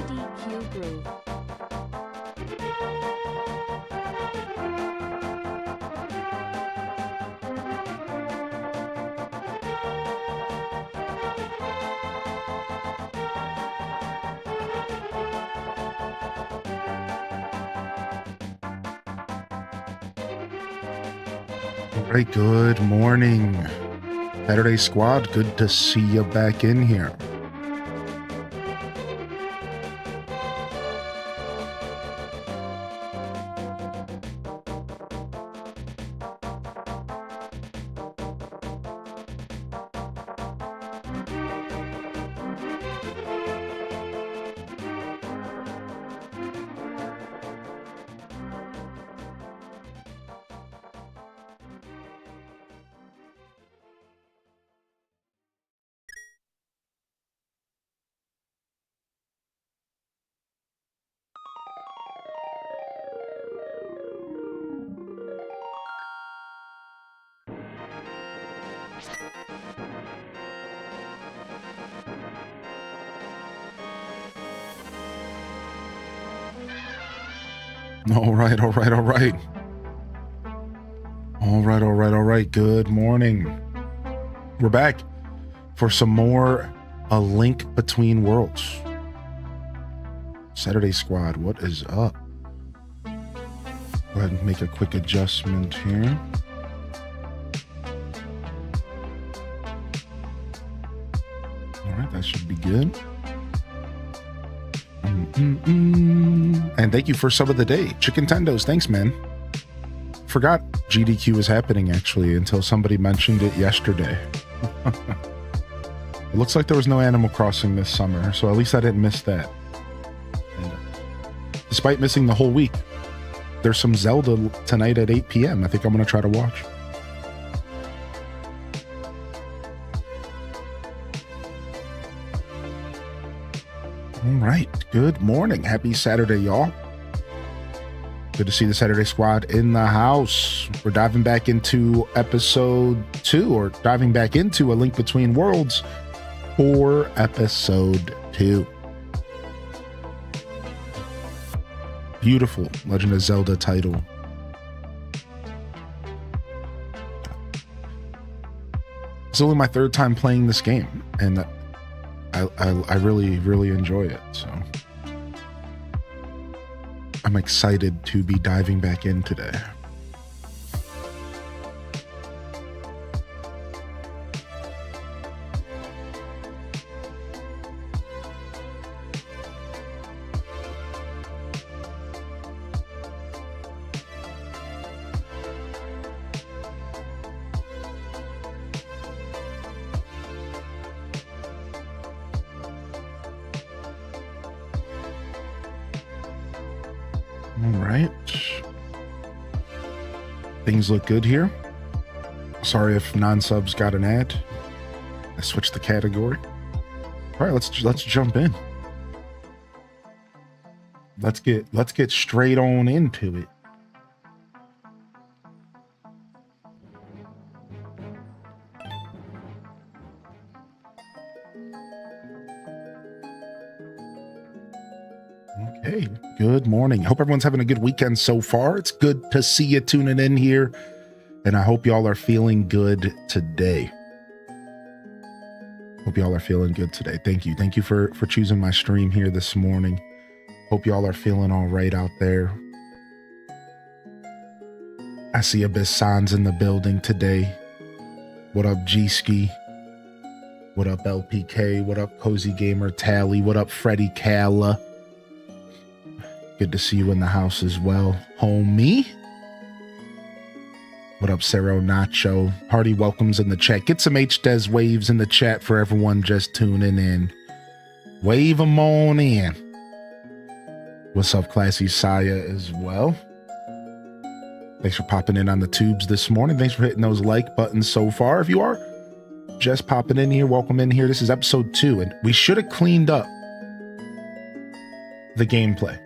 GDQ Groove. All right, good morning, Saturday Squad. Good to see you back in here. All right. Good morning. We're back for some more A Link Between Worlds. Saturday Squad, what is up? Go ahead and make a quick adjustment here. All right, that should be good. And thank you for sub of the day. Chicken Tendos, thanks, man. Forgot GDQ was happening, actually, until somebody mentioned it yesterday. It looks like there was no Animal Crossing this summer, so at least I didn't miss that. And despite missing the whole week, there's some Zelda tonight at 8 p.m. I think I'm going to try to watch. All right. Good morning. Happy Saturday, y'all. Good to see the Saturday Squad in the house. We're diving back into episode 2, or diving back into A Link Between Worlds for episode 2. Beautiful Legend of Zelda title. It's only my third time playing this game, and I really enjoy it, so I'm excited to be diving back in today. Things look good here. Sorry if non-subs got an ad. I switched the category. All right, let's jump in. Let's get straight on into it. Okay, good morning. Hope everyone's having a good weekend so far. It's good to see you tuning in here, and I hope y'all are feeling good today. Thank you for choosing my stream here this morning. Hope y'all are feeling all right out there. I see Abyss Sans in the building today. What up, G-Ski? What up, LPK? What up, Cozy Gamer Tally? What up, Freddy Kalla? Good to see you in the house as well, homie. What up, Cero Nacho? Party welcomes in the chat. Get some HDES waves in the chat for everyone just tuning in. Wave them on in. What's up, Classy Saya as well? Thanks for popping in on the tubes this morning. Thanks for hitting those like buttons so far. If you are just popping in here, welcome in here. This is episode 2, and we should have cleaned up the gameplay.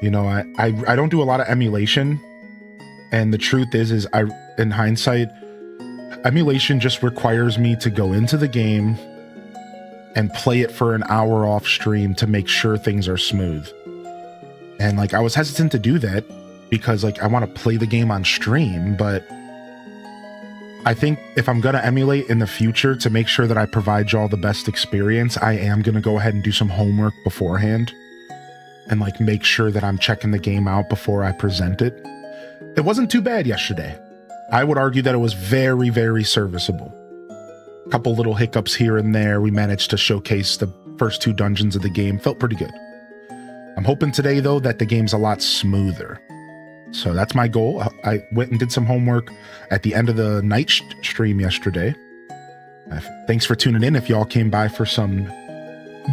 You know, I don't do a lot of emulation, and the truth is in hindsight, emulation just requires me to go into the game, and play it for an hour off stream to make sure things are smooth. And like I was hesitant to do that because like I want to play the game on stream, but I think if I'm going to emulate in the future to make sure that I provide y'all the best experience, I am going to go ahead and do some homework beforehand and like make sure that I'm checking the game out before I present it. It wasn't too bad yesterday. I would argue that it was very, very serviceable. A couple little hiccups here and there. We managed to showcase the first 2 dungeons of the game. Felt pretty good. I'm hoping today, though, that the game's a lot smoother. So that's my goal. I went and did some homework at the end of the night stream yesterday. Thanks for tuning in if y'all came by for some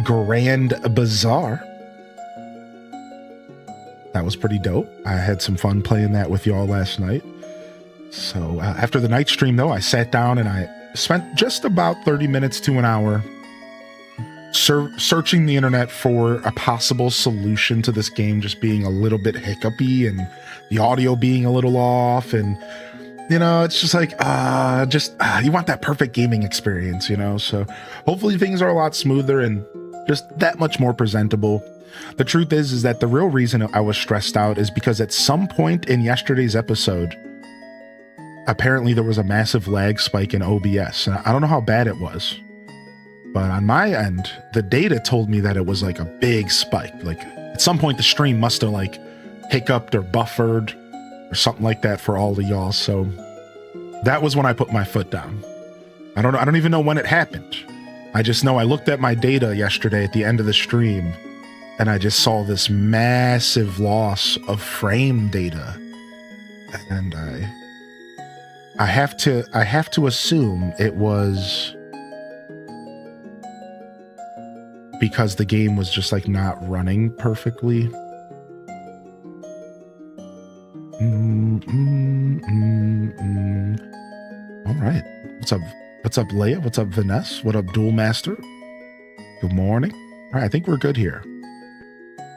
Grand Bazaar. That was pretty dope. I had some fun playing that with y'all last night. So after the night stream, though, I sat down and I spent just about 30 minutes to an hour searching the internet for a possible solution to this game just being a little bit hiccupy and the audio being a little off. And, you know, it's just like, you want that perfect gaming experience, you know? So hopefully things are a lot smoother and just that much more presentable. The truth is that the real reason I was stressed out is because at some point in yesterday's episode, apparently there was a massive lag spike in OBS. And I don't know how bad it was, but on my end, the data told me that it was like a big spike. Like at some point the stream must have like hiccuped or buffered or something like that for all of y'all. So that was when I put my foot down. I don't even know when it happened. I just know I looked at my data yesterday at the end of the stream and I just saw this massive loss of frame data. And I have to assume it was because the game was just like not running perfectly. All right. What's up? What's up, Leia? What's up, Vanessa? What up, Duel Master? Good morning. All right, I think we're good here.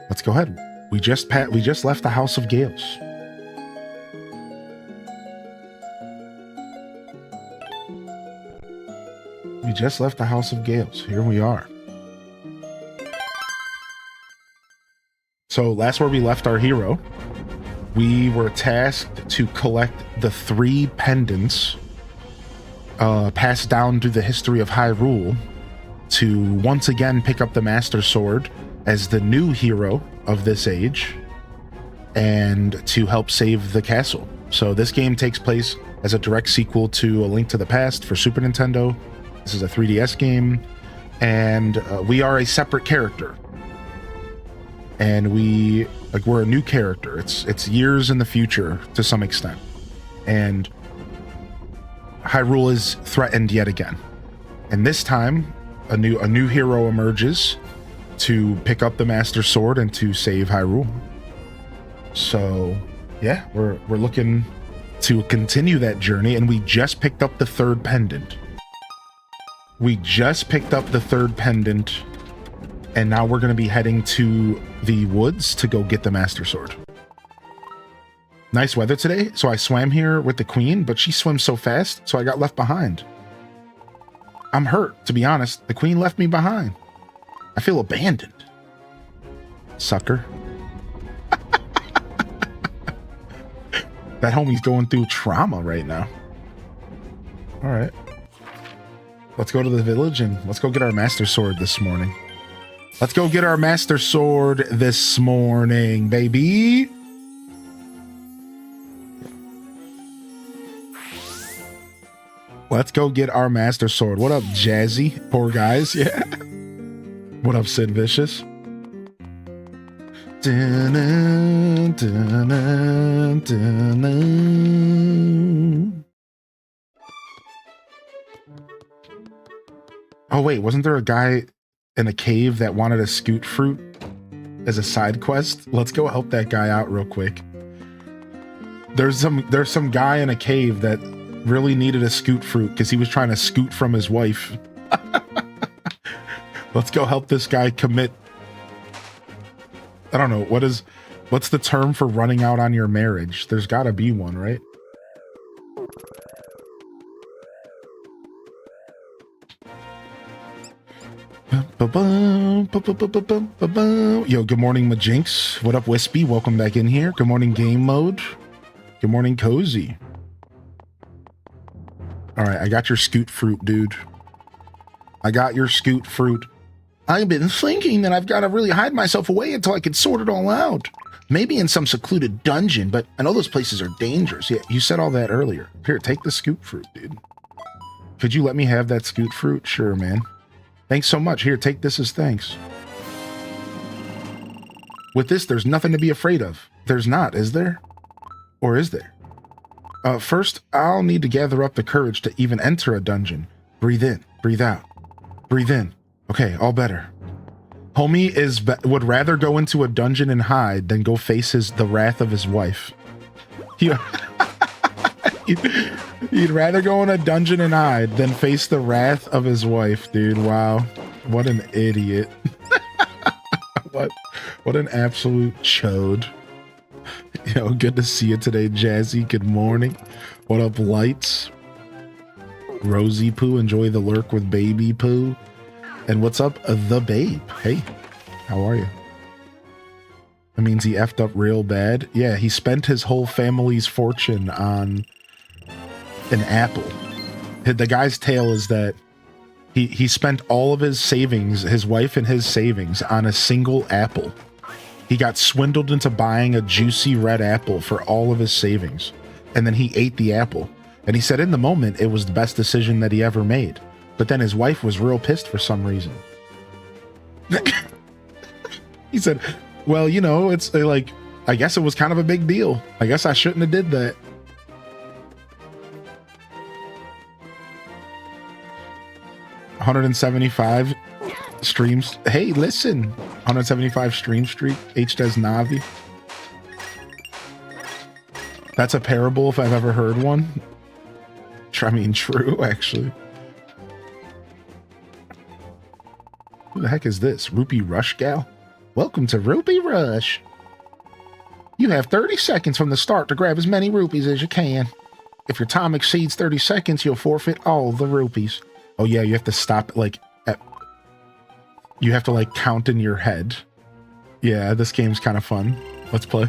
Let's go ahead. We just left the House of Gales. We just left the House of Gales. Here we are. So last where we left our hero, we were tasked to collect the 3 pendants passed down through the history of Hyrule to once again pick up the Master Sword as the new hero of this age and to help save the castle. So this game takes place as a direct sequel to A Link to the Past for Super Nintendo. This is a 3DS game, and we are a separate character. And we're a new character. It's years in the future to some extent. And Hyrule is threatened yet again. And this time, a new hero emerges to pick up the Master Sword and to save Hyrule. So, yeah, we're looking to continue that journey, and we just picked up the 3rd pendant. And now we're going to be heading to the woods to go get the Master Sword. Nice weather today, so I swam here with the Queen, but she swims so fast, so I got left behind. I'm hurt, to be honest. The Queen left me behind. I feel abandoned. Sucker. That homie's going through trauma right now. All right. Let's go to the village and let's go get our Master Sword this morning. Let's go get our Master Sword this morning, baby. Let's go get our Master Sword. What up, Jazzy? Poor guys, yeah. What up, Sid Vicious? Dun-dun, dun-dun, dun-dun. Oh, wait, wasn't there a guy in a cave that wanted a scoot fruit as a side quest? Let's go help that guy out real quick. There's some guy in a cave that really needed a scoot fruit because he was trying to scoot from his wife. Let's go help this guy commit. I don't know, what's the term for running out on your marriage? There's gotta be one, right? Yo, good morning, Majinx. What up, Wispy? Welcome back in here. Good morning, Game Mode. Good morning, Cozy. All right, I got your scoot fruit, dude. I got your scoot fruit. I've been thinking that I've got to really hide myself away until I can sort it all out. Maybe in some secluded dungeon, but I know those places are dangerous. Yeah, you said all that earlier. Here, take the scoot fruit, dude. Could you let me have that scoot fruit? Sure, man. Thanks so much. Here, take this as thanks. With this, there's nothing to be afraid of. There's not, is there? Or is there? First, I'll need to gather up the courage to even enter a dungeon. Breathe in, breathe out. Breathe in. Okay, all better. Homie would rather go into a dungeon and hide than go face the wrath of his wife. He'd rather go in a dungeon and hide than face the wrath of his wife, dude. Wow. What an idiot. What an absolute chode. Yo, good to see you today, Jazzy. Good morning. What up, Lights? Rosie Poo, enjoy the lurk with Baby Poo. And what's up, the babe? Hey, how are you? That means he effed up real bad. Yeah, he spent his whole family's fortune on an apple. The guy's tale is that he spent all of his savings, his wife and his savings, on a single apple. He got swindled into buying a juicy red apple for all of his savings. And then he ate the apple. And he said in the moment, it was the best decision that he ever made. But then his wife was real pissed for some reason. He said, well, you know, it's like, I guess it was kind of a big deal. I guess I shouldn't have did that. $175 streams. Hey, listen, 175 stream streak. H-Des Navi. That's a parable if I've ever heard one. I mean, true, actually. Who the heck is this? Rupee Rush gal? Welcome to Rupee Rush. You have 30 seconds from the start to grab as many rupees as you can. If your time exceeds 30 seconds, you'll forfeit all the rupees. Oh yeah, you have to stop, like, you have to, like, count in your head. Yeah, this game's kind of fun. Let's play.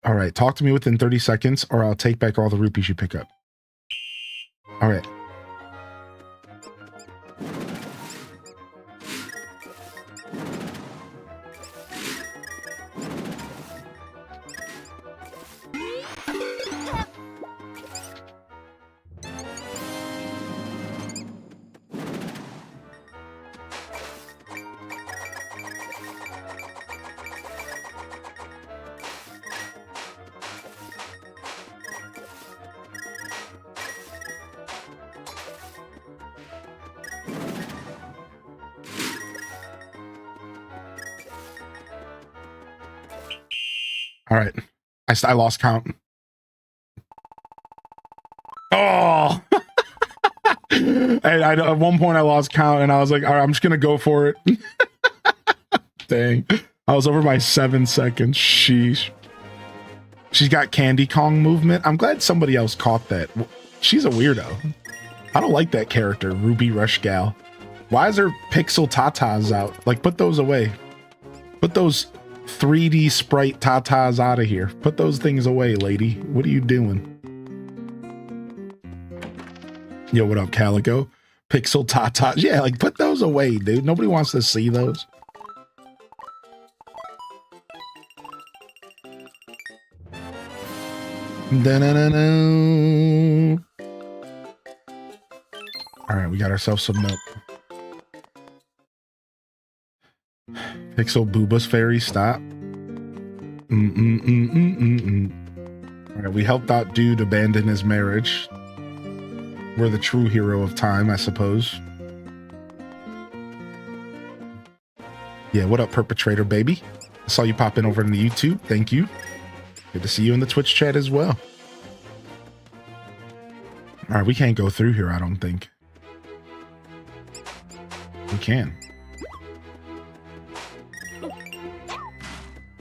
All right, talk to me within 30 seconds or I'll take back all the rupees you pick up. All right. All right. I lost count. Oh! And at one point I lost count and I was like, all right, I'm just going to go for it. Dang. I was over by 7 seconds. Sheesh. She's got Candy Kong movement. I'm glad somebody else caught that. She's a weirdo. I don't like that character, Ruby Rush Gal. Why is there pixel tatas out? Like, put those away. Put those 3D sprite tatas out of here. Put those things away, lady. What are you doing? Yo, what up, Calico? Pixel tatas. Yeah, like, put those away, dude. Nobody wants to see those. Da-na-na-na. All right, we got ourselves some milk. Pixel Boobas Fairy, stop. All right, we helped out dude abandon his marriage. We're the true hero of time, I suppose. Yeah, what up, perpetrator baby? I saw you pop in over in the YouTube. Thank you. Good to see you in the Twitch chat as well. All right, we can't go through here, I don't think. We can.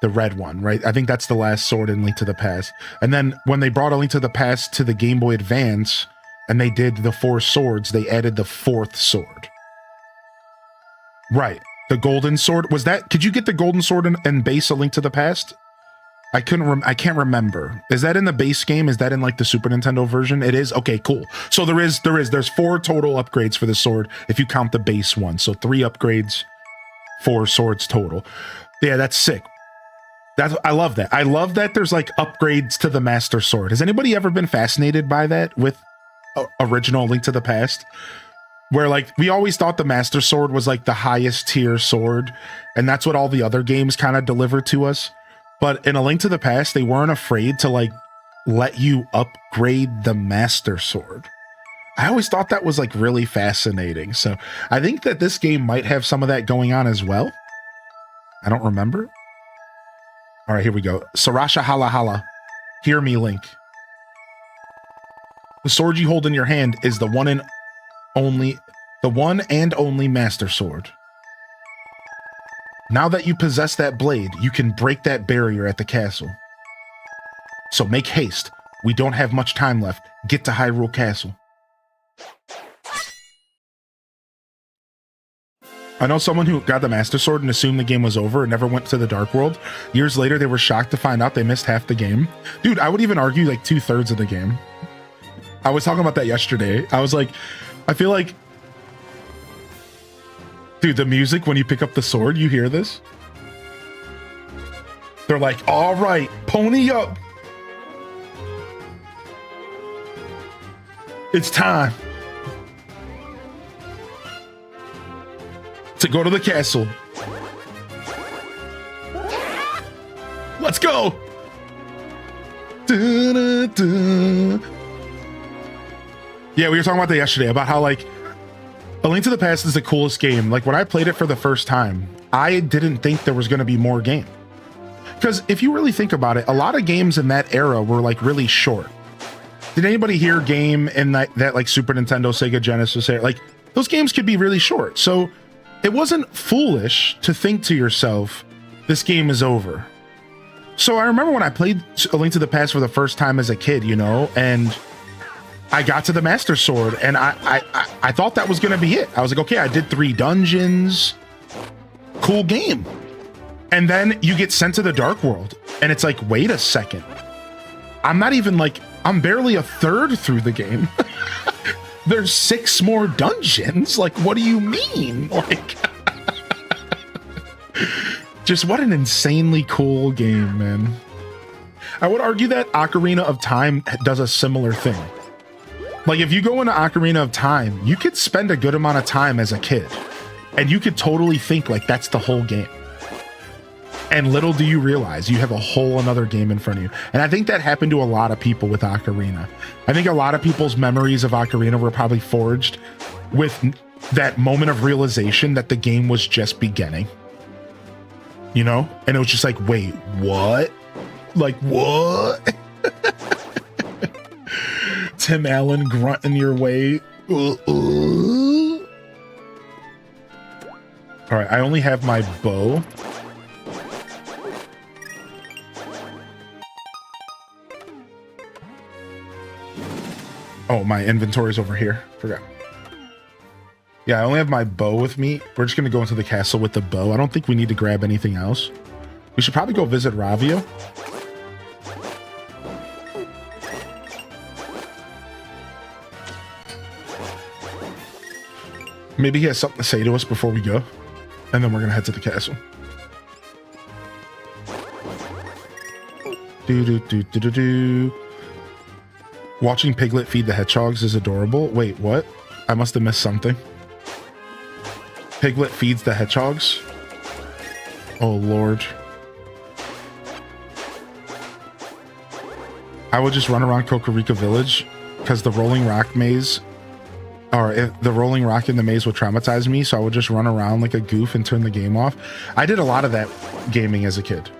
the red one, right? I think that's the last sword in Link to the Past. And then when they brought A Link to the Past to the Game Boy Advance and they did the 4 swords, they added the 4th sword. Right. The golden sword. Was that, could you get the golden sword in base A Link to the Past? I can't remember. Is that in the base game? Is that in like the Super Nintendo version? It is? Okay, cool. So there's 4 total upgrades for the sword if you count the base one. So 3 upgrades, 4 swords total. Yeah, that's sick. I love that. I love that there's like upgrades to the Master Sword. Has anybody ever been fascinated by that with original Link to the Past? Where like we always thought the Master Sword was like the highest tier sword, and that's what all the other games kind of delivered to us. But in A Link to the Past, they weren't afraid to like let you upgrade the Master Sword. I always thought that was like really fascinating. So I think that this game might have some of that going on as well. I don't remember. All right, here we go. Sarasha Hala Hala. Hear me, Link. The sword you hold in your hand is the one and only Master Sword. Now that you possess that blade, you can break that barrier at the castle. So make haste. We don't have much time left. Get to Hyrule Castle. I know someone who got the Master Sword and assumed the game was over and never went to the Dark World. Years later, they were shocked to find out they missed half the game. Dude, I would even argue like 2/3 of the game. I was talking about that yesterday. I was like, I feel like, dude, the music when you pick up the sword, you hear this? They're like, all right, pony up. It's time to go to the castle. Let's go. Da-da-da. Yeah, we were talking about that yesterday, about how like A Link to the Past is the coolest game. Like when I played it for the first time, I didn't think there was going to be more game. Because if you really think about it, a lot of games in that era were like really short. Did anybody hear game in that like Super Nintendo, Sega Genesis era? Like those games could be really short. So it wasn't foolish to think to yourself, this game is over. So I remember when I played A Link to the Past for the first time as a kid, you know, and I got to the Master Sword and I thought that was going to be it. I was like, okay, I did 3 dungeons. Cool game. And then you get sent to the Dark World and it's like, wait a second. I'm not even like, I'm barely a third through the game. There's 6 more dungeons. Like, what do you mean? Like, just what an insanely cool game, man. I would argue that Ocarina of Time does a similar thing. Like if you go into Ocarina of Time, you could spend a good amount of time as a kid and you could totally think like that's the whole game. And little do you realize you have a whole another game in front of you. And I think that happened to a lot of people with Ocarina. I think a lot of people's memories of Ocarina were probably forged with that moment of realization that the game was just beginning. You know? And it was just like, wait, what? Like, what? Tim Allen grunting your way. All right, I only have my bow. Oh, my inventory's over here. Forgot. Yeah, I only have my bow with me. We're just gonna go into the castle with the bow. I don't think we need to grab anything else. We should probably go visit Ravio. Maybe he has something to say to us before we go. And then we're gonna head to the castle. Do. Watching Piglet feed the hedgehogs is adorable. Wait, what? I must have missed something. Piglet feeds the hedgehogs? Oh, Lord. I would just run around Kokorika Village because the rolling rock maze, or if the rolling rock in the maze would traumatize me, so I would just run around like a goof and turn the game off. I did a lot of that gaming as a kid.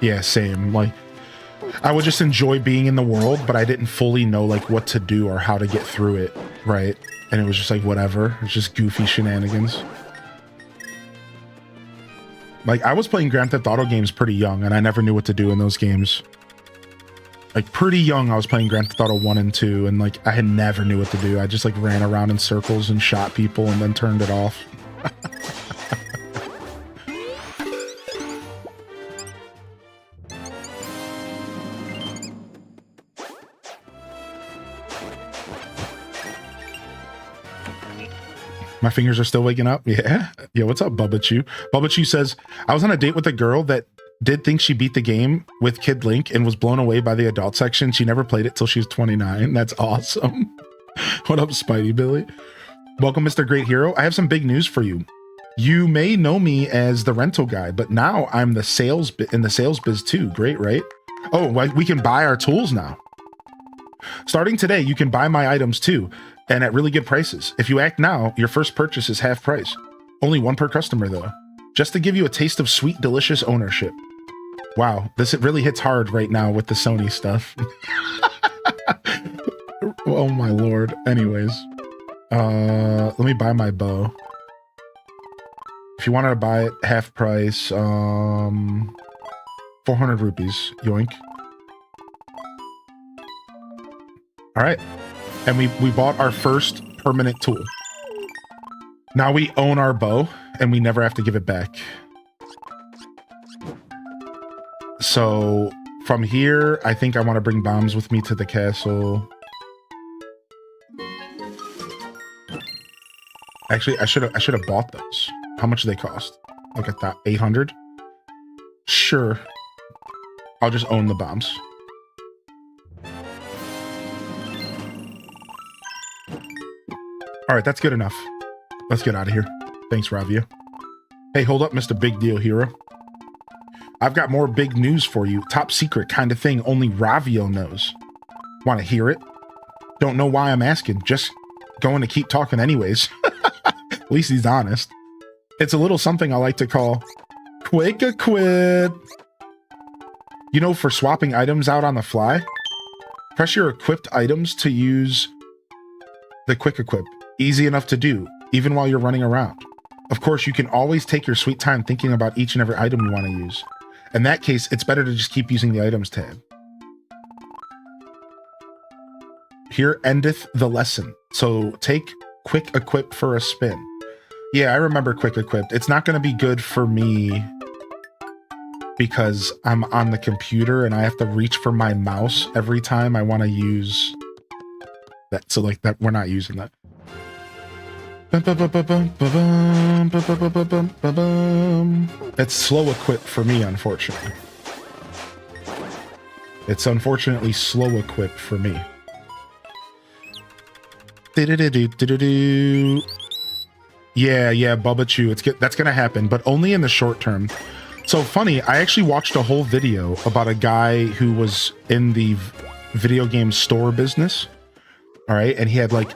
Yeah, same. Like, I would just enjoy being in the world, but I didn't fully know like what to do or how to get through it, right? And it was just like whatever. It's just goofy shenanigans. Like, I was playing Grand Theft Auto games pretty young, and I never knew what to do in those games. Like, pretty young, I was playing Grand Theft Auto 1 and 2, and, like, I had never knew what to do. I just, like, ran around in circles and shot people and then turned it off. My fingers are still waking up. Yeah. Yeah, what's up, Bubba Chew? Bubba Chew says, I was on a date with a girl that did think she beat the game with Kid Link and was blown away by the adult section. She never played it till she was 29. That's awesome. What up, Spidey Billy? Welcome, Mr. Great Hero. I have some big news for you. You may know me as the rental guy, but now I'm the sales in the sales biz too. Great, right? Oh, we can buy our tools now. Starting today, you can buy my items too, and at really good prices. If you act now, your first purchase is half price. Only one per customer though. Just to give you a taste of sweet, delicious ownership. Wow, this really hits hard right now with the Sony stuff. Oh my lord. Anyways, let me buy my bow. If you wanted to buy it half price, 400 rupees. Yoink. All right. And we bought our first permanent tool. Now we own our bow and we never have to give it back. So from here, I think I want to bring bombs with me to the castle. Actually, I should have bought those. How much do they cost? Like, I thought 800. Sure. I'll just own the bombs. All right, that's good enough. Let's get out of here. Thanks, Ravia. Hey, hold up, Mr. Big Deal Hero. I've got more big news for you. Top secret kind of thing only Ravio knows. Want to hear it? Don't know why I'm asking. Just going to keep talking anyways. At least he's honest. It's a little something I like to call quick equip. You know, for swapping items out on the fly, press your equipped items to use the quick equip. Easy enough to do, even while you're running around. Of course, you can always take your sweet time thinking about each and every item you want to use. In that case, it's better to just keep using the items tab. Here endeth the lesson. So take quick equip for a spin. Yeah, I remember quick equipped. It's not going to be good for me because I'm on the computer and I have to reach for my mouse every time I want to use that. So like that, we're not using that. It's slow equip for me, unfortunately. It's unfortunately slow equip for me. Yeah, Bubba Chew. That's gonna happen, but only in the short term. So funny, I actually watched a whole video about a guy who was in the video game store business. All right, and he had like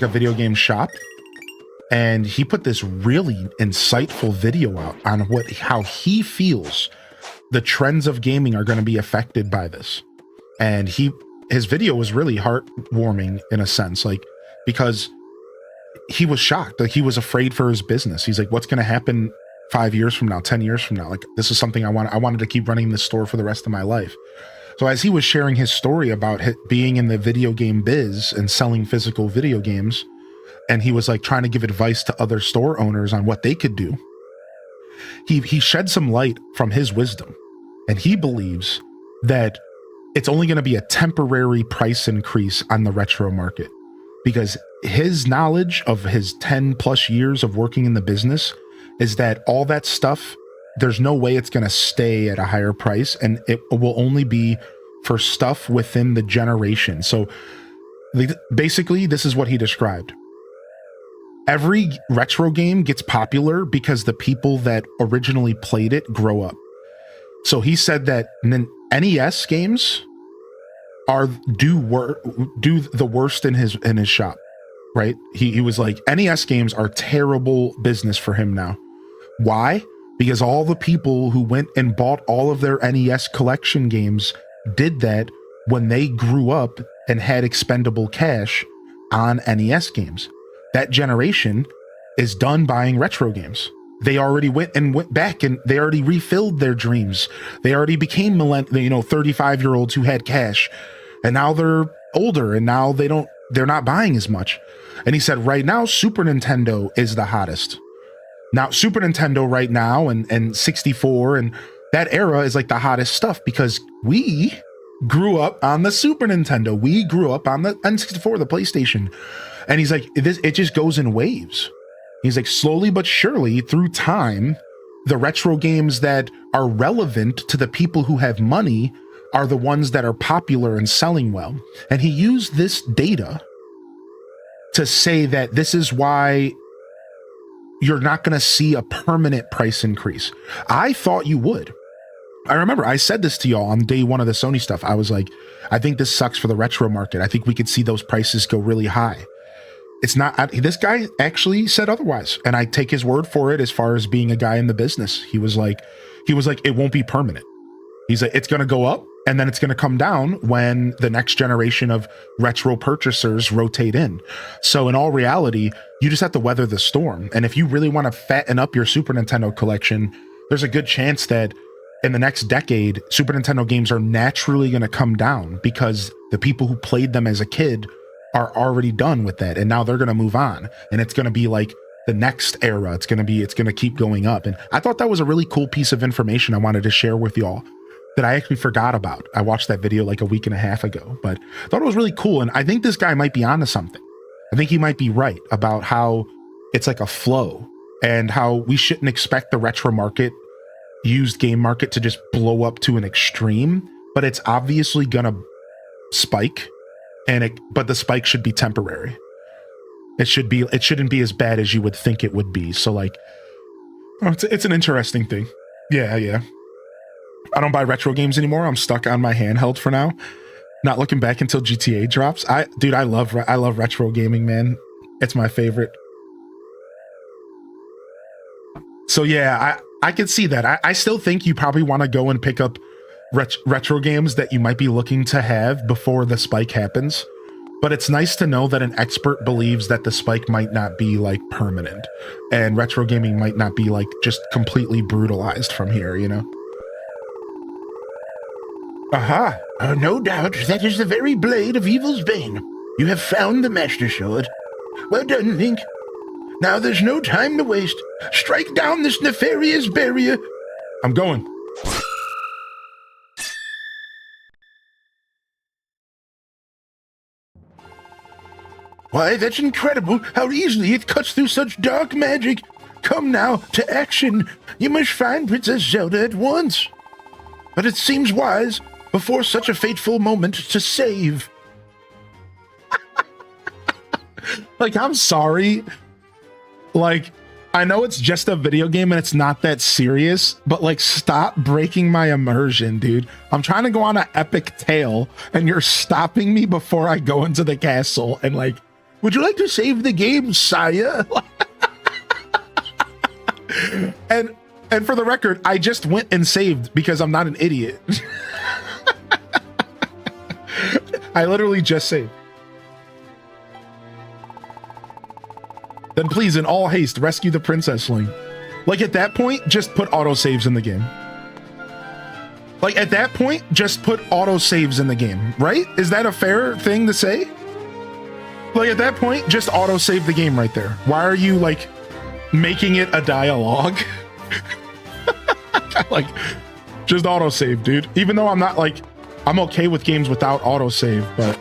a video game shop, and he put this really insightful video out on how he feels the trends of gaming are going to be affected by this. And his video was really heartwarming in a sense, like, because he was shocked. Like, he was afraid for his business. He's like, what's going to happen 5 years from now, 10 years from now? Like, this is something I wanted to keep running this store for the rest of my life. So as he was sharing his story about being in the video game biz and selling physical video games, and he was like trying to give advice to other store owners on what they could do, he shed some light from his wisdom. And he believes that it's only going to be a temporary price increase on the retro market, because his knowledge of his 10 plus years of working in the business is that all that stuff, there's no way it's going to stay at a higher price, and it will only be for stuff within the generation. So basically, this is what he described. Every retro game gets popular because the people that originally played it grow up. So he said that NES games do the worst in his shop, right? He was like, NES games are terrible business for him now. Why? Because all the people who went and bought all of their NES collection games did that when they grew up and had expendable cash on NES games. That generation is done buying retro games. they already went back and they already refilled their dreams. They already became 35-year-olds who had cash, and now they're older and now they're not buying as much. And he said right now Super Nintendo is the hottest. Now Super Nintendo right now and 64 and that era is like the hottest stuff because we grew up on the Super Nintendo. We grew up on the N64, the PlayStation. And he's like, it just goes in waves. He's like, slowly but surely through time, the retro games that are relevant to the people who have money are the ones that are popular and selling well. And he used this data to say that this is why you're not going to see a permanent price increase. I thought you would. I remember I said this to y'all on day one of the Sony stuff. I was like, I think this sucks for the retro market. I think we could see those prices go really high. It's not, this guy actually said otherwise. And I take his word for it as far as being a guy in the business. He was like, it won't be permanent. He's like, it's going to go up and then it's going to come down when the next generation of retro purchasers rotate in. So in all reality, you just have to weather the storm. And if you really want to fatten up your Super Nintendo collection, there's a good chance that in the next decade, Super Nintendo games are naturally going to come down because the people who played them as a kid are already done with that. And now they're going to move on. And it's going to be like the next era. It's going to keep going up. And I thought that was a really cool piece of information I wanted to share with y'all that I actually forgot about. I watched that video like a week and a half ago, but I thought it was really cool. And I think this guy might be onto something. I think he might be right about how it's like a flow and how we shouldn't expect the retro market, used game market to just blow up to an extreme, but it's obviously going to spike. But the spike should be temporary. It shouldn't be as bad as you would think it would be. So like, it's an interesting thing. Yeah. I don't buy retro games anymore. I'm stuck on my handheld for now. Not looking back until GTA drops. I love retro gaming, man. It's my favorite. So yeah, I can see that. I still think you probably want to go and pick up retro games that you might be looking to have before the spike happens. But it's nice to know that an expert believes that the spike might not be like permanent and retro gaming might not be like just completely brutalized from here, you know? Aha! No doubt that is the very blade of evil's bane. You have found the Master Sword. Well done, Link. Now there's no time to waste. Strike down this nefarious barrier. I'm going. Why, that's incredible how easily it cuts through such dark magic. Come now, to action. You must find Princess Zelda at once. But it seems wise, before such a fateful moment, to save. Like, I'm sorry. Like, I know it's just a video game and it's not that serious, but like, stop breaking my immersion, dude. I'm trying to go on an epic tale and you're stopping me before I go into the castle and like, would you like to save the game, sire? and for the record, I just went and saved because I'm not an idiot. I literally just saved. Then please, in all haste, rescue the princess Link. Like at that point, just put autosaves in the game. Like at that point, just put autosaves in the game, right? Is that a fair thing to say? Like at that point, just autosave the game right there. Why are you like making it a dialogue? Like, just autosave, dude. Even though I'm not like, I'm okay with games without autosave, but.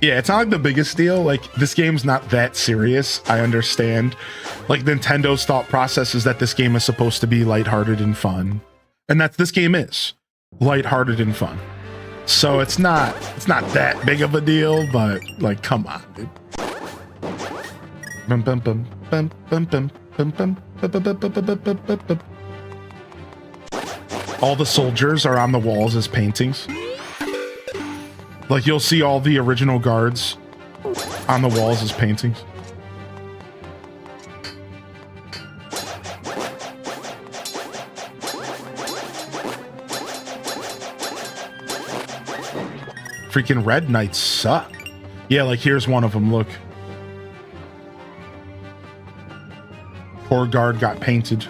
Yeah, it's not like the biggest deal. Like, this game's not that serious. I understand. Like, Nintendo's thought process is that this game is supposed to be lighthearted and fun. And this game is lighthearted and fun. So it's not that big of a deal, but like, come on, dude. All the soldiers are on the walls as paintings. Like, you'll see all the original guards on the walls as paintings. freaking Red Knights suck. Yeah, like here's one of them. Look. Poor guard got painted.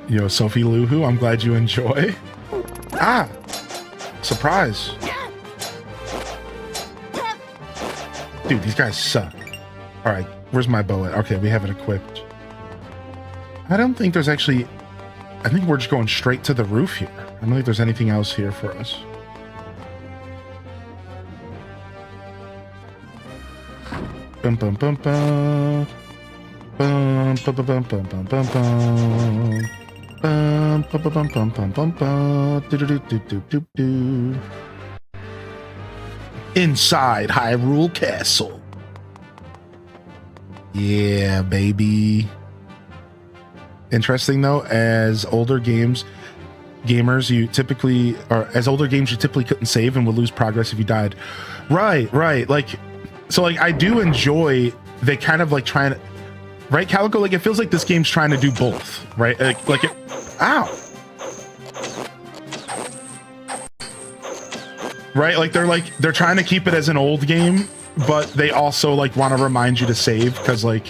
Yo, Sophie Luhu, I'm glad you enjoy. Ah! Surprise. Dude, these guys suck. Alright, where's my bow at? Okay, we have it equipped. I don't think there's actually... I think we're just going straight to the roof here. I don't think there's anything else here for us. Bum bum bum bum. Bum bum bum bum bum bum bum bum. Bum bum bum bum bum bum bum. Do do do do do do. Inside Hyrule Castle. Yeah, baby. Interesting though, as older gamers, you typically couldn't save and would lose progress if you died. Right. Like, so like I do enjoy they kind of like trying to, right, Calico? Like it feels like this game's trying to do both, right? Like it. Ow. Right, like they're trying to keep it as an old game, but they also like want to remind you to save because like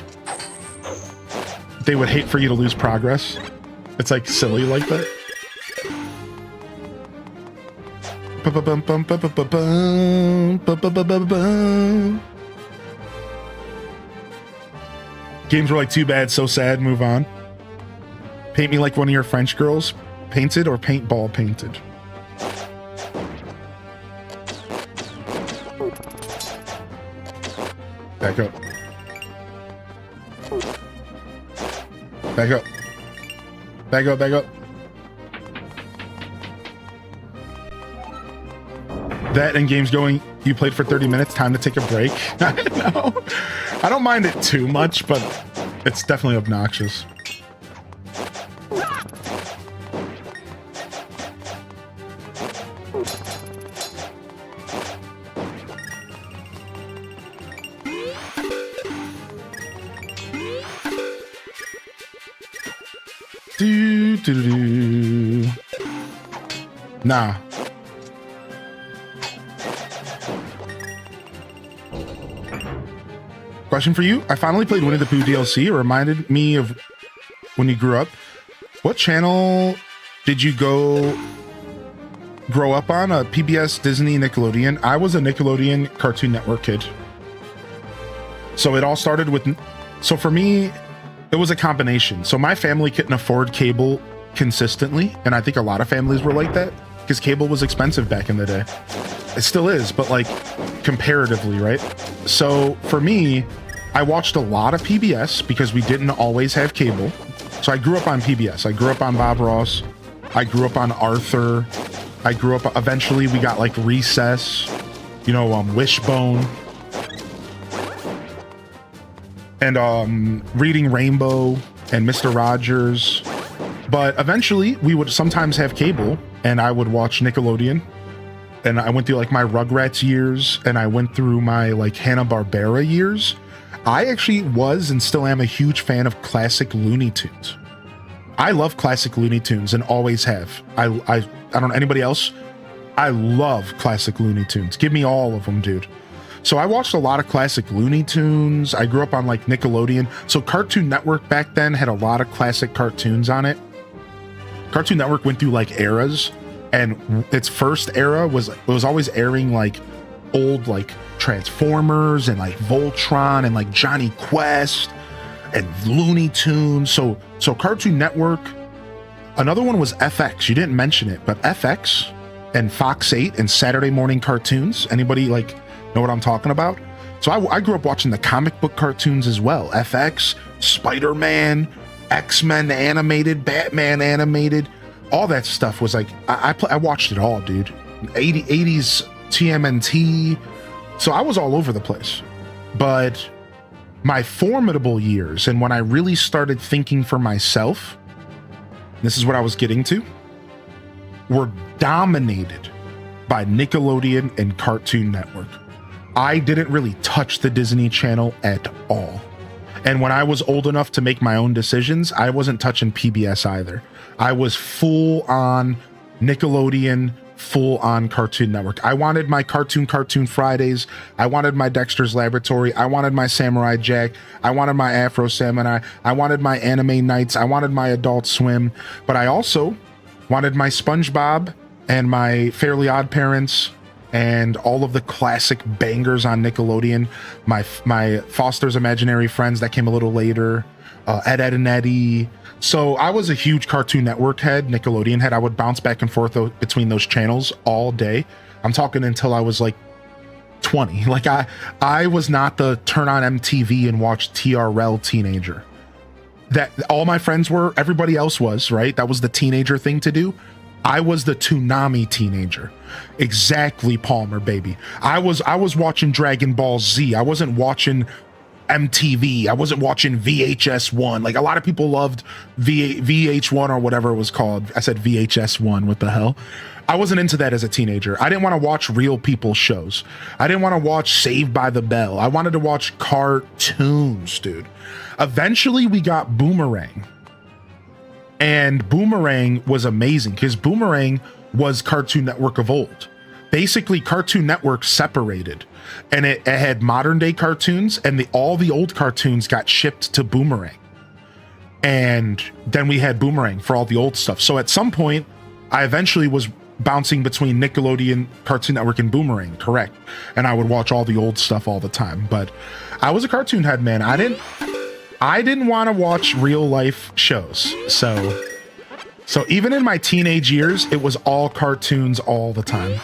they would hate for you to lose progress. It's like silly like that. Games were like too bad, so sad, move on. Paint me like one of your French girls. Painted or paintball painted? Back up. Back up. Back up, back up. That and games going, you played for 30 minutes, time to take a break. No, I don't mind it too much, but it's definitely obnoxious. Nah. Question for you. I finally played Winnie the Pooh DLC. It reminded me of when you grew up. What channel did you grow up on? PBS, Disney, Nickelodeon? I was a Nickelodeon Cartoon Network kid. So it all started with... So for me, it was a combination. So my family couldn't afford cable consistently, and I think a lot of families were like that because cable was expensive back in the day. It still is, but like comparatively, right? So for me, I watched a lot of PBS because we didn't always have cable. So I grew up on PBS. I grew up on Bob Ross. I grew up on Arthur. I grew up, eventually we got like Recess, you know, Wishbone, and Reading Rainbow and Mr. Rogers. But eventually we would sometimes have cable and I would watch Nickelodeon. And I went through like my Rugrats years and I went through my like Hanna-Barbera years. I actually was and still am a huge fan of classic Looney Tunes. I love classic Looney Tunes and always have. I don't know anybody else. I love classic Looney Tunes. Give me all of them, dude. So I watched a lot of classic Looney Tunes. I grew up on like Nickelodeon. So Cartoon Network back then had a lot of classic cartoons on it. Cartoon Network went through like eras, and its first era was always airing like old like Transformers and like Voltron and like Johnny Quest and Looney Tunes. So Cartoon Network. Another one was FX. You didn't mention it, but FX and Fox 8 and Saturday morning cartoons. Anybody like know what I'm talking about? So I grew up watching the comic book cartoons as well. FX, Spider-Man, X-Men animated, Batman animated, all that stuff was like, I watched it all, dude. 80s TMNT. So I was all over the place. But my formidable years and when I really started thinking for myself, this is what I was getting to, were dominated by Nickelodeon and Cartoon Network. I didn't really touch the Disney Channel at all. And when I was old enough to make my own decisions, I wasn't touching PBS either. I was full on Nickelodeon, full on Cartoon Network. I wanted my Cartoon Fridays. I wanted my Dexter's Laboratory. I wanted my Samurai Jack. I wanted my Afro Samurai. I wanted my Anime Nights. I wanted my Adult Swim. But I also wanted my SpongeBob and my Fairly Odd Parents and all of the classic bangers on Nickelodeon. My Foster's Imaginary Friends that came a little later. Ed, Edd and Eddy. So I was a huge Cartoon Network head, Nickelodeon head. I would bounce back and forth between those channels all day. I'm talking until I was like 20. Like I was not the turn on MTV and watch TRL teenager that all my friends were. Everybody else was, right? That was the teenager thing to do. I was the Toonami teenager. Exactly, Palmer, baby. I was watching Dragon Ball Z. I wasn't watching MTV. I wasn't watching VHS1. Like a lot of people loved VH1 or whatever it was called. I said VHS1. What the hell? I wasn't into that as a teenager. I didn't want to watch real people shows. I didn't want to watch Saved by the Bell. I wanted to watch cartoons, dude. Eventually we got Boomerang. And Boomerang was amazing because Boomerang was Cartoon Network of old. Basically, Cartoon Network separated, and it had modern day cartoons, and all the old cartoons got shipped to Boomerang. And then we had Boomerang for all the old stuff. So at some point, I eventually was bouncing between Nickelodeon, Cartoon Network, and Boomerang, correct. And I would watch all the old stuff all the time. But I was a cartoon head, man. I didn't want to watch real life shows. So even in my teenage years, it was all cartoons all the time.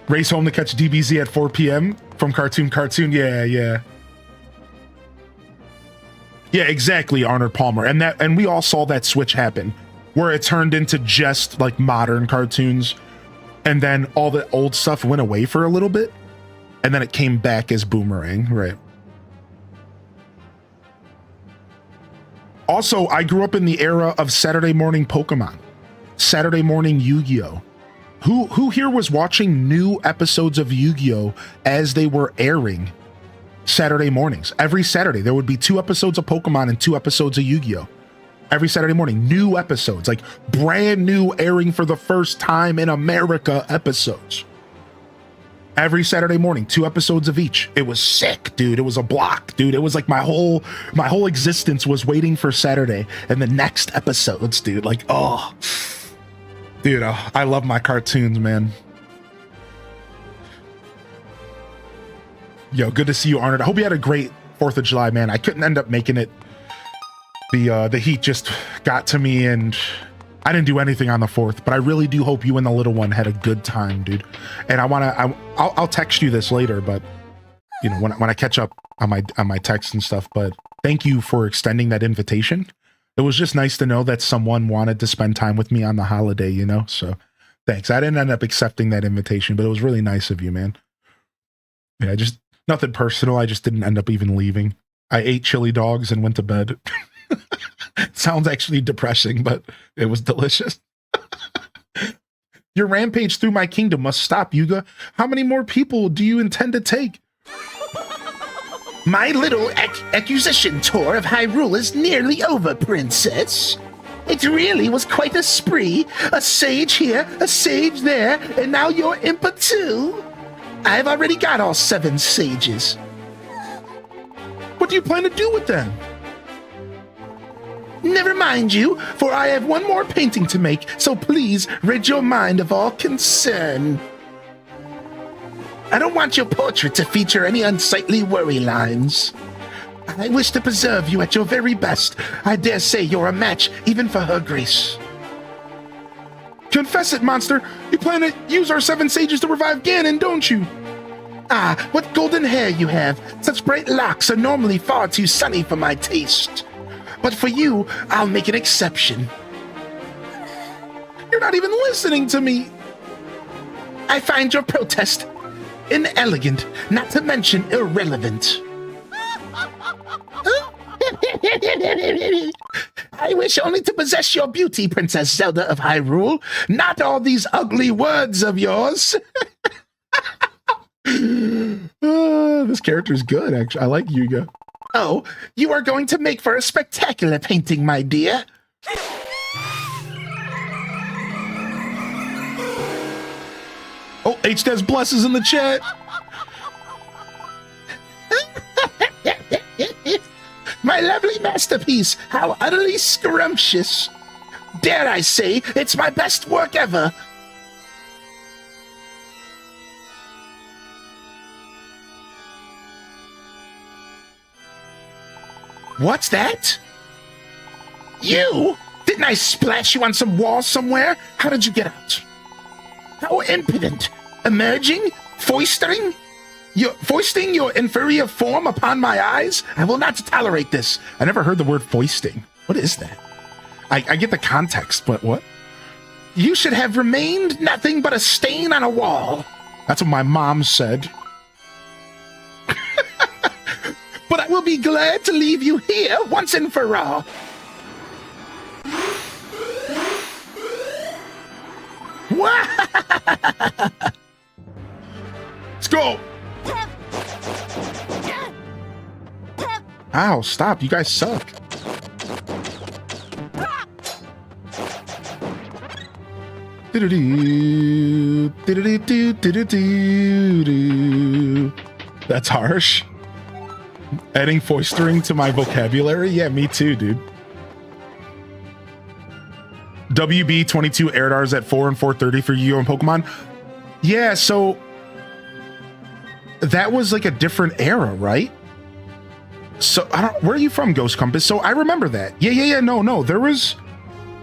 Race home to catch DBZ at 4 p.m. from Cartoon. Yeah, exactly, Arnold Palmer. And we all saw that switch happen where it turned into just like modern cartoons. And then all the old stuff went away for a little bit. And then it came back as Boomerang, right? Also, I grew up in the era of Saturday morning Pokemon, Saturday morning Yu-Gi-Oh! Who here was watching new episodes of Yu-Gi-Oh! As they were airing Saturday mornings? Every Saturday, there would be 2 episodes of Pokemon and 2 episodes of Yu-Gi-Oh! Every Saturday morning, new episodes, like brand new airing for the first time in America episodes. Every Saturday morning, 2 episodes of each. It was sick, dude. It was a block, dude. It was like my whole existence was waiting for Saturday and the next episodes, dude. Like, oh. Dude, I love my cartoons, man. Yo, good to see you, Arnold. I hope you had a great 4th of July, man. I couldn't end up making it. The heat just got to me, and I didn't do anything on the 4th, but I really do hope you and the little one had a good time, dude. And I'll text you this later, but you know, when I catch up on my texts and stuff, but thank you for extending that invitation. It was just nice to know that someone wanted to spend time with me on the holiday, you know? So thanks. I didn't end up accepting that invitation, but it was really nice of you, man. Yeah, just nothing personal. I just didn't end up even leaving. I ate chili dogs and went to bed. Sounds actually depressing, but it was delicious. Your rampage through my kingdom must stop, Yuga. How many more people do you intend to take? My little acquisition tour of Hyrule is nearly over, Princess. It really was quite a spree. A sage here, a sage there, and now you're Impa too. I've already got all 7 sages. What do you plan to do with them? Never mind you, for I have one more painting to make, so please rid your mind of all concern. I don't want your portrait to feature any unsightly worry lines. I wish to preserve you at your very best. I dare say you're a match even for her grace. Confess it, monster. You plan to use our 7 sages to revive Ganon, don't you? Ah, what golden hair you have. Such bright locks are normally far too sunny for my taste. But for you, I'll make an exception. You're not even listening to me. I find your protest inelegant, not to mention irrelevant. I wish only to possess your beauty, Princess Zelda of Hyrule, not all these ugly words of yours. This character's good, actually. I like Yuga. Oh, you are going to make for a spectacular painting, my dear. Oh, HDes blesses in the chat. My lovely masterpiece, how utterly scrumptious. Dare I say, it's my best work ever. What's that? You? Didn't I splash you on some wall somewhere? How did you get out? How impudent. Emerging? Foisting your inferior form upon my eyes? I will not tolerate this. I never heard the word foisting. What is that? I get the context, but what? You should have remained nothing but a stain on a wall. That's what my mom said. But I will be glad to leave you here once and for all. Let's go. Ow, stop. You guys suck. That's harsh. Adding foistering to my vocabulary? Yeah, me too, dude. WB22 Airdars at 4 and 4:30 for Yu-Gi-Oh! And Pokemon. Yeah, so that was like a different era, right? So I don't, where are you from, Ghost Compass? So I remember that. Yeah. No. There was,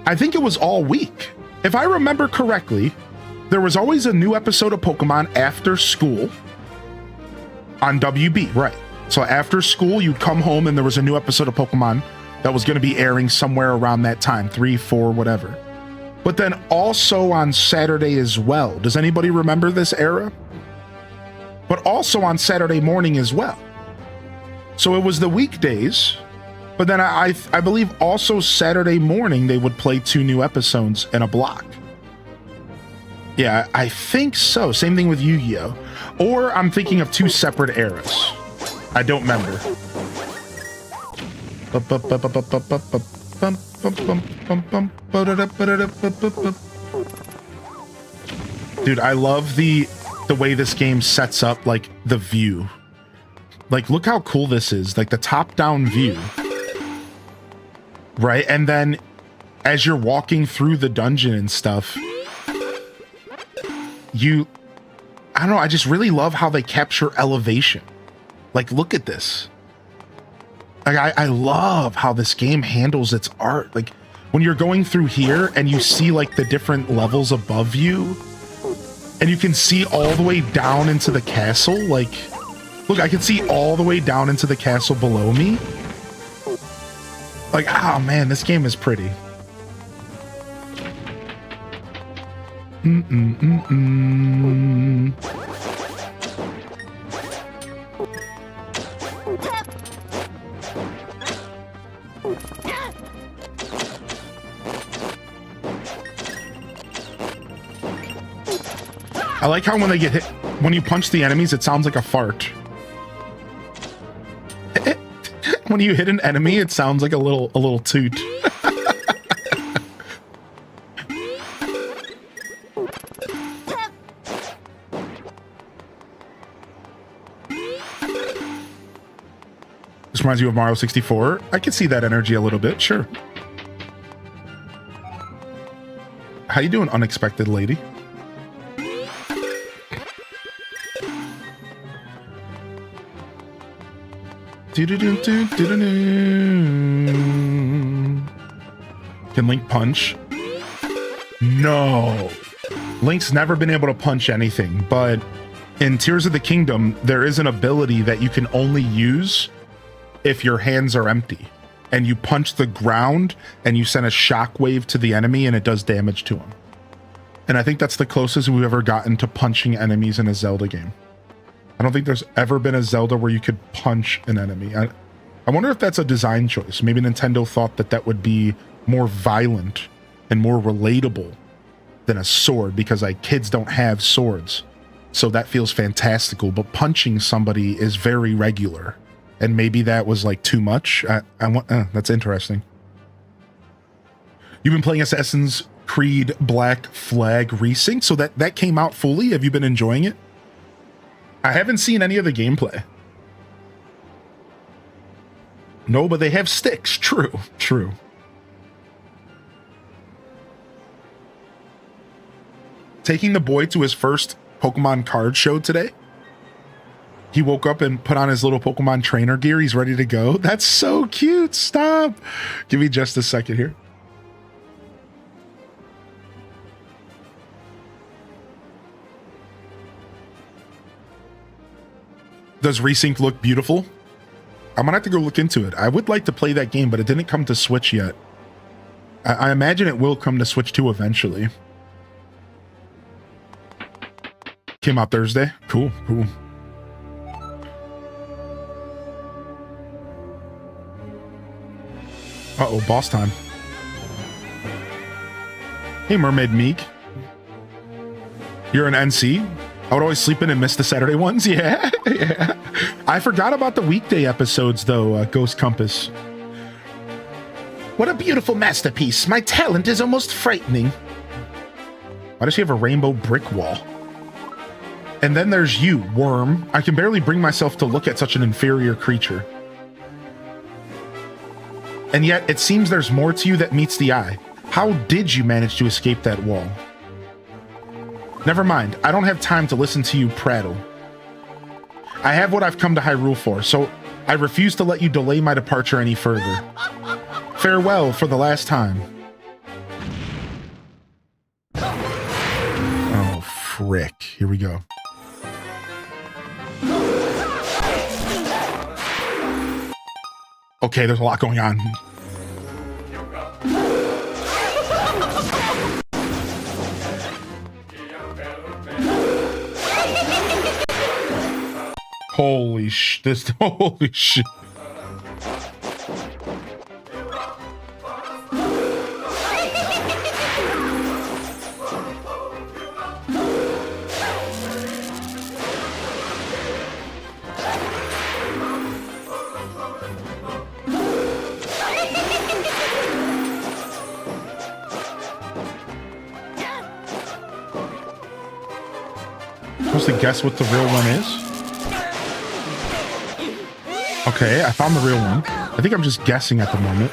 I think it was all week. If I remember correctly, there was always a new episode of Pokemon after school on WB, right? So after school, you'd come home and there was a new episode of Pokemon that was going to be airing somewhere around that time, 3, 4, whatever. But then also on Saturday as well. Does anybody remember this era? But also on Saturday morning as well. So it was the weekdays, but then I believe also Saturday morning they would play 2 new episodes in a block. Yeah, I think so. Same thing with Yu-Gi-Oh! Or I'm thinking of 2 separate eras. I don't remember. Dude, I love the way this game sets up, like, the view. Like, look how cool this is. Like, the top-down view. Right? And then, as you're walking through the dungeon and stuff, I don't know, I just really love how they capture elevation. Like, look at this. Like, I love how this game handles its art. Like, when you're going through here and you see, like, the different levels above you, and you can see all the way down into the castle, like, look, I can see all the way down into the castle below me. Like, oh man, this game is pretty. I like how when they get hit, when you punch the enemies, it sounds like a fart. When you hit an enemy, it sounds like a little toot. This reminds you of Mario 64. I can see that energy a little bit, sure. How you doing, unexpected lady? Can Link punch? No. Link's never been able to punch anything, but in Tears of the Kingdom, there is an ability that you can only use if your hands are empty. And you punch the ground and you send a shockwave to the enemy and it does damage to him. And I think that's the closest we've ever gotten to punching enemies in a Zelda game. I don't think there's ever been a Zelda where you could punch an enemy. I wonder if that's a design choice. Maybe Nintendo thought that that would be more violent and more relatable than a sword, because like kids don't have swords. So that feels fantastical, but punching somebody is very regular. And maybe that was like too much. That's interesting. You've been playing Assassin's Creed Black Flag Resync. So that came out fully. Have you been enjoying it? I haven't seen any of the gameplay. No, but they have sticks. True, true. Taking the boy to his first Pokemon card show today. He woke up and put on his little Pokemon trainer gear. He's ready to go. That's so cute. Stop. Give me just a second here. Does Resync look beautiful? I'm gonna have to go look into it. I would like to play that game, but it didn't come to Switch yet. I imagine it will come to Switch 2 eventually. Came out Thursday. Cool, cool. Uh-oh, boss time. Hey, Mermaid Meek. You're an NC? I would always sleep in and miss the Saturday ones. Yeah, yeah. I forgot about the weekday episodes, though, Ghost Compass. What a beautiful masterpiece. My talent is almost frightening. Why does she have a rainbow brick wall? And then there's you, Worm. I can barely bring myself to look at such an inferior creature. And yet, it seems there's more to you that meets the eye. How did you manage to escape that wall? Never mind, I don't have time to listen to you prattle. I have what I've come to Hyrule for, so I refuse to let you delay my departure any further. Farewell for the last time. Oh, frick. Here we go. Okay, there's a lot going on. Holy shit. Supposed to guess what the real one is? Okay, I found the real one. I think I'm just guessing at the moment.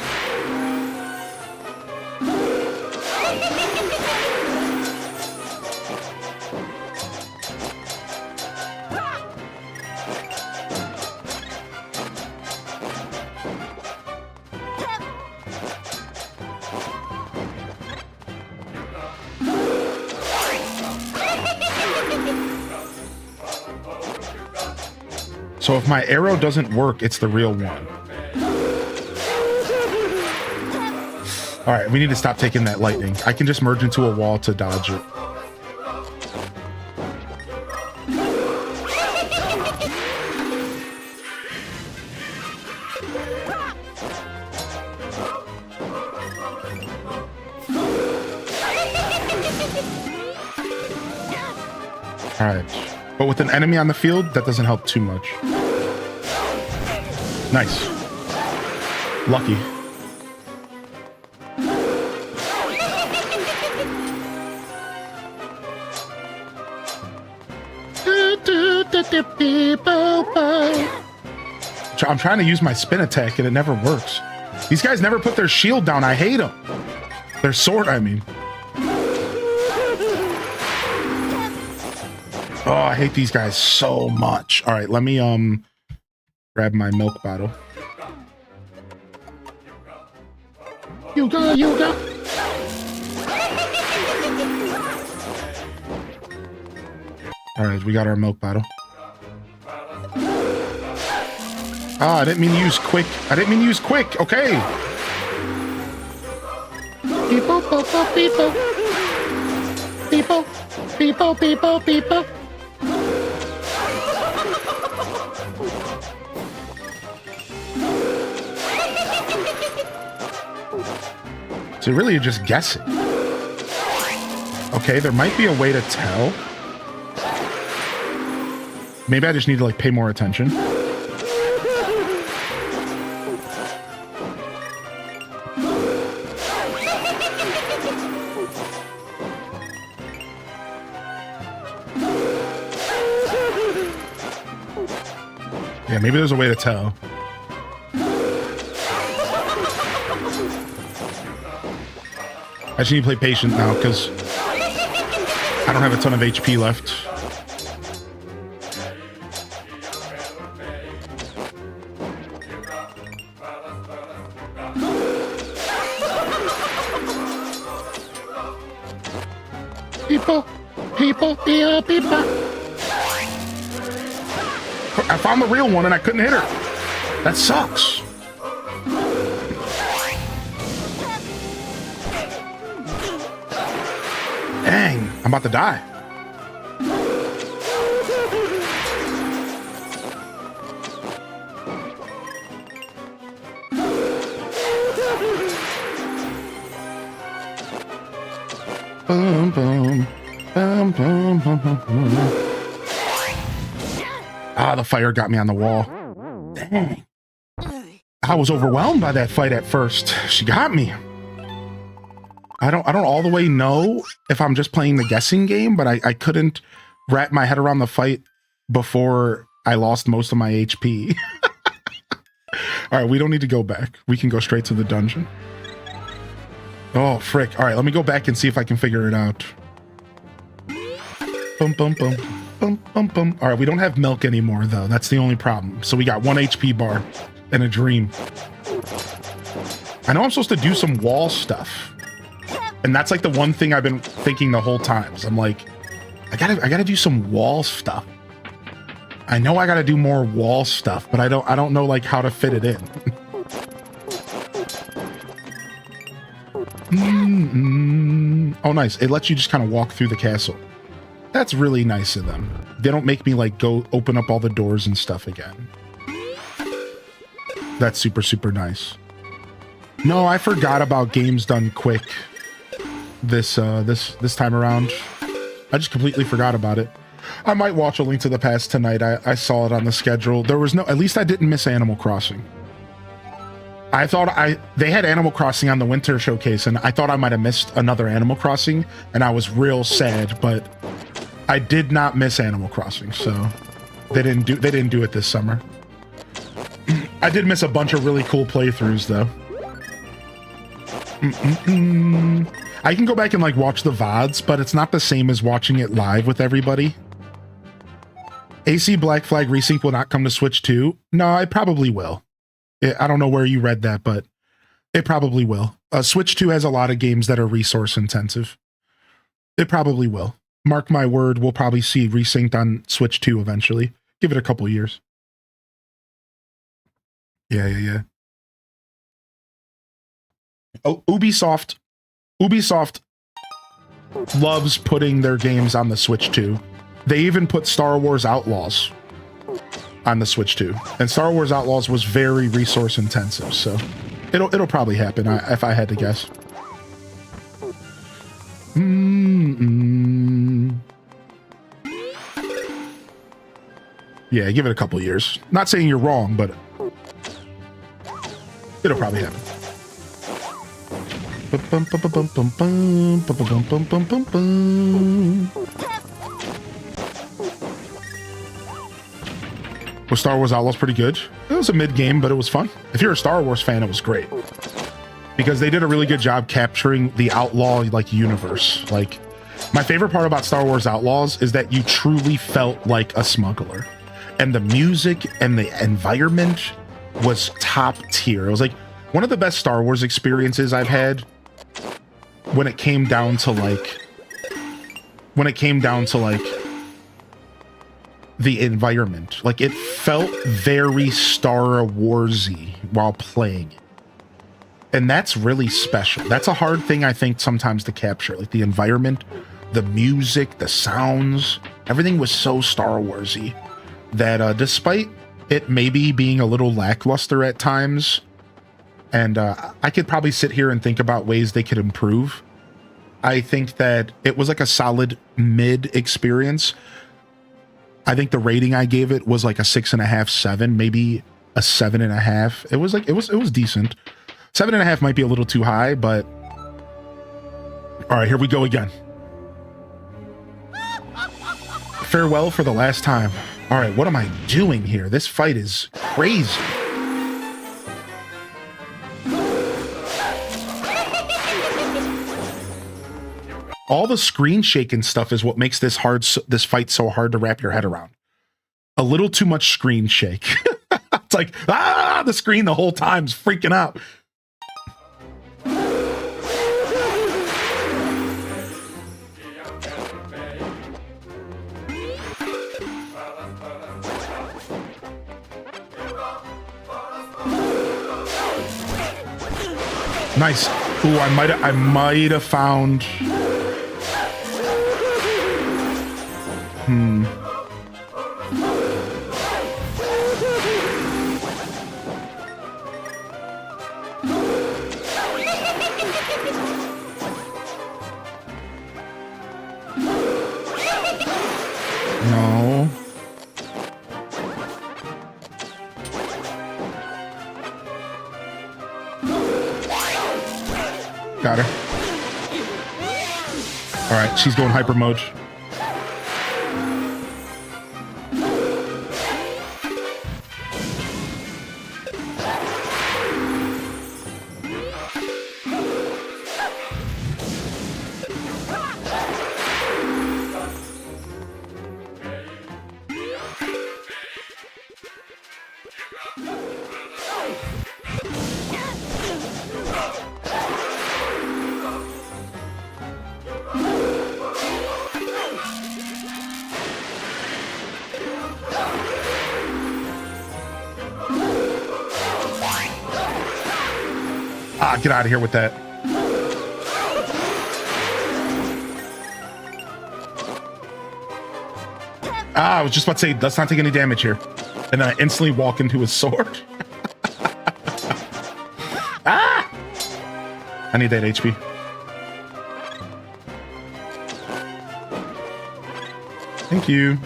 So if my arrow doesn't work, it's the real one. All right, we need to stop taking that lightning. I can just merge into a wall to dodge it. All right, but with an enemy on the field, that doesn't help too much. Nice. Lucky. I'm trying to use my spin attack and it never works. These guys never put their shield down. I hate them. Their sword, I mean. Oh, I hate these guys so much. All right, let me grab my milk bottle. You go. All right, we got our milk bottle. Ah, I didn't mean to use quick. Okay. People. So really you're just guessing. Okay, there might be a way to tell. Maybe I just need to like pay more attention. Yeah, maybe there's a way to tell. I just need to play patient now because I don't have a ton of HP left. People. I found the real one and I couldn't hit her. That sucks. Dang, I'm about to die. Boom, boom. Boom, boom, boom, boom, boom. Ah, the fire got me on the wall. Dang. I was overwhelmed by that fight at first. She got me. I don't all the way know if I'm just playing the guessing game, but I couldn't wrap my head around the fight before I lost most of my HP. All right, we don't need to go back. We can go straight to the dungeon. Oh, frick. All right, let me go back and see if I can figure it out. Bum, bum, bum. Bum, bum, bum. All right, we don't have milk anymore, though. That's the only problem. So we got 1 HP bar and a dream. I know I'm supposed to do some wall stuff. And that's like the one thing I've been thinking the whole time. So I'm like, I gotta do some wall stuff. I know I gotta do more wall stuff, but I don't know like how to fit it in. Oh, nice. It lets you just kind of walk through the castle. That's really nice of them. They don't make me like go open up all the doors and stuff again. That's super, super nice. No, I forgot about games done quick this time around. I just completely forgot about it. I might watch A Link to the Past tonight. I saw it on the schedule. There was no, at least I didn't miss Animal Crossing. I thought they had Animal Crossing on the Winter Showcase, and I thought I might have missed another Animal Crossing, and I was real sad, but I did not miss Animal Crossing, so they didn't do it this summer. I did miss a bunch of really cool playthroughs though. I can go back and like watch the VODs, but it's not the same as watching it live with everybody. AC Black Flag Resync will not come to Switch 2. No, I probably will. I don't know where you read that, but it probably will. Switch 2 has a lot of games that are resource intensive. It probably will. Mark my word, we'll probably see Resynced on Switch 2 eventually. Give it a couple years. Yeah. Oh, Ubisoft loves putting their games on the Switch 2. They even put Star Wars Outlaws on the Switch 2, and Star Wars Outlaws was very resource intensive, so it'll probably happen if I had to guess. Yeah, give it a couple years. Not saying you're wrong, but it'll probably happen. Was Star Wars Outlaws pretty good? It was a mid-game, but it was fun. If you're a Star Wars fan, it was great. Because they did a really good job capturing the outlaw, like, universe. Like, my favorite part about Star Wars Outlaws is that you truly felt like a smuggler. And the music and the environment was top tier. It was like one of the best Star Wars experiences I've had when it came down to like the environment. Like, it felt very Star Warsy while playing it. And that's really special. That's a hard thing, I think, sometimes to capture. Like, the environment, the music, the sounds, everything was so Star Warsy that despite it maybe being a little lackluster at times, and I could probably sit here and think about ways they could improve, I think that it was like a solid mid experience. I think the rating I gave it was like a 6.5, 7, maybe a 7.5. It was like, it was decent. 7.5 might be a little too high, but all right, here we go again. Farewell for the last time. All right, what am I doing here? This fight is crazy. All the screen shaking stuff is what makes this fight so hard to wrap your head around. A little too much screen shake. It's like, the screen the whole time's freaking out. Nice. Ooh, I might have found. No. Got her. All right, she's going hyper mode. Get out of here with that. I was just about to say, let's not take any damage here. And then I instantly walk into his sword. I need that HP. Thank you.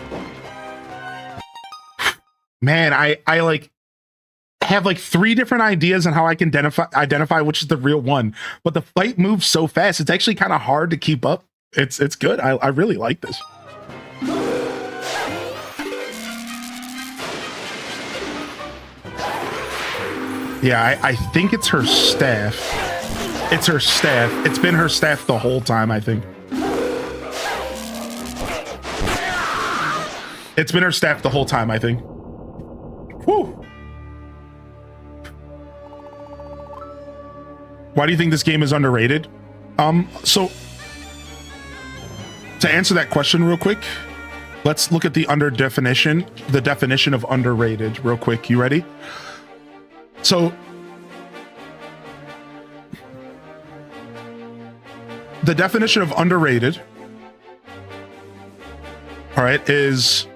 Man, I like have like 3 different ideas on how I can identify which is the real one, but the fight moves so fast it's actually kind of hard to keep up. It's good. I really like this. Yeah, I think it's her staff. It's her staff. It's been her staff the whole time, I think. It's been her staff the whole time, I think. Whew. Why do you think this game is underrated? So to answer that question real quick, let's look at the definition of underrated real quick. You ready? So the definition of underrated, all right, is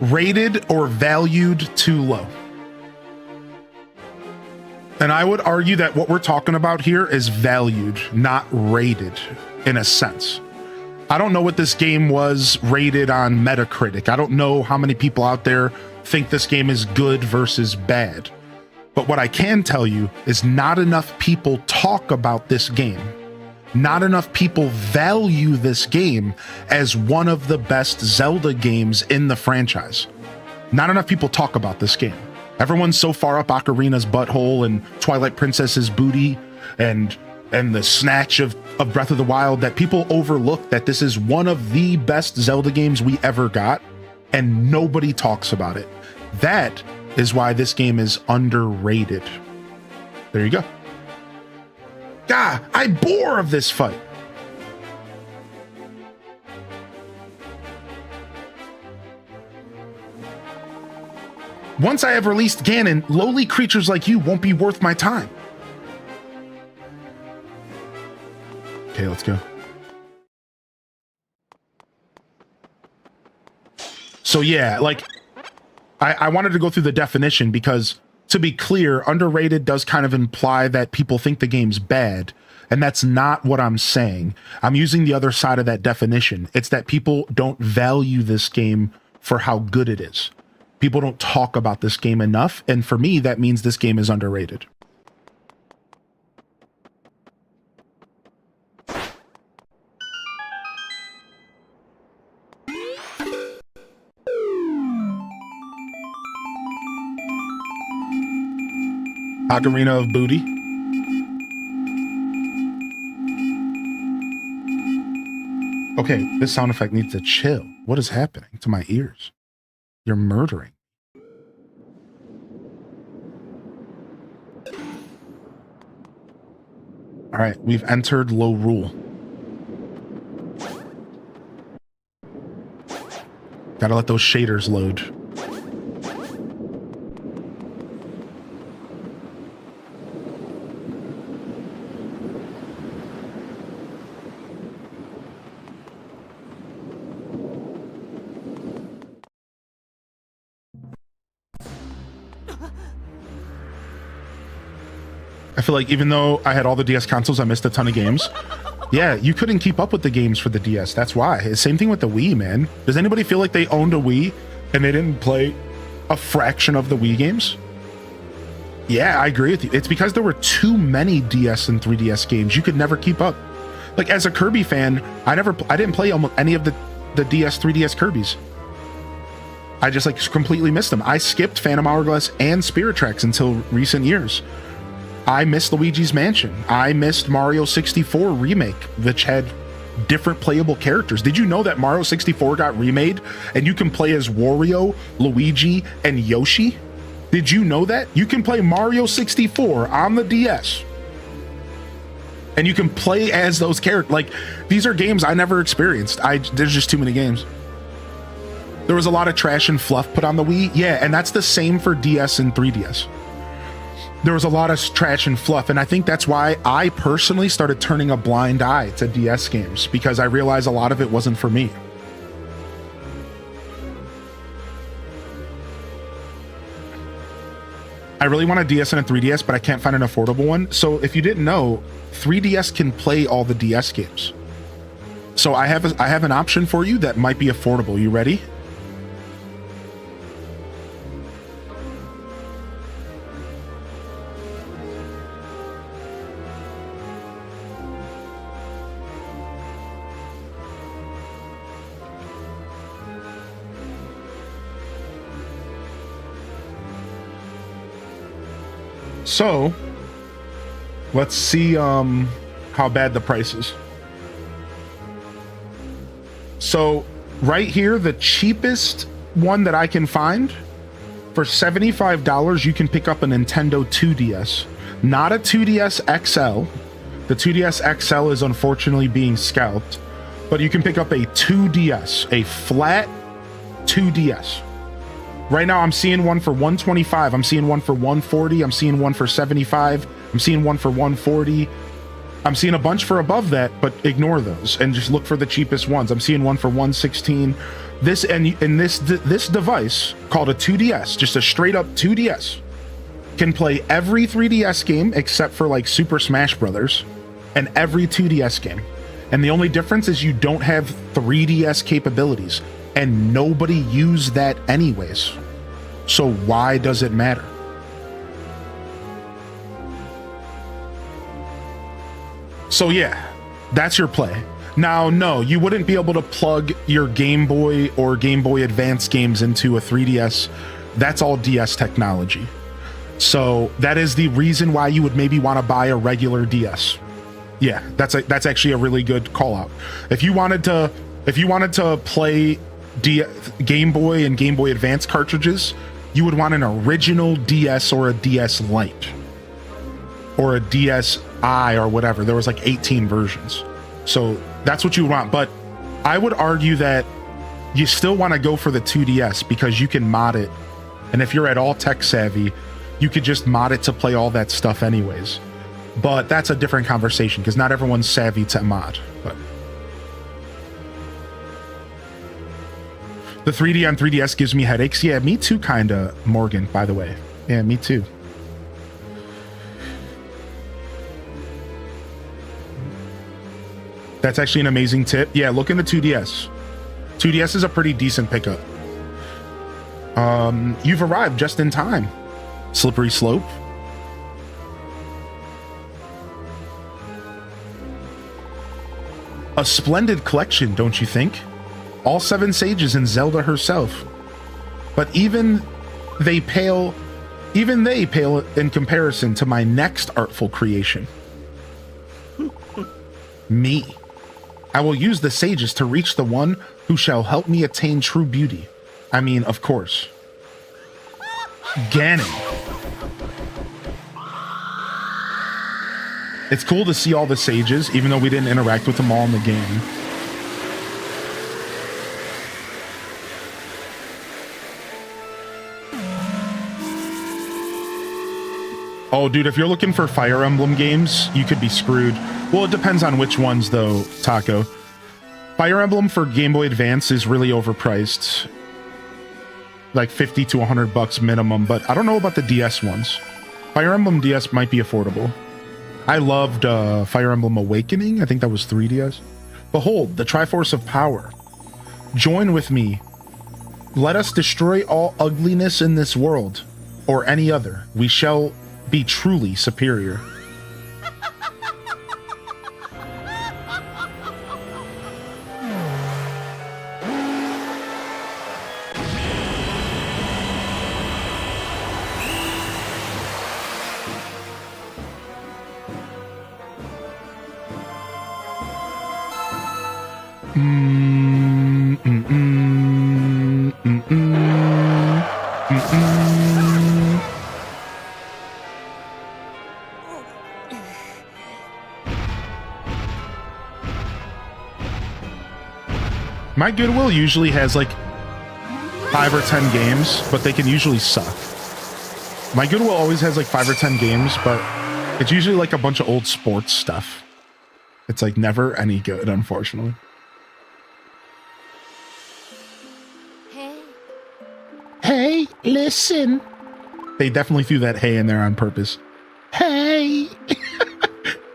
rated or valued too low. And I would argue that what we're talking about here is valued, not rated, in a sense. I don't know what this game was rated on Metacritic. I don't know how many people out there think this game is good versus bad. But what I can tell you is not enough people talk about this game. Not enough people value this game as one of the best Zelda games in the franchise. Not enough people talk about this game. Everyone's so far up Ocarina's butthole and Twilight Princess's booty and the snatch of Breath of the Wild that people overlook that this is one of the best Zelda games we ever got, and nobody talks about it. That is why this game is underrated. There you go. God, I'm bored of this fight. Once I have released Ganon, lowly creatures like you won't be worth my time. Okay, let's go. So yeah, like, I wanted to go through the definition because, to be clear, underrated does kind of imply that people think the game's bad, and that's not what I'm saying. I'm using the other side of that definition. It's that people don't value this game for how good it is. People don't talk about this game enough, and for me, that means this game is underrated. Ocarina of Booty. Okay, this sound effect needs to chill. What is happening to my ears? You're murdering. All right, we've entered low rule. Gotta let those shaders load. I feel like even though I had all the DS consoles, I missed a ton of games. Yeah, you couldn't keep up with the games for the DS. That's why. Same thing with the Wii, man. Does anybody feel like they owned a Wii and they didn't play a fraction of the Wii games? Yeah, I agree with you. It's because there were too many DS and 3DS games. You could never keep up. Like, as a Kirby fan, I didn't play almost any of the DS, 3DS Kirbys. I just like completely missed them. I skipped Phantom Hourglass and Spirit Tracks until recent years. I missed Luigi's Mansion. I missed Mario 64 Remake, which had different playable characters. Did you know that Mario 64 got remade and you can play as Wario, Luigi, and Yoshi? Did you know that? You can play Mario 64 on the DS. And you can play as those characters. Like, these are games I never experienced. There's just too many games. There was a lot of trash and fluff put on the Wii. Yeah, and that's the same for DS and 3DS. There was a lot of trash and fluff, and I think that's why I personally started turning a blind eye to DS games, because I realized a lot of it wasn't for me. I really want a DS and a 3DS, but I can't find an affordable one. So if you didn't know, 3DS can play all the DS games. So I have an option for you that might be affordable. You ready? So let's see how bad the price is. So right here, the cheapest one that I can find for $75, you can pick up a Nintendo 2DS, not a 2DS XL. The 2DS XL is unfortunately being scalped, but you can pick up a 2DS, a flat 2DS. Right now, I'm seeing one for $125. I'm seeing one for $140. I'm seeing one for $75. I'm seeing one for $140. I'm seeing a bunch for above that, but ignore those and just look for the cheapest ones. I'm seeing one for $116. This device called a 2DS, just a straight up 2DS, can play every 3DS game except for like Super Smash Brothers and every 2DS game. And the only difference is you don't have 3DS capabilities. And nobody used that anyways. So why does it matter? So yeah, that's your play. Now, no, you wouldn't be able to plug your Game Boy or Game Boy Advance games into a 3DS. That's all DS technology. So that is the reason why you would maybe want to buy a regular DS. Yeah, that's actually a really good call out. If you wanted to play Game Boy and Game Boy Advance cartridges, you would want an original DS or a DS Lite or a DSi or whatever. There was like 18 versions. So that's what you want. But I would argue that you still want to go for the 2DS because you can mod it. And if you're at all tech savvy, you could just mod it to play all that stuff anyways. But that's a different conversation because not everyone's savvy to mod. But the 3D on 3DS gives me headaches. Yeah, me too, kinda, Morgan, by the way. Yeah, me too. That's actually an amazing tip. Yeah, look into 2DS. 2DS is a pretty decent pickup. You've arrived just in time. Slippery Slope. A splendid collection, don't you think? All 7 sages and Zelda herself. But even they pale Even they pale in comparison to my next artful creation. Me. I will use the sages to reach the one who shall help me attain true beauty. I mean, of course. Ganon. It's cool to see all the sages, even though we didn't interact with them all in the game. Oh, dude, if you're looking for Fire Emblem games, you could be screwed. Well, it depends on which ones, though, Taco. Fire Emblem for Game Boy Advance is really overpriced. Like 50 to 100 bucks minimum, but I don't know about the DS ones. Fire Emblem DS might be affordable. I loved Fire Emblem Awakening. I think that was 3DS. Behold, the Triforce of Power. Join with me. Let us destroy all ugliness in this world, or any other. We shall be truly superior. My Goodwill usually has like 5 or 10 games, but they can usually suck. My Goodwill always has like 5 or 10 games, but it's usually like a bunch of old sports stuff. It's like never any good, unfortunately. Hey, listen. They definitely threw that hey in there on purpose. Hey.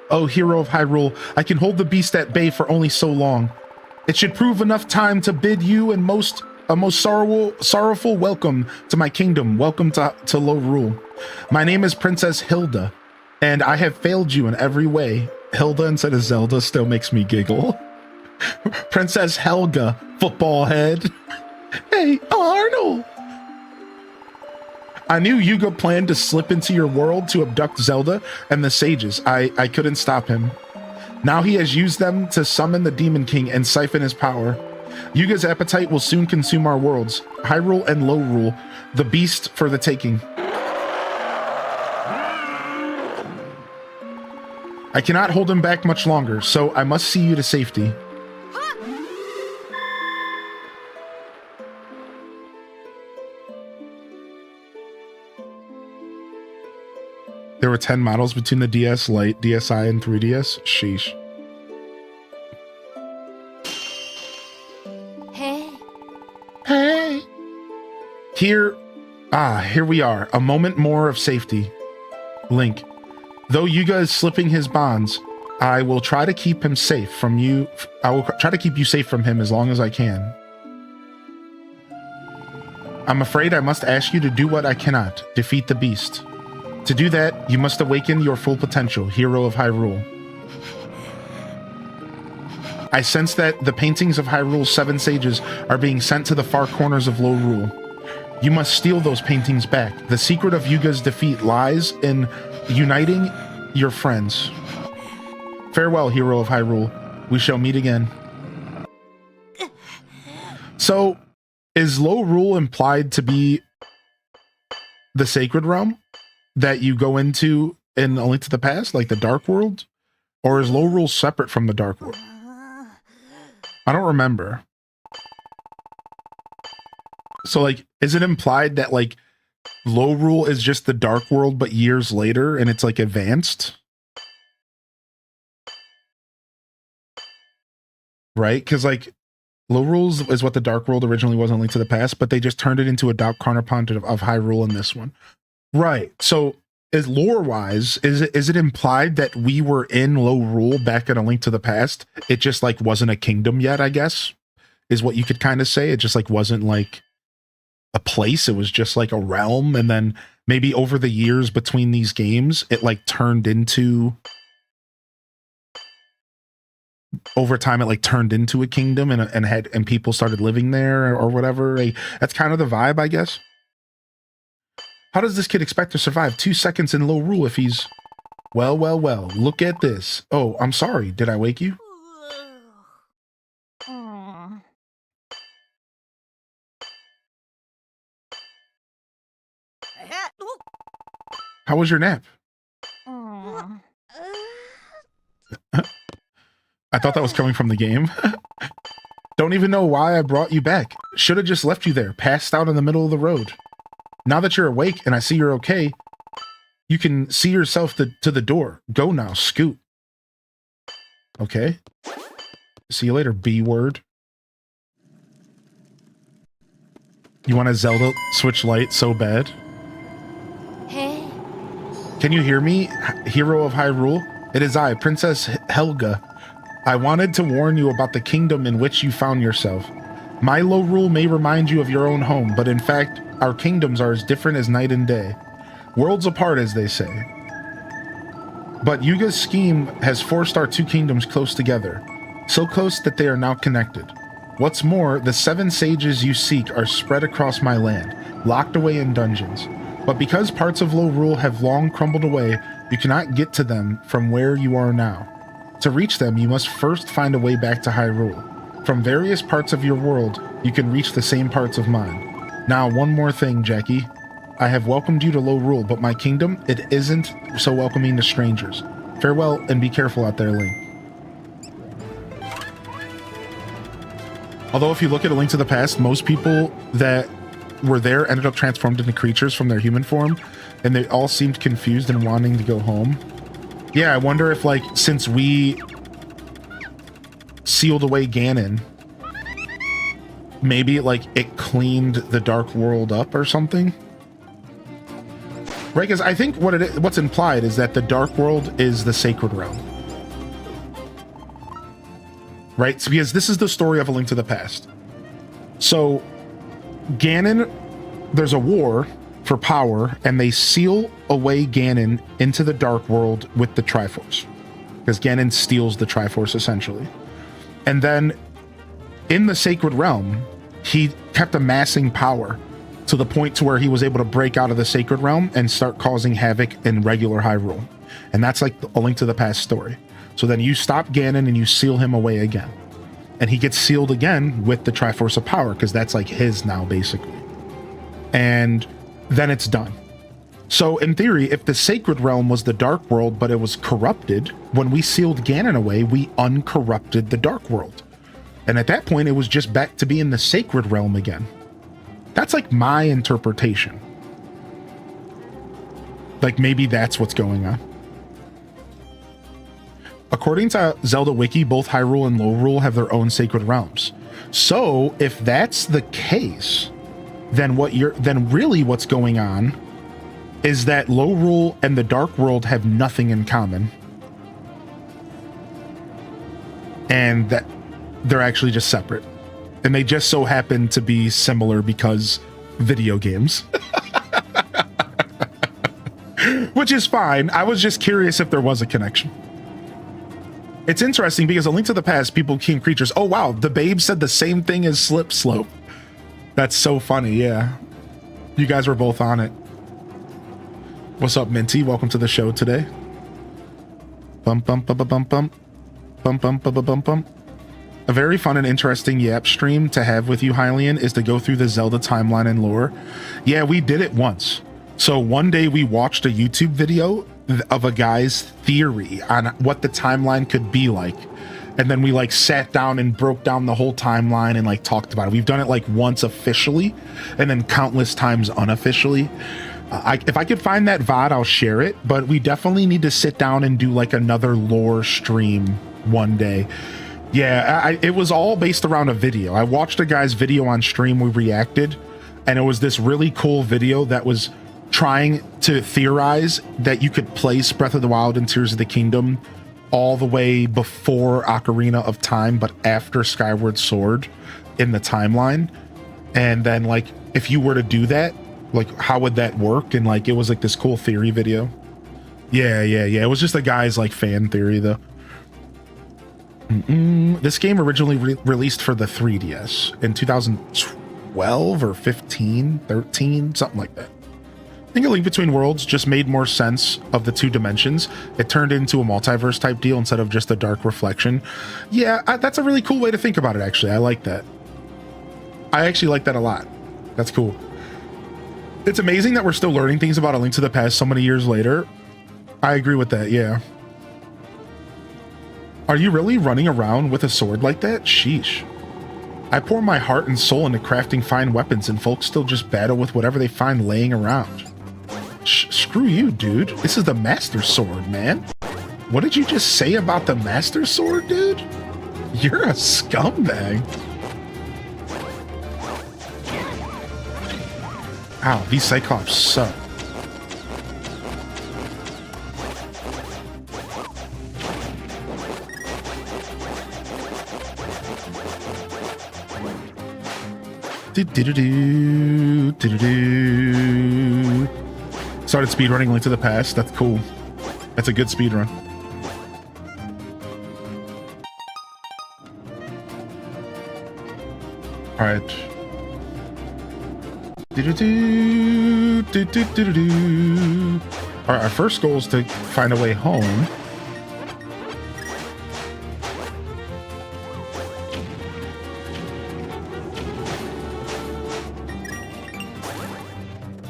Oh, hero of Hyrule, I can hold the beast at bay for only so long. It should prove enough time to bid you and a most sorrowful welcome to my kingdom. Welcome to Lorule. My name is Princess Hilda, and I have failed you in every way. Hilda instead of Zelda still makes me giggle. Princess Helga, football head. Hey, Arnold. I knew Yuga planned to slip into your world to abduct Zelda and the sages. I couldn't stop him. Now he has used them to summon the Demon King and siphon his power. Yuga's appetite will soon consume our worlds, Hyrule and Lorule, the beast for the taking. I cannot hold him back much longer, so I must see you to safety. There were 10 models between the DS Lite, DSi, and 3DS. Sheesh. Hey. Hey. Here we are. A moment more of safety. Link. Though Yuga is slipping his bonds, I will try to keep him safe from you. I will try to keep you safe from him as long as I can. I'm afraid I must ask you to do what I cannot. Defeat the beast. To do that, you must awaken your full potential, hero of Hyrule. I sense that the paintings of Hyrule's 7 sages are being sent to the far corners of Lorule. You must steal those paintings back. The secret of Yuga's defeat lies in uniting your friends. Farewell, hero of Hyrule. We shall meet again. So, is Lorule implied to be the sacred realm that you go into in A Link to the Past, like the Dark World? Or is Lorule separate from the Dark World? I don't remember. So, like, is it implied that, like, Lorule is just the Dark World, but years later, and it's, like, advanced? Right? Because, like, Lorule is what the Dark World originally was in Link to the Past, but they just turned it into a dark counterpart of Hyrule in this one. Right. So, is lore-wise, is it implied that we were in Lorule back in A Link to the Past? It just, like, wasn't a kingdom yet, I guess, is what you could kind of say. It just, like, wasn't, like, a place. It was just, like, a realm, and then maybe over the years between these games, it, like, turned into... Over time, it, like, turned into a kingdom, and people started living there, or whatever. That's kind of the vibe, I guess. How does this kid expect to survive 2 seconds in low rule if he's... Well, well, well, look at this. Oh, I'm sorry. Did I wake you? How was your nap? I thought that was coming from the game. Don't even know why I brought you back. Should have just left you there, passed out in the middle of the road. Now that you're awake and I see you're okay, you can see yourself to the door. Go now, scoot. Okay. See you later, B-word. You want a Zelda Switch Lite so bad? Hey. Can you hear me, hero of Hyrule? It is I, Princess Helga. I wanted to warn you about the kingdom in which you found yourself. My low rule may remind you of your own home, but in fact, our kingdoms are as different as night and day. Worlds apart, as they say. But Yuga's scheme has forced our two kingdoms close together, so close that they are now connected. What's more, the 7 sages you seek are spread across my land, locked away in dungeons. But because parts of Low Rule have long crumbled away, you cannot get to them from where you are now. To reach them, you must first find a way back to Hyrule. From various parts of your world, you can reach the same parts of mine. Now, one more thing, Jackie. I have welcomed you to Low Rule, but my kingdom, it isn't so welcoming to strangers. Farewell, and be careful out there, Link. Although if you look at A Link to the Past, most people that were there ended up transformed into creatures from their human form, and they all seemed confused and wanting to go home. Yeah, I wonder if, like, since we sealed away Ganon, maybe, like, it cleaned the Dark World up or something? Right, because I think what's implied is that the Dark World is the Sacred Realm. Right? So, because this is the story of A Link to the Past. So, Ganon, there's a war for power, and they seal away Ganon into the Dark World with the Triforce. Because Ganon steals the Triforce, essentially. And then, in the Sacred Realm, he kept amassing power to the point to where he was able to break out of the Sacred Realm and start causing havoc in regular Hyrule. And that's like A Link to the Past story. So then you stop Ganon and you seal him away again. And he gets sealed again with the Triforce of Power, because that's like his now, basically. And then it's done. So in theory, if the Sacred Realm was the Dark World, but it was corrupted, when we sealed Ganon away, we uncorrupted the Dark World. And at that point, it was just back to being the Sacred Realm again. That's like my interpretation. Like maybe that's what's going on. According to Zelda Wiki, both Hyrule and Low Rule have their own sacred realms. So if that's the case, then really what's going on is that Low Rule and the Dark World have nothing in common. And that they're actually just separate. And they just so happen to be similar because video games. Which is fine. I was just curious if there was a connection. It's interesting because A Link to the Past, people became creatures. Oh wow, the babe said the same thing as Slip Slope. That's so funny, yeah. You guys were both on it. What's up, Minty? Welcome to the show today. Bump bump bump bump bump. Bump bump bump bump bump. A very fun and interesting Yap stream to have with you, Hylian, is to go through the Zelda timeline and lore. Yeah, we did it once. So one day we watched a YouTube video of a guy's theory on what the timeline could be like. And then we like sat down and broke down the whole timeline and like talked about it. We've done it like once officially and then countless times unofficially. If I could find that VOD, I'll share it, but we definitely need to sit down and do like another lore stream one day. Yeah, it was all based around a video. I watched a guy's video on stream, we reacted, and it was this really cool video that was trying to theorize that you could place Breath of the Wild and Tears of the Kingdom all the way before Ocarina of Time, but after Skyward Sword in the timeline. And then, like, if you were to do that, like, how would that work? And, like, it was, like, this cool theory video. Yeah. It was just a guy's, like, fan theory, though. This game originally released for the 3DS in 2012 or 15, 13, something like that. think A Link Between Worlds just made more sense of the two dimensions. It turned into a multiverse type deal instead of just a dark reflection. Yeah, that's a really cool way to think about it, actually. I like that. I actually like that a lot. That's cool. It's amazing that we're still learning things about A Link to the Past so many years later. I agree with that, yeah. Are you really running around with a sword like that? Sheesh. I pour my heart and soul into crafting fine weapons and folks still just battle with whatever they find laying around. Screw you, dude. This is the Master Sword, man. What did you just say about the Master Sword, dude? You're a scumbag. Ow, these Cyclops suck. Started speedrunning Link to the Past. That's cool. That's a good speedrun. Alright. Alright, our first goal is to find a way home.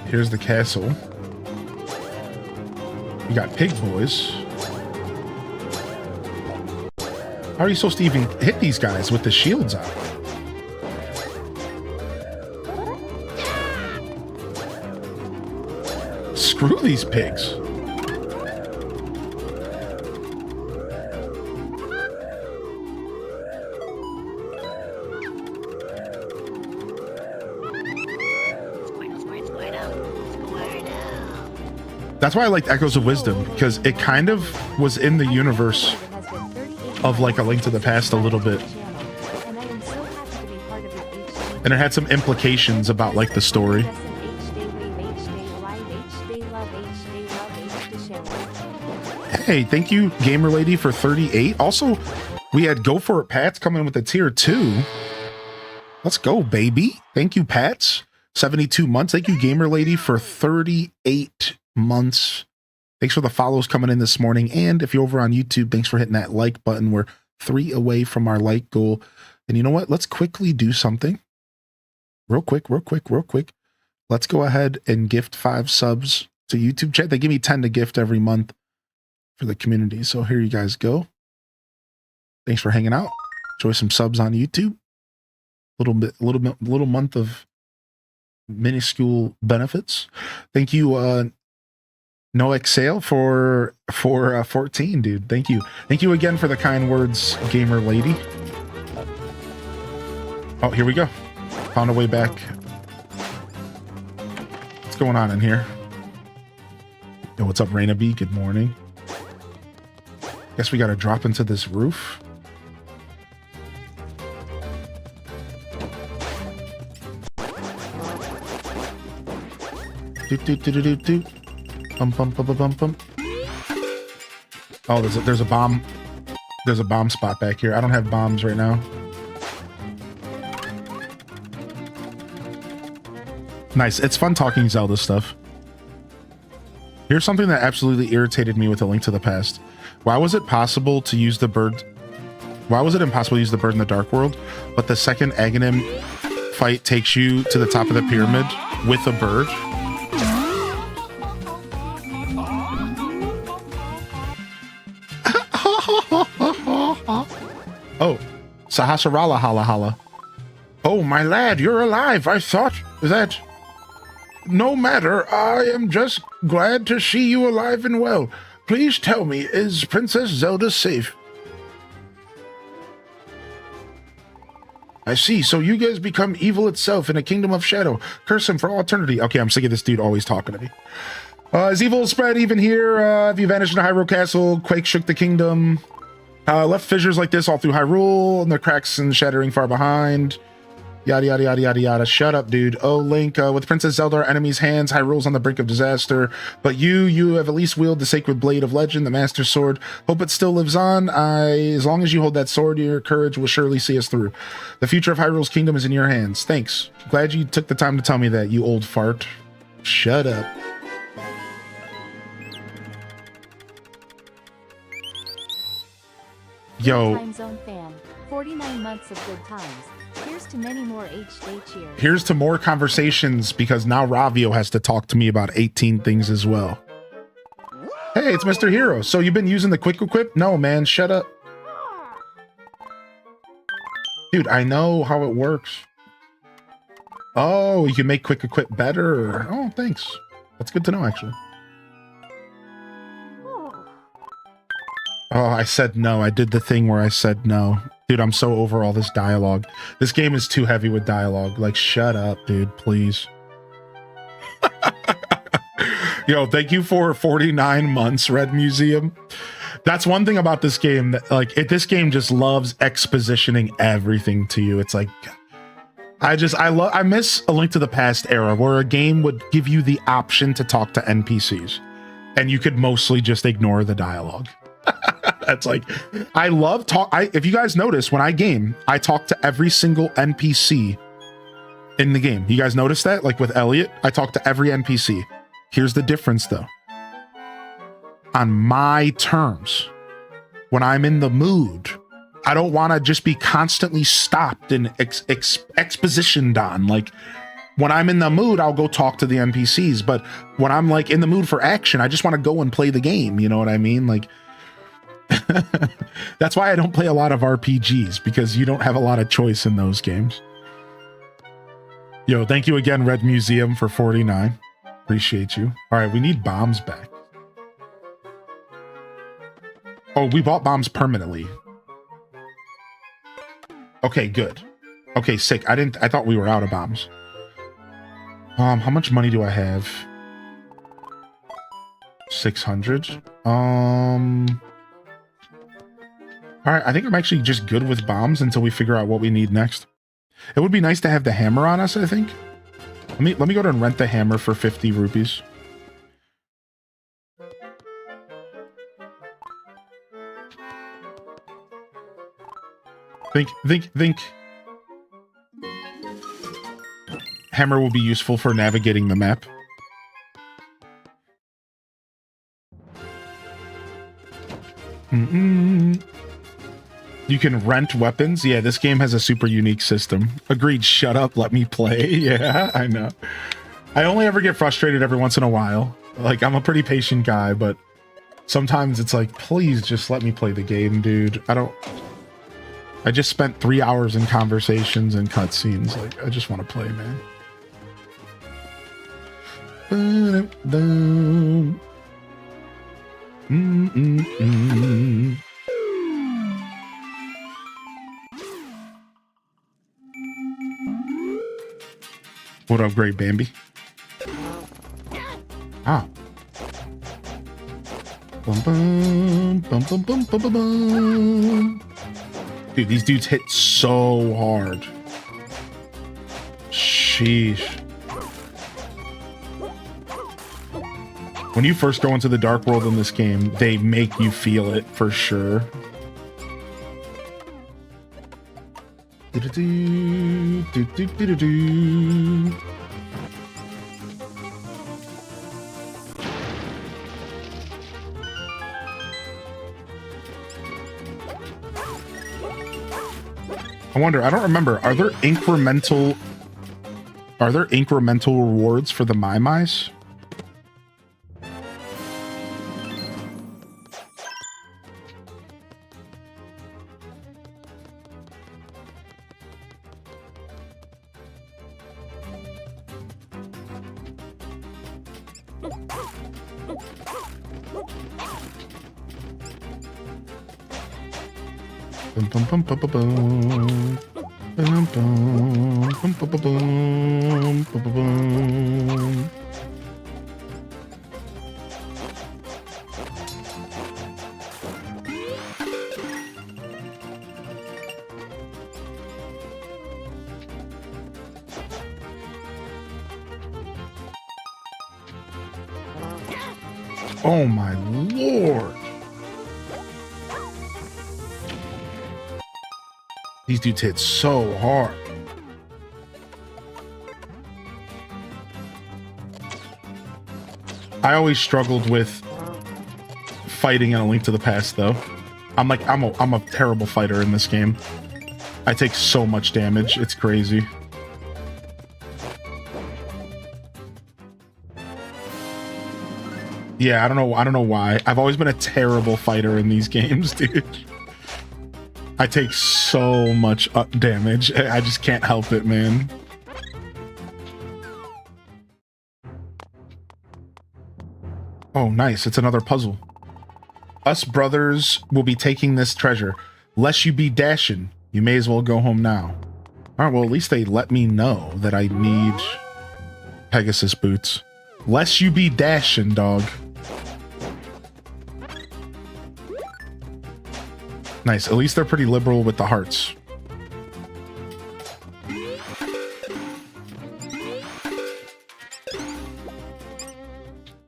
Here's the castle. You got pig boys. How are you supposed to even hit these guys with the shields out? Screw these pigs. That's why I liked Echoes of Wisdom, because it kind of was in the universe of like A Link to the Past a little bit. And it had some implications about like the story. Hey, thank you, Gamer Lady, for 38. Also, we had Go For It Pats coming with a tier 2. Let's go, baby. Thank you, Pats. 72 months. Thank you, Gamer Lady, for 38 months. Thanks for the follows coming in this morning. And if you're over on YouTube, thanks for hitting that like button. We're 3 away from our like goal. And you know what? Let's quickly do something. Real quick. Let's go ahead and gift 5 subs to YouTube chat. They give me 10 to gift every month for the community. So here you guys go. Thanks for hanging out. Enjoy some subs on YouTube. Little month of minuscule benefits. Thank you, No Exhale for 14, dude. Thank you. Thank you again for the kind words, Gamer Lady. Oh, here we go. Found a way back. What's going on in here? Yo, what's up, Raina B? Good morning. Guess we gotta drop into this roof. Do. Bum. Oh, there's a bomb. There's a bomb spot back here. I don't have bombs right now. Nice. It's fun talking Zelda stuff. Here's something that absolutely irritated me with A Link to the Past. Why was it impossible to use the bird in the Dark World, but the second Aghanim fight takes you to the top of the pyramid with a bird? Oh, Sahasrara hala. Oh, my lad, you're alive. I thought that... No matter, I am just glad to see you alive and well. Please tell me, is Princess Zelda safe? I see, so you guys become evil itself in a kingdom of shadow. Curse him for all eternity. Okay, I'm sick of this dude always talking to me. Is evil spread even here? Have you vanished in Hyrule Castle? Quake shook the kingdom. Left fissures like this all through Hyrule, and the cracks and shattering far behind. Yada, yada, yada, yada, yada. Shut up, dude. Oh, Link, with Princess Zelda, our enemy's hands, Hyrule's on the brink of disaster. But you have at least wielded the sacred blade of legend, the Master Sword. Hope it still lives on. As long as you hold that sword, your courage will surely see us through. The future of Hyrule's kingdom is in your hands. Thanks. Glad you took the time to tell me that, you old fart. Shut up. Yo. Time Zone fan. 49 months of good times. Here's to many more HD cheers. Here's to more conversations, because now Ravio has to talk to me about 18 things as well. Hey, it's Mr. Hero. So you've been using the quick equip? No, man, shut up. Dude, I know how it works. Oh, you can make quick equip better. Oh, thanks. That's good to know, actually. Oh, I said no. I did the thing where I said no. Dude, I'm so over all this dialogue. This game is too heavy with dialogue. Like, shut up, dude, please. Yo, thank you for 49 months, Red Museum. That's one thing about this game, that like this game just loves expositioning everything to you. It's like, I miss A Link to the Past era, where a game would give you the option to talk to NPCs and you could mostly just ignore the dialogue. That's like, I love if you guys notice, when I game, I talk to every single NPC in the game. You guys notice that? Like with Elliot, I talk to every NPC. Here's the difference though. On my terms, when I'm in the mood, I don't want to just be constantly stopped and expositioned on. Like, when I'm in the mood, I'll go talk to the NPCs. But when I'm like in the mood for action, I just want to go and play the game. You know what I mean? Like, that's why I don't play a lot of RPGs, because you don't have a lot of choice in those games. Yo, thank you again, Red Museum, for 49. Appreciate you. All right, we need bombs back. Oh, we bought bombs permanently. Okay, good. Okay, sick. I thought we were out of bombs. How much money do I have? 600. All right, I think I'm actually just good with bombs until we figure out what we need next. It would be nice to have the hammer on us, I think. Let me go to and rent the hammer for 50 rupees. Think. Hammer will be useful for navigating the map. You can rent weapons. Yeah, this game has a super unique system. Agreed. Shut up. Let me play. Yeah, I know. I only ever get frustrated every once in a while. Like, I'm a pretty patient guy, but sometimes it's like, please just let me play the game, dude. I just spent 3 hours in conversations and cutscenes. Like, I just want to play, man. What up, great Bambi? Ah. Bum, bum, bum, bum, bum, bum, bum, bum. Dude, these dudes hit so hard. Sheesh. When you first go into the dark world in this game, they make you feel it for sure. I wonder, I don't remember, are there incremental rewards for the Mai-Mais? Oh my lord. These dudes hit so hard. I always struggled with fighting in A Link to the Past, though. I'm a terrible fighter in this game. I take so much damage. It's crazy. Yeah, I don't know why. I've always been a terrible fighter in these games, dude. I take so much damage. I just can't help it, man. Oh, nice. It's another puzzle. Us brothers will be taking this treasure. Lest you be dashing, you may as well go home now. All right, well, at least they let me know that I need Pegasus boots. Lest you be dashing, dog. Nice. At least they're pretty liberal with the hearts.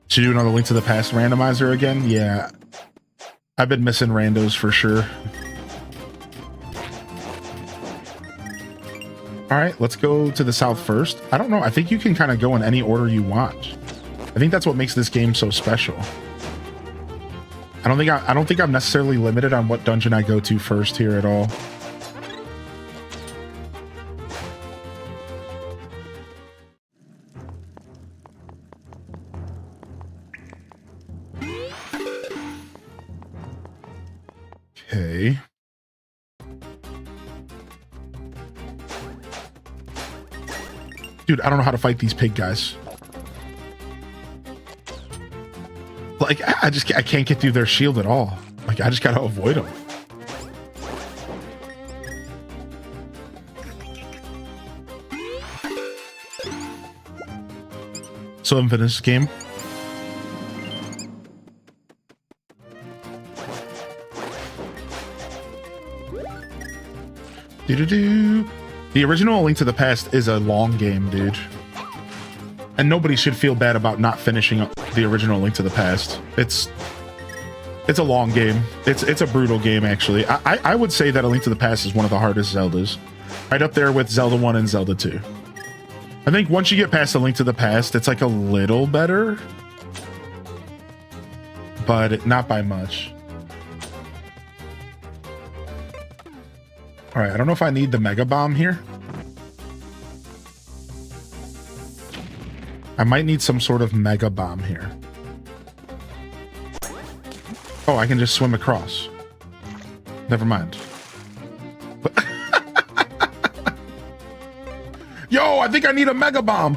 Should do another Link to the Past randomizer again? Yeah. I've been missing randos for sure. All right, let's go to the south first. I don't know. I think you can kind of go in any order you want. I think that's what makes this game so special. I don't think I'm necessarily limited on what dungeon I go to first here at all. Okay. Dude, I don't know how to fight these pig guys. Like, I can't get through their shield at all. Like, I just gotta avoid them. So I'm finished this game. The original Link to the Past is a long game, dude. And nobody should feel bad about not finishing up the original Link to the Past. It's a long game. It's a brutal game, actually. I would say that A Link to the Past is one of the hardest Zeldas. Right up there with Zelda 1 and Zelda 2. I think once you get past A Link to the Past, it's like a little better. But not by much. Alright, I don't know if I need the Mega Bomb here. I might need some sort of Mega Bomb here. Oh, I can just swim across. Never mind. Yo, I think I need a Mega Bomb.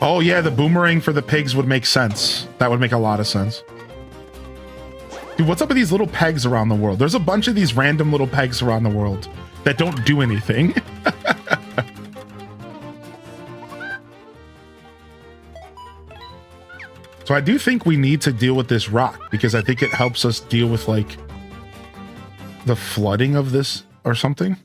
Oh yeah, the boomerang for the pigs would make sense. That would make a lot of sense. Dude, what's up with these little pegs around the world? There's a bunch of these random little pegs around the world that don't do anything. So I do think we need to deal with this rock because I think it helps us deal with like the flooding of this or something.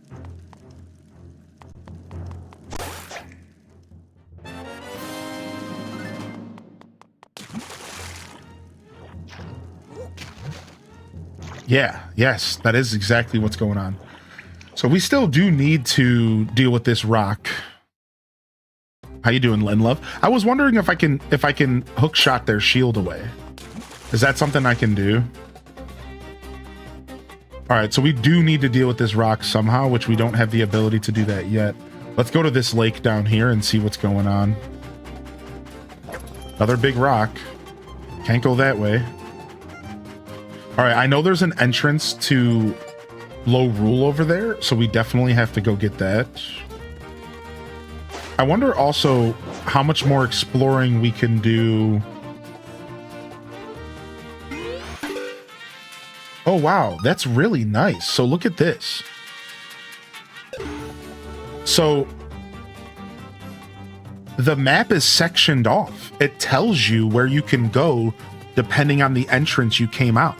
Yeah, yes, that is exactly what's going on. So we still do need to deal with this rock. How you doing, Len Love? I was wondering if I can hook shot their shield away. Is that something I can do? All right, so we do need to deal with this rock somehow, which we don't have the ability to do that yet. Let's go to this lake down here and see what's going on. Another big rock. Can't go that way. All right, I know there's an entrance to Low Rule over there, so we definitely have to go get that. I wonder also how much more exploring we can do. Oh, wow, that's really nice. So look at this. So the map is sectioned off. It tells you where you can go depending on the entrance you came out.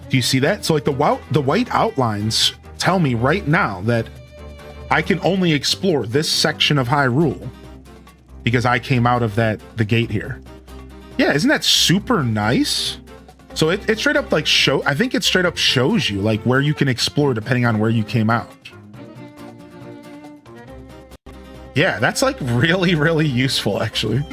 Do you see that? So like the white outlines tell me right now that I can only explore this section of Hyrule because I came out of the gate here. Yeah, isn't that super nice? So it straight up like I think it straight up shows you like where you can explore depending on where you came out. Yeah, that's like really, really useful actually.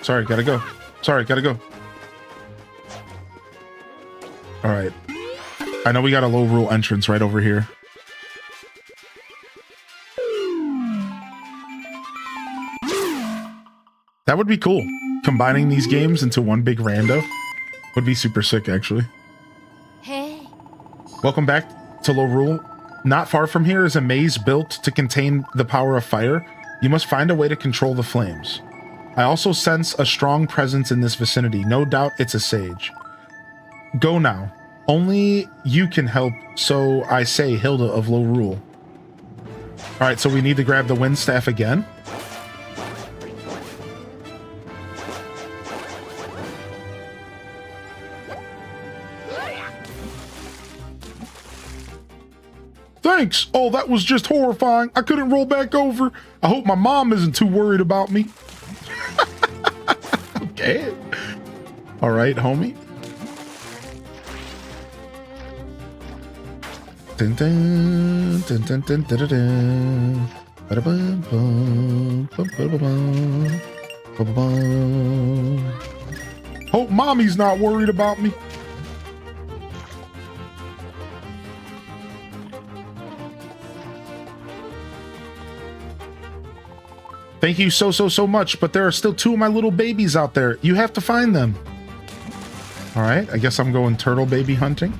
Sorry, gotta go. Sorry, gotta go. All right. I know we got a low rule entrance right over here. That would be cool. Combining these games into one big rando would be super sick, actually. Hey. Welcome back to Low Rule. Not far from here is a maze built to contain the power of fire. You must find a way to control the flames. I also sense a strong presence in this vicinity. No doubt it's a sage. Go now. Only you can help, so I say, Hilda of Low Rule. Alright, so we need to grab the wind staff again. Thanks! Oh, that was just horrifying. I couldn't roll back over. I hope my mom isn't too worried about me. Okay. All right, homie. Dun, dun, dun, dun, dun, dun, dun, dun. Ba-da-bum, bum, bum, ba-da-bum, ba-ba-bum. Hope mommy's not worried about me. Thank you so much, but there are still 2 of my little babies out there. You have to find them. All right, I guess I'm going turtle baby hunting.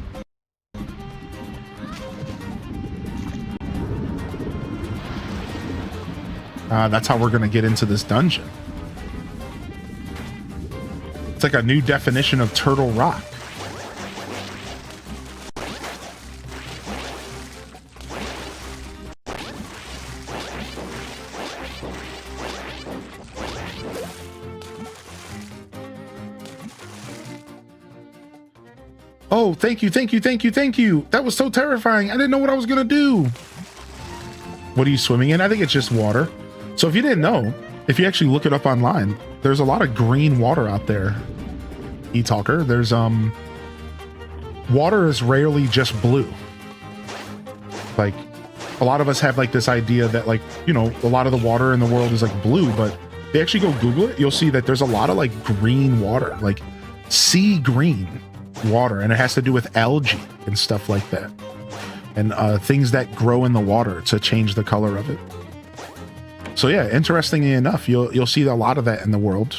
That's how we're gonna get into this dungeon. It's like a new definition of Turtle Rock. Oh, thank you. That was so terrifying. I didn't know what I was gonna do. What are you swimming in? I think it's just water. So if you didn't know, if you actually look it up online, there's a lot of green water out there. E-talker, there's water is rarely just blue. Like, a lot of us have like this idea that, like, you know, a lot of the water in the world is like blue, but if you actually go Google it, you'll see that there's a lot of like green water, like sea green water, and it has to do with algae and stuff like that, and things that grow in the water to change the color of it. So yeah, interestingly enough, you'll see a lot of that in the world.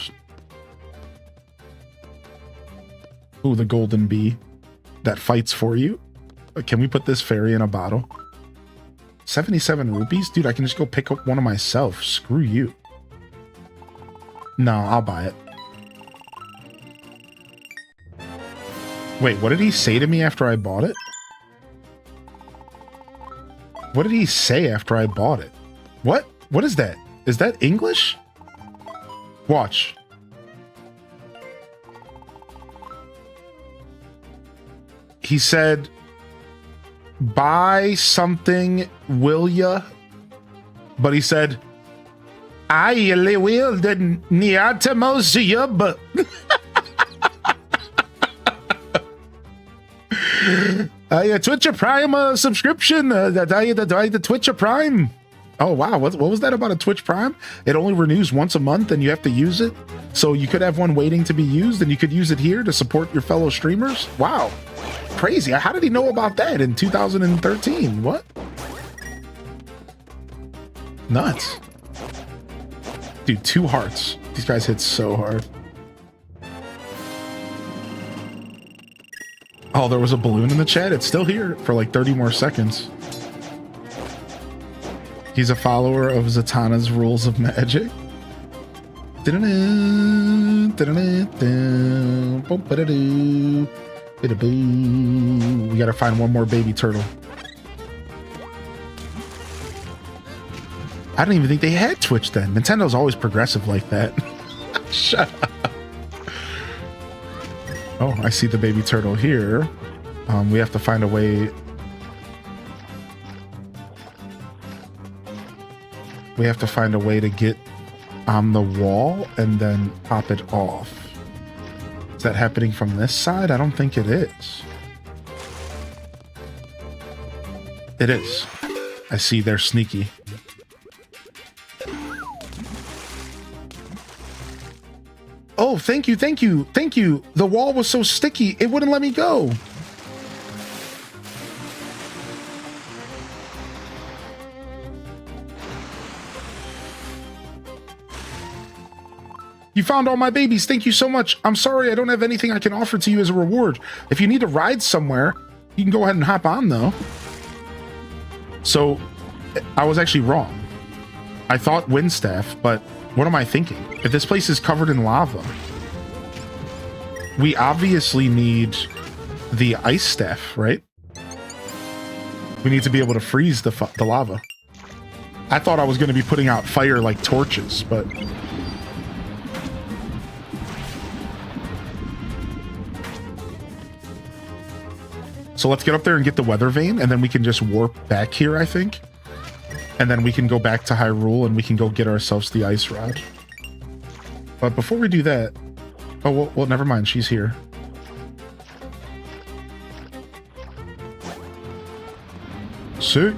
Ooh, the golden bee that fights for you. Can we put this fairy in a bottle? 77 rupees? Dude, I can just go pick up one of myself. Screw you. No, I'll buy it. Wait, what did he say to me after I bought it? What did he say after I bought it? What? What is that? Is that English? Watch. He said, buy something, will ya? But he said, I really will, didn't need to most of you, but... Twitch a Prime subscription. The Twitch a Prime. Oh wow, what was that about a Twitch Prime? It only renews once a month and you have to use it. So you could have one waiting to be used and you could use it here to support your fellow streamers. Wow, crazy. How did he know about that in 2013? What? Nuts. Dude, 2 hearts. These guys hit so hard. Oh, there was a balloon in the chat. It's still here for like 30 more seconds. He's a follower of Zatanna's rules of magic. We gotta find one more baby turtle. I don't even think they had Twitch then. Nintendo's always progressive like that. Shut up. Oh, I see the baby turtle here. We have to find a way. We have to find a way to get on the wall and then pop it off. Is that happening from this side? I don't think it is. It is. I see they're sneaky. Oh, thank you, thank you, thank you. The wall was so sticky, it wouldn't let me go. You found all my babies. Thank you so much. I'm sorry I don't have anything I can offer to you as a reward. If you need to ride somewhere, you can go ahead and hop on, though. So, I was actually wrong. I thought wind staff, but what am I thinking? If this place is covered in lava, we obviously need the ice staff, right? We need to be able to freeze the lava. I thought I was going to be putting out fire like torches, but... So let's get up there and get the weather vane, and then we can just warp back here, I think. And then we can go back to Hyrule, and we can go get ourselves the ice rod. But before we do that... Oh, well, never mind. She's here. Sick.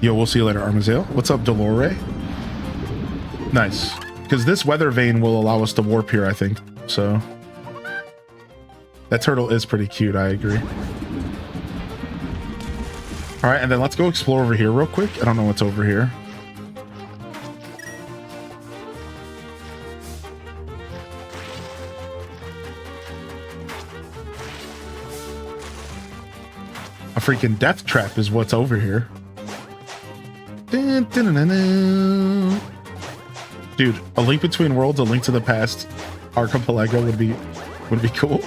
Yo, we'll see you later, Armazel. What's up, Dolore? Nice. Because this weather vane will allow us to warp here, I think. So... That turtle is pretty cute, I agree. Alright, and then let's go explore over here real quick. I don't know what's over here. A freaking death trap is what's over here. Dude, A Link Between Worlds, A Link to the Past archipelago would be cool.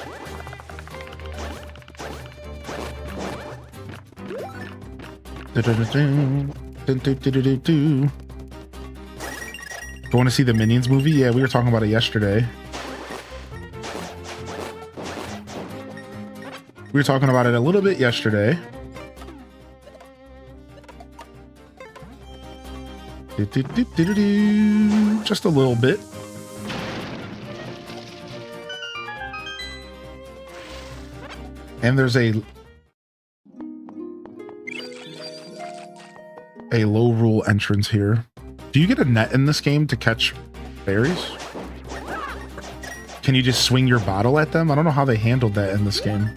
Going to see the Minions movie? Yeah, we were talking about it yesterday. We were talking about it a little bit yesterday. Just a little bit. And there's a low rule entrance here. Do you get a net in this game to catch berries? Can you just swing your bottle at them? I don't know how they handled that in this game.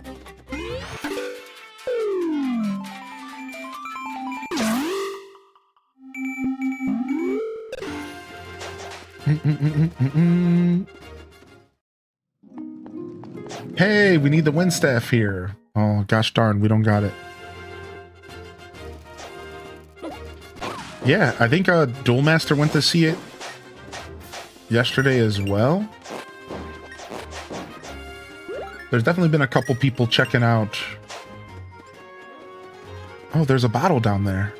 Hey, we need the wind staff here. Oh, gosh darn, we don't got it. Yeah, I think Duel Master went to see it yesterday as well. There's definitely been a couple people checking out. Oh, there's a bottle down there.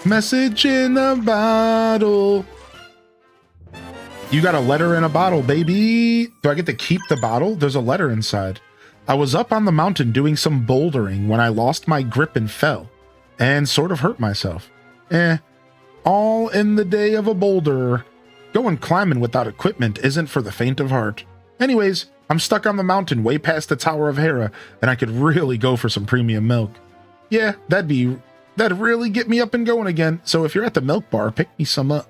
Message in a bottle. You got a letter in a bottle, baby. Do I get to keep the bottle? There's a letter inside. I was up on the mountain doing some bouldering when I lost my grip and fell, and sort of hurt myself. All in the day of a boulder. Going climbing without equipment isn't for the faint of heart. Anyways, I'm stuck on the mountain way past the Tower of Hera, and I could really go for some premium milk. Yeah, that'd really get me up and going again. So if you're at the milk bar, pick me some up.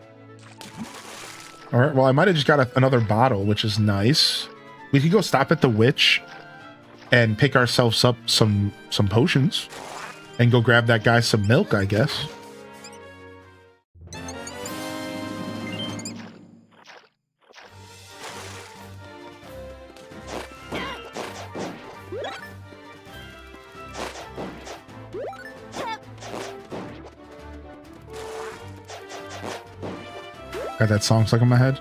All right, well, I might have just got another bottle, which is nice. We could go stop at the witch and pick ourselves up some potions and go grab that guy some milk, I guess. Got that song stuck in my head.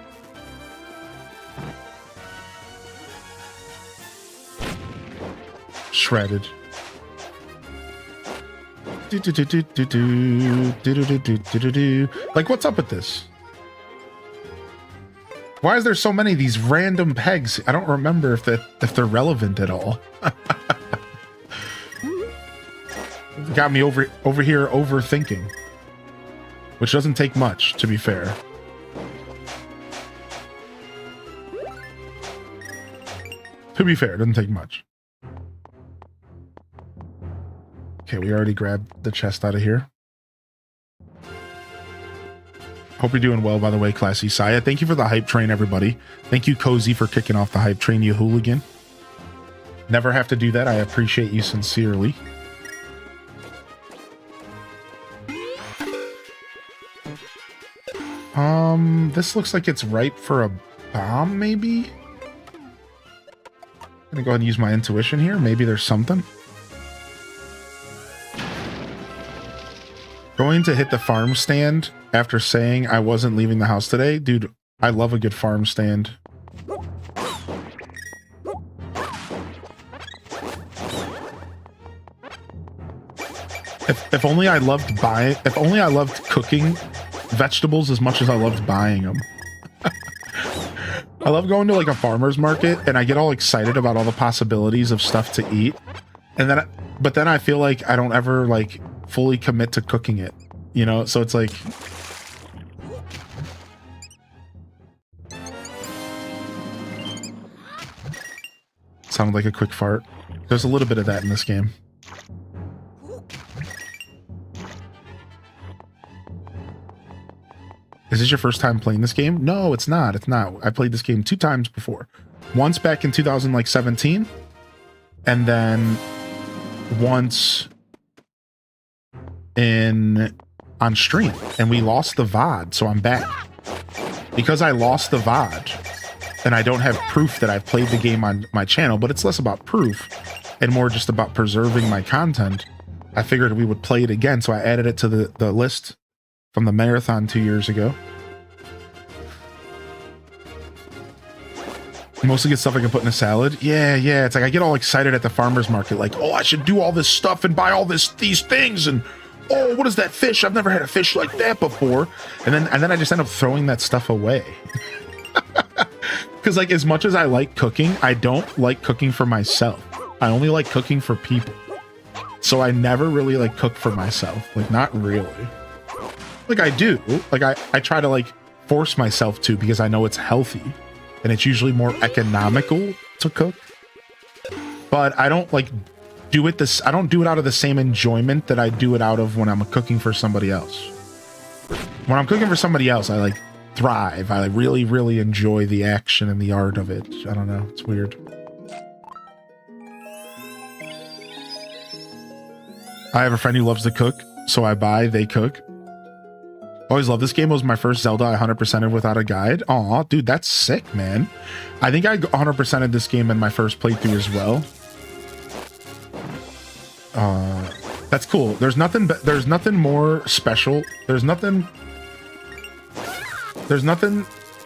Shredded. Like, what's up with this? Why is there so many of these random pegs? I don't remember if they're relevant at all. Got me over here overthinking, which doesn't take much, to be fair. To be fair, it doesn't take much. Okay, we already grabbed the chest out of here. Hope you're doing well, by the way, Classy Saya. Thank you for the hype train, everybody. Thank you, Cozy, for kicking off the hype train, you hooligan. Never have to do that. I appreciate you sincerely. This looks like it's ripe for a bomb, maybe? I'm gonna go ahead and use my intuition here. Maybe there's something. Going to hit the farm stand after saying I wasn't leaving the house today. Dude, I love a good farm stand. If only I loved cooking vegetables as much as I loved buying them. I love going to like a farmer's market and I get all excited about all the possibilities of stuff to eat. But then I feel like I don't ever like fully commit to cooking it, you know? So it's like, sounded like a quick fart. There's a little bit of that in this game. Is this your first time playing this game? No, it's not. It's not. I played this game 2 times before. Once back in 2017, and then once on stream, and we lost the VOD, so I'm back. Because I lost the VOD, and I don't have proof that I've played the game on my channel, but it's less about proof and more just about preserving my content, I figured we would play it again, so I added it to the list from the marathon 2 years ago. Mostly get stuff I can put in a salad. Yeah, it's like I get all excited at the farmer's market, like, oh, I should do all this stuff and buy all these things, and oh, what is that fish? I've never had a fish like that before. And then I just end up throwing that stuff away. Because like, as much as I like cooking, I don't like cooking for myself. I only like cooking for people. So I never really like cook for myself. Like, not really. Like I do, like I try to like force myself to, because I know it's healthy and it's usually more economical to cook, but I don't like do it I don't do it out of the same enjoyment that I do it out of when I'm cooking for somebody else. When I'm cooking for somebody else, I like thrive. I really, really enjoy the action and the art of it. I don't know, it's weird. I have a friend who loves to cook, so I buy, they cook. Always love this game. It was my first Zelda I 100%ed without a guide. Aw, dude, that's sick, man. I think I 100%ed this game in my first playthrough as well. That's cool. There's nothing more special. There's nothing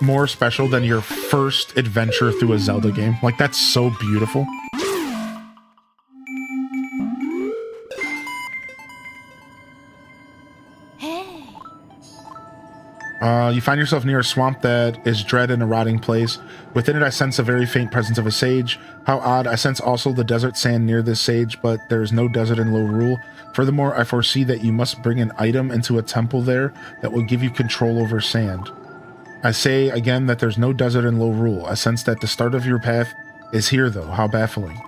more special than your first adventure through a Zelda game. Like, that's so beautiful. You find yourself near a swamp that is dread in a rotting place. Within it, I sense a very faint presence of a sage. How odd. I sense also the desert sand near this sage, but there is no desert in Lorule. Furthermore, I foresee that you must bring an item into a temple there that will give you control over sand. I say again that there's no desert in Lorule. I sense that the start of your path is here, though. How baffling.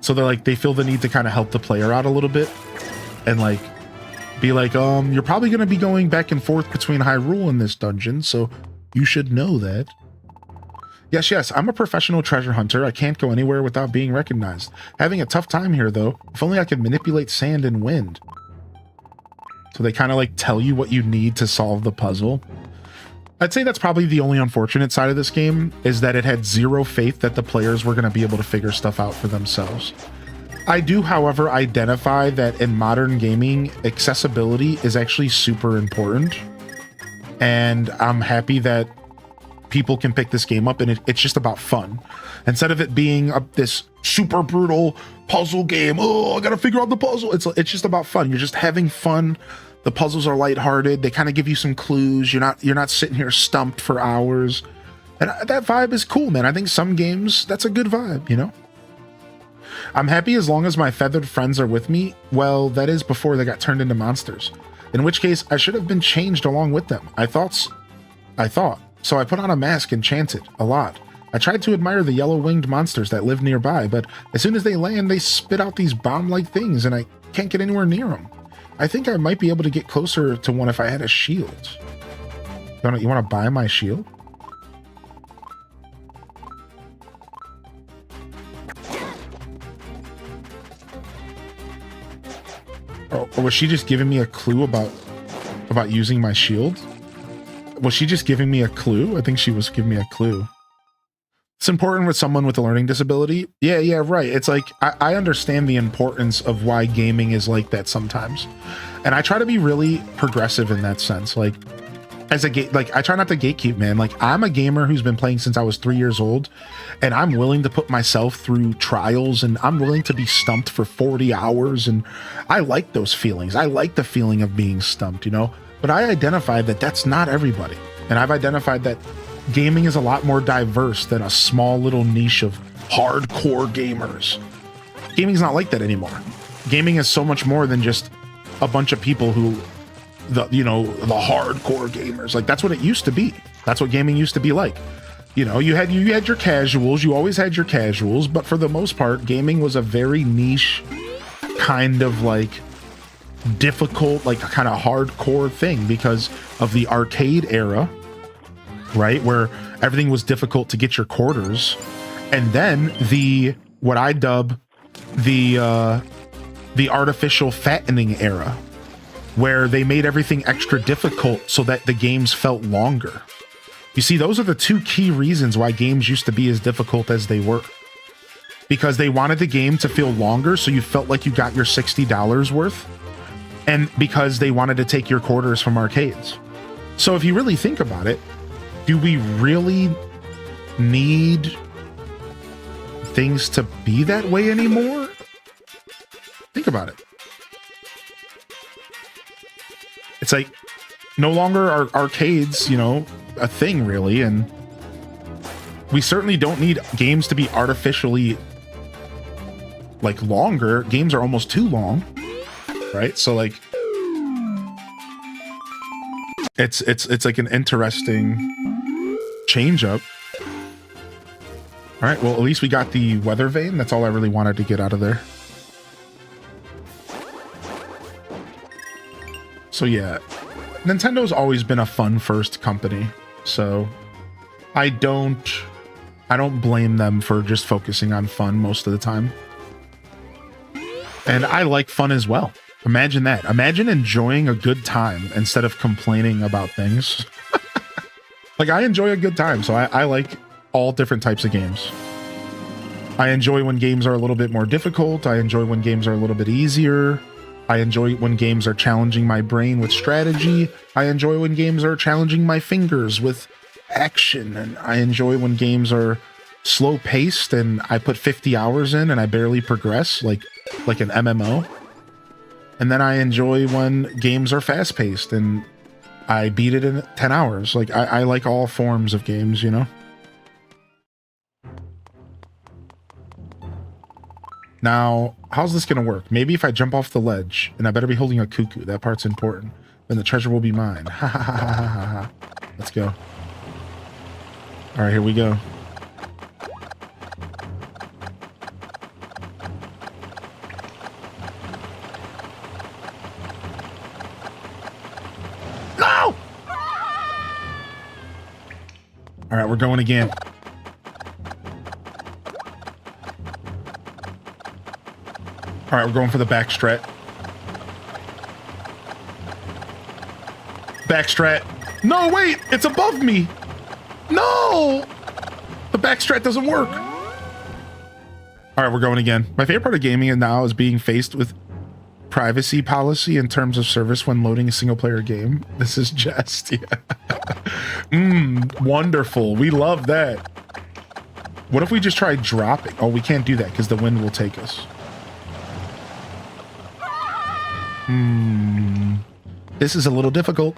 So they feel the need to kind of help the player out a little bit and like be like, you're probably going to be going back and forth between Hyrule and this dungeon, so you should know that. Yes, I'm a professional treasure hunter. I can't go anywhere without being recognized. Having a tough time here, though. If only I could manipulate sand and wind. So they kind of like tell you what you need to solve the puzzle. I'd say that's probably the only unfortunate side of this game, is that it had zero faith that the players were going to be able to figure stuff out for themselves. I do, however, identify that in modern gaming, accessibility is actually super important. And I'm happy that people can pick this game up, and it's just about fun. Instead of it being this super brutal puzzle game, oh, I gotta figure out the puzzle. It's just about fun. You're just having fun. The puzzles are lighthearted. They kind of give you some clues. You're not sitting here stumped for hours. And that vibe is cool, man. I think some games, that's a good vibe, you know? I'm happy as long as my feathered friends are with me. Well, that is before they got turned into monsters. In which case, I should have been changed along with them. I thought. So I put on a mask and chanted a lot. I tried to admire the yellow-winged monsters that live nearby, but as soon as they land, they spit out these bomb-like things, and I can't get anywhere near them. I think I might be able to get closer to one if I had a shield. You want to buy my shield? Or was she just giving me a clue about using my shield? Was she just giving me a clue? I think she was giving me a clue. It's important with someone with a learning disability. Yeah, right. It's like, I understand the importance of why gaming is like that sometimes. And I try to be really progressive in that sense. Like, as a like, I try not to gatekeep, man. Like, I'm a gamer who's been playing since I was 3 years old, and I'm willing to put myself through trials, and I'm willing to be stumped for 40 hours. And I like those feelings. I like the feeling of being stumped, you know? But I identified that that's not everybody. And I've identified that gaming is a lot more diverse than a small little niche of hardcore gamers. Gaming's not like that anymore. Gaming is so much more than just a bunch of people who, the hardcore gamers. Like, that's what it used to be. That's what gaming used to be like. You know, you had your casuals, you always had your casuals, but for the most part, gaming was a very niche kind of like difficult, like kind of hardcore thing because of the arcade era, right? Where everything was difficult to get your quarters. And then what I dub the artificial fattening era, where they made everything extra difficult so that the games felt longer. You see, those are the two key reasons why games used to be as difficult as they were. Because they wanted the game to feel longer so you felt like you got your $60 worth, and because they wanted to take your quarters from arcades. So if you really think about it, do we really need things to be that way anymore? Think about it. It's like no longer are arcades, a thing really, and we certainly don't need games to be artificially like longer. Games are almost too long, right? So like it's like an interesting change up. All right, well, at least we got the weather vane. That's all I really wanted to get out of there. So yeah, Nintendo's always been a fun first company, so I don't blame them for just focusing on fun most of the time. And I like fun as well. Imagine that. Imagine enjoying a good time instead of complaining about things. Like, I enjoy a good time, so I like all different types of games. I enjoy when games are a little bit more difficult. I enjoy when games are a little bit easier. I enjoy when games are challenging my brain with strategy. I enjoy when games are challenging my fingers with action. And I enjoy when games are slow paced and I put 50 hours in and I barely progress, like an MMO. And then I enjoy when games are fast paced and I beat it in 10 hours. Like, I like all forms of games, Now, how's this going to work? Maybe if I jump off the ledge, and I better be holding a cuckoo. That part's important. Then the treasure will be mine. Ha ha ha ha ha ha. Let's go. All right, here we go. No! All right, we're going again. All right, we're going for the back strat. Back strat. No, wait, it's above me. No, the back strat doesn't work. All right, we're going again. My favorite part of gaming now is being faced with privacy policy in terms of service when loading a single player game. This is just, wonderful. We love that. What if we just try dropping? Oh, we can't do that because the wind will take us. This is a little difficult.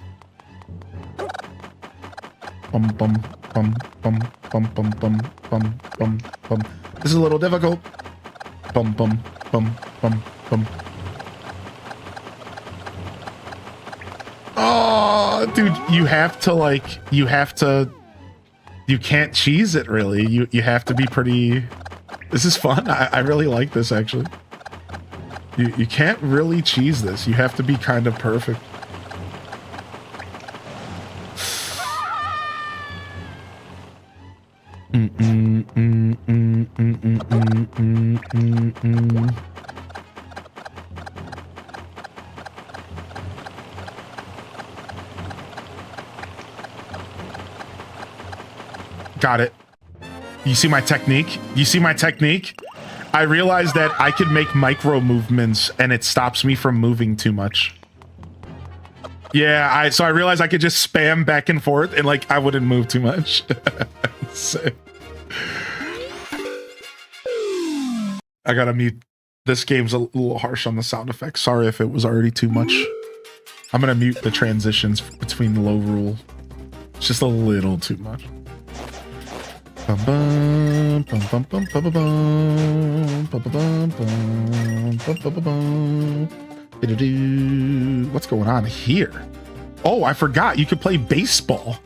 Bum bum bum bum bum bum bum bum bum bum. This is a little difficult. Bum bum bum bum bum. Oh, dude, you have to you can't cheese it really. You have to be pretty. This is fun. I really like this actually. You can't really cheese this. You have to be kind of perfect. Got it. You see my technique? You see my technique? I realized that I could make micro movements and it stops me from moving too much. Yeah, so I realized I could just spam back and forth and like I wouldn't move too much. Sick. I gotta mute. This game's a little harsh on the sound effects. Sorry if it was already too much. I'm gonna mute the transitions between the low rule. It's just a little too much. Bum, bum, bum, bum, bum, bum, bum, bum, bum, bum, bum, bum, bum. What's going on here? Oh, I forgot you could play baseball.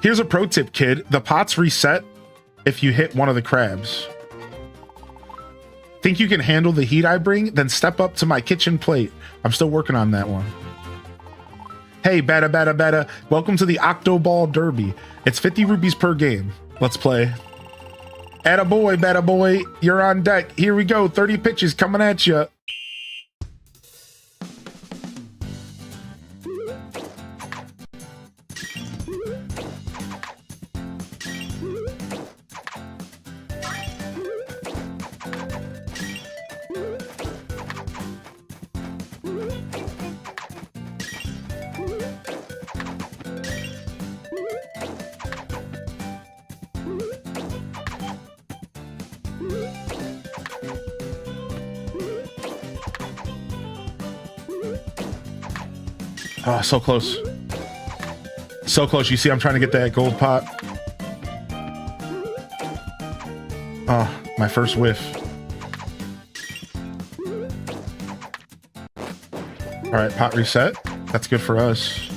Here's a pro tip, kid. The pots reset if you hit one of the crabs. Think you can handle the heat I bring? Then step up to my kitchen plate. I'm still working on that one. Hey, bada bada bada. Welcome to the Octoball Derby. It's 50 rupees per game. Let's play. Attaboy, bada boy. You're on deck. Here we go. 30 pitches coming at you. Oh, so close. So close. You see, I'm trying to get that gold pot. Oh, my first whiff. All right, pot reset. That's good for us.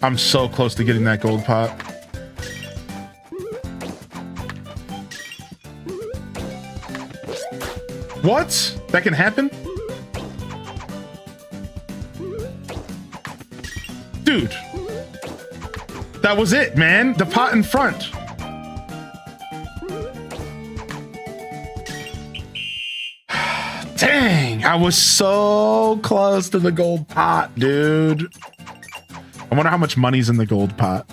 I'm so close to getting that gold pot. What? That can happen? Dude. That was it, man. The pot in front. Dang, I was so close to the gold pot, dude. I wonder how much money's in the gold pot.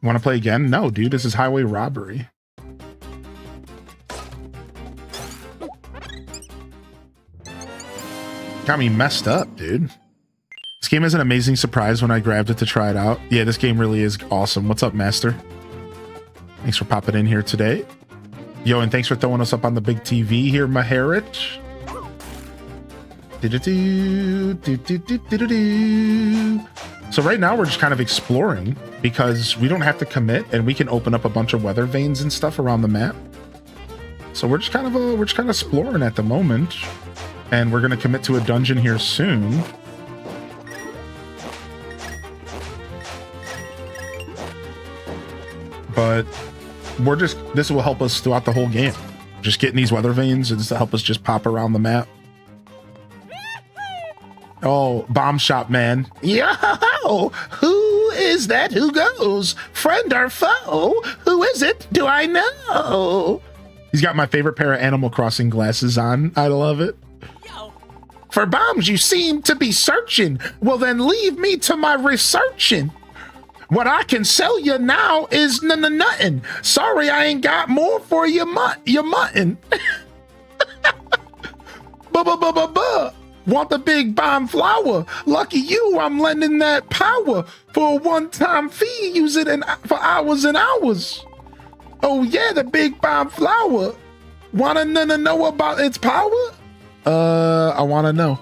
Want to play again? No, dude, this is highway robbery. Got me messed up, dude. This game is an amazing surprise when I grabbed it to try it out. Yeah, this game really is awesome. What's up, Master? Thanks for popping in here today. Yo, and thanks for throwing us up on the big TV here, Maharit. So right now we're just kind of exploring because we don't have to commit and we can open up a bunch of weather vanes and stuff around the map. So we're just kind of exploring at the moment. And we're going to commit to a dungeon here soon. But this will help us throughout the whole game. Just getting these weather vanes is to help us just pop around the map. Oh, bomb shop man. Yo, who is that who goes? Friend or foe? Who is it? Do I know? He's got my favorite pair of Animal Crossing glasses on. I love it. For bombs you seem to be searching. Well then leave me to my researching. What I can sell you now is nothing. Sorry I ain't got more for your mutton. Buh. Want the big bomb flower? Lucky you, I'm lending that power. For a one-time fee, use it for hours and hours. Oh yeah, the big bomb flower. Wanna know about its power? I want to know.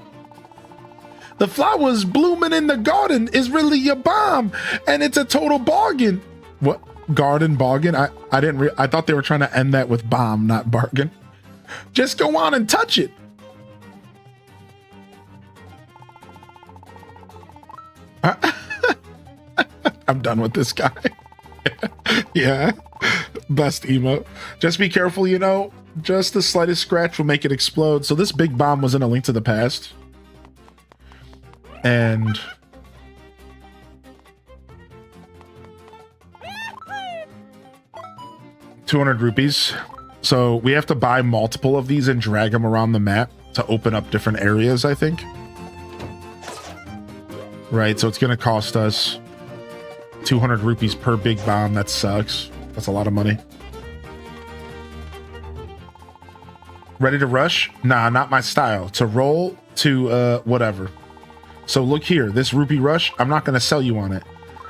The flowers blooming in the garden is really your bomb, and it's a total bargain. What? Garden bargain? I thought they were trying to end that with bomb, not bargain. Just go on and touch it. I'm done with this guy. Yeah. Best emote. Just be careful, you know. Just the slightest scratch will make it explode. So this big bomb was in A Link to the Past. And... 200 rupees. So we have to buy multiple of these and drag them around the map to open up different areas, I think. Right, so it's going to cost us 200 rupees per big bomb. That sucks. That's a lot of money. Ready to rush? Nah, not my style. To roll to whatever. So look here, this rupee rush, I'm not going to sell you on it.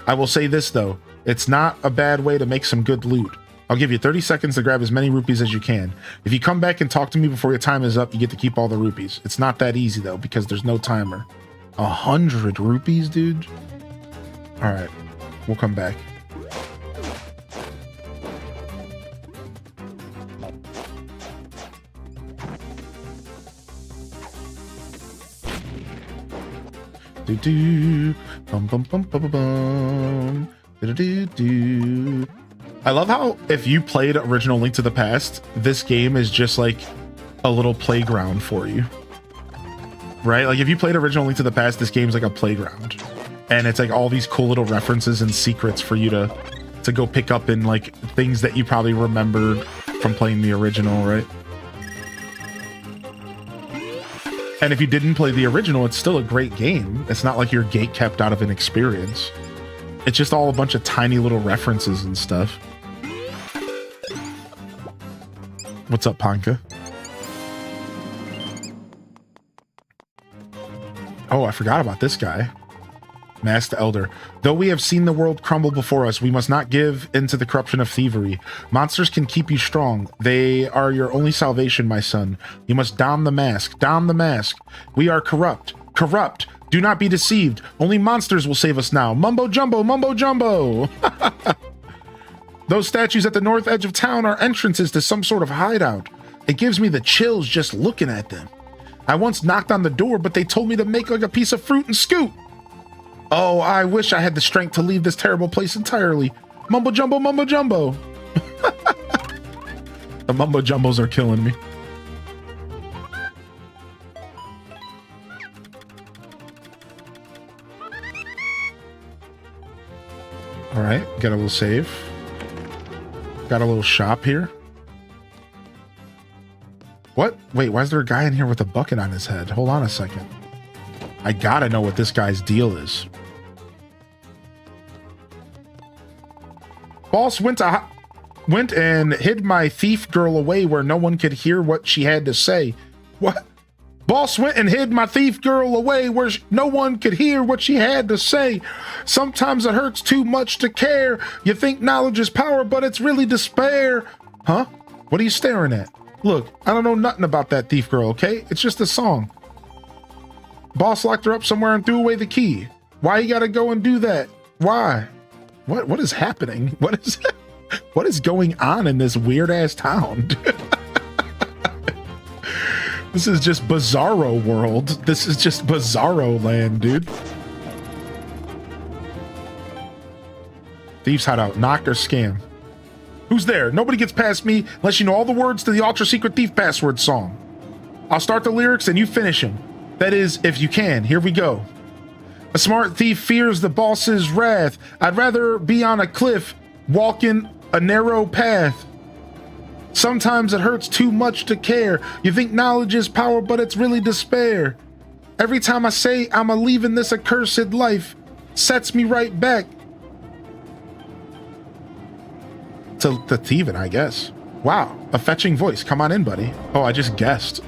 I will say this though, it's not a bad way to make some good loot. I'll give you 30 seconds to grab as many rupees as you can. If you come back and talk to me before your time is up, you get to keep all the rupees. It's not that easy though, because there's no timer. 100 rupees, dude? All right, we'll come back. Do do bum bum bum bum bum bum. Do do do. I love how if you played original Link to the Past, this game is just like a little playground for you. Right? Like if you played original Link to the Past, this game's like a playground. And it's like all these cool little references and secrets for you to go pick up in like things that you probably remembered from playing the original, right? And if you didn't play the original, it's still a great game. It's not like you're gate kept out of an experience. It's just all a bunch of tiny little references and stuff. What's up, Panka? Oh, I forgot about this guy. Masked Elder. Though we have seen the world crumble before us, we must not give into the corruption of thievery. Monsters can keep you strong. They are your only salvation, my son. You must don the mask. Don the mask. We are corrupt. Corrupt. Do not be deceived. Only monsters will save us now. Mumbo jumbo, mumbo jumbo. Those statues at the north edge of town are entrances to some sort of hideout. It gives me the chills just looking at them. I once knocked on the door, but they told me to make like a piece of fruit and scoot. Oh, I wish I had the strength to leave this terrible place entirely. Mumbo jumbo, mumbo jumbo. The mumbo jumbos are killing me. All right, got a little save. Got a little shop here. What? Wait, why is there a guy in here with a bucket on his head? Hold on a second. I gotta know what this guy's deal is. Boss went and hid my thief girl away where no one could hear what she had to say. What? Boss went and hid my thief girl away where no one could hear what she had to say. Sometimes it hurts too much to care. You think knowledge is power, but it's really despair. Huh? What are you staring at? Look, I don't know nothing about that thief girl, okay? It's just a song. Boss locked her up somewhere and threw away the key. Why you gotta go and do that? Why? What is happening? What is going on in this weird ass town? This is just Bizarro world. This is just Bizarro land, dude. Thieves hideout. Knock or scam. Who's there? Nobody gets past me unless you know all the words to the ultra secret thief password song. I'll start the lyrics and you finish them. That is, if you can. Here we go. A smart thief fears the boss's wrath. I'd rather be on a cliff, walking a narrow path. Sometimes it hurts too much to care. You think knowledge is power, but it's really despair. Every time I say I'm leaving this accursed life, sets me right back to the thieving, I guess. Wow, a fetching voice. Come on in, buddy. Oh, I just guessed.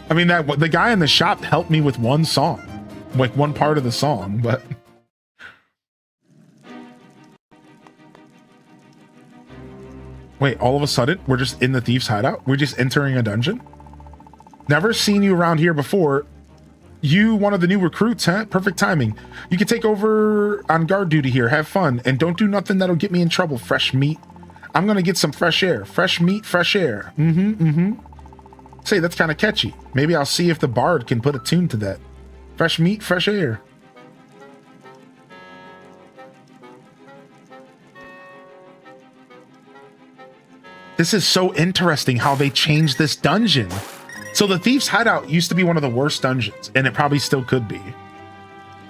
I mean, the guy in the shop helped me with one song, like one part of the song, but... Wait, all of a sudden, we're just in the thief's hideout? We're just entering a dungeon? Never seen you around here before. You, one of the new recruits, huh? Perfect timing. You can take over on guard duty here. Have fun. And don't do nothing that'll get me in trouble, fresh meat. I'm gonna get some fresh air. Fresh meat, fresh air. Say, that's kind of catchy. Maybe I'll see if the bard can put a tune to that. Fresh meat, fresh air. This is so interesting how they changed this dungeon. So the Thief's Hideout used to be one of the worst dungeons, and it probably still could be.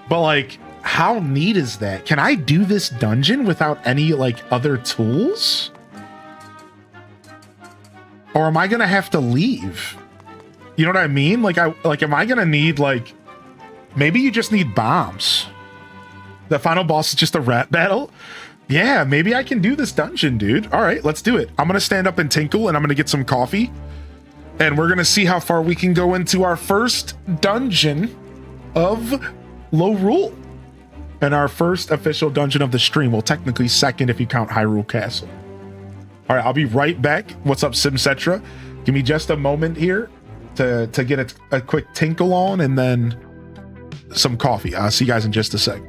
But like, how neat is that? Can I do this dungeon without any like other tools? Or am I gonna have to leave? You know what I mean? Like, am I gonna need like, maybe you just need bombs. The final boss is just a rat battle. Yeah, maybe I can do this dungeon, dude. All right, let's do it. I'm gonna stand up and tinkle, and I'm gonna get some coffee, and we're gonna see how far we can go into our first dungeon of Low Rule, and our first official dungeon of the stream. Well, technically second if you count Hyrule Castle. All right, I'll be right back. What's up, Simcetra? Give me just a moment here to get a quick tinkle on, and then some coffee. I'll see you guys in just a sec.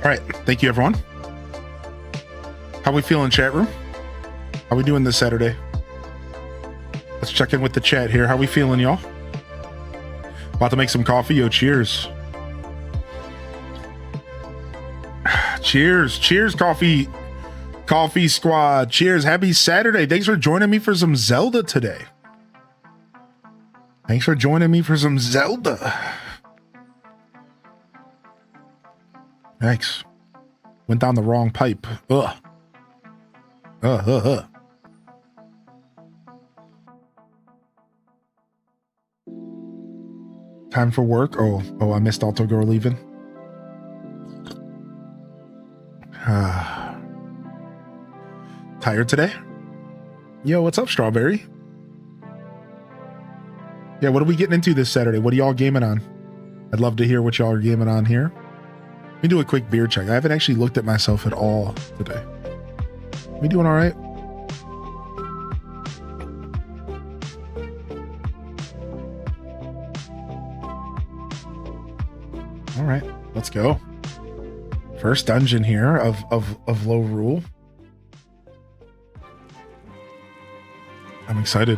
All right, thank you, everyone. How we feeling, chat room? How we doing this Saturday? Let's check in with the chat here. How we feeling, y'all? About to make some coffee. Yo, cheers. Cheers. Cheers, coffee squad. Cheers. Happy Saturday. Thanks for joining me for some Zelda today. Thanks for joining me for some Zelda. Thanks. Went down the wrong pipe. Ugh. Time for work. Oh, I missed Alto Girl leaving. tired today? Yo, what's up, Strawberry? Yeah, what are we getting into this Saturday? What are y'all gaming on? I'd love to hear what y'all are gaming on here. Let me do a quick beer check. I haven't actually looked at myself at all today. We doing all right? All right, let's go. First dungeon here of Low Rule. I'm excited.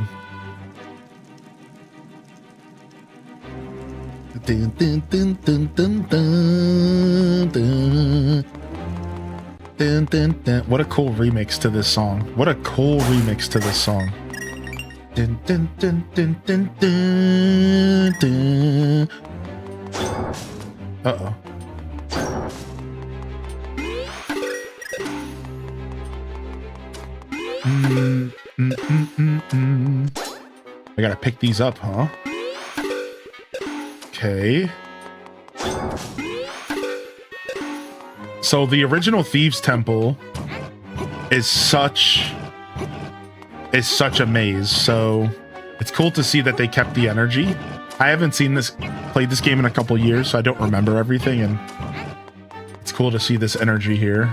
Dun, dun, dun, dun, dun, dun, dun. Dun, dun, dun. What a cool remix to this song. What a cool remix to this song. Dun, dun, dun, dun, dun, dun, dun. Uh-oh. I gotta pick these up, huh? Okay. So the original Thieves Temple is such a maze, so it's cool to see that they kept the energy. I haven't played this game in a couple years, so I don't remember everything, and it's cool to see this energy here.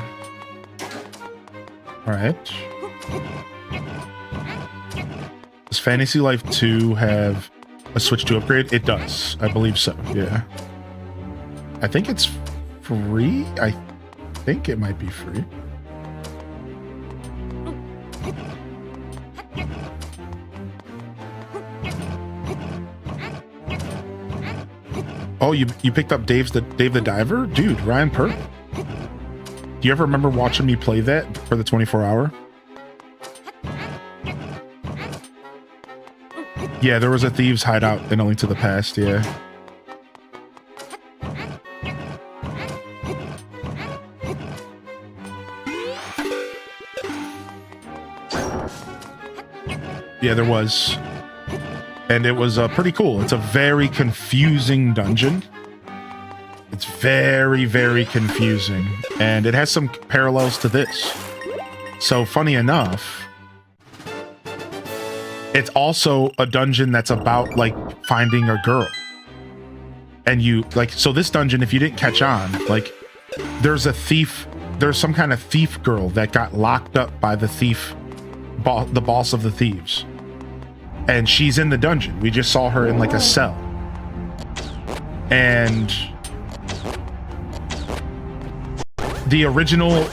All right. Does Fantasy Life 2 have a Switch 2 upgrade? It does. I believe so, yeah. I think it's free? I think it might be free. Oh, you picked up Dave the Diver? Dude, Ryan Perk. Do you ever remember watching me play that for the 24-hour? Yeah, there was a Thieves Hideout in A Link to the Past, yeah. Yeah, there was. And it was pretty cool. It's a very confusing dungeon. It's very, very confusing. And it has some parallels to this. So, funny enough, it's also a dungeon that's about, like, finding a girl. And you, like, so this dungeon, if you didn't catch on, like, there's some kind of thief girl that got locked up by the the boss of the thieves. And she's in the dungeon. We just saw her in like a cell. And the original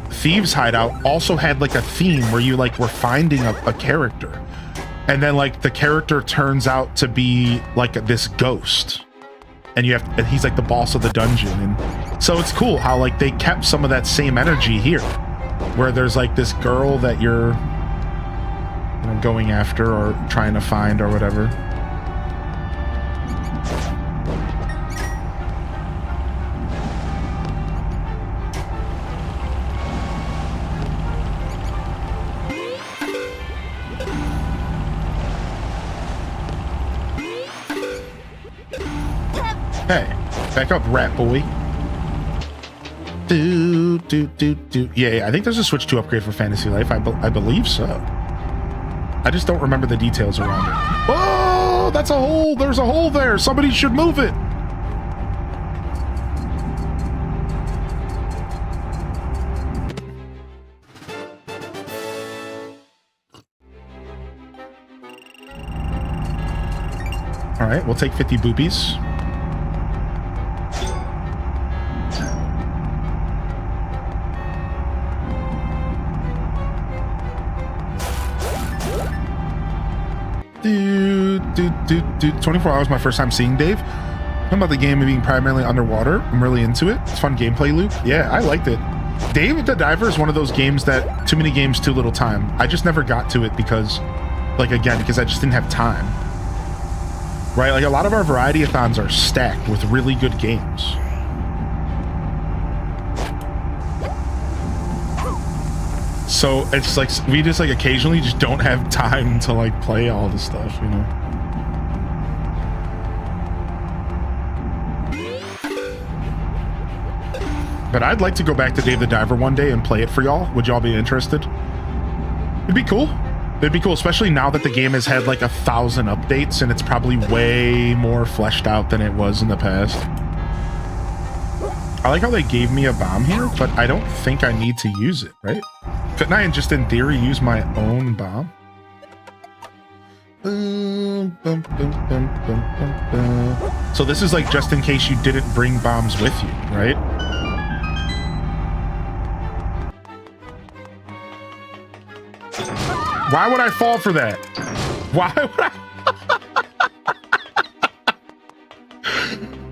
Thieves Hideout also had like a theme where you like were finding a character. And then like the character turns out to be like this ghost. And he's like the boss of the dungeon. And so it's cool how like they kept some of that same energy here. Where there's like this girl that you're going after or trying to find or whatever. Hey, back up, rat boy. Yeah, I think there's a Switch 2 upgrade for Fantasy Life. I believe so. I just don't remember the details around it. Oh, that's a hole. There's a hole there. Somebody should move it. All right, we'll take 50 boopies. Dude, 24 hours my first time seeing Dave. Talking about the game being primarily underwater. I'm really into it. It's fun gameplay loop. Yeah, I liked it. Dave the Diver is one of those games that too many games, too little time. I just never got to it because I just didn't have time. Right? Like a lot of our variety-a-thons are stacked with really good games. So it's like we just like occasionally just don't have time to like play all the stuff, you know. But I'd like to go back to Dave the Diver one day and play it for y'all. Would y'all be interested? It'd be cool. It'd be cool, especially now that the game has had like 1,000 updates and it's probably way more fleshed out than it was in the past. I like how they gave me a bomb here, but I don't think I need to use it, right? Couldn't I just in theory use my own bomb? So this is like just in case you didn't bring bombs with you, right? Why would I fall for that? Why would I?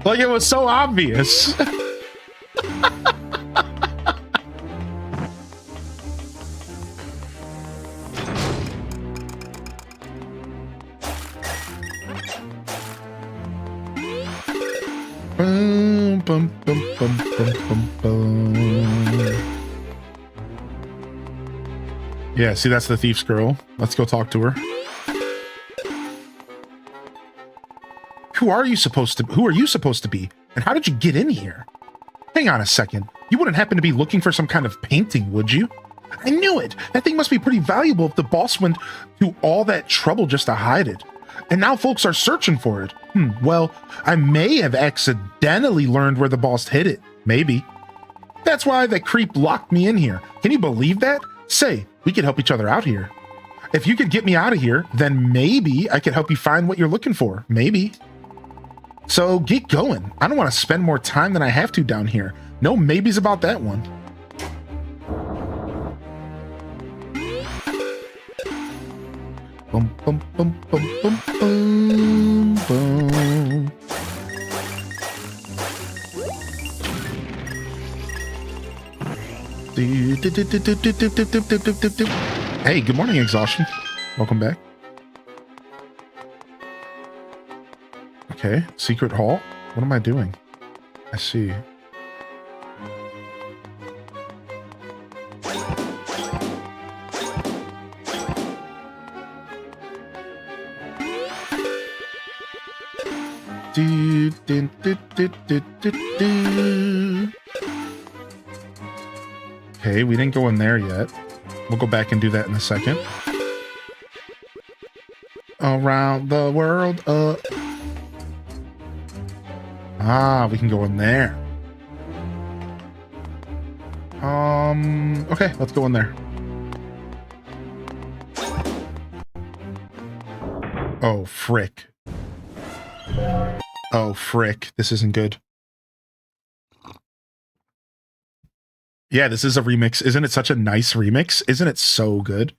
Like it was so obvious. Bum, bum, bum, bum, bum, bum, bum. Yeah, see, that's the thief's girl. Let's go talk to her. Who are you supposed to be? And how did you get in here? Hang on a second. You wouldn't happen to be looking for some kind of painting, would you? I knew it. That thing must be pretty valuable if the boss went to all that trouble just to hide it. And now folks are searching for it. Well, I may have accidentally learned where the boss hid it. Maybe. That's why the creep locked me in here. Can you believe that? Say, we could help each other out here. If you could get me out of here, then maybe I could help you find what you're looking for. Maybe. So get going. I don't want to spend more time than I have to down here. No maybes about that one. Bum, bum, bum, bum, bum, bum, bum. Hey, good morning, Exhaustion. Welcome back. Okay, secret hall. What am I doing? I see. Do, do, do, do, do, do, do. Okay, we didn't go in there yet. We'll go back and do that in a second. Around the world up. Ah, we can go in there. Okay, let's go in there. Oh, frick. Oh, frick. This isn't good. Yeah, this is a remix. Isn't it such a nice remix? Isn't it so good?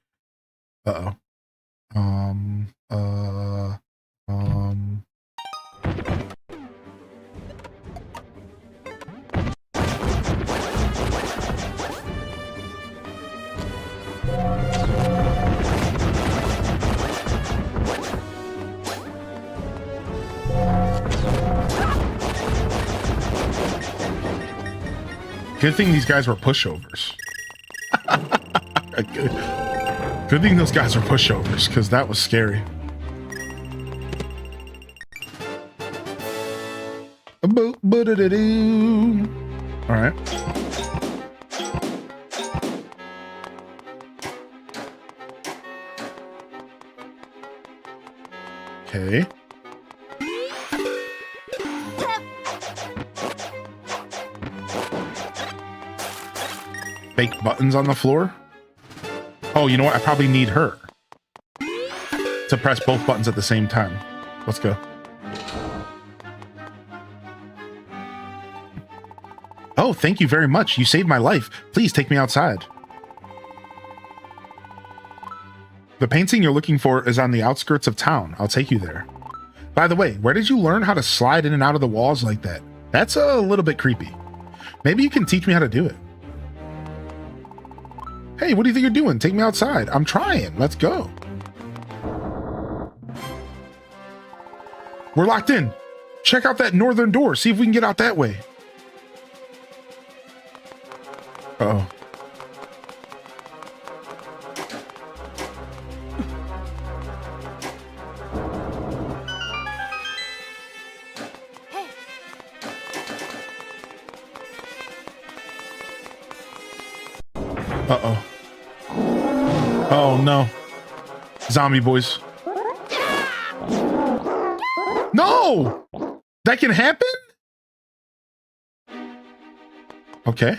Uh-oh. Good thing these guys were pushovers. Good thing those guys were pushovers, because that was scary. Alright. Okay. Fake buttons on the floor? Oh, you know what? I probably need her to press both buttons at the same time. Let's go. Oh, thank you very much. You saved my life. Please take me outside. The painting you're looking for is on the outskirts of town. I'll take you there. By the way, where did you learn how to slide in and out of the walls like that? That's a little bit creepy. Maybe you can teach me how to do it. Hey, what do you think you're doing? Take me outside. I'm trying. Let's go. We're locked in. Check out that northern door. See if we can get out that way. Uh-oh. Uh-oh. Oh no. Zombie boys. No! That can happen? Okay.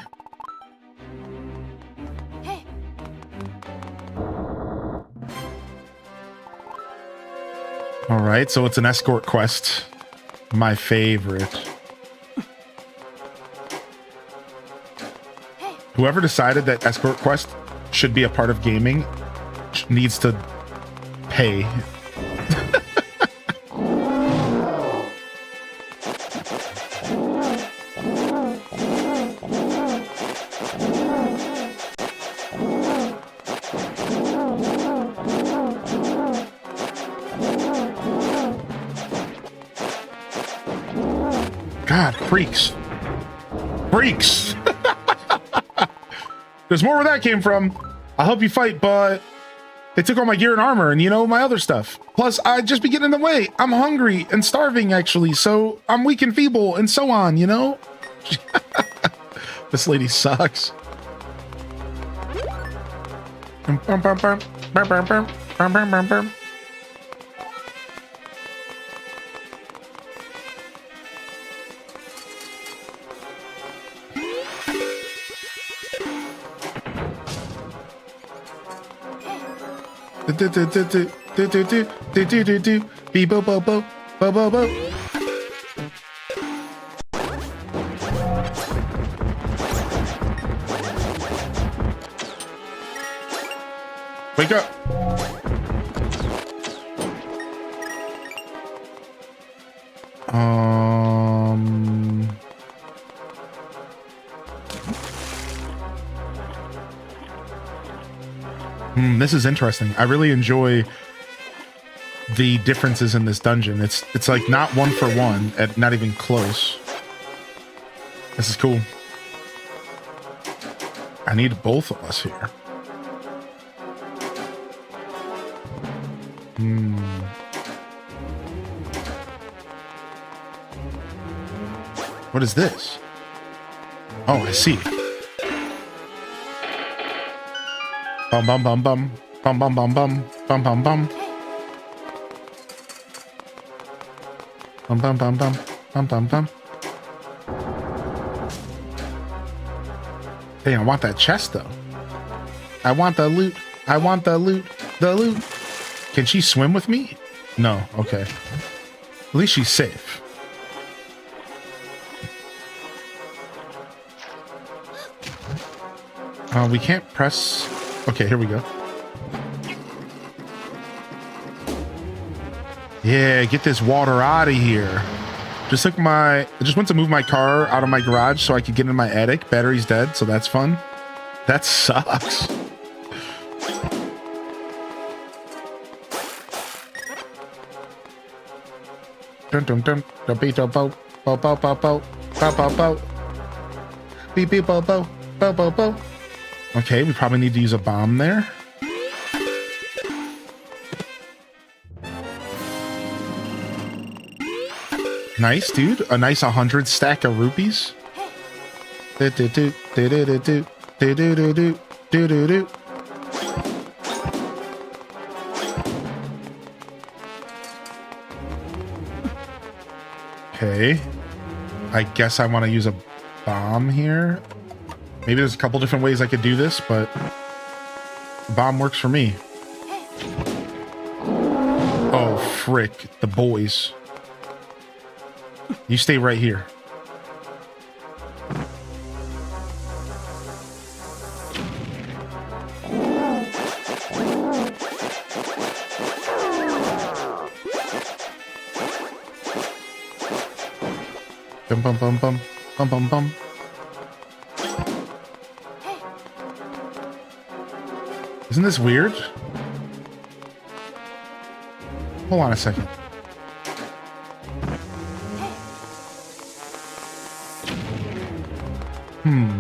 All right, so it's an escort quest. My favorite. Whoever decided that escort quest should be a part of gaming needs to pay. God, freaks. Freaks! There's more where that came from. I'll help you fight, but they took all my gear and armor and, you know, my other stuff. Plus, I'd just be getting in the way. I'm hungry and starving, actually, so I'm weak and feeble and so on, you know? This lady sucks. Wake up. This is interesting. I really enjoy the differences in this dungeon. It's like not one for one, not even close. This is cool. I need both of us here. What is this? Oh, I see. Bum bum bum bum bum bum bum bum bum bum bum bum bum bum bum bum bum bum. Hey, I want that chest though. I want the loot. I want the loot. The loot. Can she swim with me? No. Okay. At least she's safe. We can't press. Okay, here we go. Yeah, get this water out of here. I just went to move my car out of my garage so I could get in my attic. Battery's dead, so that's fun. That sucks. Dun dun dun. Beep beep bo bo bo bo bo bo bo bo. Beep beep bo bo bo bo bo. Okay, we probably need to use a bomb there. Nice, dude. A nice 100 stack of rupees. Okay. I guess I want to use a bomb here. Maybe there's a couple different ways I could do this, but the bomb works for me. Oh, frick. The boys. You stay right here. Bum bum bum bum bum bum bum. Isn't this weird? Hold on a second.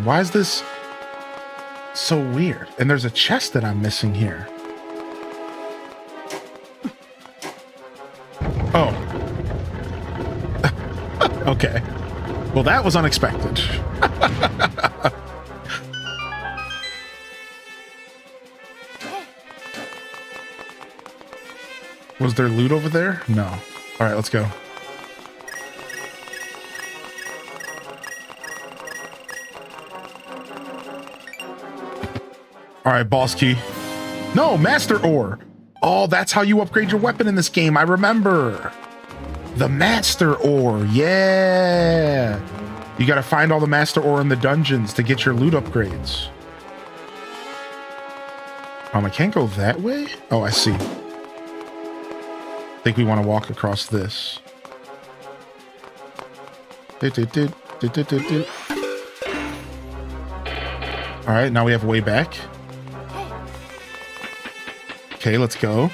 Why is this so weird? And there's a chest that I'm missing here. Oh. Okay. Well, that was unexpected. Was there loot over there? No. All right, let's go. All right, boss key. No, master ore. Oh, that's how you upgrade your weapon in this game. I remember. The master ore. Yeah. You got to find all the master ore in the dungeons to get your loot upgrades. I can't go that way? Oh, I see. I think we want to walk across this. All right, now we have a way back. Okay, let's go.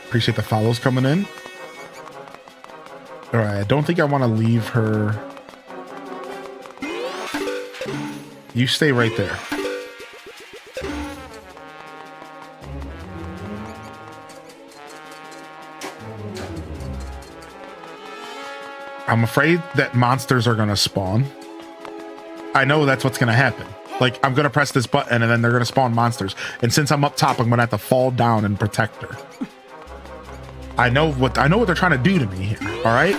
Appreciate the follows coming in. All right, I don't think I want to leave her. You stay right there. I'm afraid that monsters are going to spawn. I know that's what's going to happen. Like, I'm going to press this button and then they're going to spawn monsters. And since I'm up top, I'm going to have to fall down and protect her. I know what they're trying to do to me here. All right.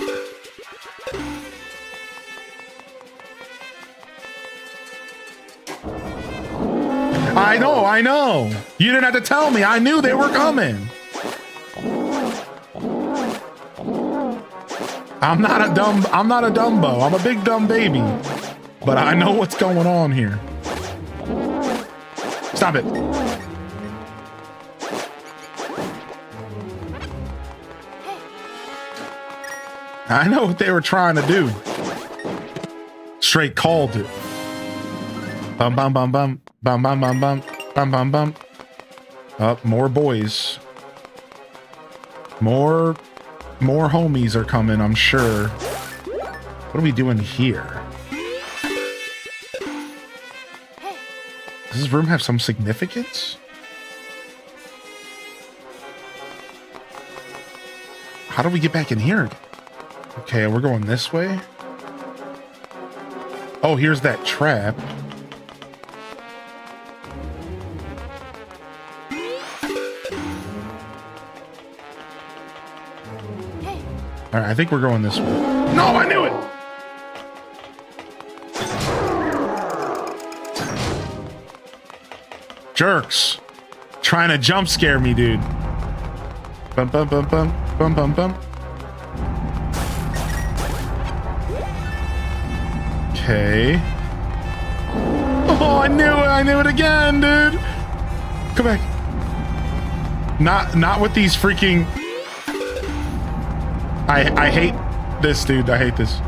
I know. You didn't have to tell me. I knew they were coming. I'm not a Dumbo. I'm a big dumb baby. But I know what's going on here. Stop it. I know what they were trying to do. Straight called it. Bum bum bum bum bum bum bum bum bum bum bum. Up, more boys. More homies are coming, I'm sure. What are we doing here? Does this room have some significance? How do we get back in here? Okay, we're going this way. Oh, here's that trap. All right, I think we're going this way. No, I knew it! Jerks. Trying to jump scare me, dude. Bum, bum, bum, bum, bum, bum, bum. Okay. Oh, I knew it again, dude. Come back. Not with these freaking... I hate this, dude. I hate this.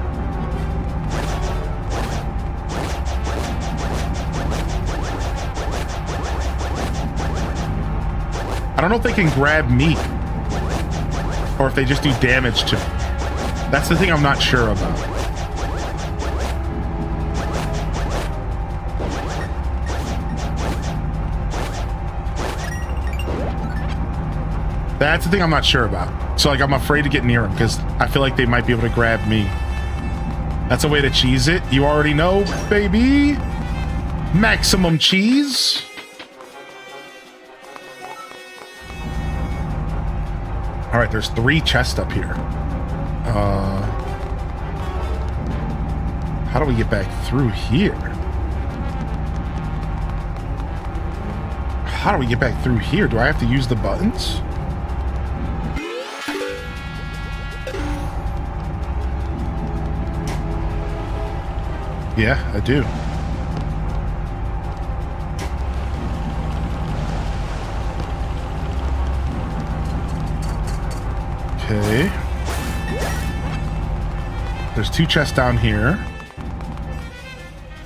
I don't know if they can grab me or if they just do damage to me. That's the thing I'm not sure about. That's the thing I'm not sure about. So, like, I'm afraid to get near them because I feel like they might be able to grab me. That's a way to cheese it. You already know, baby. Maximum cheese. All right, there's 3 chests up here. How do we get back through here? How do we get back through here? Do I have to use the buttons? Yeah, I do. Okay. There's 2 chests down here.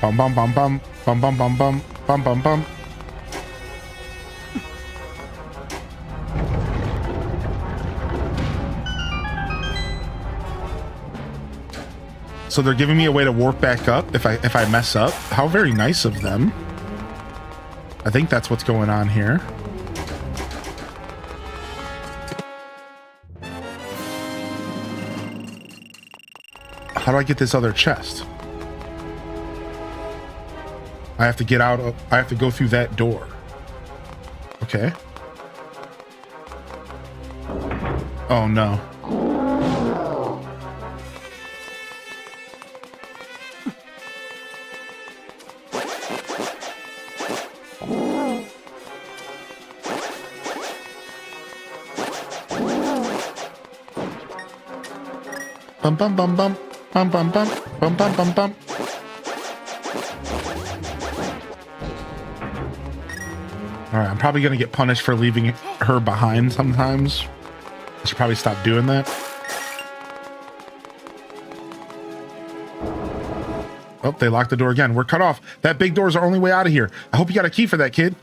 Bum bum bum bum bum bum bum bum bum bum bum. So they're giving me a way to warp back up if I mess up. How very nice of them. I think that's what's going on here. How do I get this other chest? I have to get out of, I have to go through that door. Okay. Oh no. Bum bum bum bum bum bum bum bum bum bum bum. All right, I'm probably gonna get punished for leaving her behind sometimes. I should probably stop doing that. Oh, they locked the door again. We're cut off. That big door is our only way out of here. I hope you got a key for that, kid.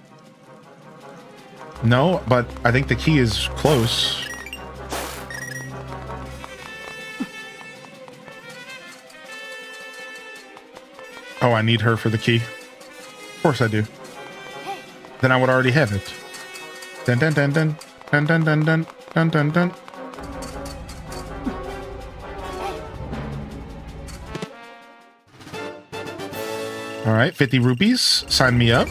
No, but I think the key is close. Oh, I need her for the key. Of course I do. Then I would already have it. Dun dun dun dun dun dun dun dun dun dun dun. All right, 50 rupees. Sign me up.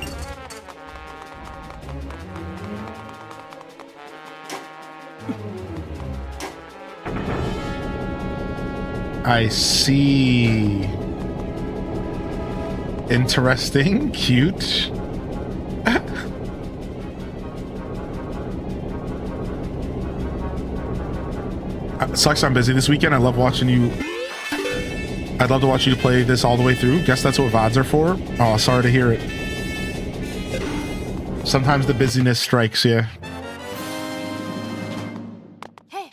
I see. Interesting, cute. Sucks I'm busy this weekend. I love watching you. I'd love to watch you play this all the way through. Guess that's what VODs are for. Oh, sorry to hear it. Sometimes the busyness strikes, yeah. Hey.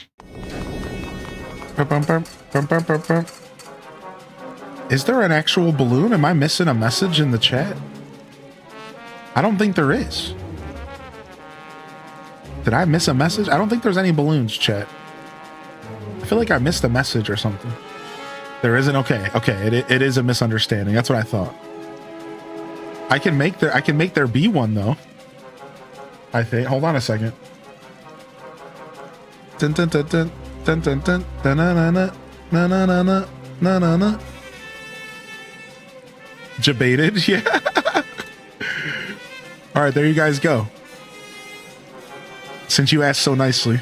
Bum, bum, bum, bum, bum, bum. Is there an actual balloon? Am I missing a message in the chat? I don't think there is. Did I miss a message? I don't think there's any balloons, chat. I feel like I missed a message or something. There isn't? Okay. Okay. It is a misunderstanding. That's what I thought. I can make there be one though. I think. Hold on a second. Dun dun dun dun dun dun dun dun na na na na na na na na na. Debated, yeah. All right, there you guys go. Since you asked so nicely.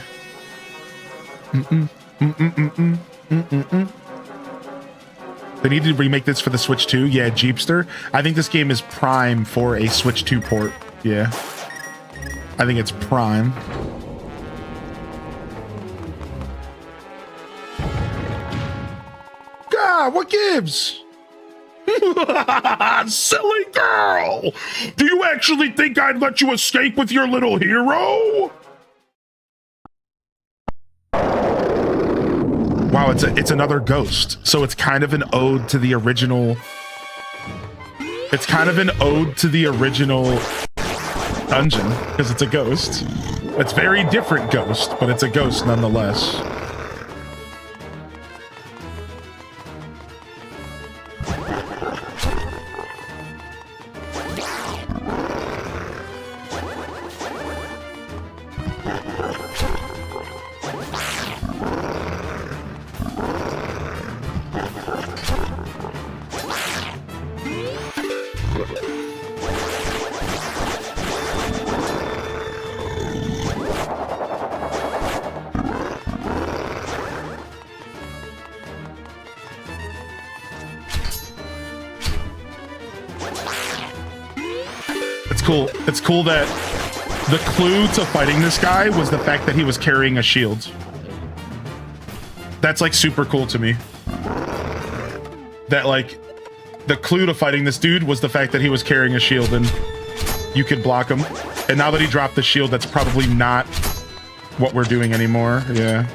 They need to remake this for the Switch 2. Yeah, Jeepster. I think this game is prime for a Switch 2 port. Yeah. I think it's prime. God, what gives? Silly girl! Do you actually think I'd let you escape with your little hero? Wow, it's another ghost. So it's kind of an ode to the original. It's kind of an ode to the original dungeon because it's a ghost. It's very different ghost, but it's a ghost nonetheless. It's cool that the clue to fighting this guy was the fact that he was carrying a shield. That's like super cool to me. That like the clue to fighting this dude was the fact that he was carrying a shield and you could block him. And now that he dropped the shield, that's probably not what we're doing anymore. Yeah.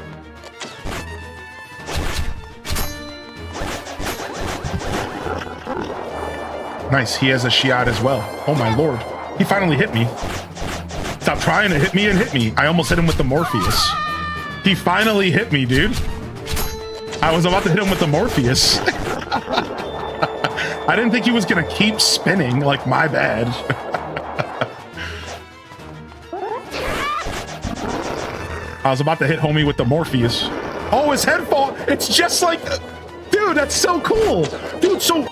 Nice, he has a Shiat as well. Oh my lord. He finally hit me. Stop trying to hit me and hit me. I almost hit him with the Morpheus. He finally hit me, dude. I was about to hit him with the Morpheus. I didn't think he was gonna keep spinning, like my bad. I was about to hit homie with the Morpheus. Oh, his head fall. It's just like, dude, that's so cool. Dude, so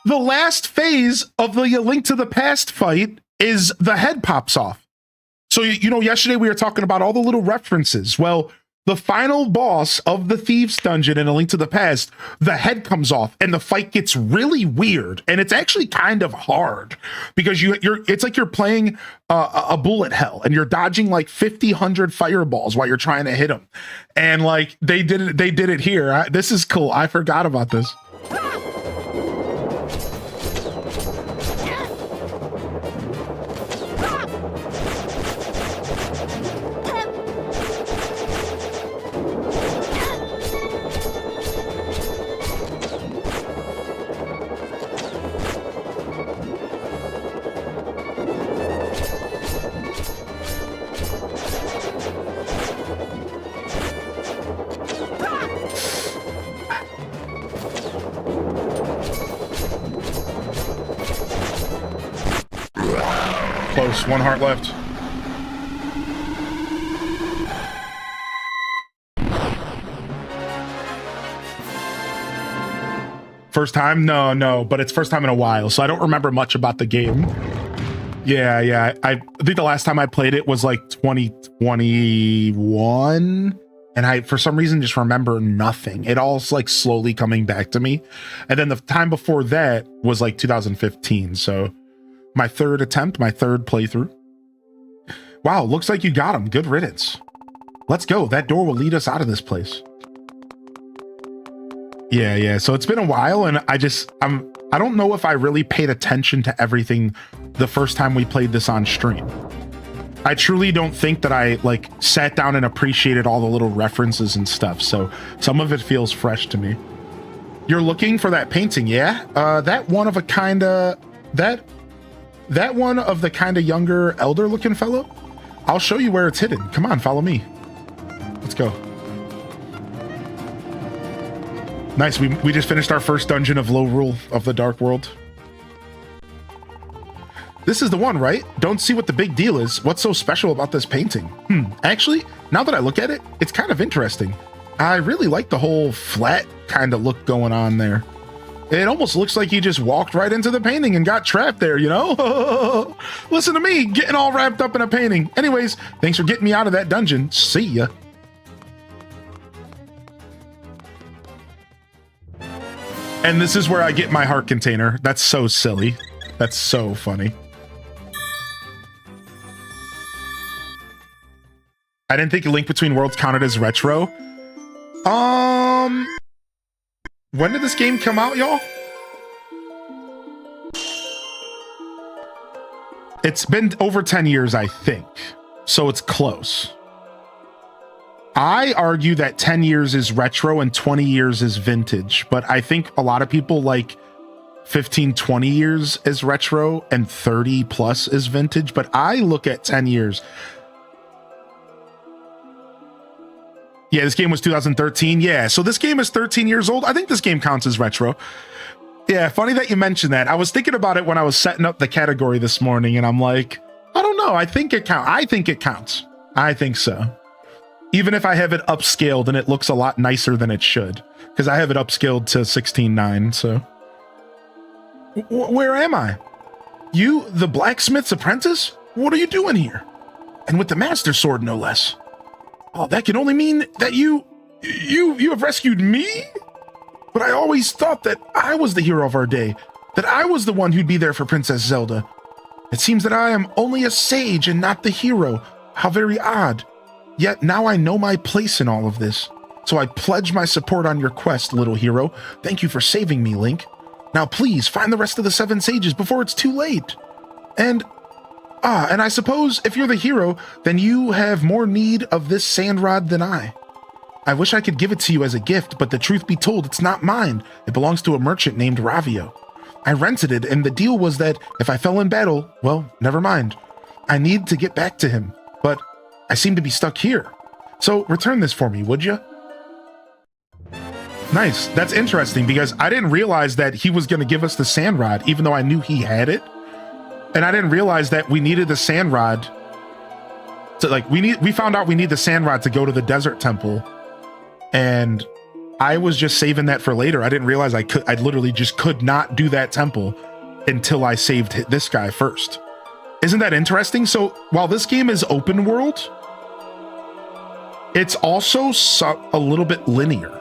the last phase of the Link to the Past fight is the head pops off. So, you know, yesterday we were talking about all the little references. Well, the final boss of the Thieves Dungeon in A Link to the Past, the head comes off and the fight gets really weird. And it's actually kind of hard because it's like you're playing a bullet hell and you're dodging like 100 fireballs while you're trying to hit them. And like they did it here. This is cool. I forgot about this. Close, 1 heart left. First time? No, but it's first time in a while, so I don't remember much about the game. Yeah. I think the last time I played it was like 2021, and I, for some reason, just remember nothing. It all's like slowly coming back to me. And then the time before that was like 2015, so my third attempt, my third playthrough. Wow, looks like you got him. Good riddance. Let's go. That door will lead us out of this place. Yeah. So it's been a while, and I don't know if I really paid attention to everything the first time we played this on stream. I truly don't think that I like sat down and appreciated all the little references and stuff. So some of it feels fresh to me. You're looking for that painting, yeah? That one of a kind of that one of the kind of younger elder looking fellow? I'll show you where it's hidden. Come on, follow me. Let's go. Nice, we just finished our first dungeon of Low Rule of the Dark World. This is the one, right? Don't see what the big deal is. What's so special about this painting? Actually, now that I look at it, it's kind of interesting. I really like the whole flat kind of look going on there. It almost looks like you just walked right into the painting and got trapped there, you know? Listen to me, getting all wrapped up in a painting. Anyways, thanks for getting me out of that dungeon. See ya. And this is where I get my heart container. That's so silly. That's so funny. I didn't think A Link Between Worlds counted as retro. When did this game come out, y'all? It's been over 10 years, I think. So it's close. I argue that 10 years is retro and 20 years is vintage, but I think a lot of people like 15, 20 years is retro and 30 plus is vintage, but I look at 10 years. Yeah, this game was 2013. Yeah, so this game is 13 years old. I think this game counts as retro. Yeah, funny that you mentioned that. I was thinking about it when I was setting up the category this morning, and I'm like, I don't know. I think it counts. I think it counts. I think so. Even if I have it upscaled and it looks a lot nicer than it should, because I have it upscaled to 16:9. So, where am I? You, the blacksmith's apprentice? What are you doing here? And with the master sword, no less. Oh, that can only mean that you have rescued me? But I always thought that I was the hero of our day, that I was the one who'd be there for Princess Zelda. It seems that I am only a sage and not the hero. How very odd. Yet now I know my place in all of this. So I pledge my support on your quest, little hero. Thank you for saving me, Link. Now please find the rest of the 7 sages before it's too late. And I suppose if you're the hero, then you have more need of this sand rod than I. I wish I could give it to you as a gift, but the truth be told, it's not mine. It belongs to a merchant named Ravio. I rented it, and the deal was that if I fell in battle, well, never mind. I need to get back to him, but I seem to be stuck here. So return this for me, would you? Nice. That's interesting, because I didn't realize that he was going to give us the sand rod, even though I knew he had it. And I didn't realize that we needed the sand rod to, like, we found out we need the sand rod to go to the desert temple and I was just saving that for later. I didn't realize I literally just could not do that temple until I saved this guy first. Isn't that interesting? So while this game is open world, it's also a little bit linear.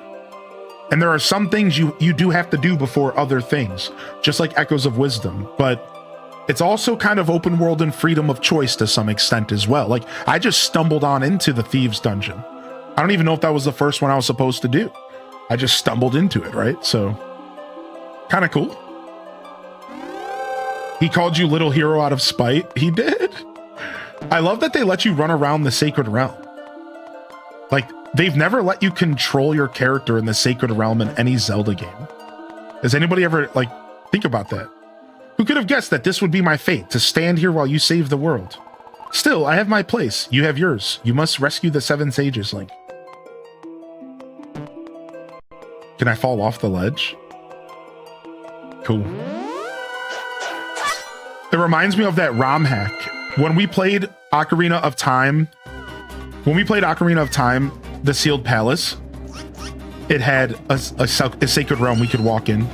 And there are some things you do have to do before other things, just like Echoes of Wisdom, but it's also kind of open world and freedom of choice to some extent as well. Like, I just stumbled on into the Thieves Dungeon. I don't even know if that was the first one I was supposed to do. I just stumbled into it, right? So, kind of cool. He called you Little Hero out of spite. He did. I love that they let you run around the Sacred Realm. Like, they've never let you control your character in the Sacred Realm in any Zelda game. Does anybody ever, like, think about that? Who could have guessed that this would be my fate, to stand here while you save the world? Still, I have my place. You have yours. You must rescue the 7 sages, Link. Can I fall off the ledge? Cool. It reminds me of that ROM hack. When we played Ocarina of Time, the Sealed Palace, it had a Sacred Realm we could walk in.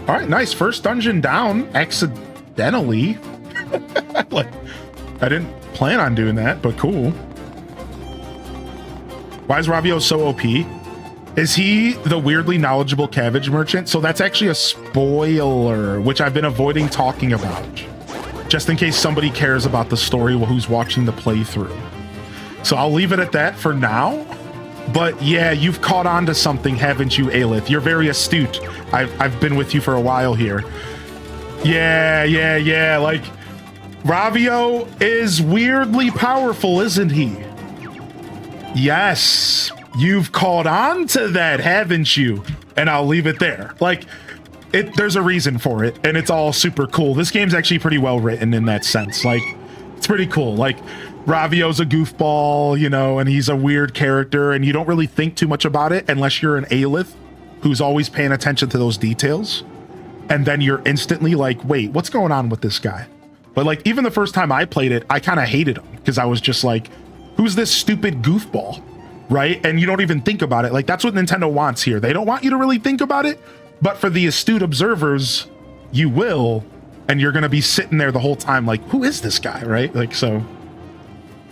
All right, nice. First dungeon down accidentally. Like, I didn't plan on doing that, but cool. Why is Ravio so OP? Is he the weirdly knowledgeable cabbage merchant? So that's actually a spoiler, which I've been avoiding talking about, just in case somebody cares about the story who's watching the playthrough. So I'll leave it at that for now. But yeah, you've caught on to something, haven't you, Aelith? You're very astute. I've been with you for a while here. Yeah. Like, Ravio is weirdly powerful, isn't he? Yes, you've caught on to that, haven't you? And I'll leave it there. Like, there's a reason for it, and it's all super cool. This game's actually pretty well written in that sense. Like, it's pretty cool. Like, Ravio's a goofball, you know, and he's a weird character, and you don't really think too much about it unless you're an Aelith who's always paying attention to those details. And then you're instantly like, wait, what's going on with this guy? But like, even the first time I played it, I kind of hated him because I was just like, who's this stupid goofball, right? And you don't even think about it. Like, that's what Nintendo wants here. They don't want you to really think about it, but for the astute observers, you will, and you're going to be sitting there the whole time like, who is this guy, right? Like, so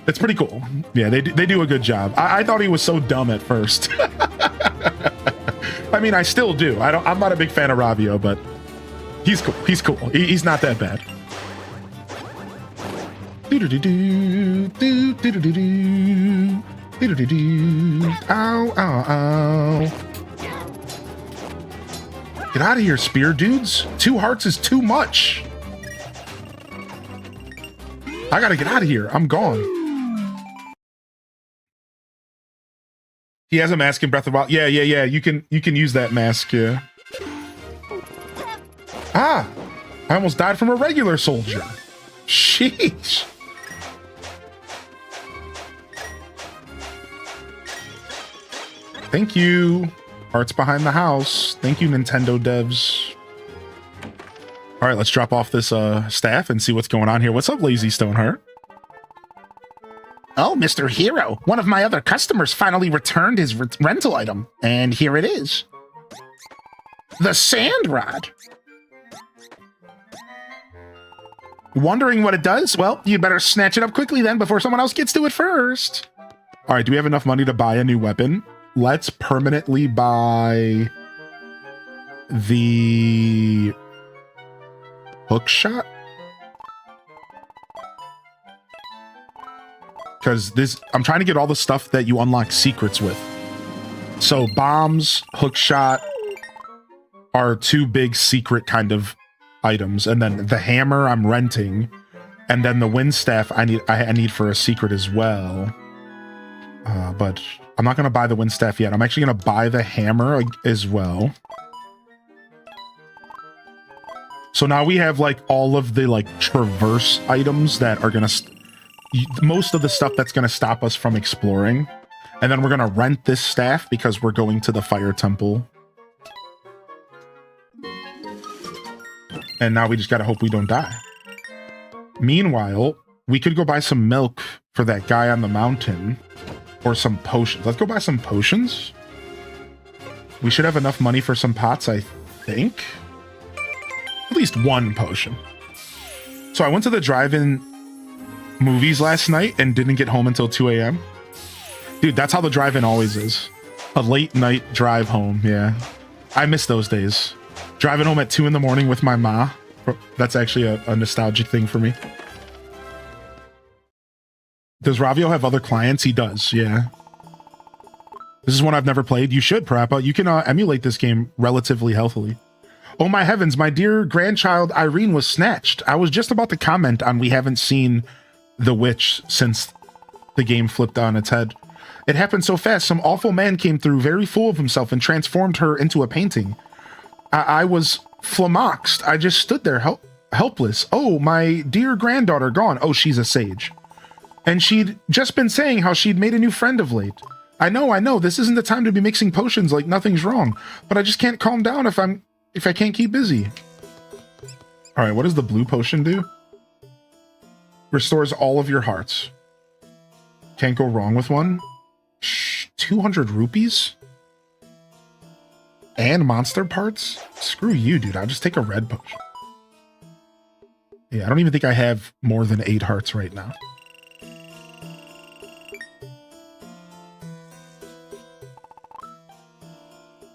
it's pretty cool. Yeah, they do a good job. I thought he was so dumb at first. I mean, I still do. I'm not a big fan of Ravio, but he's cool. He's cool. He's not that bad. Ow, ow, ow. Get out of here, spear dudes. 2 hearts is too much. I gotta get out of here. I'm gone. He has a mask in Breath of the Wild. Yeah. You can use that mask, yeah. Ah! I almost died from a regular soldier. Sheesh. Thank you. Hearts behind the house. Thank you, Nintendo devs. All right, let's drop off this staff and see what's going on here. What's up, Lazy Stoneheart? Oh, Mr. Hero, one of my other customers finally returned his rental item, and here it is. The sand rod. Wondering what it does? Well, you better snatch it up quickly then before someone else gets to it first. All right, do we have enough money to buy a new weapon? Let's permanently buy the hook shot. Because I'm trying to get all the stuff that you unlock secrets with. So bombs, hook shot are 2 big secret kind of items, and then the hammer I'm renting, and then the wind staff I need for a secret as well. But I'm not gonna buy the wind staff yet. I'm actually gonna buy the hammer as well. So now we have like all of the like traverse items that are gonna most of the stuff that's gonna stop us from exploring, and then we're gonna rent this staff because we're going to the fire temple. And now we just gotta hope we don't die. Meanwhile, we could go buy some milk for that guy on the mountain. or some potions. Let's go buy some potions. We should have enough money for some pots, I think. At least one potion. So I went to the drive-in movies last night and didn't get home until 2 a.m. Dude, that's how the drive-in always is. A late night drive home, yeah. I miss those days. Driving home at 2 in the morning with my ma. That's actually a nostalgic thing for me. Does Ravio have other clients? He does, yeah. This is one I've never played. You should, Parappa. You can emulate this game relatively healthily. Oh my heavens, my dear grandchild Irene was snatched. I was just about to comment on we haven't seen the witch since the game flipped on its head. It happened so fast. Some awful man came through, very full of himself, and transformed her into a painting. I was flummoxed. I just stood there helpless. Oh, my dear granddaughter gone. Oh, she's a sage. And she'd just been saying how she'd made a new friend of late. I know, this isn't the time to be mixing potions like nothing's wrong, but I just can't calm down if I can't keep busy. All right, what does the blue potion do? Restores all of your hearts. Can't go wrong with one. 200 rupees? And monster parts? Screw you, dude. I'll just take a red potion. Yeah, I don't even think I have more than 8 hearts right now.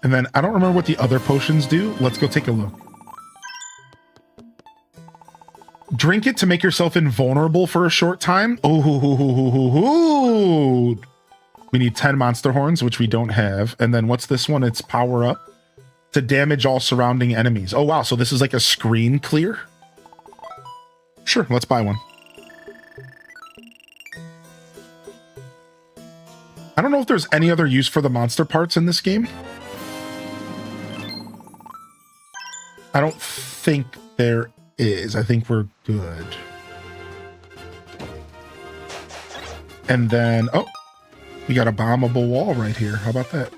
And then I don't remember what the other potions do. Let's go take a look. Drink it to make yourself invulnerable for a short time. Oh, we need 10 monster horns, which we don't have. And then what's this one? It's power up to damage all surrounding enemies. Oh, wow. So this is like a screen clear. Sure. Let's buy one. I don't know if there's any other use for the monster parts in this game. I don't think there is. I think we're good. And then, oh, we got a bombable wall right here. How about that?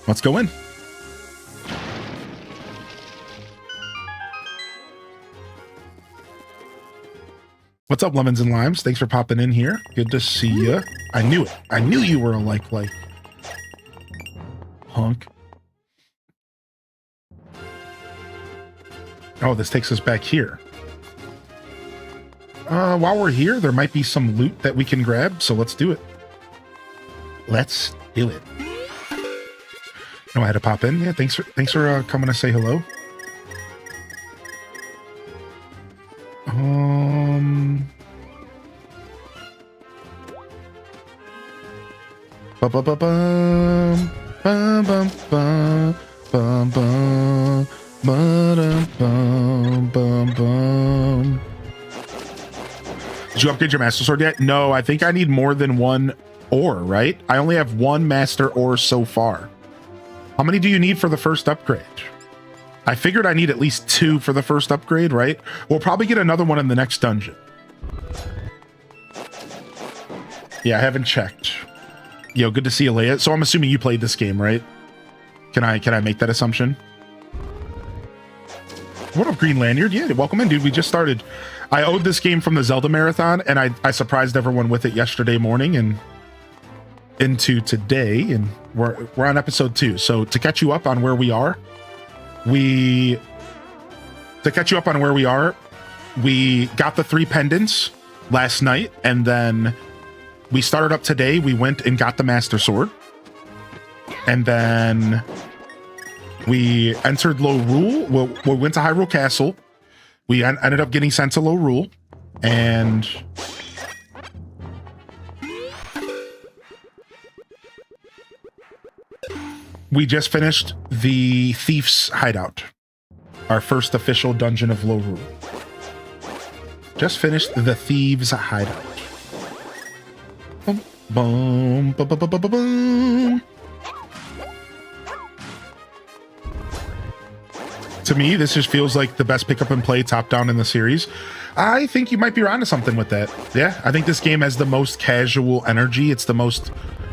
Let's go in. What's up, lemons and limes? Thanks for popping in here. Good to see you. I knew it. I knew you were a like. Hunk. Oh, this takes us back here. While we're here, there might be some loot that we can grab, so let's do it. Let's do it. No, I had to pop in. Yeah, thanks for coming to say hello. Ba-ba-ba-bum. Bum, bum, bum, bum, bum, bum, bum, bum. Did you upgrade your master sword yet? No, I think I need more than one ore, right? I only have one master ore so far. How many do you need for the first upgrade? I figured I need at least 2 for the first upgrade, right? We'll probably get another one in the next dungeon. Yeah, I haven't checked. Yo, good to see you, Leia. So I'm assuming you played this game, right? Can I make that assumption? What up, Green Lanyard? Yeah, welcome in, dude. We just started. I owed this game from the Zelda marathon, and I surprised everyone with it yesterday morning and into today, and we're on episode 2. So to catch you up on where we are, we got the 3 pendants last night, and then we started up today. We went and got the Master Sword. And then we entered Low Rule. We went to Hyrule Castle. We ended up getting sent to Low Rule. And we just finished the Thief's Hideout. Our first official dungeon of Low Rule. Just finished the Thieves' Hideout. Boom, boom, boom, boom, boom, boom, boom. To me, this just feels like the best pick up and play top down in the series. I think you might be onto something with that. Yeah, I think this game has the most casual energy. It's the most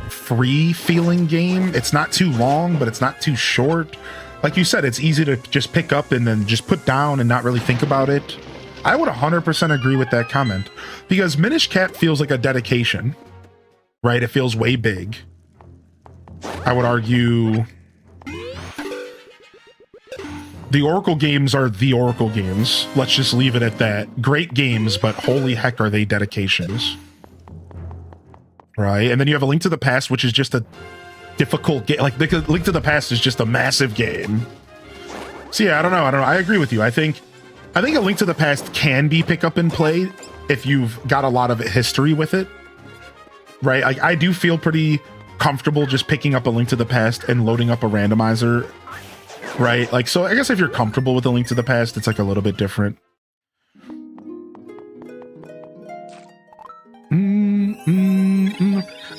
free feeling game. It's not too long, but it's not too short. Like you said, it's easy to just pick up and then just put down and not really think about it. I would 100% agree with that comment because Minish Cap feels like a dedication, right? It feels way big. I would argue the Oracle games are the Oracle games. Let's just leave it at that. Great games, but holy heck are they dedications. Right? And then you have A Link to the Past, which is just a difficult game. Like, Link to the Past is just a massive game. So yeah, I don't know. I agree with you. I think A Link to the Past can be pick up and play if you've got a lot of history with it. Right? I do feel pretty comfortable just picking up A Link to the Past and loading up a randomizer. Right? Like, so I guess if you're comfortable with A Link to the Past, it's like a little bit different.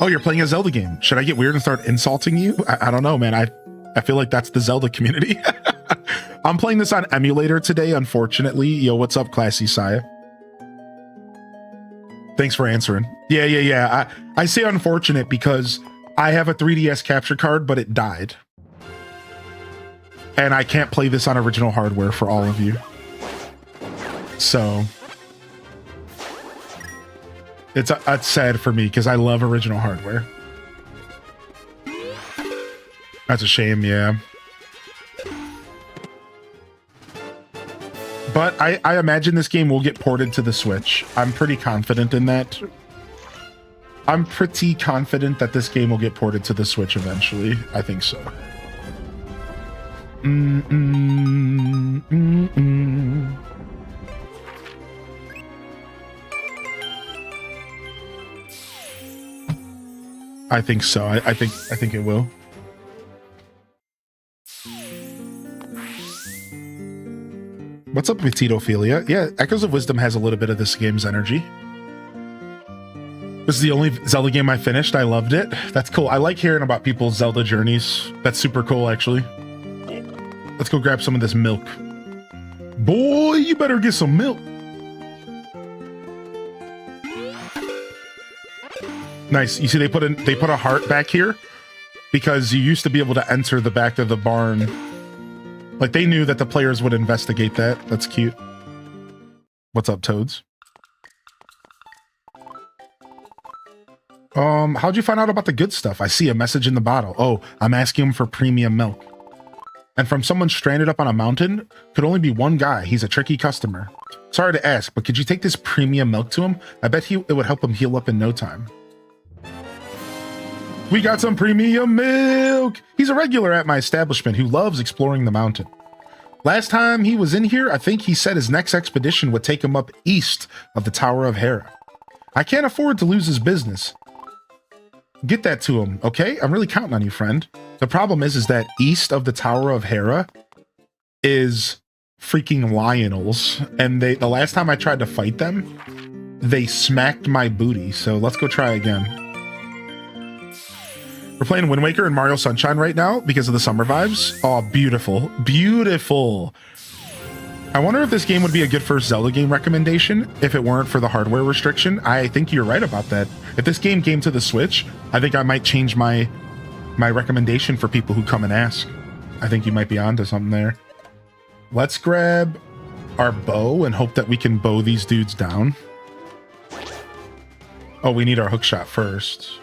Oh, you're playing a Zelda game. Should I get weird and start insulting you? I don't know, man. I feel like that's the Zelda community. I'm playing this on emulator today, unfortunately. Yo, what's up, Classy Saya? Thanks for answering. Yeah. I say unfortunate because I have a 3DS capture card, but it died. And I can't play this on original hardware for all of you. So it's sad for me because I love original hardware. That's a shame, yeah. But I imagine this game will get ported to the Switch. I'm pretty confident in that. I'm pretty confident that this game will get ported to the Switch eventually. I think so. I think so. I think it will. What's up with Titophilia? Yeah, Echoes of Wisdom has a little bit of this game's energy. This is the only Zelda game I finished. I loved it. That's cool. I like hearing about people's Zelda journeys. That's super cool, actually. Let's go grab some of this milk. Boy, you better get some milk. Nice. You see, they put a heart back here because you used to be able to enter the back of the barn. Like, they knew that the players would investigate that. That's cute. What's up, Toads? How'd you find out about the good stuff? I see a message in the bottle. Oh, I'm asking him for premium milk. And from someone stranded up on a mountain, could only be one guy. He's a tricky customer. Sorry to ask, but could you take this premium milk to him? I bet it would help him heal up in no time. We got some premium milk! He's a regular at my establishment who loves exploring the mountain. Last time he was in here, I think he said his next expedition would take him up east of the Tower of Hera. I can't afford to lose his business. Get that to him, okay? I'm really counting on you, friend. The problem is that east of the Tower of Hera is freaking Lionels, and the last time I tried to fight them, they smacked my booty, so let's go try again. We're playing Wind Waker and Mario Sunshine right now because of the summer vibes. Oh, beautiful. Beautiful. I wonder if this game would be a good first Zelda game recommendation if it weren't for the hardware restriction. I think you're right about that. If this game came to the Switch, I think I might change my recommendation for people who come and ask. I think you might be onto something there. Let's grab our bow and hope that we can bow these dudes down. Oh, we need our hook shot first.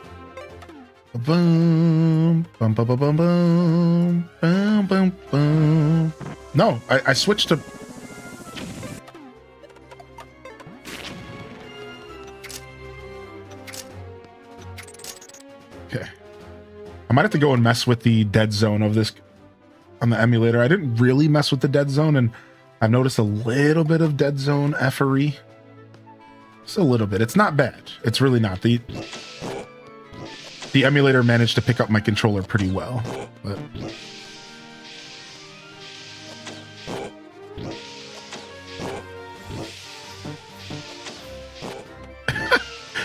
Boom, boom, boom, boom, boom, boom, boom, boom, boom. No, I switched to. Okay, I might have to go and mess with the dead zone of this on the emulator. I didn't really mess with the dead zone, and I've noticed a little bit of dead zone effery. Just a little bit. It's not bad. It's really not. The emulator managed to pick up my controller pretty well, but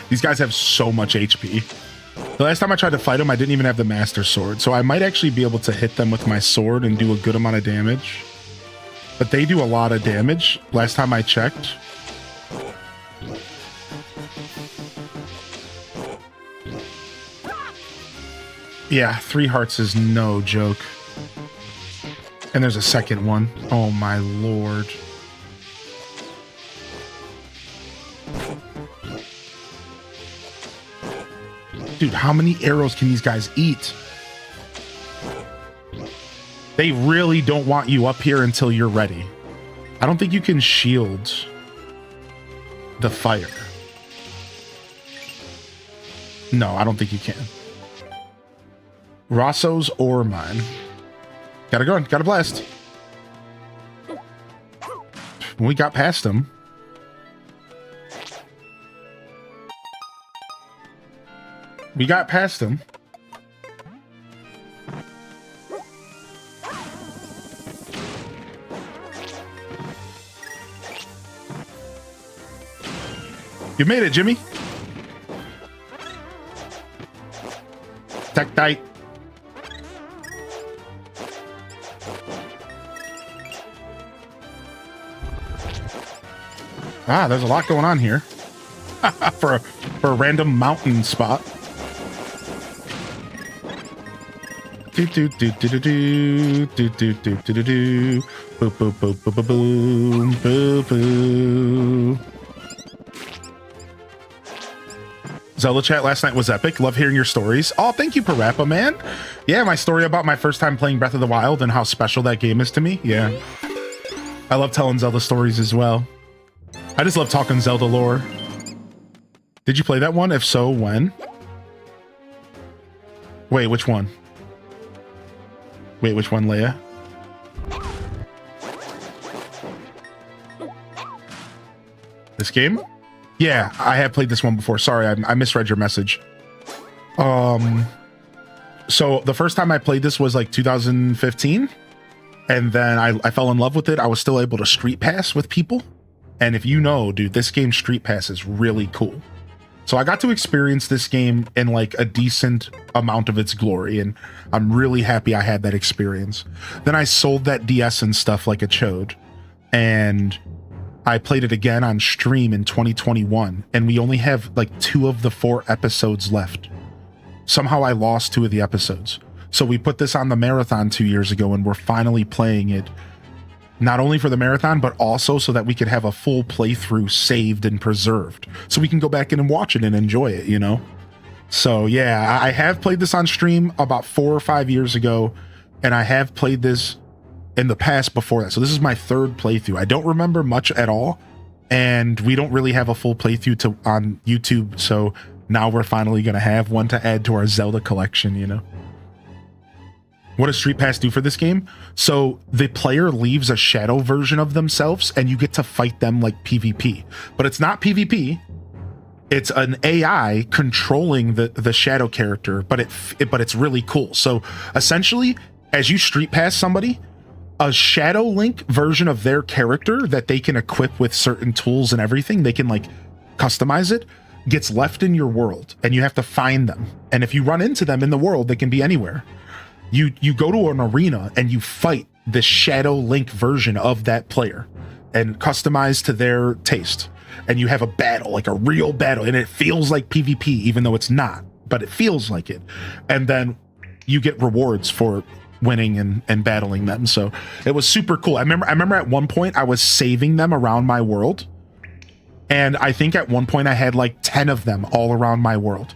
these guys have so much HP. The last time I tried to fight them, I didn't even have the Master Sword, so I might actually be able to hit them with my sword and do a good amount of damage. But they do a lot of damage. Last time I checked. Yeah, 3 hearts is no joke. And there's a second one. Oh my lord. Dude, how many arrows can these guys eat? They really don't want you up here until you're ready. I don't think you can shield the fire. No, I don't think you can. Rosso's ore mine. Gotta go, gotta blast. We got past him. We got past him. You made it, Jimmy. Tectite. Ah, there's a lot going on here. for a random mountain spot. Do do do do do do do do do do do. Boo boo boo boo boo boom boo boo. Zelda chat last night was epic. Love hearing your stories. Oh, thank you, Parappa, man. Yeah, my story about my first time playing Breath of the Wild and how special that game is to me. Yeah. I love telling Zelda stories as well. I just love talking Zelda lore. Did you play that one? If so, when? Wait, which one? Wait, which one, Leia? This game? Yeah, I have played this one before. Sorry, I misread your message. So the first time I played this was like 2015, and then I fell in love with it. I was still able to street pass with people, and if you know, dude, this game street pass is really cool. So I got to experience this game in like a decent amount of its glory, and I'm really happy I had that experience. Then I sold that DS and stuff like a chode, and I played it again on stream in 2021, and we only have like 2 of the 4 episodes left. Somehow I lost 2 of the episodes. So we put this on the marathon 2 years ago, and we're finally playing it, not only for the marathon, but also so that we could have a full playthrough saved and preserved, so we can go back in and watch it and enjoy it, you know? So yeah, I have played this on stream about 4 or 5 years ago, and I have played this in the past before that. So this is my 3rd playthrough. I don't remember much at all, and we don't really have a full playthrough on YouTube, so now we're finally going to have one to add to our Zelda collection, you know? What does Street Pass do for this game? So the player leaves a shadow version of themselves, and you get to fight them like PvP. But it's not PvP. It's an AI controlling the shadow character, but it's really cool. So essentially, as you Street Pass somebody, a Shadow Link version of their character that they can equip with certain tools and everything, they can like customize it, gets left in your world, and you have to find them. And if you run into them in the world, they can be anywhere. You go to an arena and you fight the Shadow Link version of that player and customize to their taste. And you have a battle, like a real battle, and it feels like PvP, even though it's not, but it feels like it. And then you get rewards for winning and battling them. So it was super cool. I remember at one point I was saving them around my world, and I think at one point I had like 10 of them all around my world.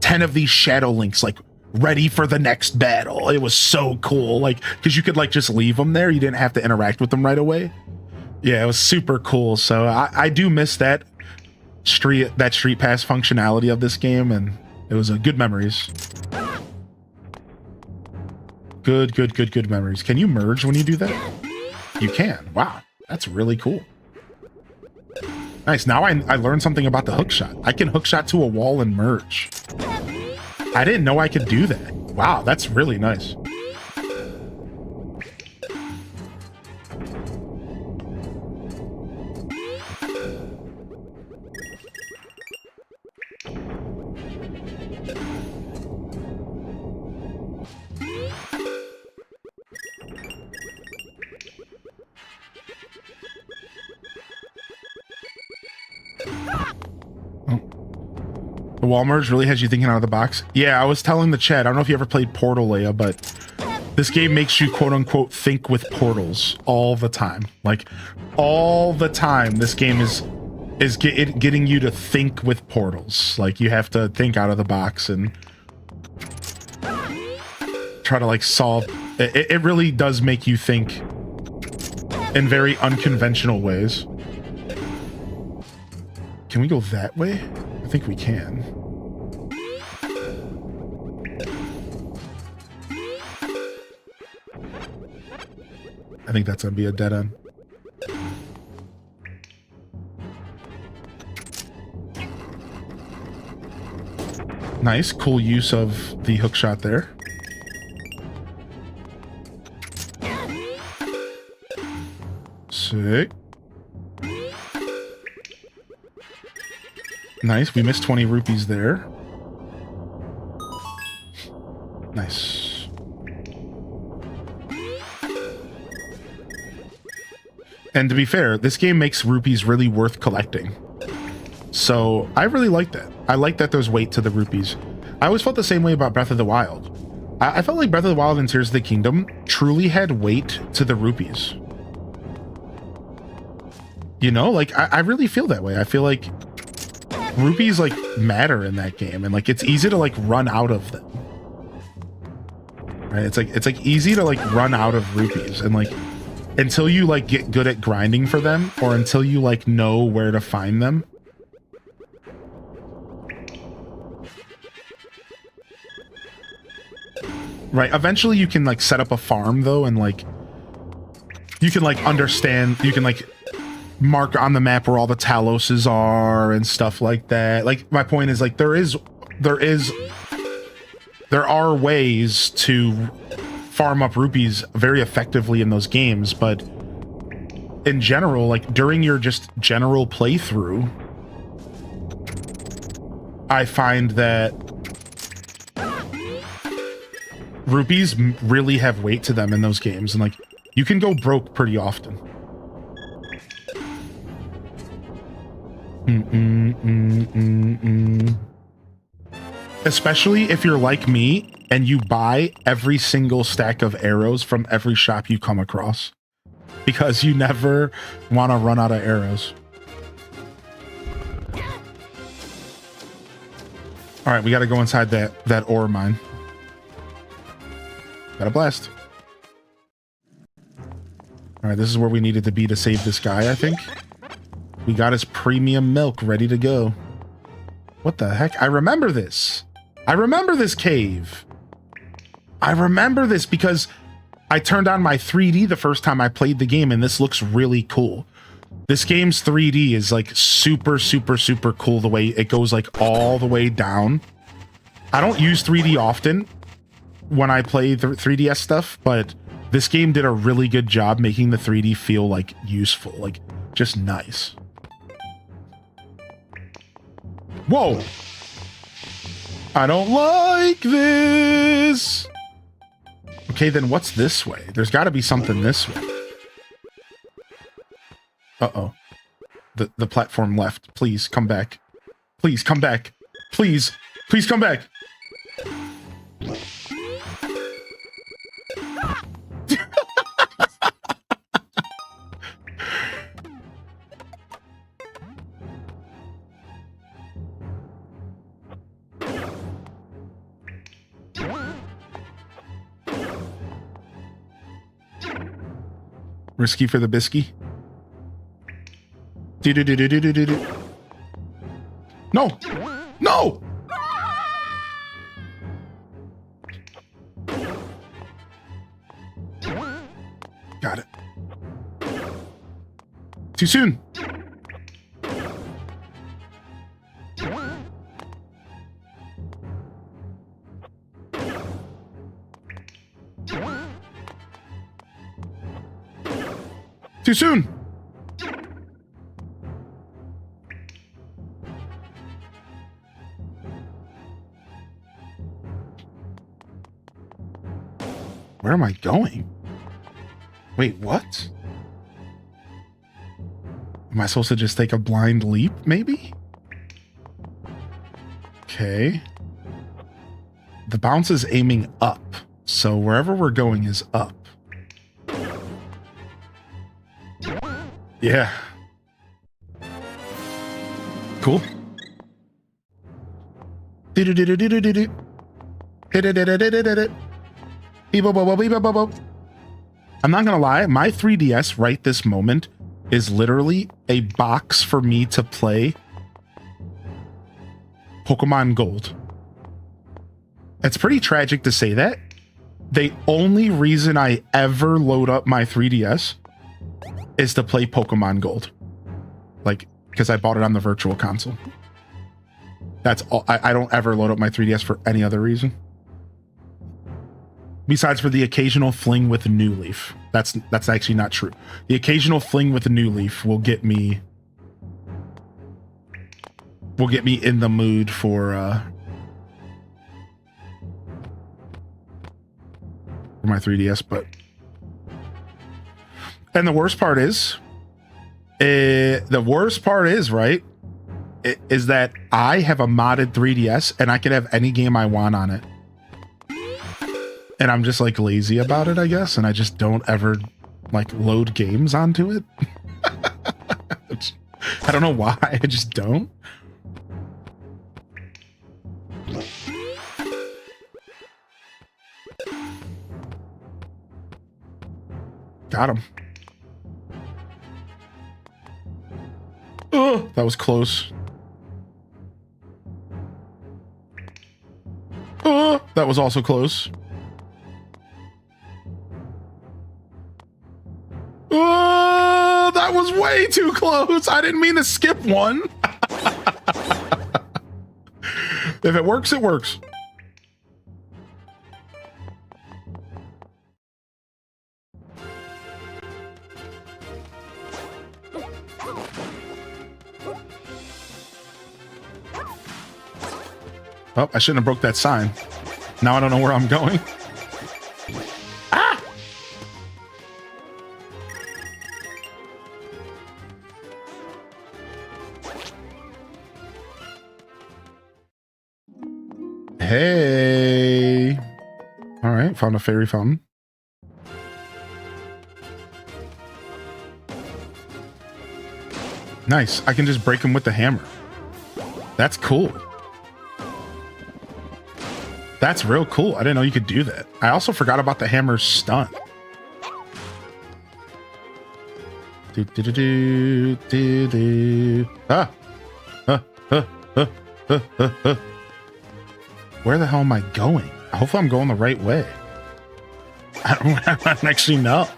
10 of these Shadow Links, like ready for the next battle. It was so cool, like, because you could like just leave them there. You didn't have to interact with them right away. Yeah, it was super cool. So I do miss that street pass functionality of this game, and it was a good memories. Good memories. Can you merge when you do that? You can. Wow, that's really cool. Nice. Now I learned something about the hookshot. I can hookshot to a wall and merge. I didn't know I could do that. Wow, that's really nice. The wall merge really has you thinking out of the box. Yeah, I was telling the chat, I don't know if you ever played Portal, Leia, but this game makes you quote unquote think with portals all the time. Like all the time, this game is is getting you to think with portals. Like, you have to think out of the box and try to, like, solve... It really does make you think in very unconventional ways. Can we go that way? I think we can. I think that's gonna be a dead end. Nice, cool use of the hook shot there. Sick. Nice, we missed 20 rupees there. Nice. And to be fair, this game makes rupees really worth collecting. So I really like that. I like that there's weight to the rupees. I always felt the same way about Breath of the Wild. I felt like Breath of the Wild and Tears of the Kingdom truly had weight to the rupees. You know, like, I really feel that way. I feel like rupees, like, matter in that game, and, like, it's easy to, like, run out of them. Right? It's like easy to, like, run out of rupees, and, like, until you, like, get good at grinding for them, or until you, like, know where to find them. Right, eventually you can, like, set up a farm, though, and, like, you can, like, understand, you can, like, mark on the map where all the Taloses are and stuff like that. Like, my point is, like, there are ways to farm up rupees very effectively in those games, but in general, like, during your just general playthrough, I find that rupees really have weight to them in those games, and, like, you can go broke pretty often. Especially if you're like me and you buy every single stack of arrows from every shop you come across, because you never want to run out of arrows. All right, we got to go inside that ore mine. Got a blast. All right, this is where we needed to be to save this guy, I think. We got his premium milk ready to go. What the heck? I remember this. I remember this cave. I remember this because I turned on my 3D the first time I played the game, and this looks really cool. This game's 3D is, like, super, super, super cool, the way it goes, like, all the way down. I don't use 3D often when I play the 3DS stuff, but this game did a really good job making the 3D feel, like, useful, like, just nice. Whoa! I don't like this! Okay, then what's this way? There's got to be something this way. Uh-oh. The platform left. Please, come back. Please, come back. Please. Please come back. Risky for the biscuit. Do-do-do-do-do-do-do. No! No! Got it. Too soon. Too soon. Where am I going? Wait, what? Am I supposed to just take a blind leap, maybe? Okay. The bounce is aiming up, so wherever we're going is up. Yeah. Cool. I'm not gonna lie, my 3DS right this moment is literally a box for me to play Pokemon Gold. It's pretty tragic to say that. The only reason I ever load up my 3DS is to play Pokemon Gold. Like, because I bought it on the virtual console. That's all. I don't ever load up my 3DS for any other reason. Besides for the occasional fling with a New Leaf. That's actually not true. The occasional fling with a New Leaf will get me in the mood for my 3DS, but and the worst part is right, is that I have a modded 3DS and I can have any game I want on it. And I'm just like lazy about it, I guess, and I just don't ever like load games onto it. I don't know why, I just don't. Got him. Oh, that was close. Oh, that was also close. Oh, that was way too close. I didn't mean to skip one. If it works, it works. Oh, I shouldn't have broke that sign. Now I don't know where I'm going. Ah! Hey. All right, found a fairy fountain. Nice. I can just break him with the hammer. That's cool. That's real cool. I didn't know you could do that. I also forgot about the hammer's stun. Ah. Where the hell am I going? Hopefully I'm going the right way. I don't actually know.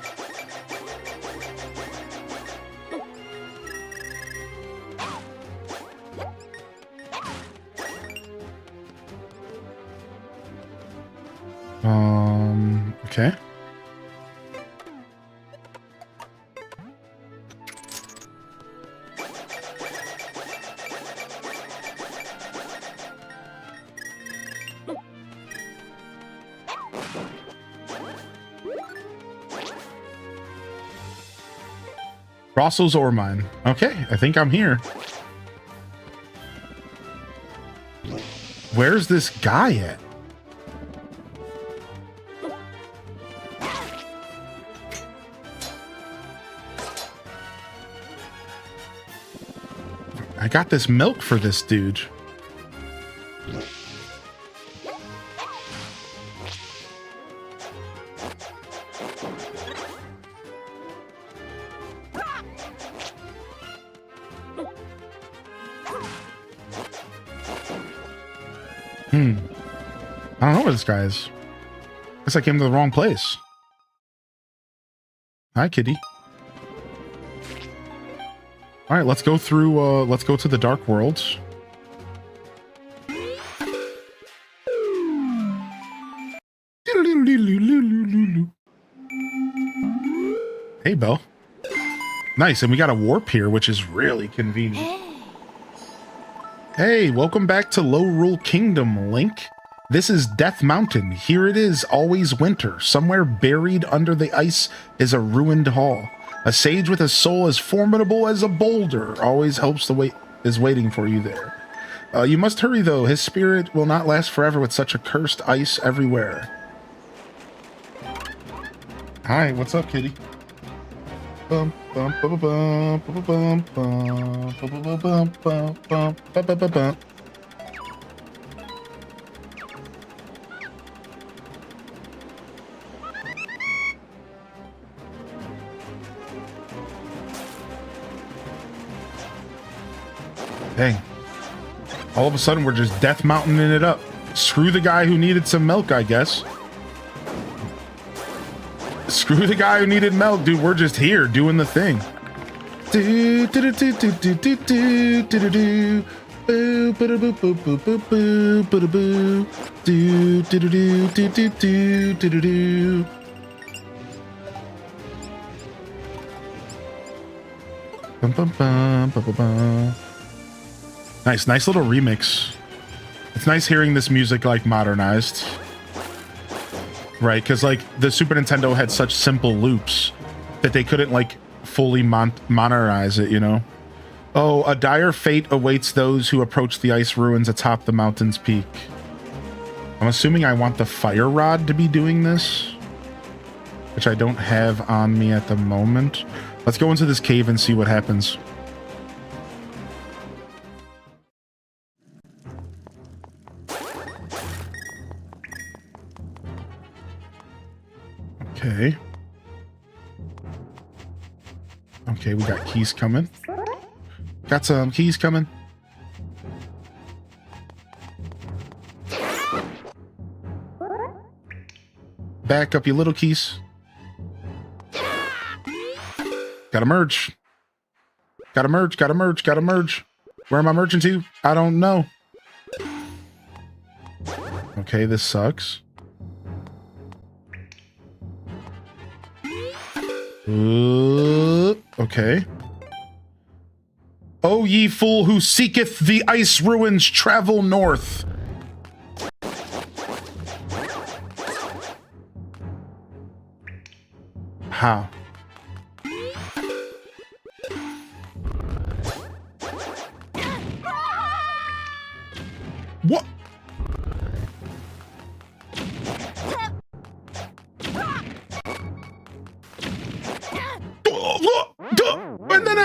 Okay. Rosso's ore mine. Okay, I think I'm here. Where's this guy at? I got this milk for this dude. I don't know where this guy is. Guess I came to the wrong place. Hi, kitty. All right, let's go through, let's go to the Dark Worlds. Hey, Belle. Nice, and we got a warp here, which is really convenient. Hey, welcome back to Low Rule Kingdom, Link. This is Death Mountain. Here it is, always winter. Somewhere buried under the ice is a ruined hall. A sage with a soul as formidable as a boulder always hopes is waiting for you there. You must hurry, though. His spirit will not last forever with such accursed ice everywhere. Hi, what's up, kitty? Dang. All of a sudden, we're just death mountaining it up. Screw the guy who needed some milk, I guess. Screw the guy who needed milk, dude. We're just here doing the thing. Do do do do do do do do do do. Boo boo boo boo boo boo boo boo boo. Do do do do do do do do do. Bum bum bum bum bum. Nice little remix. It's nice hearing this music like modernized. Right, because like the Super Nintendo had such simple loops that they couldn't like fully modernize it, you know? Oh, a dire fate awaits those who approach the ice ruins atop the mountain's peak. I'm assuming I want the fire rod to be doing this, which I don't have on me at the moment. Let's go into this cave and see what happens. Okay. Okay, we got keys coming. Got some keys coming. Back up, you little keys. Gotta merge. Gotta merge, gotta merge, gotta merge. Where am I merging to? I don't know. Okay, this sucks. Okay. O ye fool who seeketh the ice ruins, travel north. How? What? And then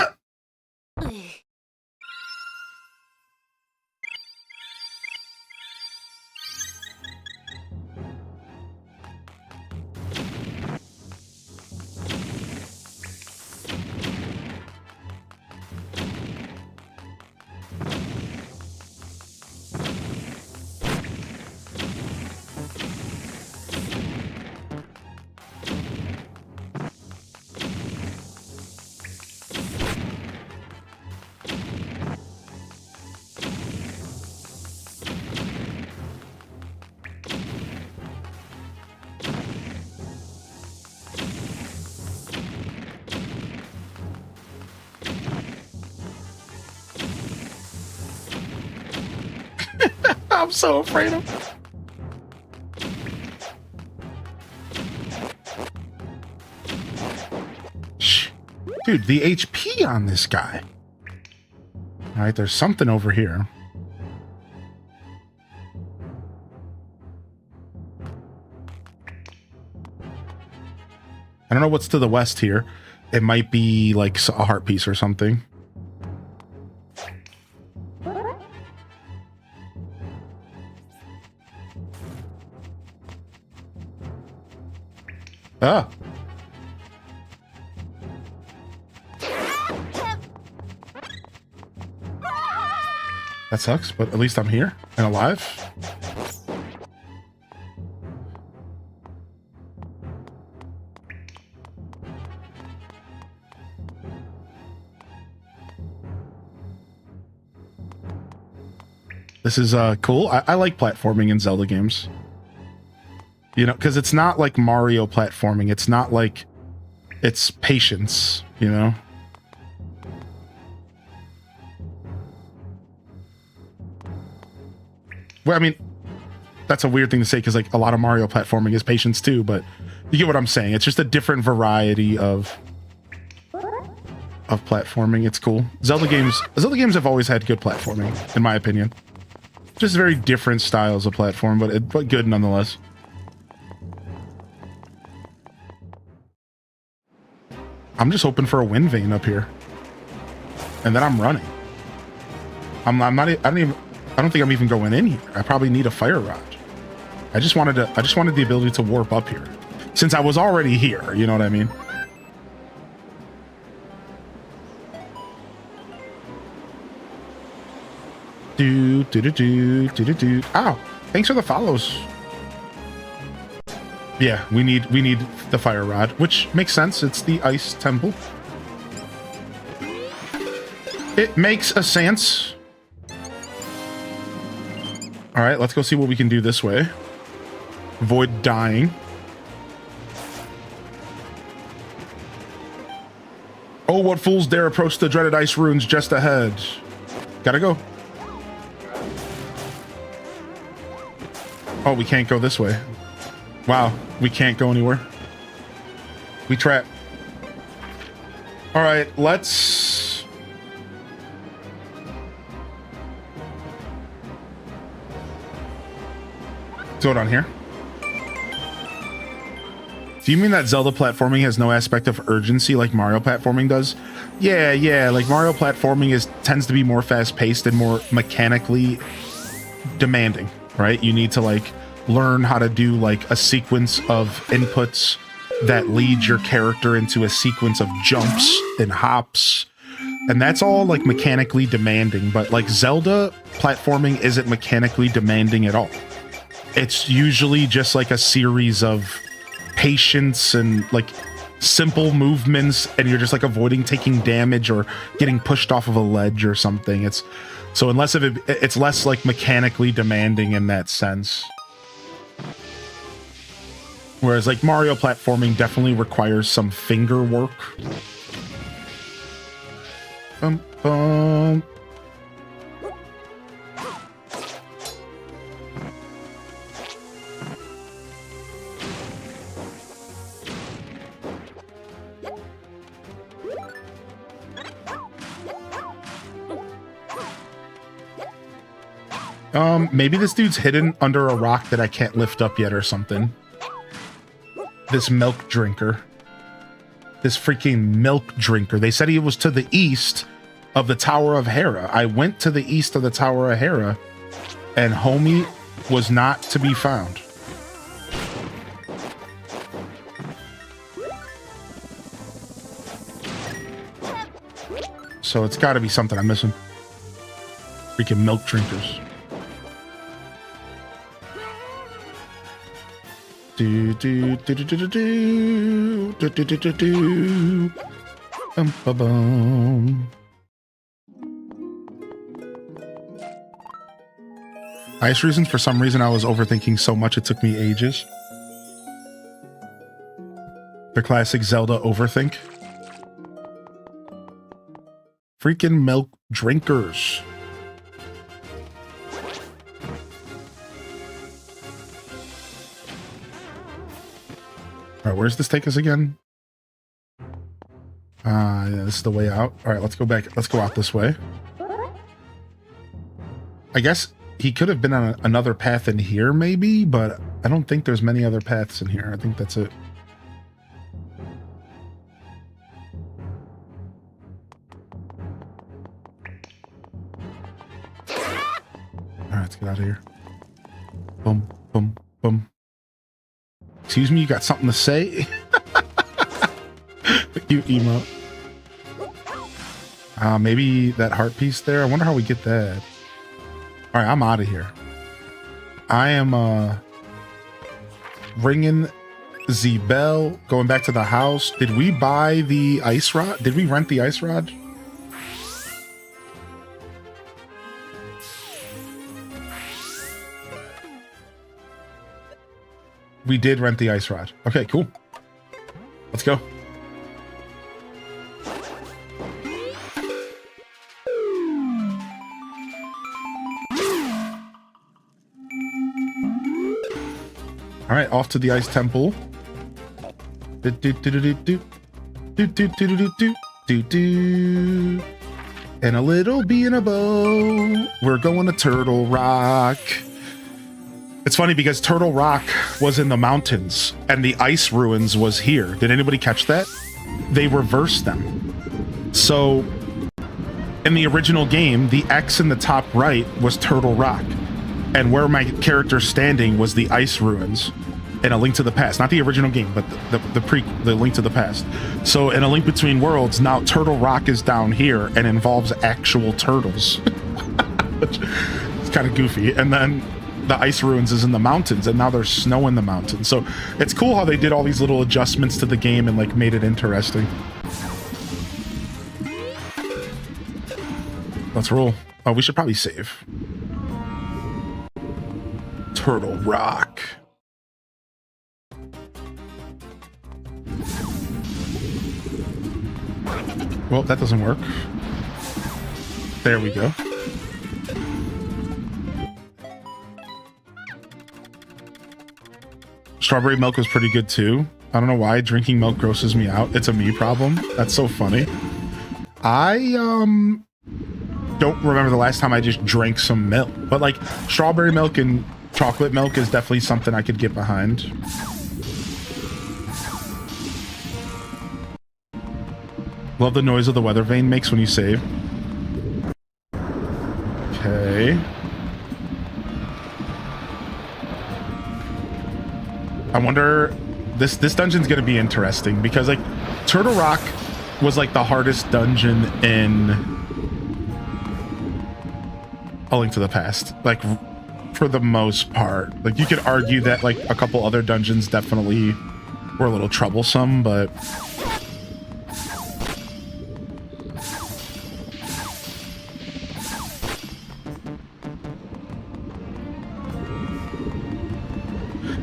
I'm so afraid of. Shh. Dude, the HP on this guy. All right, there's something over here. I don't know what's to the west here. It might be like a heart piece or something. Ah. That sucks, but at least I'm here and alive. This is cool. I like platforming in Zelda games. You know, because it's not like Mario platforming. It's not like it's patience, you know? Well, I mean, that's a weird thing to say because like a lot of Mario platforming is patience too, but you get what I'm saying. It's just a different variety of platforming. It's cool. Zelda games have always had good platforming, in my opinion. Just very different styles of platform, but good I'm just hoping for a wind vein up here. And then I'm running. I'm not, I don't think I'm even going in here. I probably need a fire rod. I just wanted the ability to warp up here. Since I was already here, you know what I mean? Ow, thanks for the follows. Yeah, we need the fire rod, which makes sense. It's the ice temple. It makes a sense. All right, let's go see what we can do this way. Avoid dying. Oh, what fools dare approach the dreaded ice ruins just ahead. Gotta go. Oh, we can't go this way. Wow, we can't go anywhere. We trap. All right, let's... go down here. Do you mean that Zelda platforming has no aspect of urgency like Mario platforming does? Yeah, like Mario platforming tends to be more fast-paced and more mechanically demanding, right? You need to like learn how to do like a sequence of inputs that lead your character into a sequence of jumps and hops. And that's all like mechanically demanding, but like Zelda platforming isn't mechanically demanding at all. It's usually just like a series of patience and like simple movements, and you're just like avoiding taking damage or getting pushed off of a ledge or something. It's less like mechanically demanding in that sense. Whereas like Mario platforming definitely requires some finger work. Bum, bum. Maybe this dude's hidden under a rock that I can't lift up yet or something. This milk drinker. This freaking milk drinker. They said he was to the east of the Tower of Hera. I went to the east of the Tower of Hera, and homie was not to be found. So it's got to be something I'm missing. Freaking milk drinkers. Do do do do do do do do do do do do. Bum ba bum. Ice reasons. For some reason, I was overthinking so much it took me ages. The classic Zelda overthink. Freaking milk drinkers. All right, where's this take us again? Yeah, this is the way out. All right, let's go back. Let's go out this way. I guess he could have been on another path in here, maybe, but I don't think there's many other paths in here. I think that's it. All right, let's get out of here. Boom, boom, boom. Excuse me, you got something to say? You emote. Maybe that heart piece there. I wonder how we get that. All right, I'm out of here. I am ringing the bell, going back to the house. Did we buy the ice rod? Did we rent the ice rod? We did rent the ice rod. Okay, cool. Let's go. All right, off to the ice temple. And a little bee in a bow. We're going to Turtle Rock. It's funny because Turtle Rock was in the mountains and the ice ruins was here. Did anybody catch that? they reversed them. So in the original game, the X in the top right was Turtle Rock, and where my character's standing was the ice ruins in A Link to the Past. Not the original game, but the Link to the Past. So in A Link Between Worlds, now Turtle Rock is down here and involves actual turtles. It's kind of goofy. And then the ice ruins is in the mountains, and now there's snow in the mountains. So it's cool how they did all these little adjustments to the game and like made it interesting. Let's roll. Oh, we should probably save. Turtle Rock. Well, that doesn't work. There we go. Strawberry milk was pretty good too. I don't know why drinking milk grosses me out. It's a me problem. That's so funny. I don't remember the last time I just drank some milk, but like strawberry milk and chocolate milk is definitely something I could get behind. Love the noise of the weather vane makes when you save. Okay. I wonder, this dungeon's gonna be interesting because like Turtle Rock was like the hardest dungeon in A Link to the Past, like for the most part. Like you could argue that like a couple other dungeons definitely were a little troublesome, but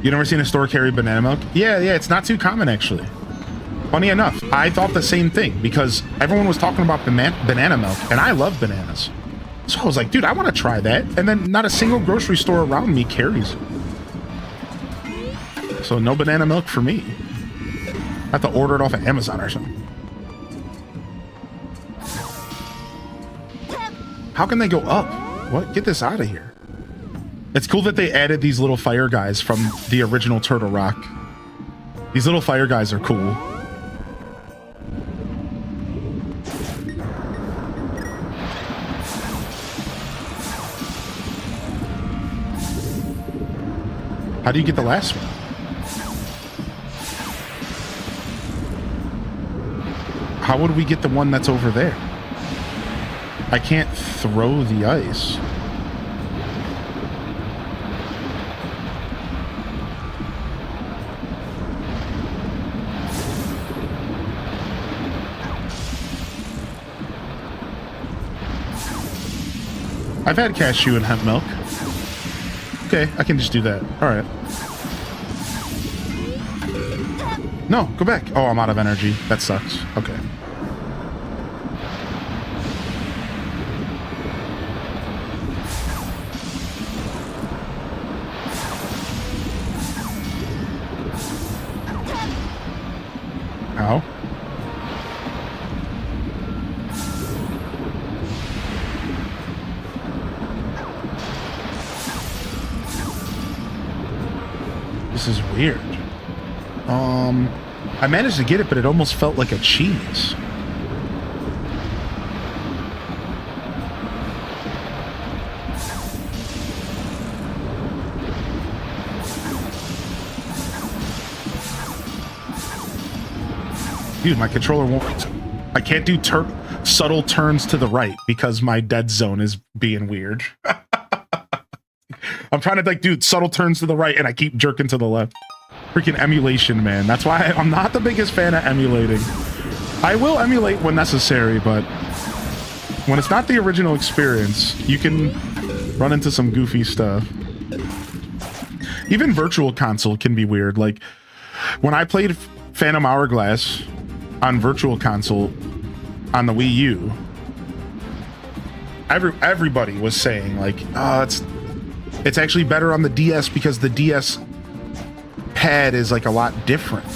you never seen a store carry banana milk? Yeah, it's not too common actually. Funny enough, I thought the same thing because everyone was talking about banana milk, and I love bananas. So I was like, dude, I want to try that. And then not a single grocery store around me carries it. So no banana milk for me. I have to order it off of Amazon or something. How can they go up? What? Get this out of here. It's cool that they added these little fire guys from the original Turtle Rock. These little fire guys are cool. How do you get the last one? How would we get the one that's over there? I can't throw the ice. I've had cashew and hemp milk. Okay, I can just do that. All right. No, go back. Oh, I'm out of energy. That sucks. Okay. Ow. This is weird. I managed to get it, but it almost felt like a cheese. Dude, my controller won't... I can't do subtle turns to the right because my dead zone is being weird. I'm trying to like do subtle turns to the right and I keep jerking to the left. Freaking emulation, man. That's why I'm not the biggest fan of emulating. I will emulate when necessary, but when it's not the original experience, you can run into some goofy stuff. Even Virtual Console can be weird. Like when I played Phantom Hourglass on Virtual Console on the Wii U, everybody was saying like, oh, it's actually better on the DS because the DS pad is like a lot different.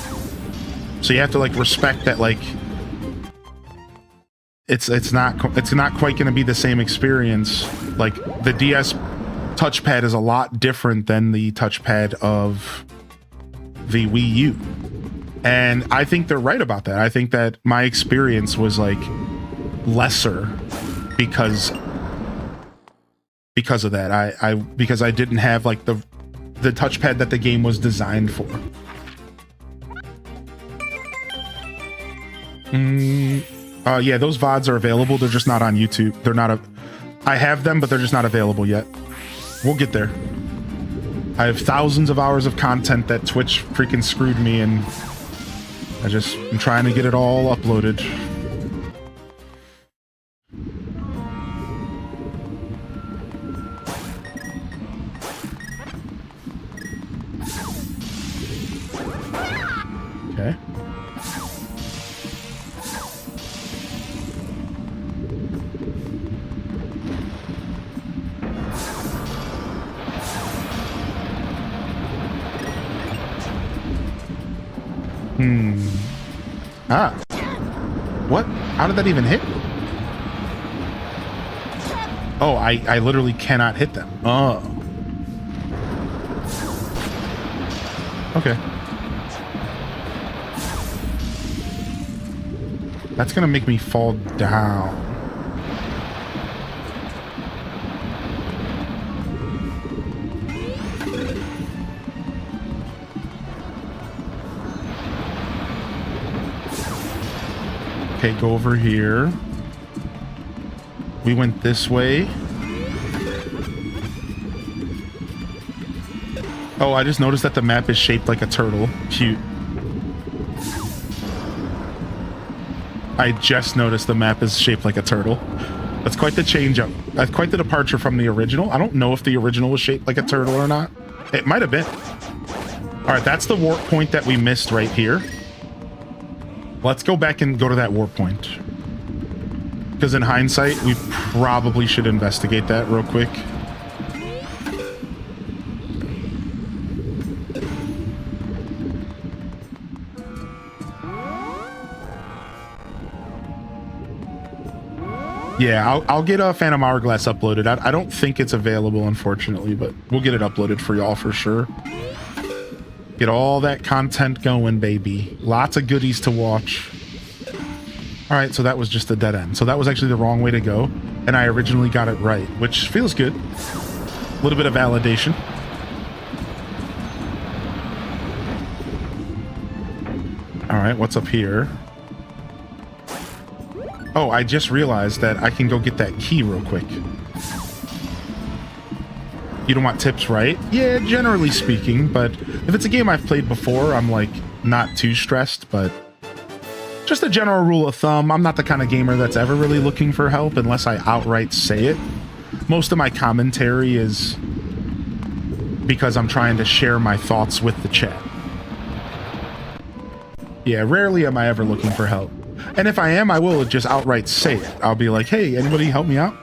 So you have to like respect that like it's not quite going to be the same experience. Like the DS touchpad is a lot different than the touchpad of the Wii U. And I think they're right about that. I think that my experience was like lesser because of that. Because I didn't have like the touchpad that the game was designed for. Yeah, those VODs are available. They're just not on YouTube. They're not I have them, but they're just not available yet. We'll get there. I have thousands of hours of content that Twitch freaking screwed me, and I'm trying to get it all uploaded. Okay. Ah. What? How did that even hit? Oh, I literally cannot hit them. Oh. Okay. That's gonna make me fall down. Okay, go over here. We went this way. Oh, I just noticed that the map is shaped like a turtle. Cute. I just noticed the map is shaped like a turtle. That's quite the change up. That's quite the departure from the original. I don't know if the original was shaped like a turtle or not. It might have been. All right, that's the warp point that we missed right here. Let's go back and go to that warp point. Because in hindsight, we probably should investigate that real quick. Yeah, I'll get a Phantom Hourglass uploaded. I don't think it's available, unfortunately, but we'll get it uploaded for y'all for sure. Get all that content going, baby. Lots of goodies to watch. All right, so that was just a dead end. So that was actually the wrong way to go, and I originally got it right, which feels good. A little bit of validation. All right, what's up here? Oh, I just realized that I can go get that key real quick. You don't want tips, right? Yeah, generally speaking, but if it's a game I've played before, I'm like not too stressed, but just a general rule of thumb, I'm not the kind of gamer that's ever really looking for help unless I outright say it. Most of my commentary is because I'm trying to share my thoughts with the chat. Yeah, rarely am I ever looking for help. And if I am, I will just outright say it. I'll be like, hey, anybody help me out?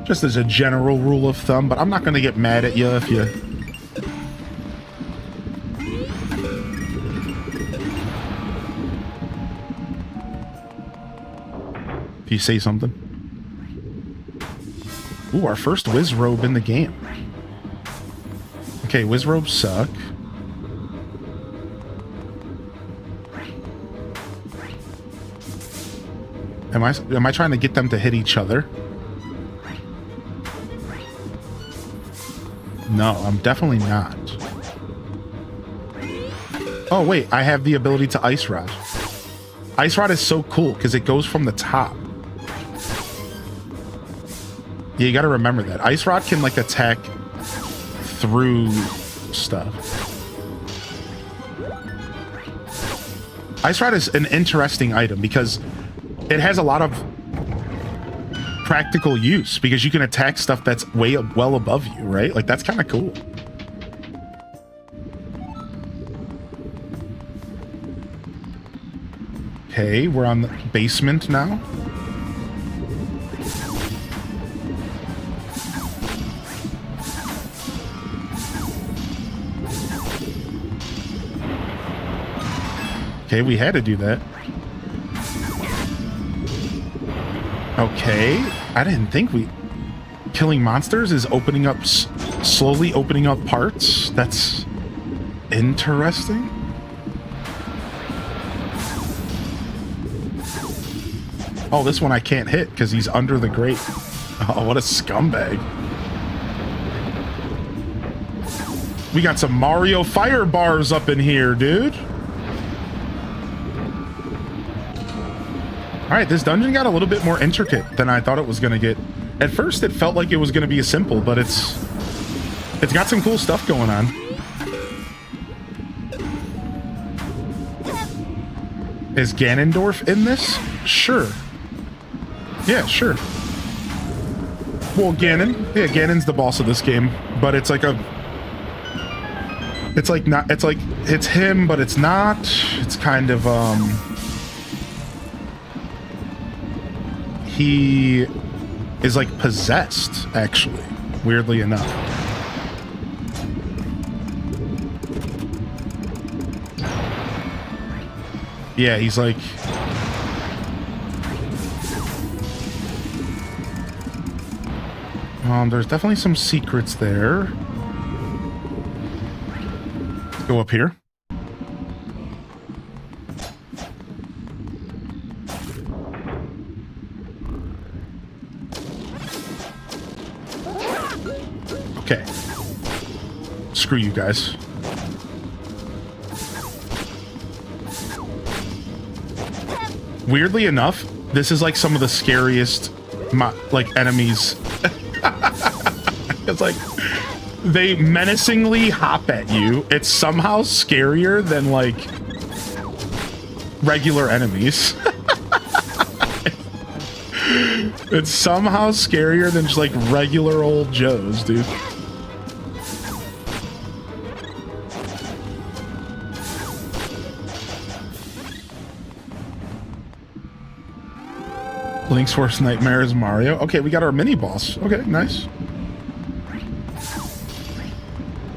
Just as a general rule of thumb, but I'm not going to get mad at you if you say something. Ooh, our first whiz robe in the game. Okay, whiz robes suck. Am I trying to get them to hit each other? No, I'm definitely not. Oh wait, I have the ability to Ice Rod. Ice Rod is so cool because it goes from the top. Yeah, you gotta remember that. Ice Rod can like attack through stuff. Ice Rod is an interesting item because it has a lot of practical use because you can attack stuff that's way well above you, right? Like that's kind of cool. Okay, we're on the basement now. Okay, we had to do that. Okay, I didn't think killing monsters is opening up, slowly opening up parts. That's Interesting. Oh, this one I can't hit because he's under the grate. Oh, what a scumbag. We got some Mario fire bars up in here, dude. All right, this dungeon got a little bit more intricate than I thought it was going to get. At first, it felt like it was going to be simple, but it's got some cool stuff going on. Is Ganondorf in this? Sure. Yeah, sure. Well, Ganon's the boss of this game, but it's like it's him, but it's not. It's kind of, he is like possessed, actually, weirdly enough. Yeah, he's like... there's definitely some secrets there. Let's go up here. Okay. Screw you guys. Weirdly enough, this is like some of the scariest enemies. It's like they menacingly hop at you. It's somehow scarier than like regular enemies. It's somehow scarier than just like regular old Joes, dude. Link's worst nightmare is Mario. Okay, we got our mini boss. Okay, nice.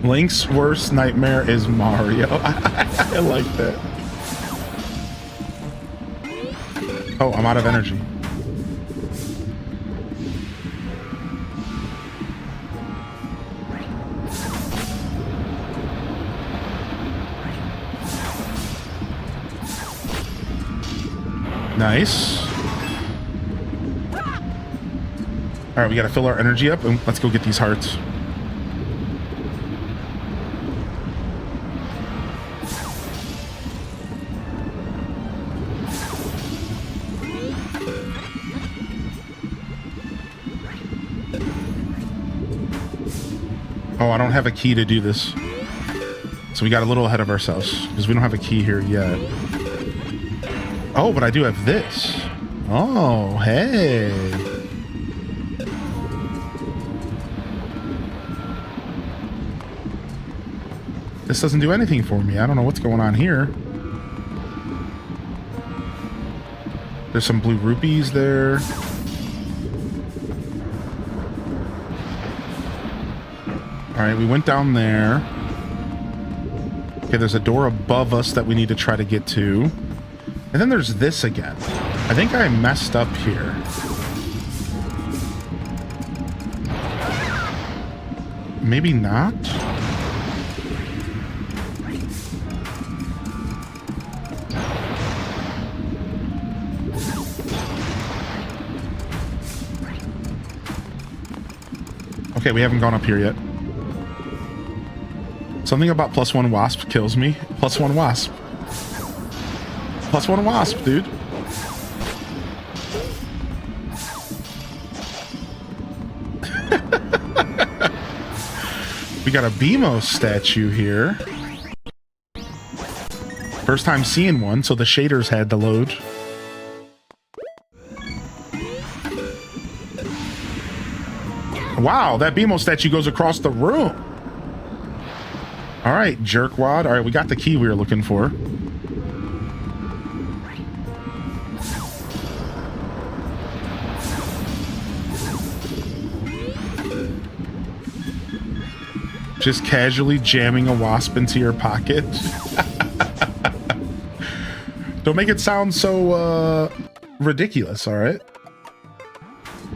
Link's worst nightmare is Mario. I like that. Oh, I'm out of energy. Nice. All right, we got to fill our energy up, and let's go get these hearts. Oh, I don't have a key to do this. So we got a little ahead of ourselves, because we don't have a key here yet. Oh, but I do have this. Oh, hey. This doesn't do anything for me. I don't know what's going on here. There's some blue rupees there. Alright, we went down there. Okay, there's a door above us that we need to try to get to. And then there's this again. I think I messed up here. Maybe not? Okay, we haven't gone up here yet. Something about +1 wasp kills me. +1 wasp. +1 wasp, dude. We got a BMO statue here. First time seeing one, so the shaders had to load. Wow, that BMO statue goes across the room. All right, jerkwad. All right, we got the key we were looking for. Just casually jamming a wasp into your pocket. Don't make it sound so ridiculous, all right?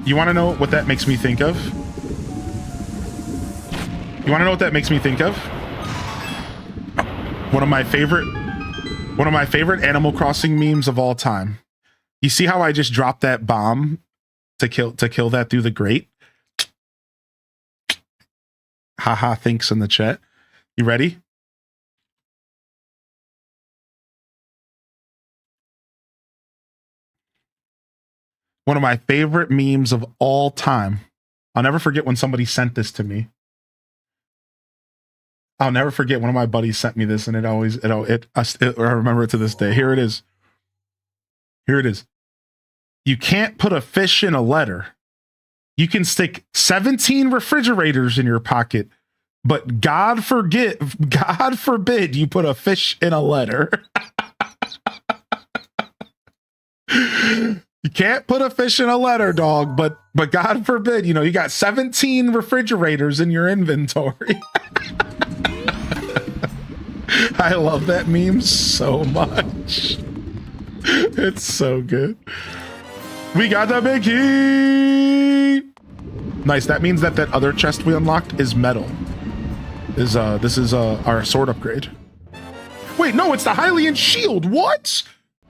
You want to know what that makes me think of? You want to know what that makes me think of? One of my favorite Animal Crossing memes of all time. You see how I just dropped that bomb to kill that through the grate? Haha, thanks in the chat. You ready? One of my favorite memes of all time. I'll never forget when somebody sent this to me. I'll never forget one of my buddies sent me this, and I remember it to this day. Here it is. Here it is. You can't put a fish in a letter. You can stick 17 refrigerators in your pocket, but God forbid you put a fish in a letter. You can't put a fish in a letter, dog, but God forbid, you know, you got 17 refrigerators in your inventory. I love that meme so much. It's so good. We got the big key. Nice. That means that other chest we unlocked is metal. This is our sword upgrade. Wait, no, it's the Hylian shield. What?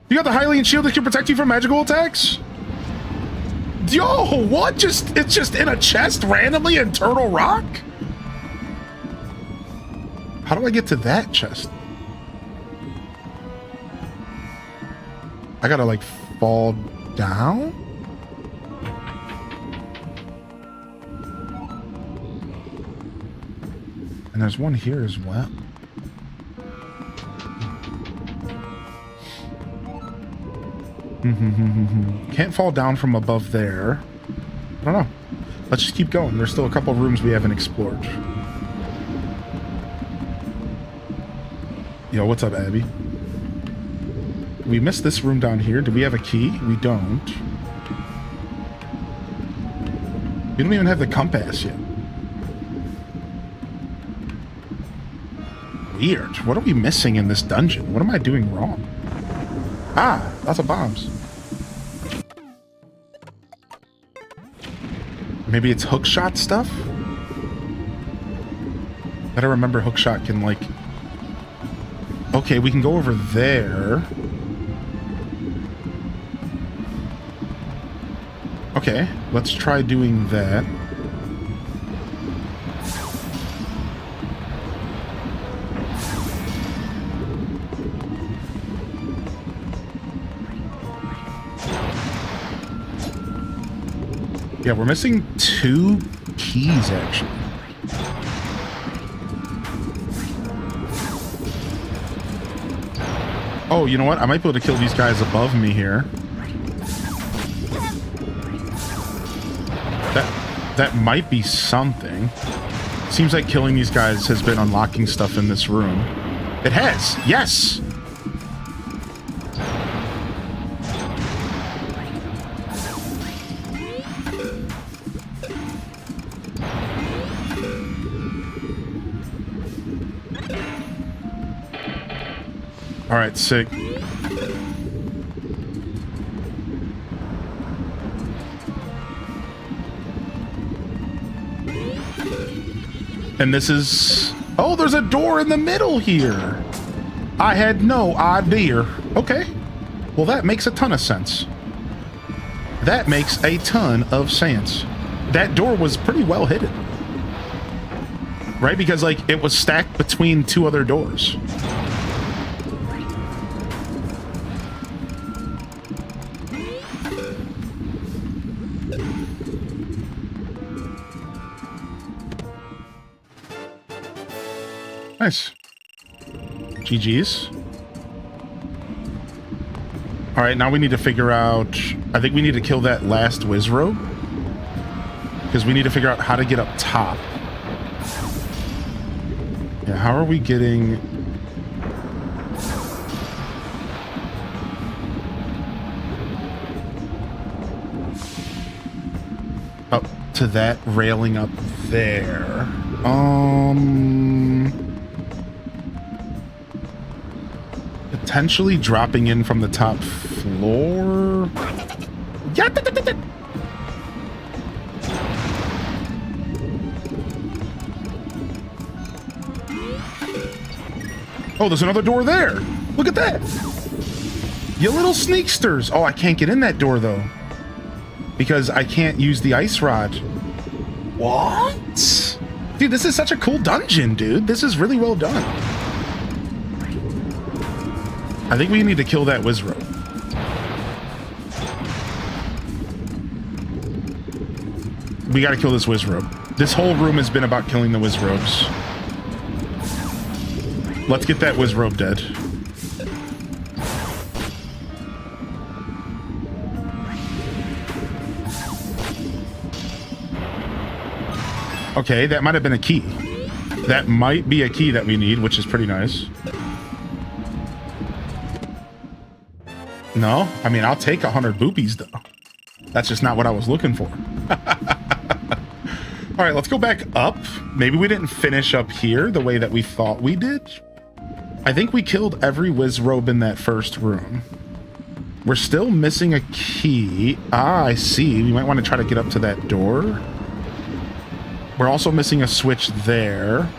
You got the Hylian shield that can protect you from magical attacks? Yo, what? It's just in a chest randomly in Turtle Rock? How do I get to that chest? I gotta like fall down? And there's one here as well. Can't fall down from above there. I don't know. Let's just keep going. There's still a couple of rooms we haven't explored. Yo, what's up, Abby? We missed this room down here. Do we have a key? We don't. We don't even have the compass yet. Weird. What are we missing in this dungeon? What am I doing wrong? Ah, lots of bombs. Maybe it's hookshot stuff? I don't remember hookshot can like... Okay, we can go over there. Okay, let's try doing that. Yeah, we're missing 2 keys, actually. Oh, you know what? I might be able to kill these guys above me here. That might be something. Seems like killing these guys has been unlocking stuff in this room. It has! Yes! Alright, sick. And this is... Oh, there's a door in the middle here! I had no idea. Okay. Well, that makes a ton of sense. That makes a ton of sense. That door was pretty well hidden. Right? Because, like, it was stacked between 2 other doors. Nice. GG's. Alright, now we need to figure out... I think we need to kill that last Wizrobe. Because we need to figure out how to get up top. Yeah, how are we getting... up to that railing up there? Potentially dropping in from the top floor. Yeah. Oh, there's another door there. Look at that. You little sneaksters. Oh, I can't get in that door, though. Because I can't use the ice rod. What? Dude, this is such a cool dungeon, dude. This is really well done. I think we need to kill that Wizrobe. We gotta kill this Wizrobe. This whole room has been about killing the Wizrobes. Let's get that Wizrobe dead. Okay, that might have been a key. That might be a key that we need, which is pretty nice. No? I mean, I'll take 100 boopies, though. That's just not what I was looking for. All right, let's go back up. Maybe we didn't finish up here the way that we thought we did. I think we killed every Wizrobe in that first room. We're still missing a key. Ah, I see. We might want to try to get up to that door. We're also missing a switch there.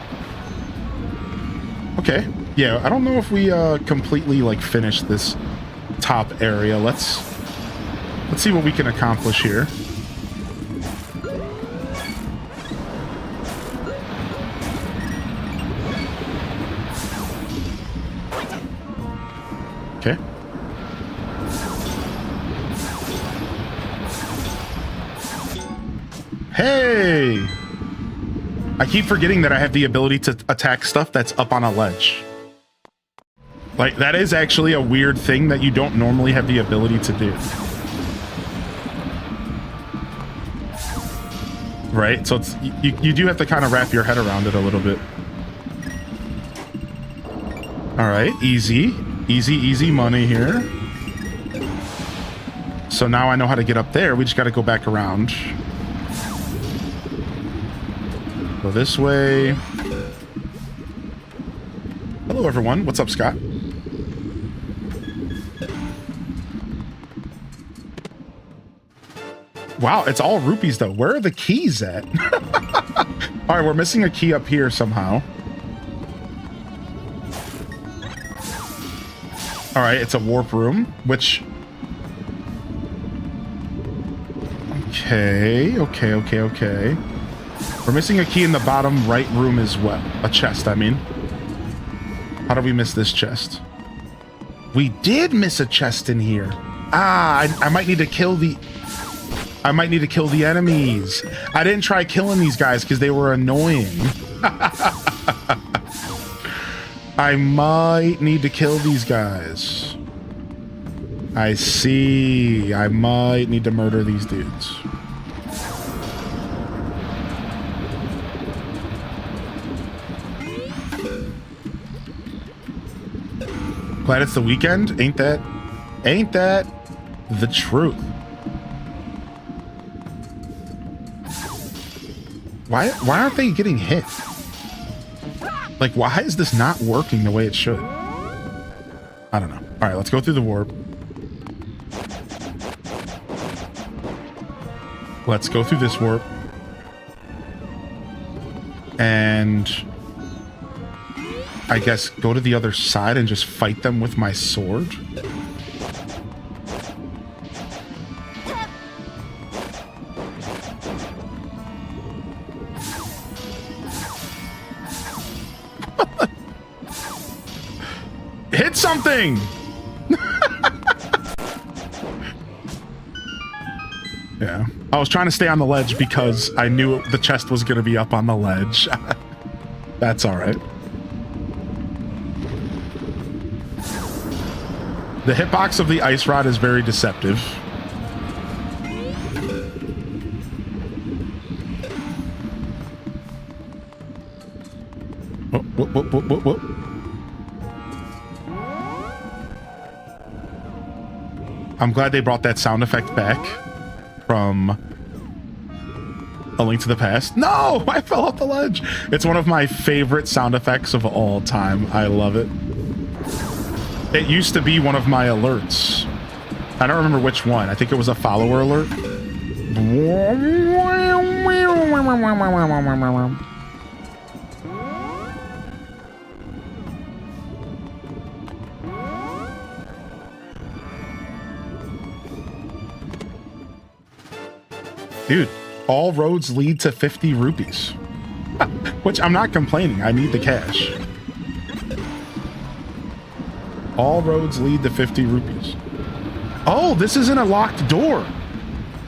Okay. Yeah, I don't know if we completely like finished this top area. Let's see what we can accomplish here. Okay. Hey! I keep forgetting that I have the ability to attack stuff that's up on a ledge. Like, that is actually a weird thing that you don't normally have the ability to do. Right? So it's you do have to kind of wrap your head around it a little bit. Alright, easy. Easy money here. So now I know how to get up there. We just got to go back around. Go this way. Hello, everyone. What's up, Scott? Wow, it's all rupees, though. Where are the keys at? All right, we're missing a key up here somehow. All right, it's a warp room, which... Okay. We're missing a key in the bottom right room as well. A chest, I mean. How did we miss this chest? We did miss a chest in here. Ah, I might need to kill the... I might need to kill the enemies. I didn't try killing these guys because they were annoying. I might need to kill these guys. I see. I might need to murder these dudes. Glad it's the weekend. Ain't that the truth? Why aren't they getting hit? Like, why is this not working the way it should? I don't know. All right, let's go through the warp. Let's go through this warp. And I guess go to the other side and just fight them with my sword. Hit something! Yeah. I was trying to stay on the ledge because I knew the chest was going to be up on the ledge. That's all right. The hitbox of the ice rod is very deceptive. Whoop. I'm glad they brought that sound effect back from A Link to the Past. No! I fell off the ledge! It's one of my favorite sound effects of all time. I love it. It used to be one of my alerts. I don't remember which one. I think it was a follower alert. Dude, all roads lead to 50 rupees. Which I'm not complaining. I need the cash. All roads lead to 50 rupees. Oh, this isn't a locked door.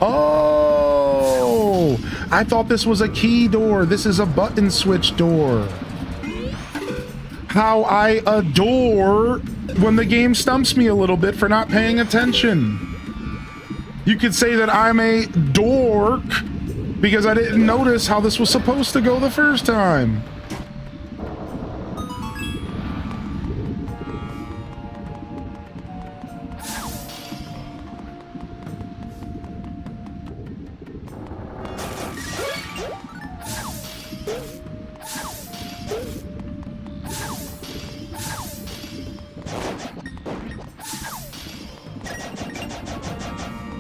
Oh, I thought this was a key door. This is a button switch door. How I adore when the game stumps me a little bit for not paying attention. You could say that I'm a dork because I didn't notice how this was supposed to go the first time.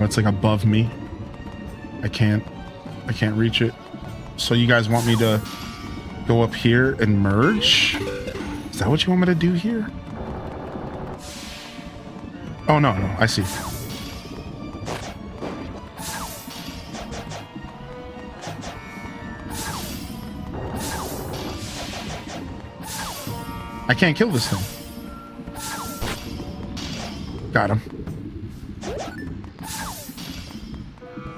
It's like above me. I can't reach it. So you guys want me to go up here and merge? Is that what you want me to do here? Oh, no, I see. I can't kill this thing. Got him.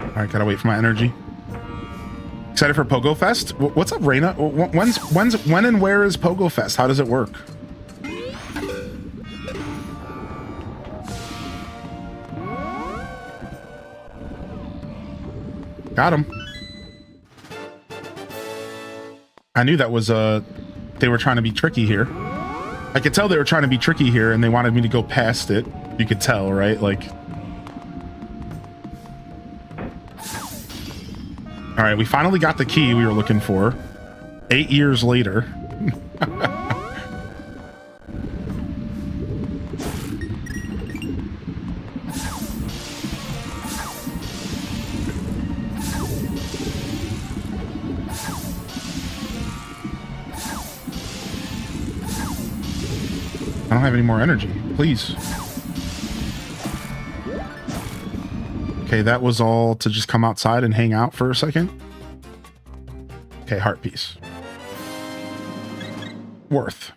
All right, gotta wait for my energy. Excited for Pogo Fest? What's up, Reina? When and where is Pogo Fest? How does it work? Got him. I knew that was they were trying to be tricky here. I could tell they were trying to be tricky here, and they wanted me to go past it. You could tell, right? Like. All right, we finally got the key we were looking for. 8 years later. I don't have any more energy. Please. Okay, that was all to just come outside and hang out for a second. Okay, heart piece. Worth.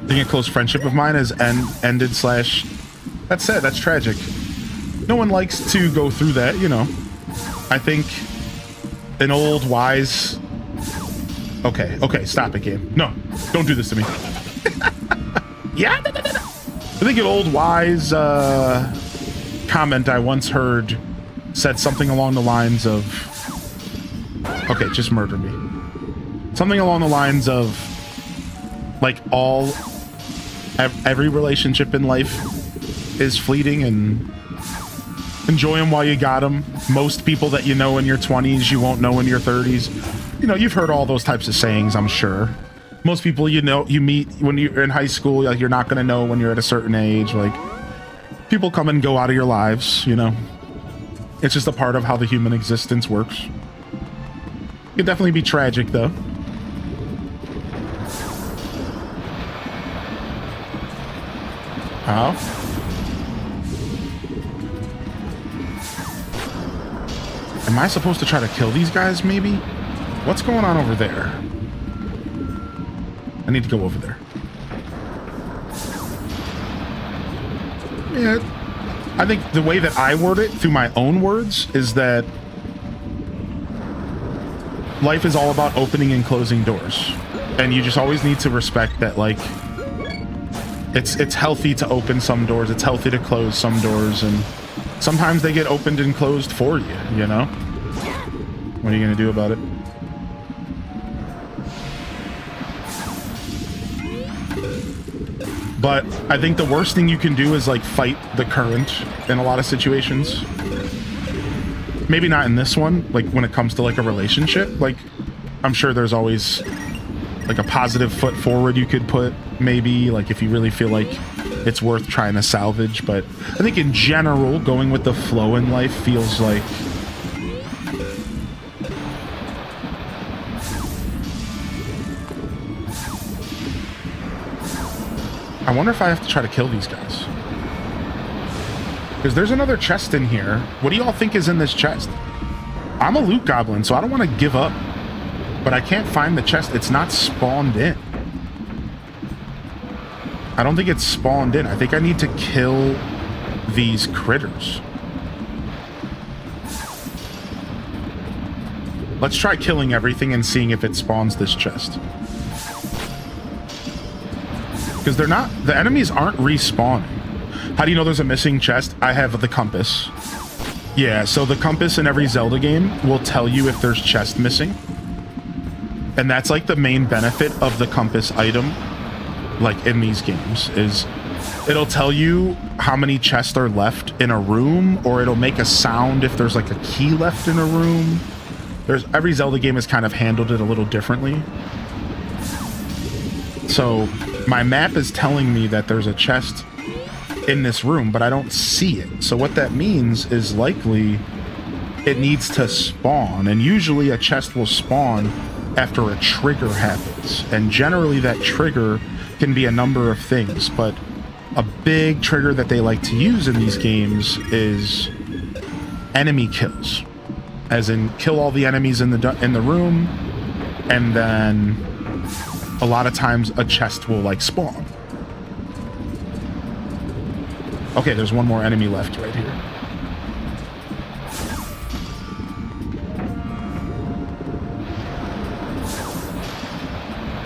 Being a close friendship of mine has ended slash... That's sad, that's tragic. No one likes to go through that, you know. I think an old, wise... Okay, stop it, game. No, don't do this to me. Yeah, I think an old wise comment I once heard said something along the lines of, okay, just murder me. Something along the lines of, like, every relationship in life is fleeting and enjoy them while you got them. Most people that you know in your 20s, you won't know in your 30s. You know, you've heard all those types of sayings, I'm sure. Most people you meet when you're in high school, like, you're not going to know when you're at a certain age. Like, people come and go out of your lives, you know. It's just a part of how the human existence works. It could definitely be tragic, though. How? Am I supposed to try to kill these guys, maybe? What's going on over there? I need to go over there. Yeah, I think the way that I word it through my own words is that life is all about opening and closing doors. And you just always need to respect that, like, it's healthy to open some doors, it's healthy to close some doors, and sometimes they get opened and closed for you, you know? What are you gonna do about it? But I think the worst thing you can do is, like, fight the current in a lot of situations. Maybe not in this one, like, when it comes to, like, a relationship. Like, I'm sure there's always, like, a positive foot forward you could put, maybe, like, if you really feel like it's worth trying to salvage. But I think in general, going with the flow in life feels like... I wonder if I have to try to kill these guys. Because there's another chest in here. What do y'all think is in this chest? I'm a loot goblin, so I don't want to give up. But I can't find the chest. It's not spawned in. I don't think it's spawned in. I think I need to kill these critters. Let's try killing everything and seeing if it spawns this chest. Because they're not... The enemies aren't respawning. How do you know there's a missing chest? I have the compass. Yeah, so the compass in every Zelda game will tell you if there's chest missing. And that's like the main benefit of the compass item, like in these games, is it'll tell you how many chests are left in a room, or it'll make a sound if there's like a key left in a room. Every Zelda game has kind of handled it a little differently. So my map is telling me that there's a chest in this room, but I don't see it. So what that means is likely it needs to spawn, and usually a chest will spawn after a trigger happens. And generally that trigger can be a number of things, but a big trigger that they like to use in these games is enemy kills. As in, kill all the enemies in the room, and then a lot of times a chest will like spawn. Okay, there's one more enemy left right here.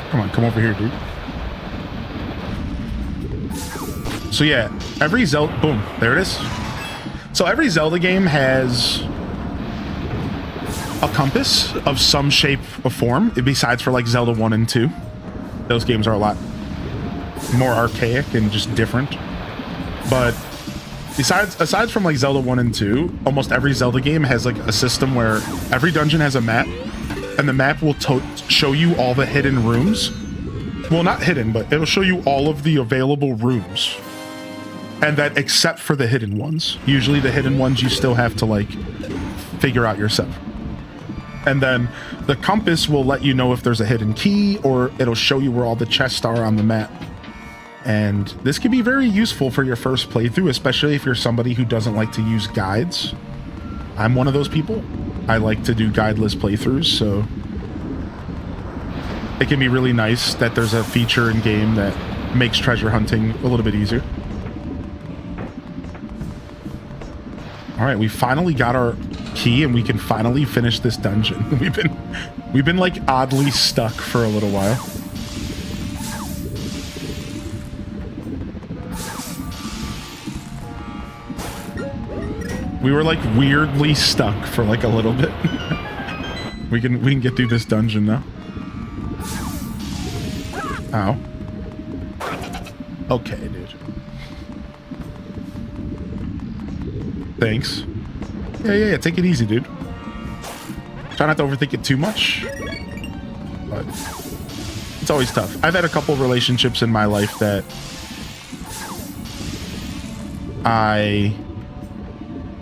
Come on, come over here, dude. So yeah, every Zelda... Boom, there it is. So every Zelda game has a compass of some shape or form, besides for like Zelda 1 and 2. Those games are a lot more archaic and just different. But aside from like Zelda 1 and 2, almost every Zelda game has like a system where every dungeon has a map, and the map will show you all the hidden rooms. Well, not hidden, but it'll show you all of the available rooms. And that except for the hidden ones. Usually the hidden ones you still have to like figure out yourself. And then the compass will let you know if there's a hidden key, or it'll show you where all the chests are on the map. And this can be very useful for your first playthrough, especially if you're somebody who doesn't like to use guides. I'm one of those people. I like to do guideless playthroughs, so it can be really nice that there's a feature in game that makes treasure hunting a little bit easier. All right, we finally got our key, and we can finally finish this dungeon. We've been like oddly stuck for a little while. We were like weirdly stuck for like a little bit. we can get through this dungeon now. Ow. Okay, dude. Thanks. Yeah, take it easy, dude. Try not to overthink it too much. But it's always tough. I've had a couple relationships in my life that I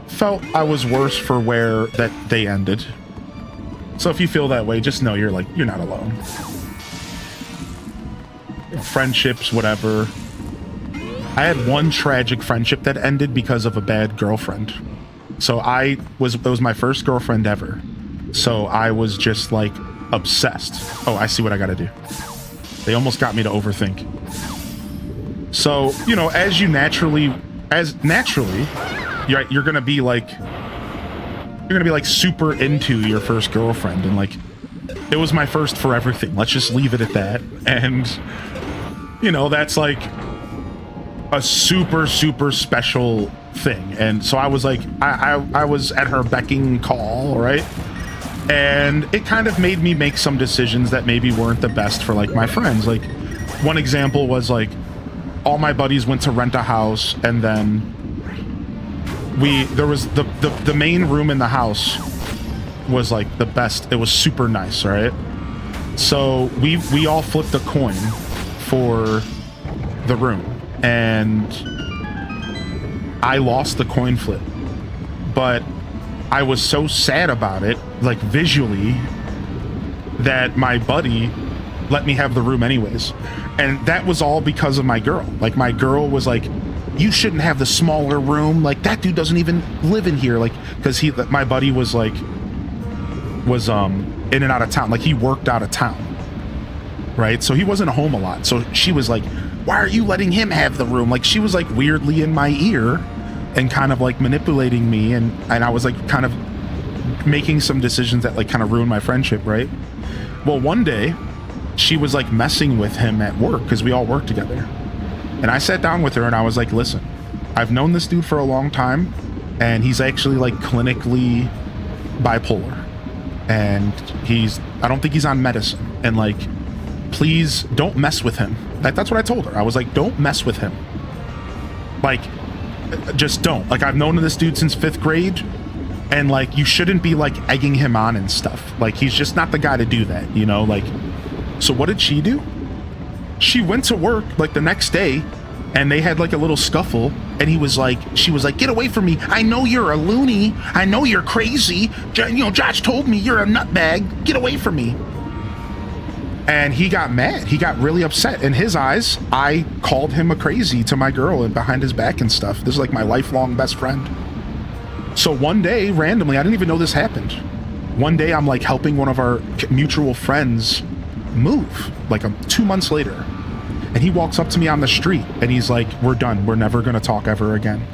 felt I was worse for where that they ended. So if you feel that way, just know you're not alone. Friendships, whatever. I had one tragic friendship that ended because of a bad girlfriend. So it was my first girlfriend ever. So I was just like obsessed. Oh, I see what I gotta do. They almost got me to overthink. So, you know, you're gonna be like super into your first girlfriend, and like it was my first for everything. Let's just leave it at that. And you know, that's like a super special thing. And so I was like, I was at her becking call, right? And it kind of made me make some decisions that maybe weren't the best for like my friends. Like one example was like all my buddies went to rent a house, and then there was the main room in the house was like the best. It was super nice, right? So we all flipped a coin for the room, and I lost the coin flip, but I was so sad about it, like visually, that my buddy let me have the room anyways. And that was all because of my girl. Like my girl was like you shouldn't have the smaller room. Like, that dude doesn't even live in here. Like, because my buddy was in and out of town. Like, he worked out of town, right? So he wasn't home a lot. So she was like, why are you letting him have the room? Like, she was like weirdly in my ear and kind of like manipulating me, and I was like kind of making some decisions that like kind of ruined my friendship, right? Well, one day she was like messing with him at work because we all work together, and I sat down with her and I was like, listen, I've known this dude for a long time, and he's actually like clinically bipolar, and I don't think he's on medicine, and like, please don't mess with him. That's what I told her. I was like, don't mess with him. Like, just don't. Like, I've known this dude since 5th grade, and like, you shouldn't be like egging him on and stuff. Like, he's just not the guy to do that, you know? Like, so what did she do? She went to work like the next day, and they had like a little scuffle, and she was like, get away from me. I know you're a loony. I know you're crazy. You know, Josh told me you're a nutbag. Get away from me. And he got mad. He got really upset. In his eyes, I called him a crazy to my girl and behind his back and stuff. This is like my lifelong best friend. So one day, randomly, I didn't even know this happened. One day, I'm like helping one of our mutual friends move, like 2 months later. And he walks up to me on the street and he's like, we're done. We're never going to talk ever again.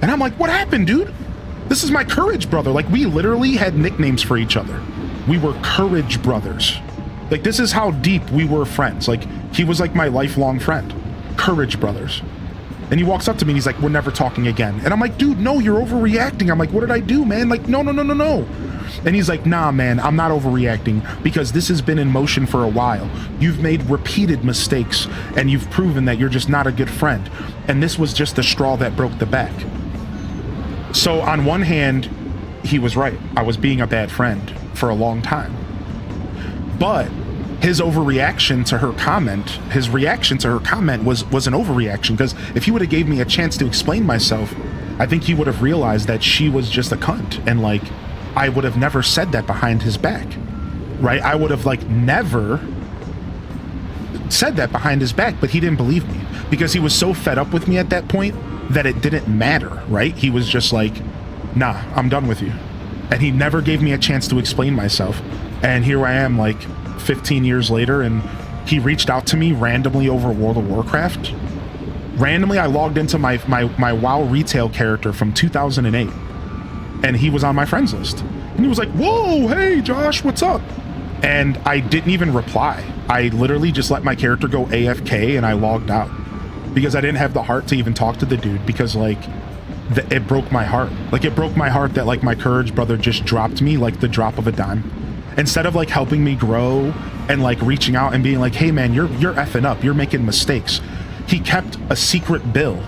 And I'm like, what happened, dude? This is my courage brother. Like, we literally had nicknames for each other. We were courage brothers. Like, this is how deep we were friends. Like, he was like my lifelong friend. Courage brothers. And he walks up to me and he's like, we're never talking again. And I'm like, dude, no, you're overreacting. I'm like, what did I do, man? Like, no. And he's like, nah, man, I'm not overreacting because this has been in motion for a while. You've made repeated mistakes and you've proven that you're just not a good friend. And this was just the straw that broke the back. So on one hand, he was right. I was being a bad friend for a long time. But his overreaction to her comment, his reaction to her comment was an overreaction, because if he would have gave me a chance to explain myself, I think he would have realized that she was just a cunt, and like, I would have never said that behind his back, right? I would have like never said that behind his back, but he didn't believe me because he was so fed up with me at that point that it didn't matter, right? He was just like, nah, I'm done with you. And he never gave me a chance to explain myself. And here I am like 15 years later, and he reached out to me randomly over World of Warcraft. Randomly, I logged into my WoW retail character from 2008, and he was on my friends list. And he was like, whoa, hey, Josh, what's up? And I didn't even reply. I literally just let my character go AFK, and I logged out because I didn't have the heart to even talk to the dude, because like, it broke my heart. Like, it broke my heart that like my courage brother just dropped me like the drop of a dime. Instead of like helping me grow and like reaching out and being like, hey man, you're effing up, you're making mistakes, he kept a secret bill.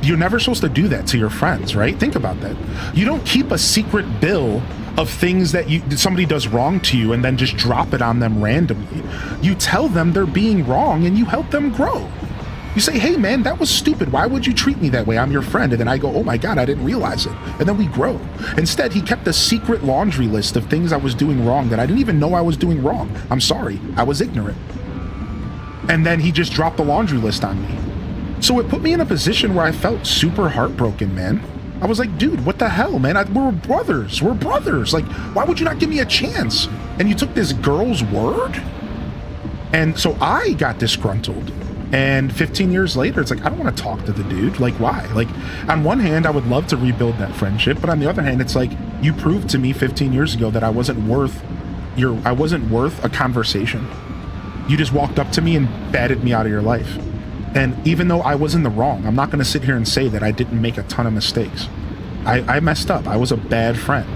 You're never supposed to do that to your friends, right? Think about that. You don't keep a secret bill of things that somebody does wrong to you and then just drop it on them randomly. You tell them they're being wrong and you help them grow. You say, hey man, that was stupid. Why would you treat me that way? I'm your friend. And then I go, oh my God, I didn't realize it. And then we grow. Instead, he kept a secret laundry list of things I was doing wrong that I didn't even know I was doing wrong. I'm sorry. I was ignorant. And then he just dropped the laundry list on me. So it put me in a position where I felt super heartbroken, man. I was like, dude, what the hell, man? We're brothers. We're brothers. Like, why would you not give me a chance? And you took this girl's word? And so I got disgruntled. And 15 years later, it's like, I don't want to talk to the dude. Like, why? Like, on one hand, I would love to rebuild that friendship. But on the other hand, it's like, you proved to me 15 years ago that I wasn't worth a conversation. You just walked up to me and batted me out of your life. And even though I was in the wrong, I'm not going to sit here and say that I didn't make a ton of mistakes. I messed up. I was a bad friend.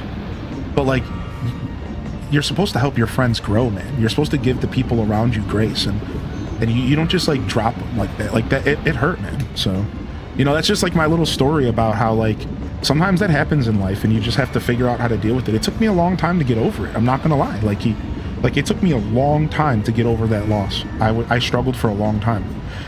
But like, you're supposed to help your friends grow, man. You're supposed to give the people around you grace, and you don't just like drop them like that. Like that, it hurt, man. So, you know, that's just like my little story about how like sometimes that happens in life and you just have to figure out how to deal with it. It took me a long time to get over it. I'm not going to lie. Like it took me a long time to get over that loss. I struggled for a long time,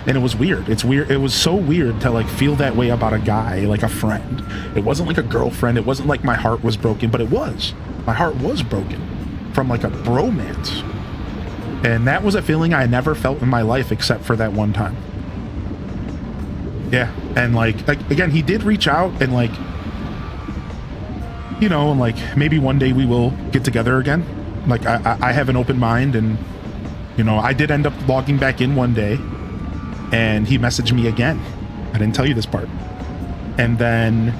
and it was weird. It's weird. It was so weird to like feel that way about a guy, like a friend. It wasn't like a girlfriend. It wasn't like my heart was broken, but it was. My heart was broken from like a bromance. And that was a feeling I never felt in my life except for that one time. Yeah, and like again, he did reach out and like, you know, and like maybe one day we will get together again. Like I have an open mind, and you know, I did end up logging back in one day, and he messaged me again. I didn't tell you this part. And then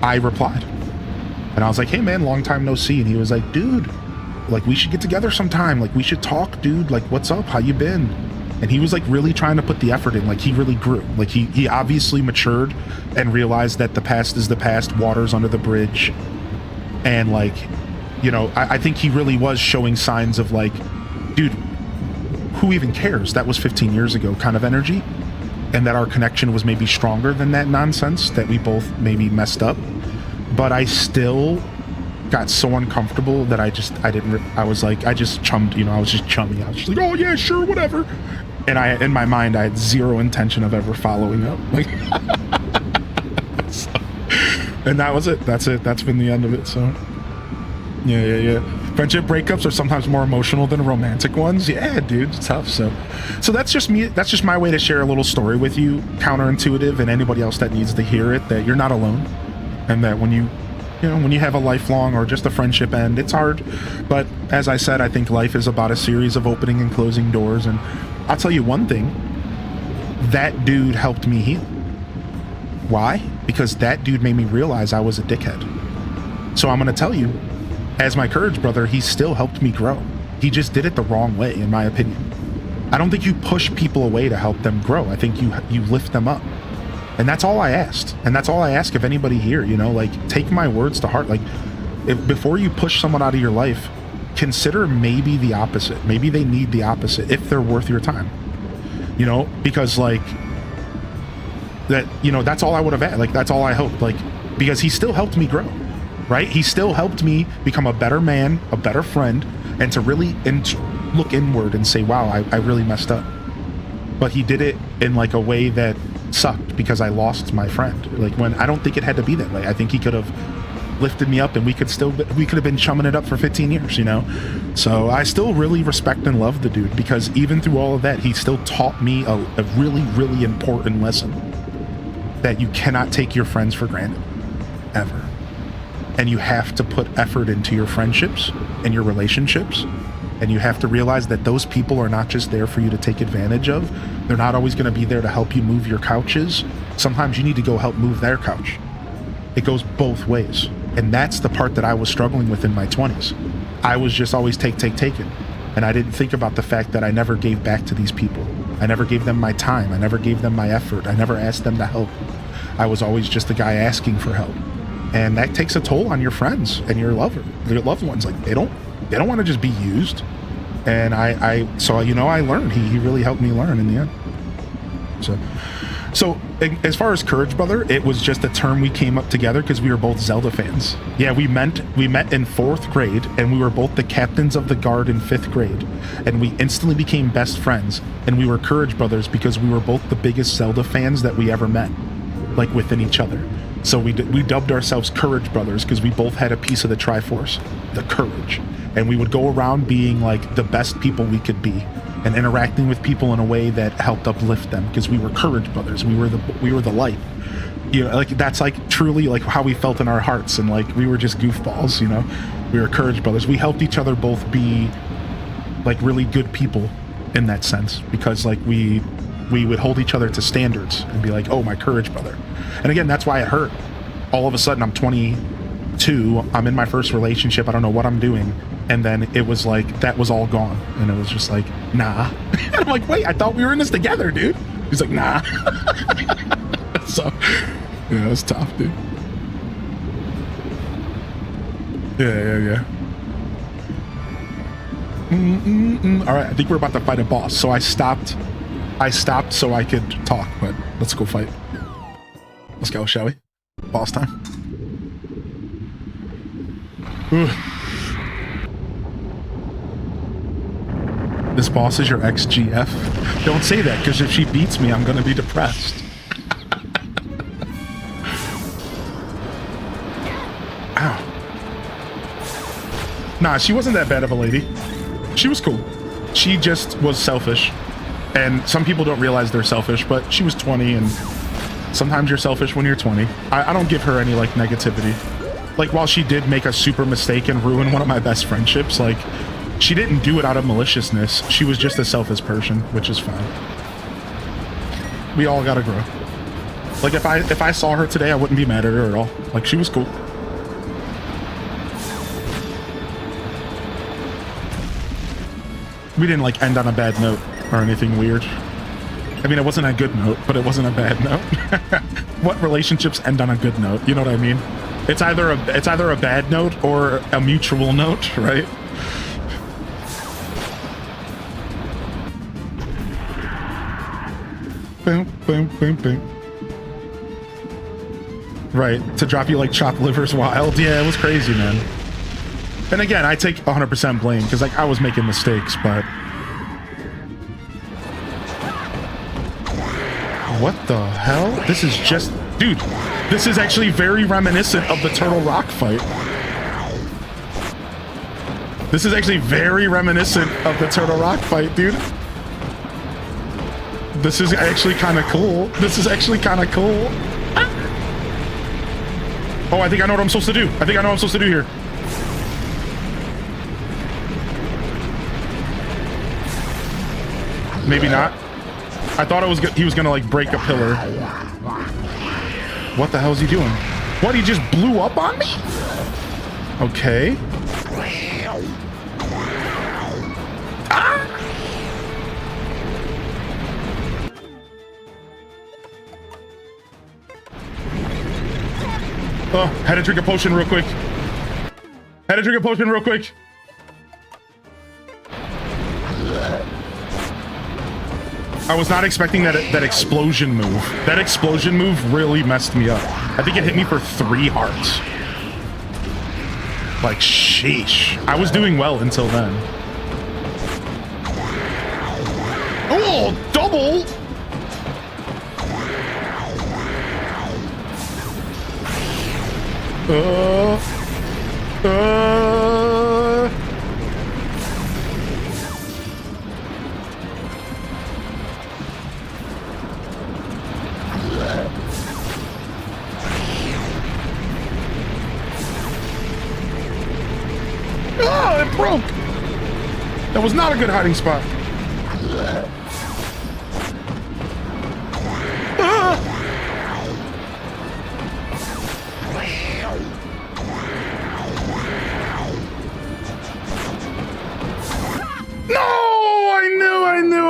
I replied, and I was like, "Hey man, long time no see." And he was like, "Dude, like we should get together sometime. Like we should talk, dude. Like what's up? How you been?" And he was like really trying to put the effort in. Like he really grew. Like he obviously matured and realized that the past is the past, water's under the bridge. And like, you know, I think he really was showing signs of like, dude, who even cares? That was 15 years ago kind of energy. And that our connection was maybe stronger than that nonsense, that we both maybe messed up. But I still got so uncomfortable that I just chummed, you know, I was just chummy. I was just like, oh yeah, sure, whatever. And in my mind, I had zero intention of ever following up. Like, so, and that was it. That's it. That's been the end of it. So, yeah. Friendship breakups are sometimes more emotional than romantic ones. Yeah, dude, it's tough. So that's just me. That's just my way to share a little story with you, counterintuitive, and anybody else that needs to hear it, that you're not alone, and that when you have a lifelong or just a friendship end, it's hard. But as I said, I think life is about a series of opening and closing doors. And I'll tell you one thing, that dude helped me heal. Why? Because that dude made me realize I was a dickhead. So I'm going to tell you, as my courage brother, he still helped me grow. He just did it the wrong way, in my opinion. I don't think you push people away to help them grow. I think you lift them up. And that's all I asked. And that's all I ask of anybody here, you know, like, take my words to heart. Like, before you push someone out of your life, consider maybe the opposite. Maybe they need the opposite if they're worth your time, you know, because like that, you know, that's all I would have had. Like, that's all I hoped, like, because he still helped me grow, right? He still helped me become a better man, a better friend, and to really look inward and say, wow, I really messed up. But he did it in like a way that sucked because I lost my friend. Like, when I don't think it had to be that way. I think he could have lifted me up and we could have been chumming it up for 15 years, you know? So I still really respect and love the dude, because even through all of that, he still taught me a really, really important lesson, that you cannot take your friends for granted, ever. And you have to put effort into your friendships and your relationships. And you have to realize that those people are not just there for you to take advantage of. They're not always going to be there to help you move your couches. Sometimes you need to go help move their couch. It goes both ways. And that's the part that I was struggling with in my 20s. I was just always taking. And I didn't think about the fact that I never gave back to these people. I never gave them my time. I never gave them my effort. I never asked them to help. I was always just the guy asking for help. And that takes a toll on your friends and your loved ones. Like, they don't want to just be used. And I learned. He really helped me learn in the end. So as far as Courage Brother, it was just a term we came up together because we were both Zelda fans. Yeah, we met in 4th grade, and we were both the captains of the guard in 5th grade. And we instantly became best friends, and we were Courage Brothers because we were both the biggest Zelda fans that we ever met, like, within each other. So we dubbed ourselves Courage Brothers because we both had a piece of the Triforce, the courage. And we would go around being like the best people we could be, and interacting with people in a way that helped uplift them, because we were Courage Brothers. We were the light. You know, like, that's like truly like how we felt in our hearts, and like we were just goofballs, you know. We were Courage Brothers. We helped each other both be like really good people in that sense, because like we would hold each other to standards and be like, oh, my Courage Brother. And again, that's why it hurt. All of a sudden, I'm 22, I'm in my first relationship, I don't know what I'm doing, and then it was like, that was all gone, and it was just like, nah. And I'm like, wait, I thought we were in this together, dude. He's like, nah. So, yeah, it was tough, dude. Yeah. All right, I think we're about to fight a boss, so I stopped so I could talk, but let's go fight. Let's go, shall we? Boss time. Ooh. This boss is your XGF? Don't say that, because if she beats me, I'm gonna be depressed. Ow. Nah, she wasn't that bad of a lady. She was cool. She just was selfish. And some people don't realize they're selfish, but she was 20 and Sometimes you're selfish when you're 20. I don't give her any, like, negativity. Like, while she did make a super mistake and ruin one of my best friendships, like, she didn't do it out of maliciousness. She was just a selfish person, which is fine. We all gotta grow. Like, if I saw her today, I wouldn't be mad at her at all. Like, she was cool. We didn't, like, end on a bad note or anything weird. I mean, it wasn't a good note, but it wasn't a bad note. What relationships end on a good note? You know what I mean? It's either a bad note or a mutual note, right? Boom, boom, boom, boom. Right, to drop you like chopped livers wild. Yeah, it was crazy, man. And again, I take 100% blame because, like, I was making mistakes, but what the hell? This is just... Dude, this is actually very reminiscent of the Turtle Rock fight. This is actually very reminiscent of the Turtle Rock fight, dude. This is actually kind of cool. This is actually kind of cool. Oh, I think I know what I'm supposed to do. I think I know what I'm supposed to do here. Maybe not. I thought he was gonna, like, break a pillar. What the hell is he doing? What, he just blew up on me? Okay. Ah! Oh, had to drink a potion real quick. Had to drink a potion real quick. I was not expecting that explosion move. That explosion move really messed me up. I think it hit me for 3 hearts. Like, sheesh. I was doing well until then. Oh, double! Oh, it broke! That was not a good hiding spot.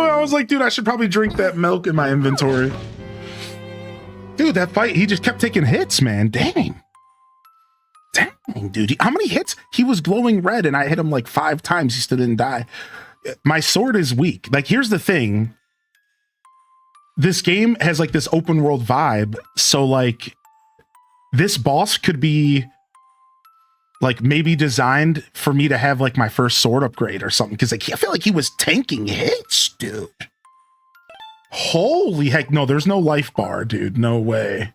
I was like, dude, I should probably drink that milk in my inventory. Dude, that fight, he just kept taking hits, man. Dang. Dang, dude. How many hits? He was glowing red and I hit him like 5 times. He still didn't die. My sword is weak. Like, here's the thing. This game has like this open world vibe. So like this boss could be like maybe designed for me to have like my first sword upgrade or something. Cause like, I feel like he was tanking hits, dude. Holy heck. No, there's no life bar, dude. No way.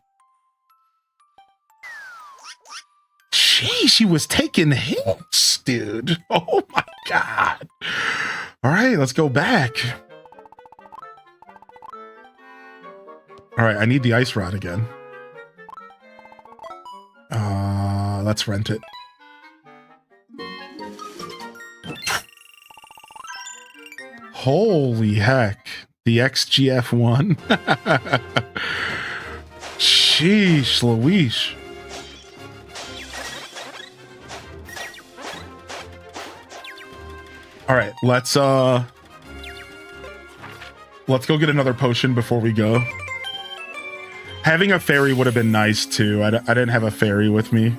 Jeez, he was taking hits, dude. Oh my God. All right, let's go back. All right, I need the ice rod again. Let's rent it. Holy heck. The XGF1. Sheesh, Louise. All right, let's go get another potion before we go. Having a fairy would have been nice too. I didn't have a fairy with me.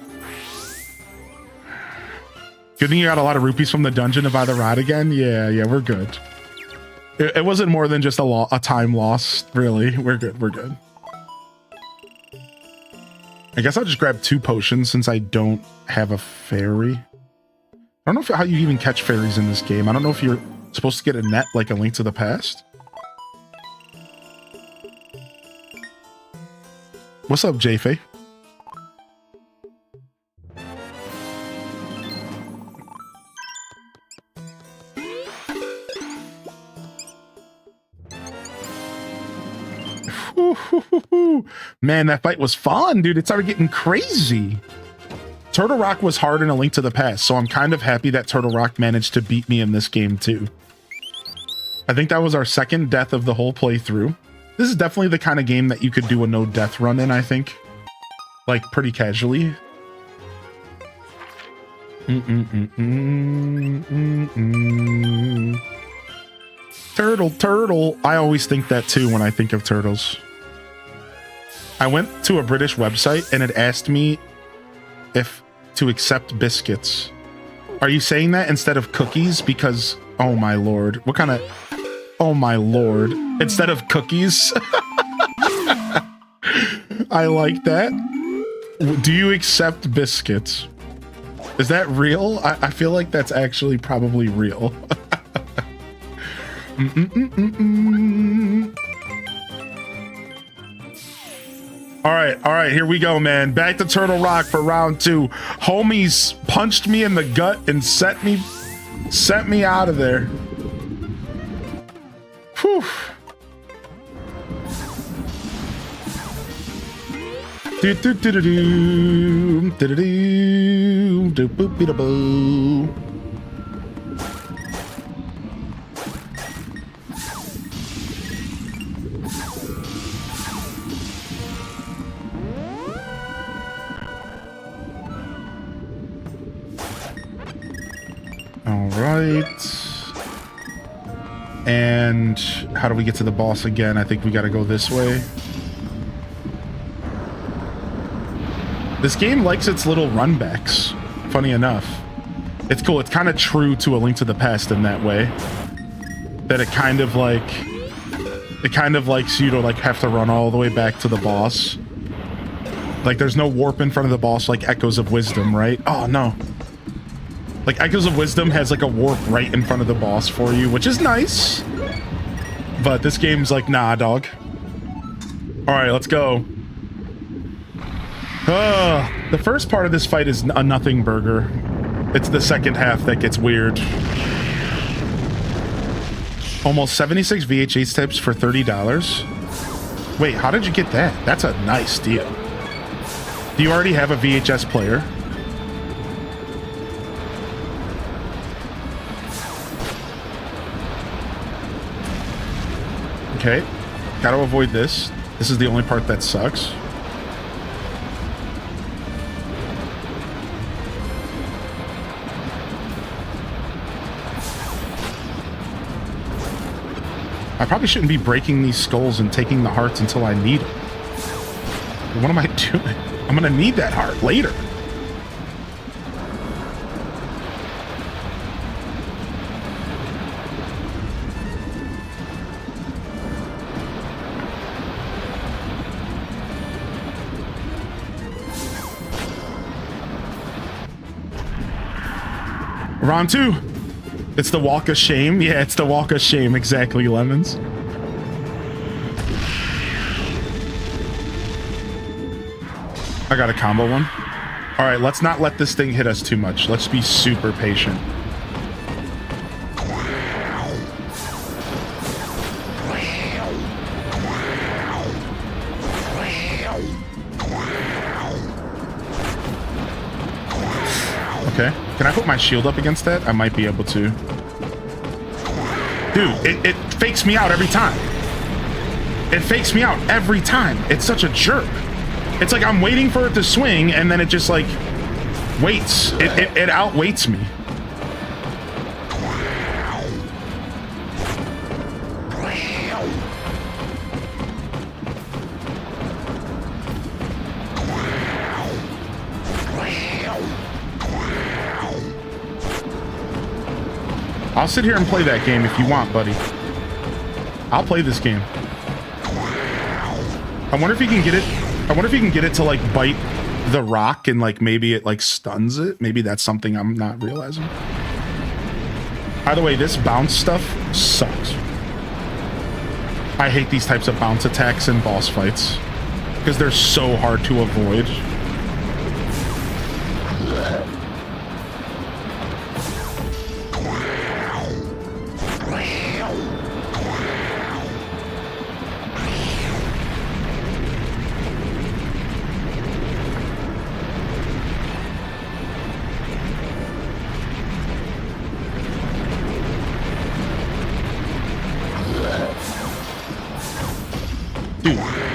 Good thing you got a lot of rupees from the dungeon to buy the rod again. Yeah, we're good. It wasn't more than just a time loss, really. We're good, we're good. I guess I'll just grab 2 potions since I don't have a fairy. I don't know how you even catch fairies in this game. I don't know if you're supposed to get a net like a Link to the Past. What's up, J-Faye? Man, that fight was fun, dude. It started getting crazy. Turtle Rock was hard in A Link to the Past, so I'm kind of happy that Turtle Rock managed to beat me in this game too. I think that was our second death of the whole playthrough. This is definitely the kind of game that you could do a no death run in, I think. Like, pretty casually. Turtle. I always think that too when I think of turtles. I went to a British website and it asked me if to accept biscuits. Are you saying that instead of cookies? Because, oh my lord, what kind of, oh my lord, instead of cookies? I like that. Do you accept biscuits? Is that real? I feel like that's actually probably real. All right, here we go, man. Back to Turtle Rock for round 2. Homies punched me in the gut and sent me out of there. Whew. Do do do do do do do do boop be da boo. All right. And how do we get to the boss again? I think we got to go this way. This game likes its little runbacks, funny enough. It's cool. It's kind of true to A Link to the Past in that way. That it kind of likes you to like have to run all the way back to the boss. Like there's no warp in front of the boss like Echoes of Wisdom, right? Oh no. Like Echoes of Wisdom has like a warp right in front of the boss for you, which is nice. But this game's like, nah, dog. All right, let's go. The first part of this fight is a nothing burger. It's the second half that gets weird. Almost 76 VHS tapes for $30. Wait, how did you get that? That's a nice deal. Do you already have a VHS player? Okay, gotta avoid this. This is the only part that sucks. I probably shouldn't be breaking these skulls and taking the hearts until I need them. What am I doing? I'm gonna need that heart later. Round 2. It's the walk of shame. Yeah, it's the walk of shame. Exactly, Lemons. I got a combo one. All right, let's not let this thing hit us too much. Let's be super patient. Okay. Can I put my shield up against that? I might be able to. Dude, it fakes me out every time. It fakes me out every time. It's such a jerk. It's like I'm waiting for it to swing, and then it just, like, waits. It outwaits me. I'll sit here and play that game if you want, buddy. I'll play this game. I wonder if you can get it. I wonder if you can get it to like bite the rock and like maybe it like stuns it. Maybe that's something I'm not realizing. By the way, this bounce stuff sucks. I hate these types of bounce attacks in boss fights because they're so hard to avoid.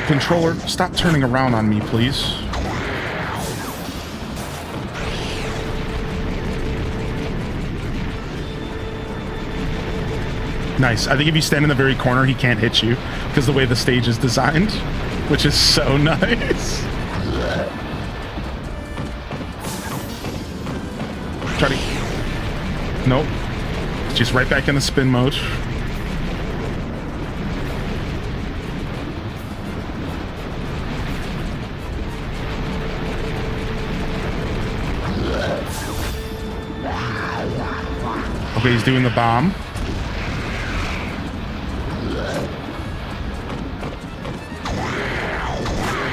Controller, stop turning around on me, please. Nice. I think if you stand in the very corner, he can't hit you because the way the stage is designed, which is so nice. Try to... Nope. Just right back in the spin mode. Okay, he's doing the bomb.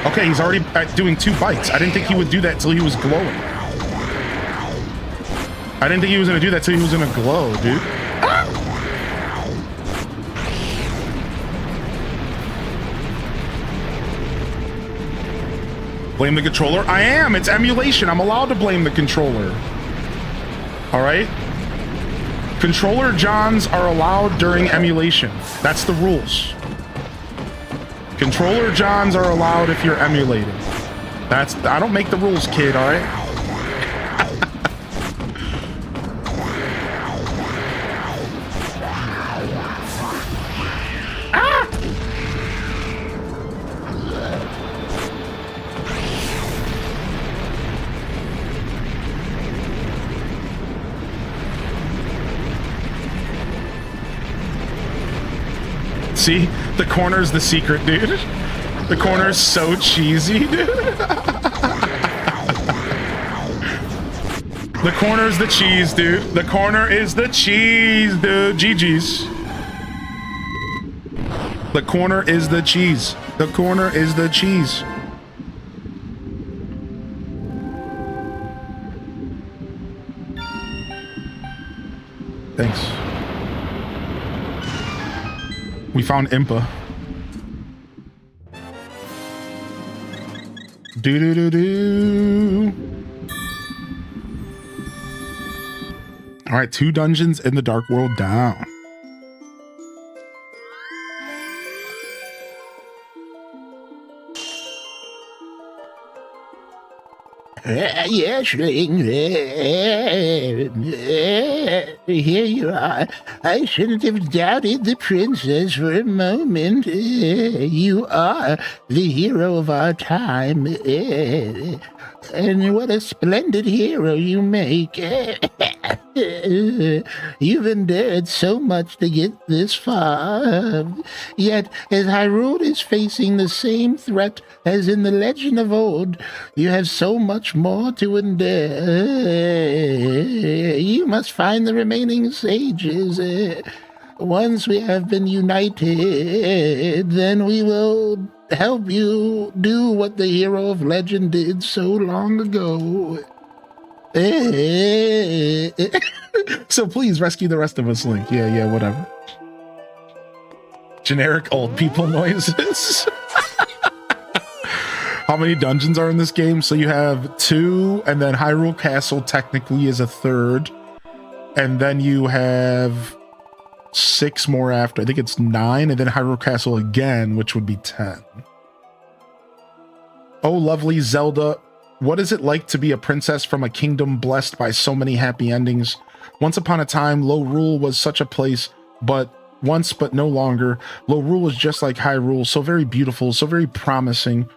Okay, he's already doing 2 bites. I didn't think he would do that till he was glowing. I didn't think he was gonna do that till he was gonna glow, dude. Ah! Blame the controller? I am! It's emulation. I'm allowed to blame the controller. Alright? Controller Johns are allowed during emulation. That's the rules. Controller Johns are allowed if you're emulating. I don't make the rules, kid, alright? Ah! See? The corner's the secret, dude. The corner's so cheesy, dude. The corner's the cheese, dude. The corner is the cheese, dude. GG's. The corner is the cheese. The corner is the cheese. Thanks. We found Impa. Do. All right, 2 dungeons in the Dark World down. Yes, Ring. Here you are. I shouldn't have doubted the princess for a moment. You are the hero of our time. And what a splendid hero you make. You've endured so much to get this far. Yet, as Hyrule is facing the same threat as in the legend of old, you have so much more to endure. You must find the remaining sages. Once we have been united, then we will help you do what the hero of legend did so long ago. So please rescue the rest of us, Link. Yeah, whatever. Generic old people noises. How many dungeons are in this game? So you have 2, and then Hyrule Castle technically is a 3rd. And then you have 6 more after. I think it's 9, and then Hyrule Castle again, which would be 10. Oh, lovely Zelda. What is it like to be a princess from a kingdom blessed by so many happy endings? Once upon a time, Lorule was such a place, but no longer. Lorule was just like Hyrule, so very beautiful, so very promising.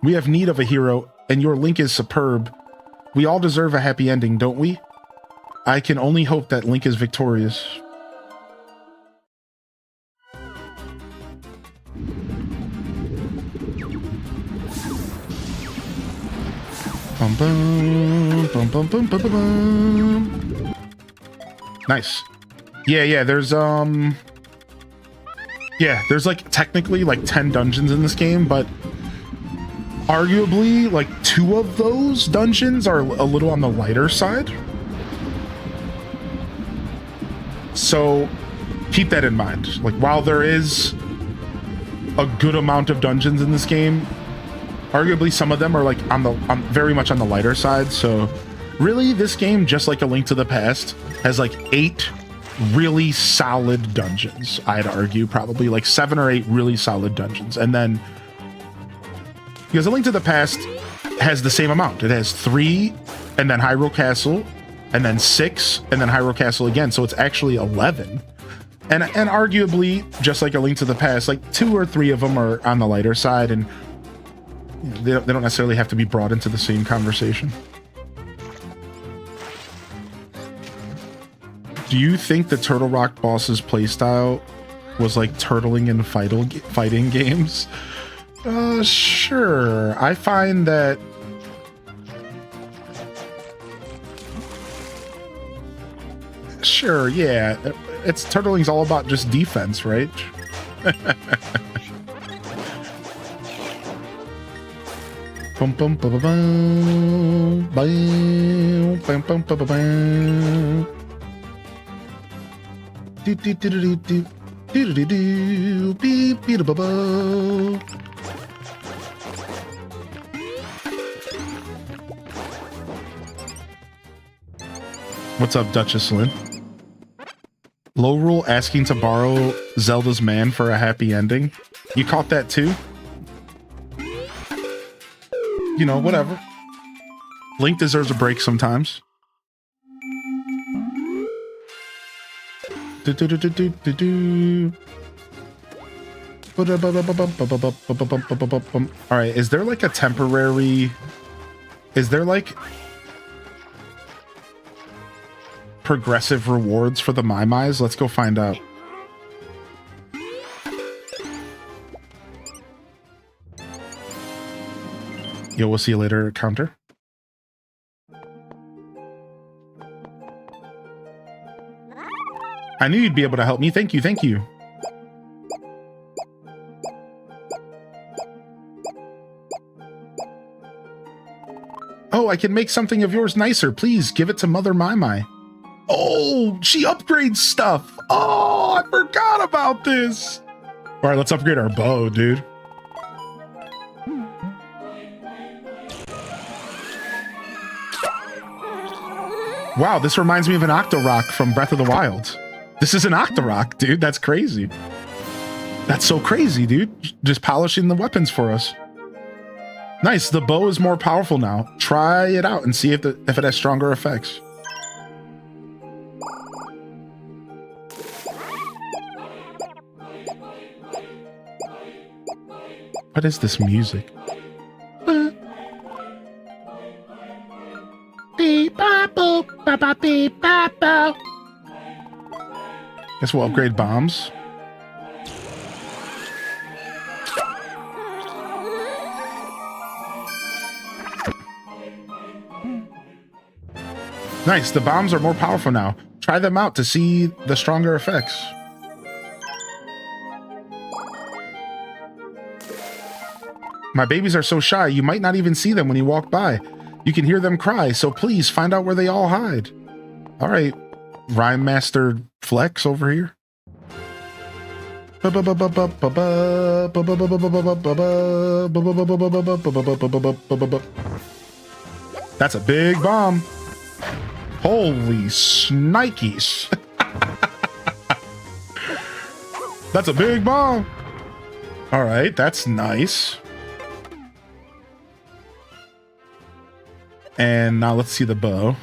We have need of a hero, and your Link is superb. We all deserve a happy ending, don't we? I can only hope that Link is victorious. Bum, bum, bum, bum, bum, bum, bum. Nice. Yeah, there's like technically like 10 dungeons in this game, but arguably like 2 of those dungeons are a little on the lighter side. So keep that in mind. Like, while there is a good amount of dungeons in this game, arguably some of them are like very much on the lighter side. So really, this game, just like A Link to the Past, has like 8 really solid dungeons. I'd argue probably like 7 or 8 really solid dungeons. And then, because A Link to the Past has the same amount. It has 3 and then Hyrule Castle and then 6 and then Hyrule Castle again. So it's actually 11. And arguably, just like A Link to the Past, like 2 or 3 of them are on the lighter side, and they don't necessarily have to be brought into the same conversation. Do you think the Turtle Rock boss's playstyle was like turtling in fighting games? Sure. I find that sure, yeah. It's turtling's all about just defense, right? Bum bum bum bum bum bum bum bum bum. Do do do do do do do do beep beep ba ba. What's up, Duchess Lynn? Low Rule asking to borrow Zelda's man for a happy ending. You caught that too? You know, whatever. Link deserves a break sometimes. All right, is there like a temporary... Is there like... progressive rewards for the Mai-Mais? Let's go find out. Yo, we'll see you later, Counter. I knew you'd be able to help me. Thank you, thank you. Oh, I can make something of yours nicer. Please give it to Mother Mai-Mai. Oh, she upgrades stuff. Oh, I forgot about this. All right, let's upgrade our bow, dude. Wow, this reminds me of an Octorok from Breath of the Wild. This is an Octorok, dude. That's crazy. That's so crazy, dude. Just polishing the weapons for us. Nice. The bow is more powerful now. Try it out and see if it has stronger effects. What is this music? Guess we'll upgrade bombs. Nice, the bombs are more powerful now. Try them out to see the stronger effects. My babies are so shy, you might not even see them when you walk by. You can hear them cry, so please find out where they all hide. All right, Rhyme Master Flex over here. That's a big bomb. Holy snikes. That's a big bomb. All right, that's nice. And now let's see the bow.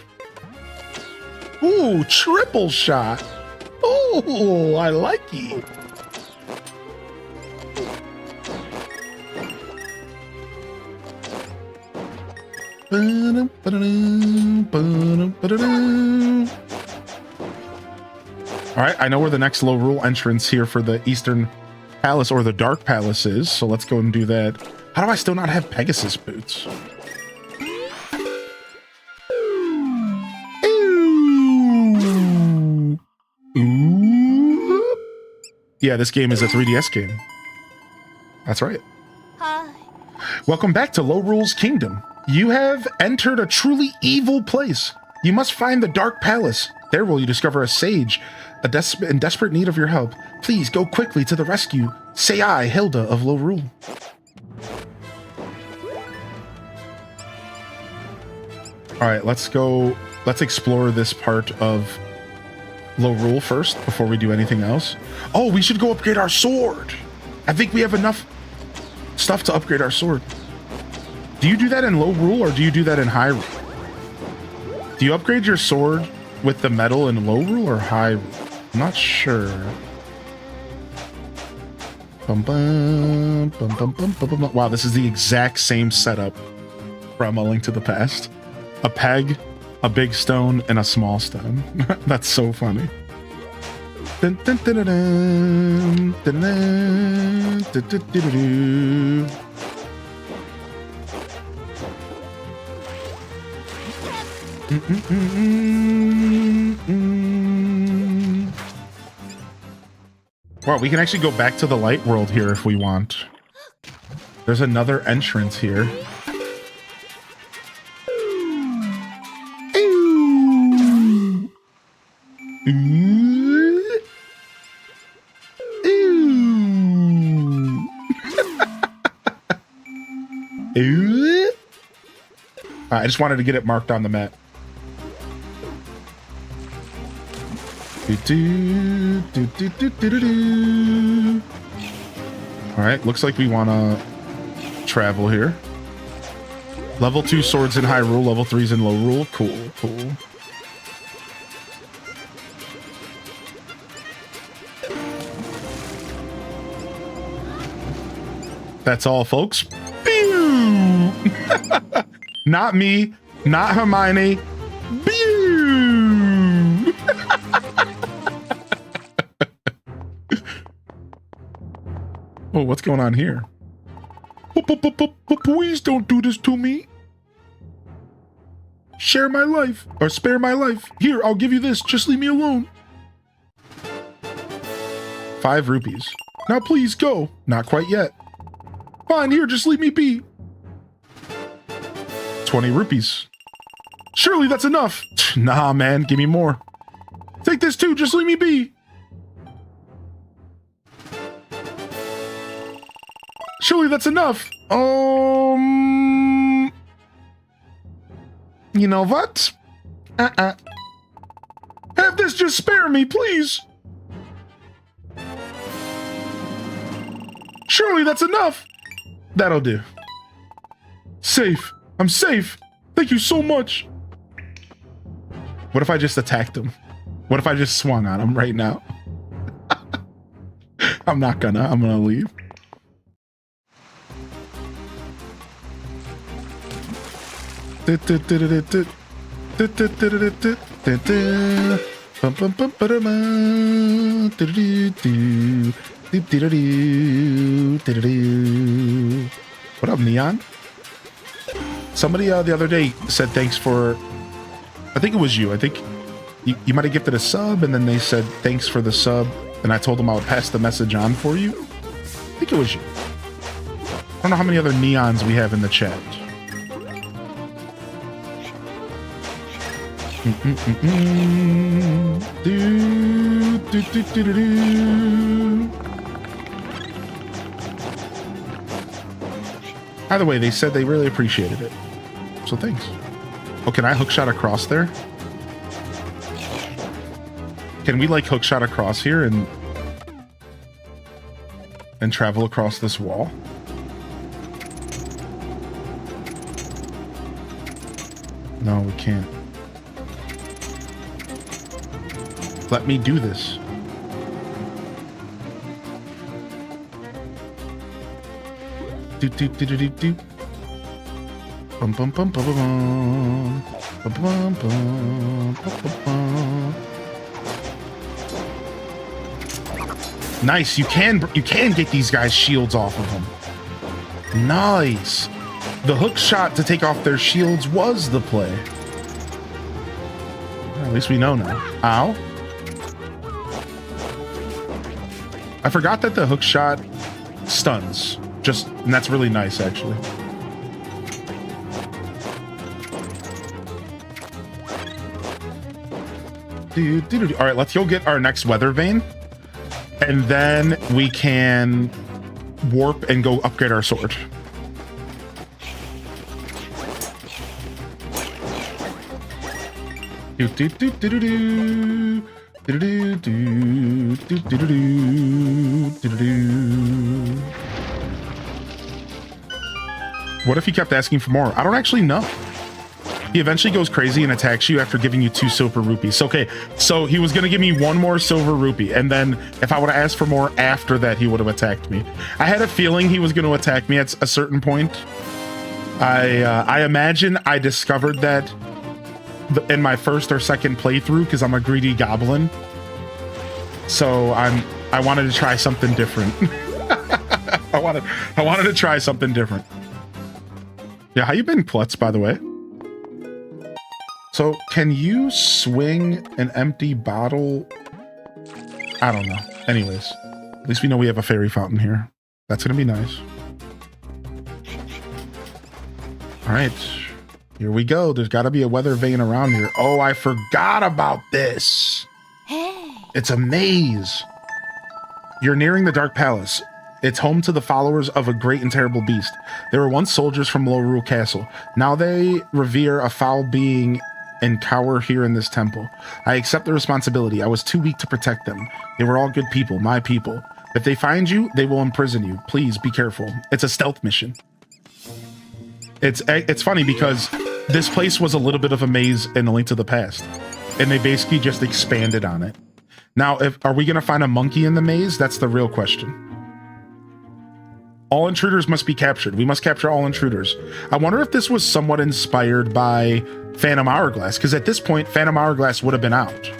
Ooh, triple shot. Ooh, I like it. All right, I know where the next Low Rule entrance here for the Eastern Palace or the Dark Palace is, so let's go and do that. How do I still not have Pegasus boots? Ooh. Yeah, this game is a 3DS game. That's right. Hi. Welcome back to Low Rule's Kingdom. You have entered a truly evil place. You must find the Dark Palace. There will you discover a sage in desperate need of your help. Please go quickly to the rescue. Say I, Hilda of Low Rule. All right, let's go. Let's explore this part of low rule first before we do anything else. Oh, we should go upgrade our sword. I think we have enough stuff to upgrade our sword. Do you do that in low rule or do you do that in high rule? Do you upgrade your sword with the metal in low rule or high rule? I'm not sure. Bum, bum, bum, bum, bum, bum, bum. Wow, this is the exact same setup from A Link to the Past. A peg, a big stone, and a small stone. That's so funny. Dun, dun, dun, dun, dun, dun, dun, dun, dun, dun, dun. Wow, we can actually go back to the light world here if we want. There's another entrance here. Ooh. Ooh. Ooh. Ooh. I just wanted to get it marked on the map. All right, looks like we want to travel here. Level 2 swords in high rule, level 3s in low rule. Cool, cool. That's all, folks. Pew! Not me, not Hermione. Pew! Oh, what's going on here? Please don't do this to me. Share my life, or spare my life. Here, I'll give you this. Just leave me alone. 5 rupees. Now please go. Not quite yet. Fine, here, just leave me be. 20 rupees. Surely that's enough. Nah, man, give me more. Take this too, just leave me be. Surely that's enough. You know what? Have this just spare me, please. Surely that's enough. That'll do. Safe. I'm safe. Thank you so much. What if I just attacked him? What if I just swung on him right now? I'm gonna leave. What up, Neon? Somebody the other day said thanks for, I think it was you. I think you might have gifted a sub and then they said thanks for the sub and I told them I would pass the message on for you. I think it was you. I don't know how many other Neons we have in the chat. Either way, they said they really appreciated it. So thanks. Oh, can I hookshot across there? Can we like hookshot across here and travel across this wall? No, we can't. Let me do this. Do do do do do do. Bum bum bum bum bum bum bum bum bum bum. Nice. You can get these guys' shields off of them. Nice. The hook shot to take off their shields was the play. At least we know now. Ow. I forgot that the hook shot stuns. And that's really nice, actually. All right, let's go get our next weather vane. And then we can warp and go upgrade our sword. Do-do-do, do-do-do, do-do-do. What if he kept asking for more? I don't actually know. He eventually goes crazy and attacks you after giving you 2 silver rupees. Okay, so he was going to give me 1 more silver rupee, and then if I would have asked for more after that, he would have attacked me. I had a feeling he was going to attack me at a certain point. I imagine I discovered that in my first or second playthrough because I'm a greedy goblin. So I wanted to try something different. I wanted to try something different. Yeah, how you been, Klutz, by the way? So, can you swing an empty bottle? I don't know. Anyways, at least we know we have a fairy fountain here. That's gonna be nice. All right, here we go. There's got to be a weather vane around here. Oh, I forgot about this. Hey. It's a maze. You're nearing the Dark Palace. It's home to the followers of a great and terrible beast. They were once soldiers from Lorule Castle. Now they revere a foul being and cower here in this temple. I accept the responsibility. I was too weak to protect them. They were all good people, my people. If they find you, they will imprison you. Please be careful. It's a stealth mission. It's funny because this place was a little bit of a maze in A Link to the Past, and they basically just expanded on it. Now, are we going to find a monkey in the maze? That's the real question. All intruders must be captured. We must capture all intruders. I wonder if this was somewhat inspired by Phantom Hourglass, because at this point, Phantom Hourglass would have been out.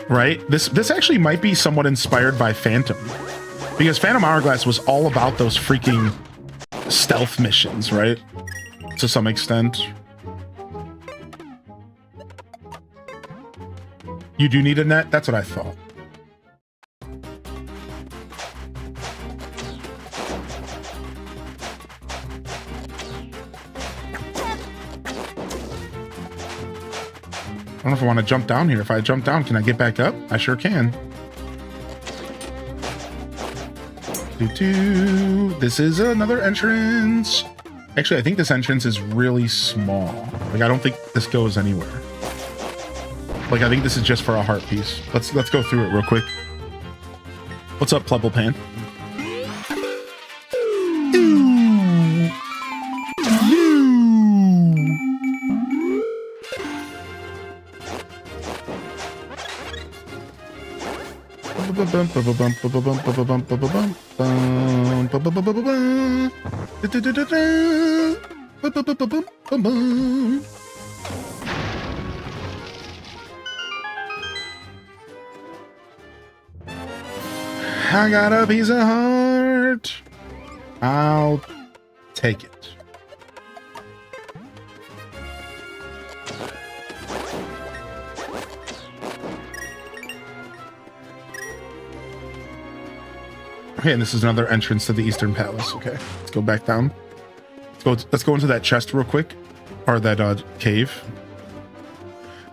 Right? This actually might be somewhat inspired by Phantom, because Phantom Hourglass was all about those freaking stealth missions, right? To some extent. You do need a net? That's what I thought. I don't know if I want to jump down here. If I jump down, can I get back up? I sure can. This is another entrance. Actually, I think this entrance is really small. Like, I don't think this goes anywhere. Like, I think this is just for a heart piece. Let's go through it real quick. What's up, Plebblepan? I got a piece of heart. I'll take it. Okay, and this is another entrance to the Eastern Palace. Okay, let's go back down. Let's go into that chest real quick, or that cave.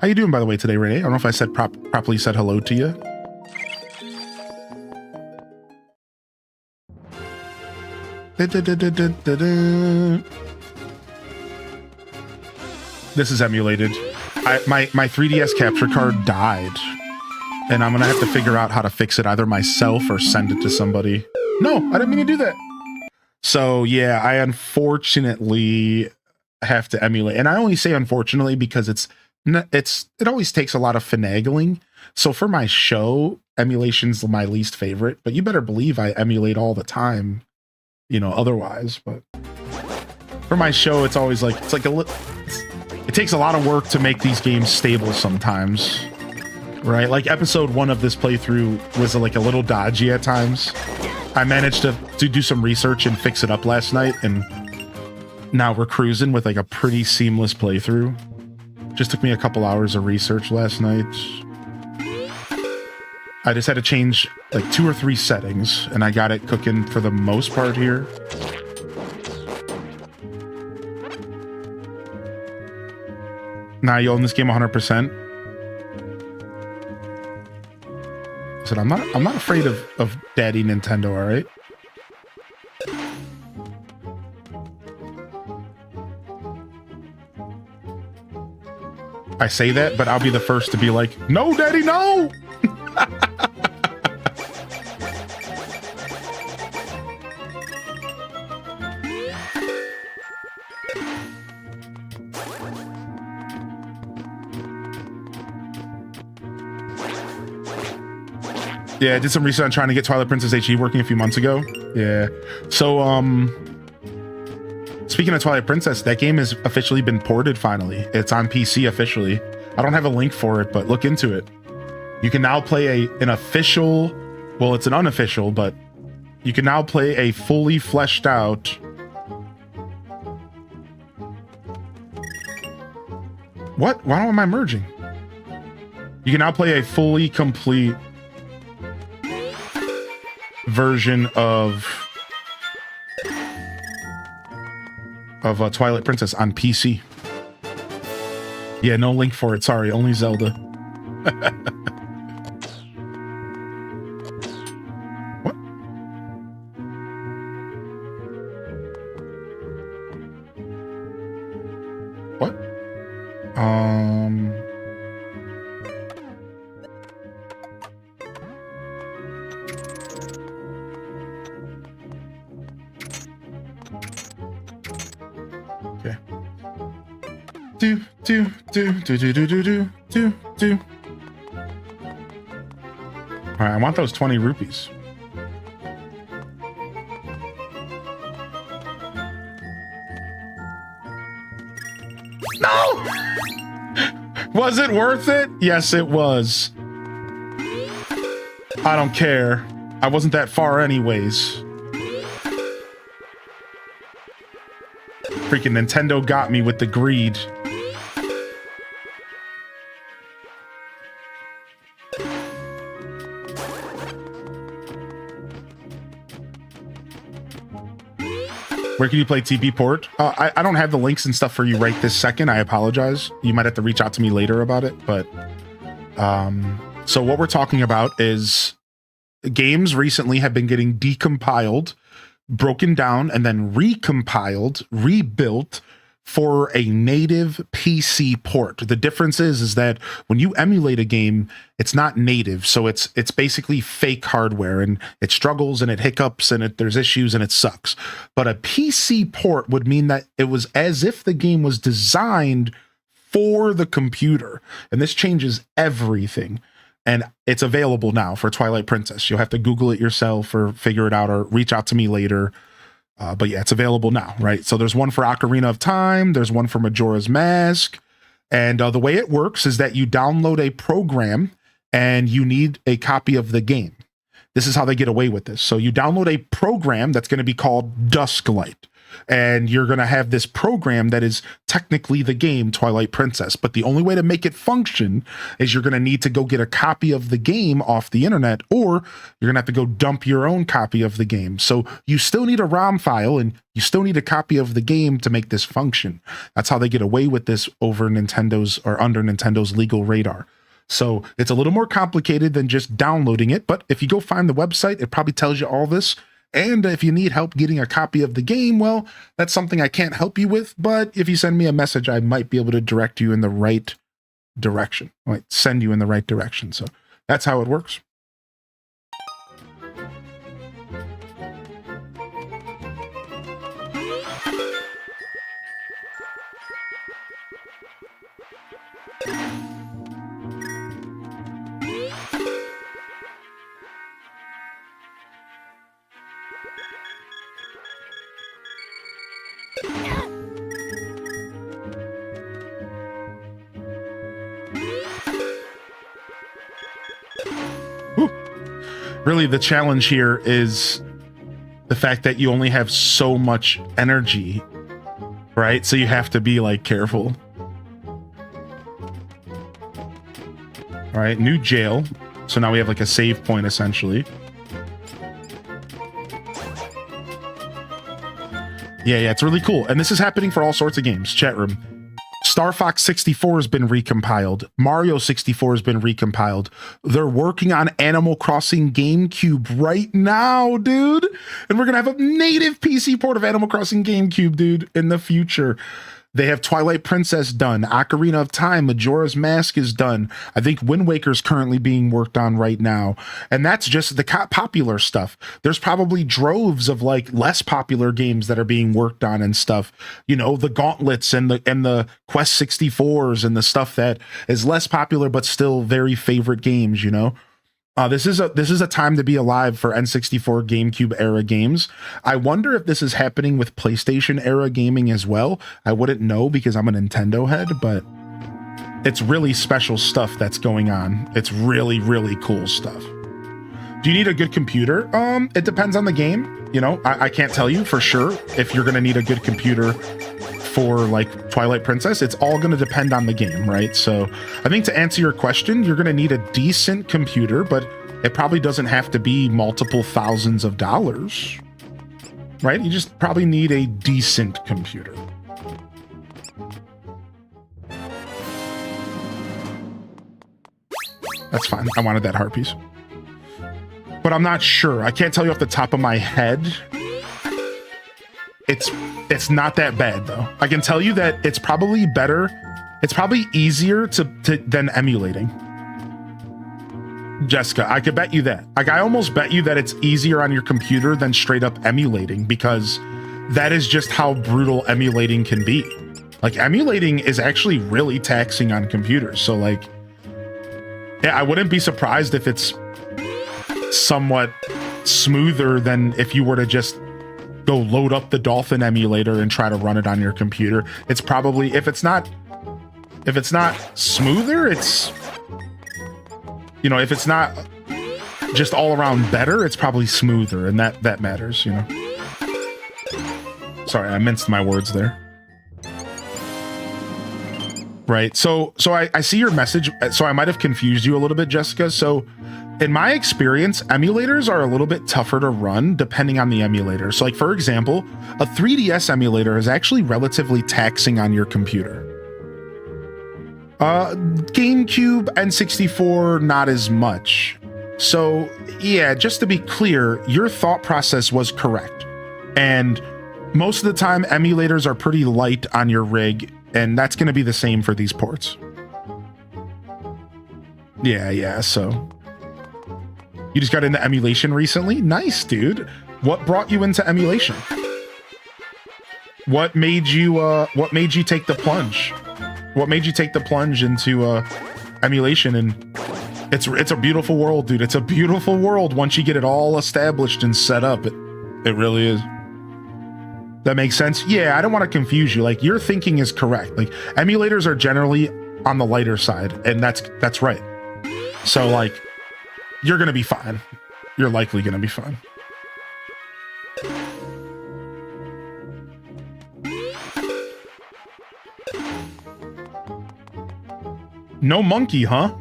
How you doing, by the way, today, Renee? I don't know if I said properly said hello to you. This is emulated. My 3DS capture card died, and I'm gonna have to figure out how to fix it either myself or send it to somebody. No, I didn't mean to do that. So yeah, I unfortunately have to emulate, and I only say unfortunately because it always takes a lot of finagling. So for my show, emulation's my least favorite, but you better believe I emulate all the time, you know, otherwise. But for my show, it's always like, it takes a lot of work to make these games stable sometimes, right? Like episode 1 of this playthrough was like a little dodgy at times. I managed to do some research and fix it up last night, and now we're cruising with like a pretty seamless playthrough. Just took me a couple hours of research last night. I just had to change like 2 or 3 settings, and I got it cooking for the most part here. Now you own this game 100%. I said I'm not afraid of Daddy Nintendo, all right? I say that, but I'll be the first to be like, no, daddy, no. Yeah, I did some research on trying to get Twilight Princess HE working a few months ago. Yeah. So, speaking of Twilight Princess, that game has officially been ported finally. It's on PC officially. I don't have a link for it, but look into it. You can now play an official, well, it's an unofficial, but you can now play a fully fleshed out what? Why am I merging? You can now play a fully complete version of Twilight Princess on PC. Yeah, no link for it. Sorry, only Zelda. What? What? Okay. Do. All right, I want those 20 rupees. No! Was it worth it? Yes, it was. I don't care. I wasn't that far anyways. Freaking Nintendo got me with the greed. Where can you play TP Port? I don't have the links and stuff for you right this second. I apologize. You might have to reach out to me later about it. But so what we're talking about is games recently have been getting decompiled, broken down, and then recompiled, rebuilt for a native PC port. The difference is that when you emulate a game, it's not native, so it's basically fake hardware, and it struggles and it hiccups and there's issues and it sucks. But a PC port would mean that it was as if the game was designed for the computer, and this changes everything. And it's available now for Twilight Princess. You'll have to Google it yourself or figure it out or reach out to me later. But yeah, it's available now, right? So there's one for Ocarina of Time. There's one for Majora's Mask. And the way it works is that you download a program and you need a copy of the game. This is how they get away with this. So you download a program that's going to be called Dusklight. And you're going to have this program that is technically the game Twilight Princess. But the only way to make it function is you're going to need to go get a copy of the game off the internet, or you're going to have to go dump your own copy of the game. So you still need a ROM file and you still need a copy of the game to make this function. That's how they get away with this over Nintendo's or under Nintendo's legal radar. So it's a little more complicated than just downloading it. But if you go find the website, it probably tells you all this. And if you need help getting a copy of the game, well, that's something I can't help you with. But if you send me a message, I might be able to direct you in the right direction. I might send you in the right direction. So that's how it works. Really, the challenge here is the fact that you only have so much energy, right? So you have to be like careful. All right, new jail. So now we have like a save point essentially. Yeah, it's really cool. And this is happening for all sorts of games. Chat room. Star Fox 64 has been recompiled. Mario 64 has been recompiled. They're working on Animal Crossing GameCube right now, dude. And we're going to have a native PC port of Animal Crossing GameCube, dude, in the future. They have Twilight Princess done. Ocarina of Time, Majora's Mask is done. I think Wind Waker's currently being worked on right now. And that's just the popular stuff. There's probably droves of like less popular games that are being worked on and stuff. You know, the Gauntlets and the Quest 64s and the stuff that is less popular but still very favorite games, you know? This is a time to be alive for N64 GameCube era games. I wonder if this is happening with PlayStation era gaming as well. I wouldn't know because I'm a Nintendo head, but it's really special stuff that's going on. It's really, really cool stuff. Do you need a good computer? It depends on the game. You know, I can't tell you for sure if you're going to need a good computer for like Twilight Princess. It's all going to depend on the game, right? So I think to answer your question, you're going to need a decent computer, but it probably doesn't have to be multiple thousands of dollars, right? You just probably need a decent computer. That's fine. I wanted that heart piece. But I'm not sure. I can't tell you off the top of my head. It's not that bad though. I can tell you that it's probably better. It's probably easier than emulating. Jessica, I could bet you that. Like I almost bet you that it's easier on your computer than straight up emulating because that is just how brutal emulating can be. Like emulating is actually really taxing on computers. So like, yeah, I wouldn't be surprised if it's somewhat smoother than if you were to just go load up the Dolphin emulator and try to run it on your computer. It's probably, if it's not smoother, it's, you know, if it's not just all around better, it's probably smoother, and that matters, you know. Sorry, I minced my words there. Right, so I see your message, so I might have confused you a little bit, Jessica. So in my experience, emulators are a little bit tougher to run depending on the emulator. So like, for example, a 3DS emulator is actually relatively taxing on your computer. GameCube, N64, not as much. So yeah, just to be clear, your thought process was correct. And most of the time, emulators are pretty light on your rig, and that's going to be the same for these ports. Yeah, so you just got into emulation recently? Nice, dude. What brought you into emulation? What made you take the plunge? What made you take the plunge into emulation? And it's a beautiful world, dude. It's a beautiful world once you get it all established and set up. It really is. That makes sense? Yeah, I don't want to confuse you. Like, your thinking is correct. Like, emulators are generally on the lighter side, and that's right. So, like, you're going to be fine. You're likely going to be fine. No monkey, huh?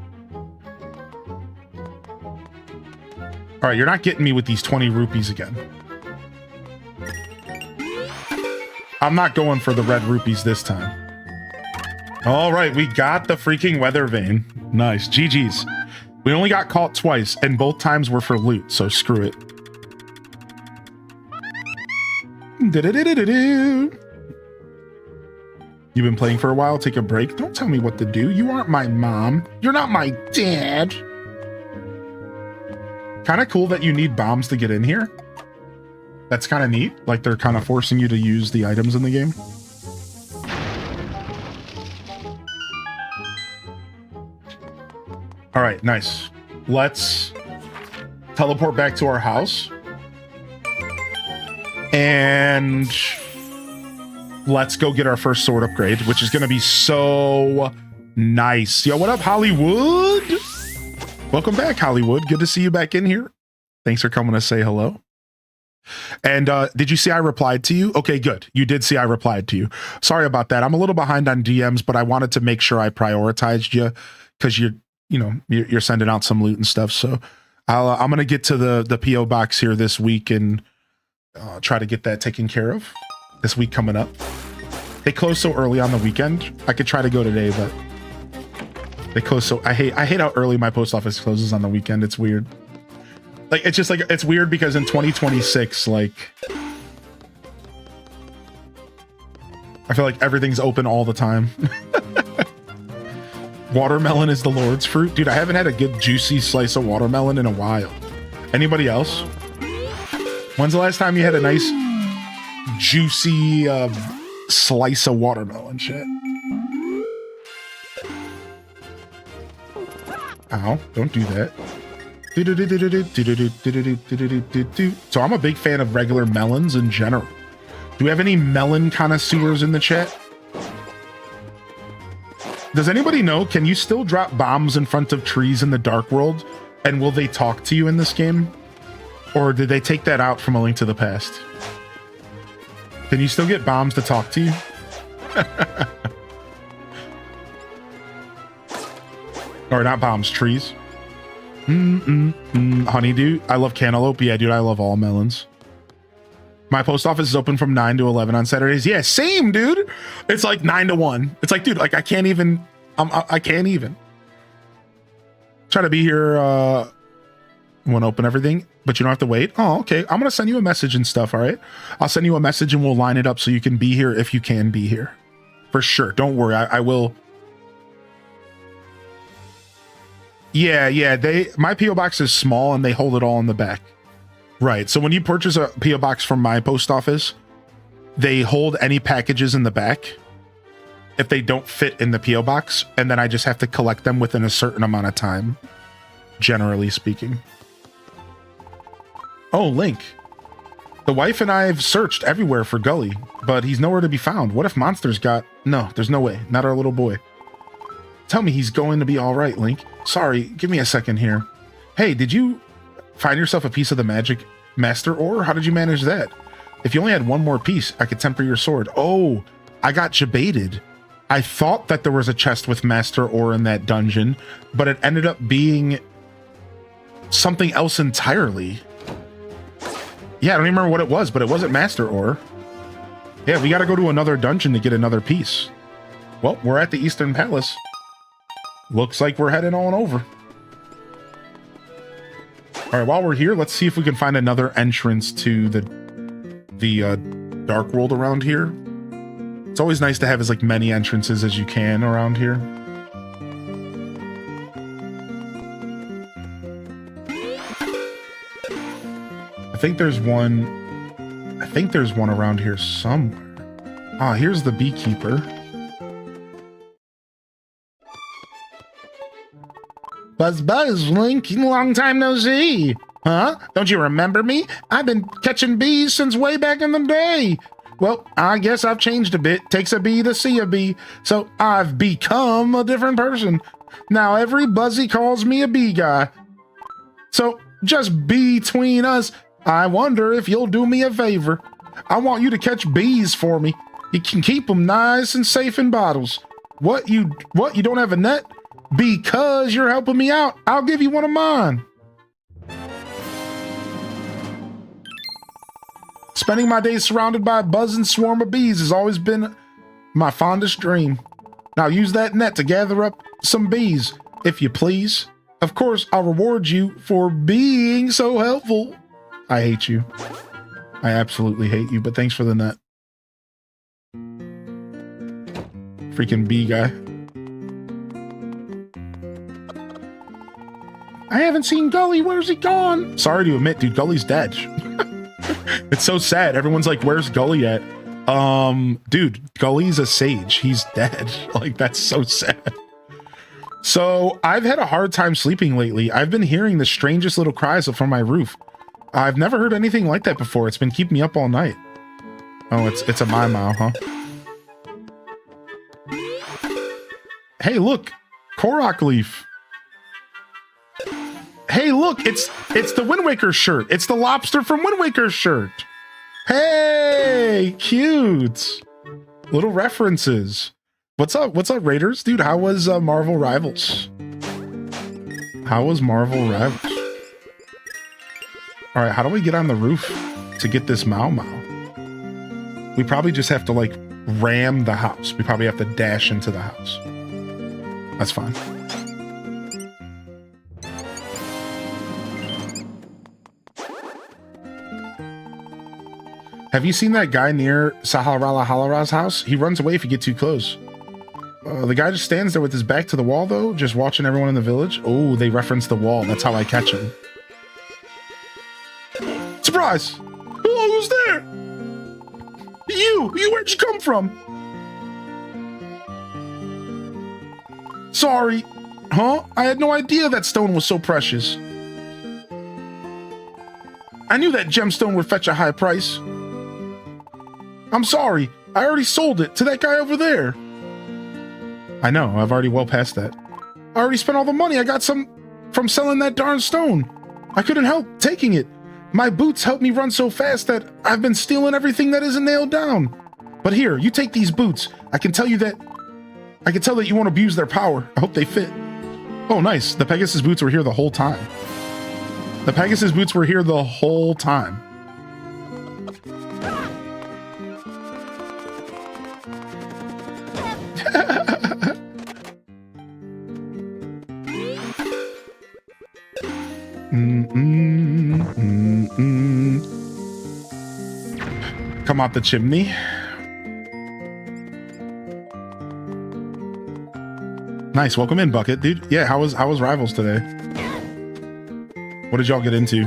All right, you're not getting me with these 20 rupees again. I'm not going for the red rupees this time. All right, we got the freaking weather vane. Nice, GG's. We only got caught twice, and both times were for loot, so screw it. You've been playing for a while, take a break. Don't tell me what to do. You aren't my mom. You're not my dad. Kind of cool that you need bombs to get in here. That's kind of neat. Like they're kind of forcing you to use the items in the game. All right, nice. Let's teleport back to our house. And let's go get our first sword upgrade, which is going to be so nice. Yo, what up, Hollywood? Welcome back, Hollywood. Good to see you back in here. Thanks for coming to say hello. And did you see I replied to you? Okay, good. You did see I replied to you. Sorry about that. I'm a little behind on DMs, but I wanted to make sure I prioritized you because you're sending out some loot and stuff. So I'm going to get to the PO box here this week and try to get that taken care of this week coming up. They close so early on the weekend. I could try to go today, but they close so I hate how early my post office closes on the weekend. It's weird. Like, it's just like, it's weird because in 2026, like, I feel like everything's open all the time. Watermelon is the Lord's fruit. Dude, I haven't had a good juicy slice of watermelon in a while. Anybody else? When's the last time you had a nice juicy slice of watermelon shit? Ow, don't do that. So I'm a big fan of regular melons in general. Do we have any melon connoisseurs in the chat? Does anybody know, can you still drop bombs in front of trees in the Dark World? And will they talk to you in this game? Or did they take that out from A Link to the Past? Can you still get bombs to talk to you? Or not bombs, trees. Honeydew. I love cantaloupe. Yeah, dude, I love all melons. My post office is open from 9 to 11 on Saturdays. Yeah, same, dude. It's like 9 to 1. It's like, dude, like I can't even. I can't even. Try to be here when open everything, but you don't have to wait. Oh, okay. I'm gonna send you a message and stuff. All right. I'll send you a message and we'll line it up so you can be here if you can be here. For sure. Don't worry. I will. Yeah. My PO box is small and they hold it all in the back. Right. So when you purchase a PO box from my post office, they hold any packages in the back if they don't fit in the PO box, and then I just have to collect them within a certain amount of time, generally speaking. Oh, Link. The wife and I have searched everywhere for Gully, but he's nowhere to be found. What if monsters got... No, there's no way. Not our little boy. Tell me he's going to be all right, Link. Sorry, give me a second here. Hey, did you find yourself a piece of the magic master ore? How did you manage that? If you only had one more piece, I could temper your sword. Oh, I got jebaited. I thought that there was a chest with master ore in that dungeon, but it ended up being something else entirely. Yeah, I don't even remember what it was, but it wasn't master ore. Yeah, we got to go to another dungeon to get another piece. Well, we're at the Eastern Palace. Looks like we're heading on over. All right, while we're here, let's see if we can find another entrance to the Dark World around here. It's always nice to have as like many entrances as you can around here. I think there's one around here somewhere. Ah, here's the beekeeper. Buzz, Link, long time no see. Huh? Don't you remember me? I've been catching bees since way back in the day. Well, I guess I've changed a bit. Takes a bee to see a bee. So I've become a different person. Now every Buzzy calls me a bee guy. So just between us, I wonder if you'll do me a favor. I want you to catch bees for me. You can keep them nice and safe in bottles. What, you don't have a net? Because you're helping me out, I'll give you one of mine. Spending my days surrounded by a buzzing swarm of bees has always been my fondest dream. Now use that net to gather up some bees, if you please. Of course, I'll reward you for being so helpful. I hate you. I absolutely hate you, but thanks for the net. Freaking bee guy. I haven't seen Gully. Where's he gone? Sorry to admit, dude, Gully's dead. It's so sad. Everyone's like, where's Gully at? Dude, Gully's a sage. He's dead. Like, that's so sad. So I've had a hard time sleeping lately. I've been hearing the strangest little cries from my roof. I've never heard anything like that before. It's been keeping me up all night. Oh, it's a Mau, huh? Hey, look, Korok leaf. Hey, look, it's the Wind Waker shirt. It's the lobster from Wind Waker's shirt. Hey, cute. Little references. What's up, Raiders? Dude, how was Marvel Rivals? How was Marvel Rivals? All right, how do we get on the roof to get this Mau? We probably just have to, like, ram the house. We probably have to dash into the house. That's fine. Have you seen that guy near Saharala Halara's house? He runs away if you get too close. The guy just stands there with his back to the wall, though, just watching everyone in the village. Oh, they reference the wall. That's how I catch him. Surprise! Oh, who's there? You! Where'd you come from? Sorry. Huh? I had no idea that stone was so precious. I knew that gemstone would fetch a high price. I'm sorry. I already sold it to that guy over there. I know. I've already well past that. I already spent all the money I got from selling that darn stone. I couldn't help taking it. My boots help me run so fast that I've been stealing everything that isn't nailed down. But here, you take these boots. I can tell that you won't abuse their power. I hope they fit. Oh, nice. The Pegasus boots were here the whole time. The Pegasus boots were here the whole time. Come out the chimney. Nice, welcome in, Bucket, dude. Yeah, how was Rivals today? What did y'all get into?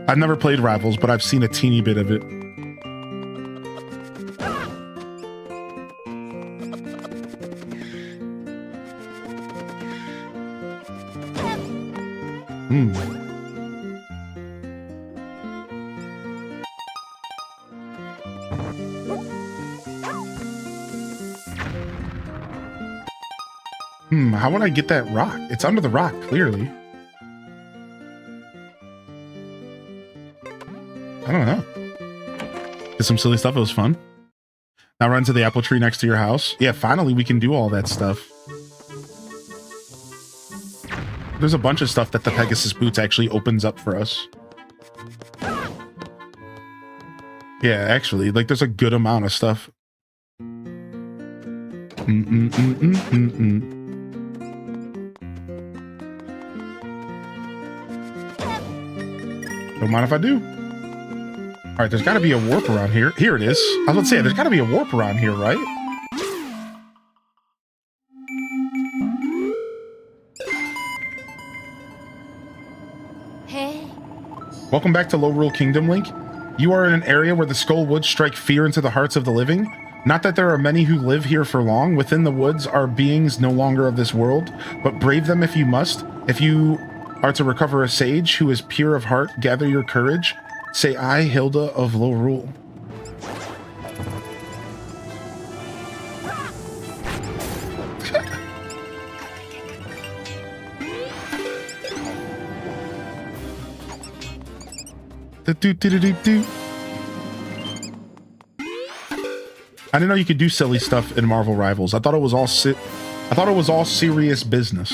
I've never played Rivals, but I've seen a teeny bit of it. How would I get that rock? It's under the rock, clearly. I don't know. Did some silly stuff. It was fun. Now run to the apple tree next to your house. Yeah, finally we can do all that stuff. There's a bunch of stuff that the Pegasus boots actually opens up for us. Yeah, actually, like there's a good amount of stuff. Don't mind if I do. All right, there's got to be a warp around here. Here it is. I was about to say, there's got to be a warp around here, right? Hey. Welcome back to Low Rule Kingdom, Link. You are in an area where the Skull Woods strike fear into the hearts of the living. Not that there are many who live here for long. Within the woods are beings no longer of this world, but brave them if you must. If you are to recover a sage who is pure of heart, gather your courage. Say I, Hilda of Low Rule. I didn't know you could do silly stuff in Marvel Rivals. I thought it was all serious business.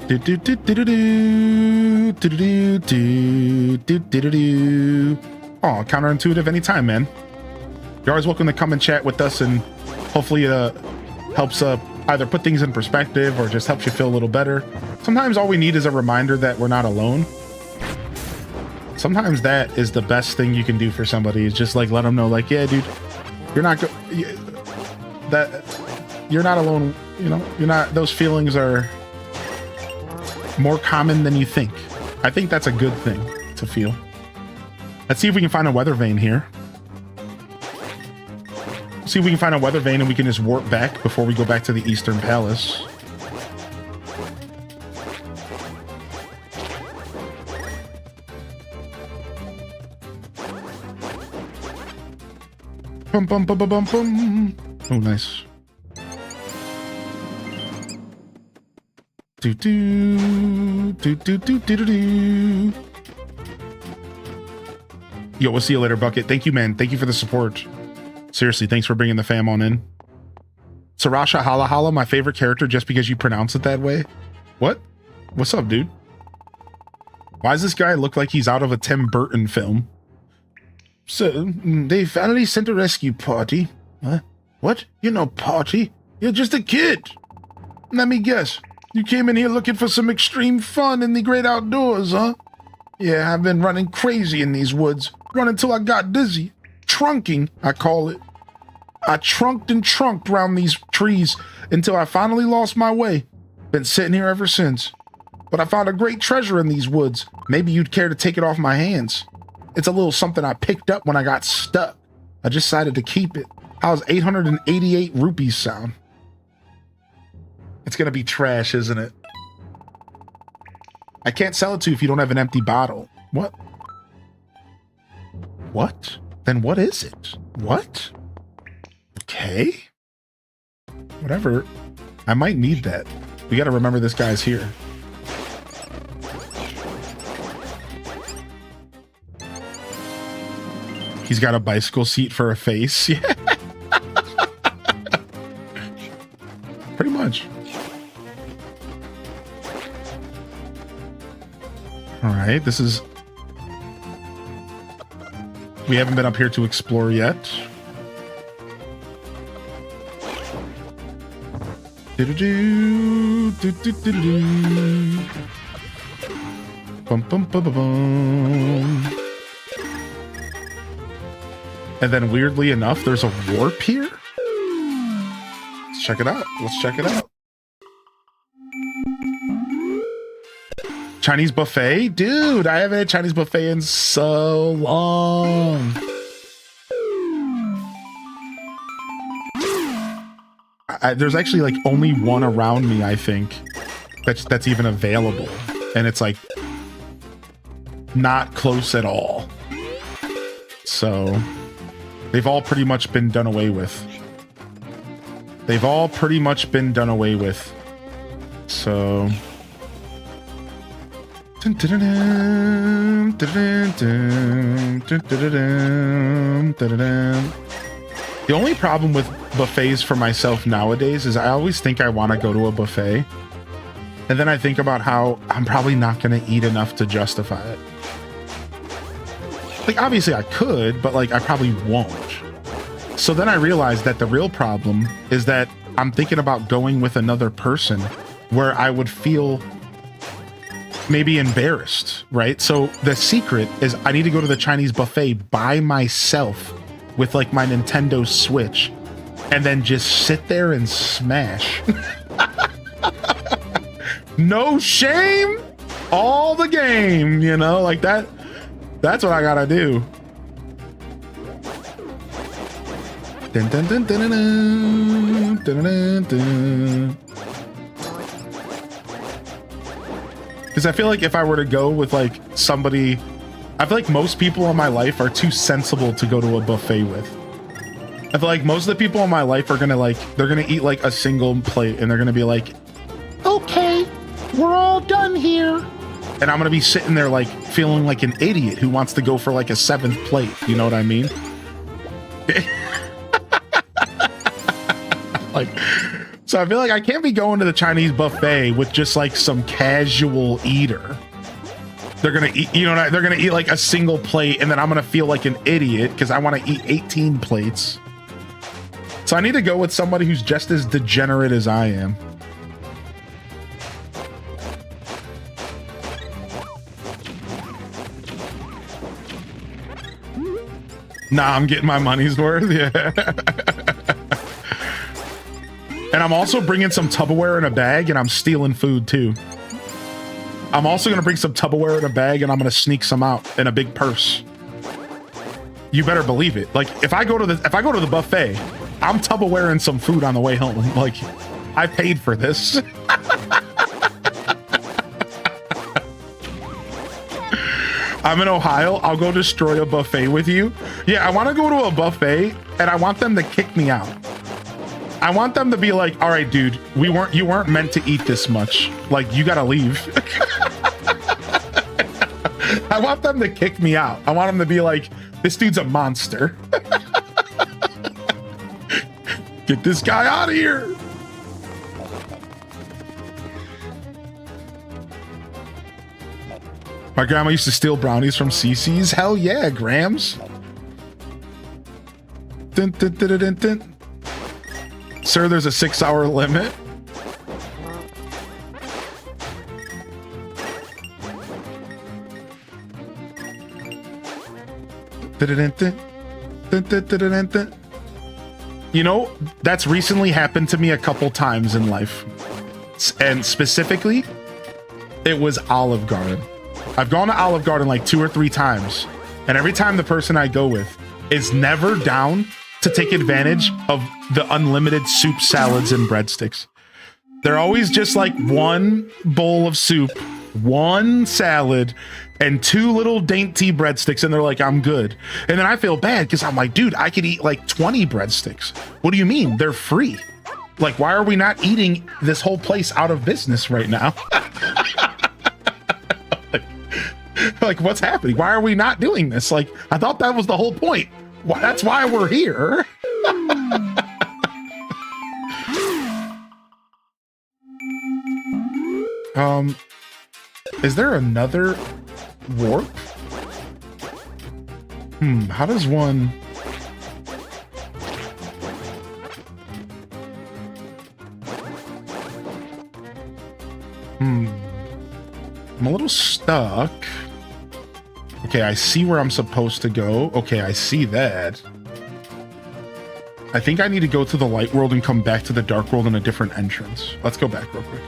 Oh, counterintuitive anytime, man. You're always welcome to come and chat with us, and hopefully it helps either put things in perspective or just helps you feel a little better. Sometimes all we need is a reminder that we're not alone. Sometimes that is the best thing you can do for somebody, is just like let them know, like, yeah, dude, you're not you're not alone. You know, you're not. Those feelings are more common than you think. I think that's a good thing to feel. Let's see if we can find a weather vane here. See if we can find a weather vane and we can just warp back before we go back to the Eastern Palace. Bum, bum, bum, bum, bum, bum. Oh, nice. Do, do, do, do, do, do, do. Yo, we'll see you later, Bucket. Thank you, man. Thank you for the support. Seriously, thanks for bringing the fam on in. Sarasha Hala Hala, my favorite character just because you pronounce it that way. What? What's up, dude? Why does this guy look like he's out of a Tim Burton film? So, they finally sent a rescue party. Huh? What? You're no party. You're just a kid. Let me guess. You came in here looking for some extreme fun in the great outdoors, huh? Yeah, I've been running crazy in these woods. Running till I got dizzy. Trunking, I call it. I trunked and trunked around these trees until I finally lost my way. Been sitting here ever since. But I found a great treasure in these woods. Maybe you'd care to take it off my hands. It's a little something I picked up when I got stuck. I decided to keep it. How's 888 rupees sound? It's gonna be trash, isn't it? I can't sell it to you if you don't have an empty bottle. What? What? Then what is it? What? Okay. Whatever. I might need that. We gotta remember this guy's here. He's got a bicycle seat for a face. Yeah. Pretty much. All right, this is... We haven't been up here to explore yet. Do-do-do, do-do-do-do-do. Bum, bum, bum, bum, bum. And then weirdly enough, there's a warp here. Let's check it out. Let's check it out. Chinese buffet? Dude, I haven't had Chinese buffet in so long. There's actually like only one around me, I think, that's even available. And it's like not close at all. So they've all pretty much been done away with. They've all pretty much been done away with. So... The only problem with buffets for myself nowadays is I always think I want to go to a buffet. And then I think about how I'm probably not going to eat enough to justify it. Like, obviously I could, but like I probably won't. So then I realized that the real problem is that I'm thinking about going with another person where I would feel maybe embarrassed, right? So the secret is I need to go to the Chinese buffet by myself with like my Nintendo Switch and then just sit there and smash. No shame, all the game, you know, like that. That's what I gotta do. Dun, dun, dun, dun, dun, dun, dun, dun. Because I feel like if I were to go with like somebody, I feel like most people in my life are too sensible to go to a buffet with. I feel like most of the people in my life are gonna like, they're gonna eat like a single plate and they're gonna be like, okay, we're all done here. And I'm gonna be sitting there like feeling like an idiot who wants to go for like a 7th plate. You know what I mean? Like, so I feel like I can't be going to the Chinese buffet with just like some casual eater. They're gonna eat, you know, they're gonna eat like a single plate, and then I'm gonna feel like an idiot because I want to eat 18 plates. So I need to go with somebody who's just as degenerate as I am. Nah, I'm getting my money's worth. Yeah. And I'm also bringing some Tupperware in a bag, and I'm stealing food too. I'm also gonna bring some Tupperware in a bag, and I'm gonna sneak some out in a big purse. You better believe it. Like if I go to the buffet, I'm Tupperwaring some food on the way home. Like I paid for this. I'm in Ohio. I'll go destroy a buffet with you. Yeah, I want to go to a buffet, and I want them to kick me out. I want them to be like, all right, dude, you weren't meant to eat this much. Like, you gotta leave. I want them to kick me out. I want them to be like, this dude's a monster. Get this guy out of here. My grandma used to steal brownies from CC's. Hell yeah, Grams. Dun, dun, dun, dun, dun, dun. Sir, there's a 6-hour limit. You know, that's recently happened to me a couple times in life. And specifically, it was Olive Garden. I've gone to Olive Garden like 2 or 3 times. And every time the person I go with is never down to take advantage of the unlimited soup, salads, and breadsticks. They're always just like one bowl of soup, one salad, and 2 little dainty breadsticks, and they're like, I'm good. And then I feel bad because I'm like, dude, I could eat like 20 breadsticks. What do you mean? They're free. Like, why are we not eating this whole place out of business right now? like, what's happening? Why are we not doing this? Like, I thought that was the whole point. That's why we're here. Is there another warp? How does one... I'm a little stuck. Okay, I see where I'm supposed to go. Okay, I see that. I think I need to go to the light world and come back to the dark world in a different entrance. Let's go back real quick.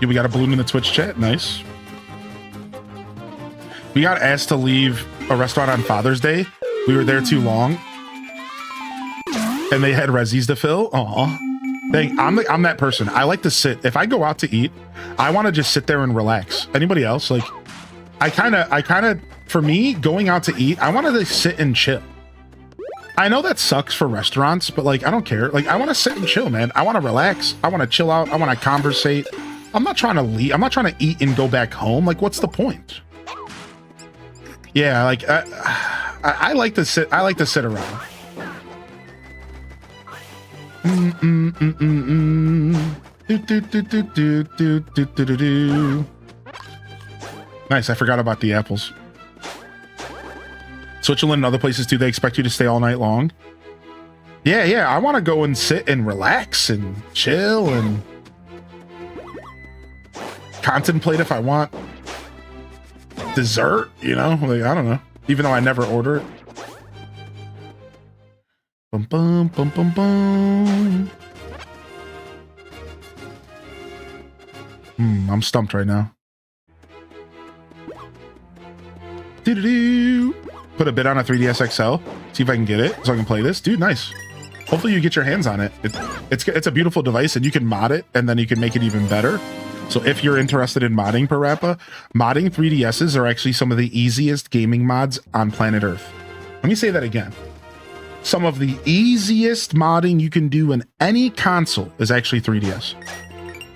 Yeah, we got a balloon in the Twitch chat. Nice. We got asked to leave a restaurant on Father's Day. We were there too long. And they had resis to fill. Aw. Dang, I'm that person. I like to sit. If I go out to eat, I want to just sit there and relax. Anybody else? Like, I kind of, for me, going out to eat, I want to sit and chill. I know that sucks for restaurants, but like, I don't care. Like, I want to sit and chill, man. I want to relax. I want to chill out. I want to conversate. I'm not trying to leave. I'm not trying to eat and go back home. Like, what's the point? Yeah, like, I like to sit. I like to sit around. Nice. I forgot about the apples. Switzerland and other places too, they expect you to stay all night long. Yeah, I want to go and sit and relax and chill and contemplate if I want dessert, you know? Like, I don't know. Even though I never order it. Bum, bum, bum, bum, bum. I'm stumped right now. Doo-doo-doo. Put a bid on a 3DS XL. See if I can get it so I can play this. Dude, nice. Hopefully you get your hands on it. It's a beautiful device and you can mod it and then you can make it even better. So if you're interested in modding Parappa, modding 3DSs are actually some of the easiest gaming mods on planet Earth. Let me say that again. Some of the easiest modding you can do in any console is actually 3DS.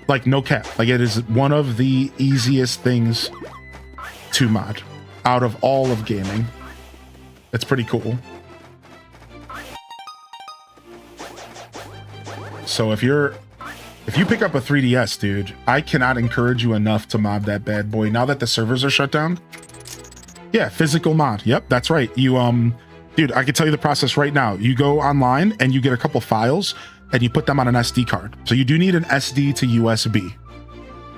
Like, no cap. Like, it is one of the easiest things to mod out of all of gaming. It's pretty cool. So if you pick up a 3DS, dude, I cannot encourage you enough to mod that bad boy. Now that the servers are shut down. Yeah, physical mod. Yep, that's right. You, dude, I can tell you the process right now. You go online and you get a couple files and you put them on an SD card. So you do need an SD to USB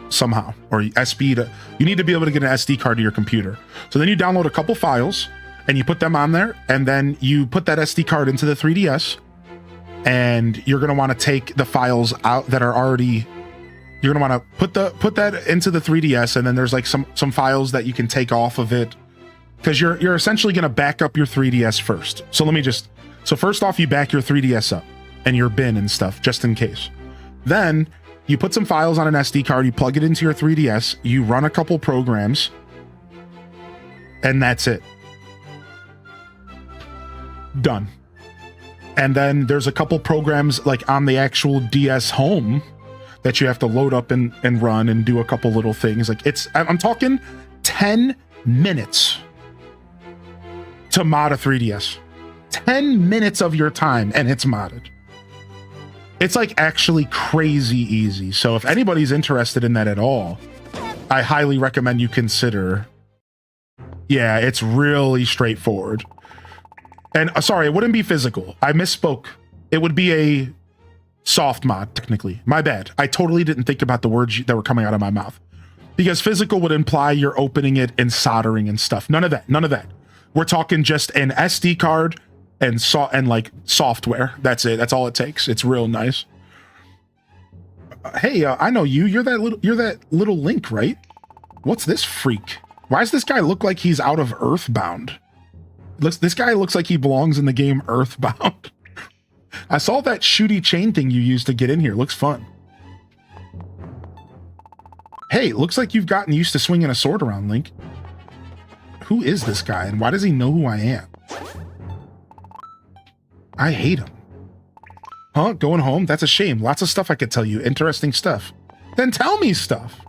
somehow, or SB to, you need to be able to get an SD card to your computer. So then you download a couple files and you put them on there, and then you put that SD card into the 3DS, and you're going to want to take the files out that are already, you're going to want to put that into the 3DS, and then there's like some files that you can take off of it, because you're essentially going to back up your 3DS first. So first off, you back your 3DS up and your bin and stuff, just in case. Then you put some files on an SD card, you plug it into your 3DS, you run a couple programs, and that's it. Done. And then there's a couple programs like on the actual DS home that you have to load up and run and do a couple little things. Like, I'm talking 10 minutes to mod a 3DS. 10 minutes of your time and it's modded. It's like actually crazy easy. So if anybody's interested in that at all, I highly recommend you consider. Yeah, it's really straightforward. And sorry, it wouldn't be physical. I misspoke. It would be a soft mod, technically. My bad. I totally didn't think about the words that were coming out of my mouth. Because physical would imply you're opening it and soldering and stuff. None of that. None of that. We're talking just an SD card and like software. That's it. That's all it takes. It's real nice. Hey, I know you. You're that little Link, right? What's this freak? Why does this guy look like he's out of Earthbound? This guy looks like he belongs in the game Earthbound. I saw that shooty chain thing you used to get in here. Looks fun. Hey, looks like you've gotten used to swinging a sword around, Link. Who is this guy, and why does he know who I am? I hate him. Huh? Going home? That's a shame. Lots of stuff I could tell you. Interesting stuff. Then tell me stuff.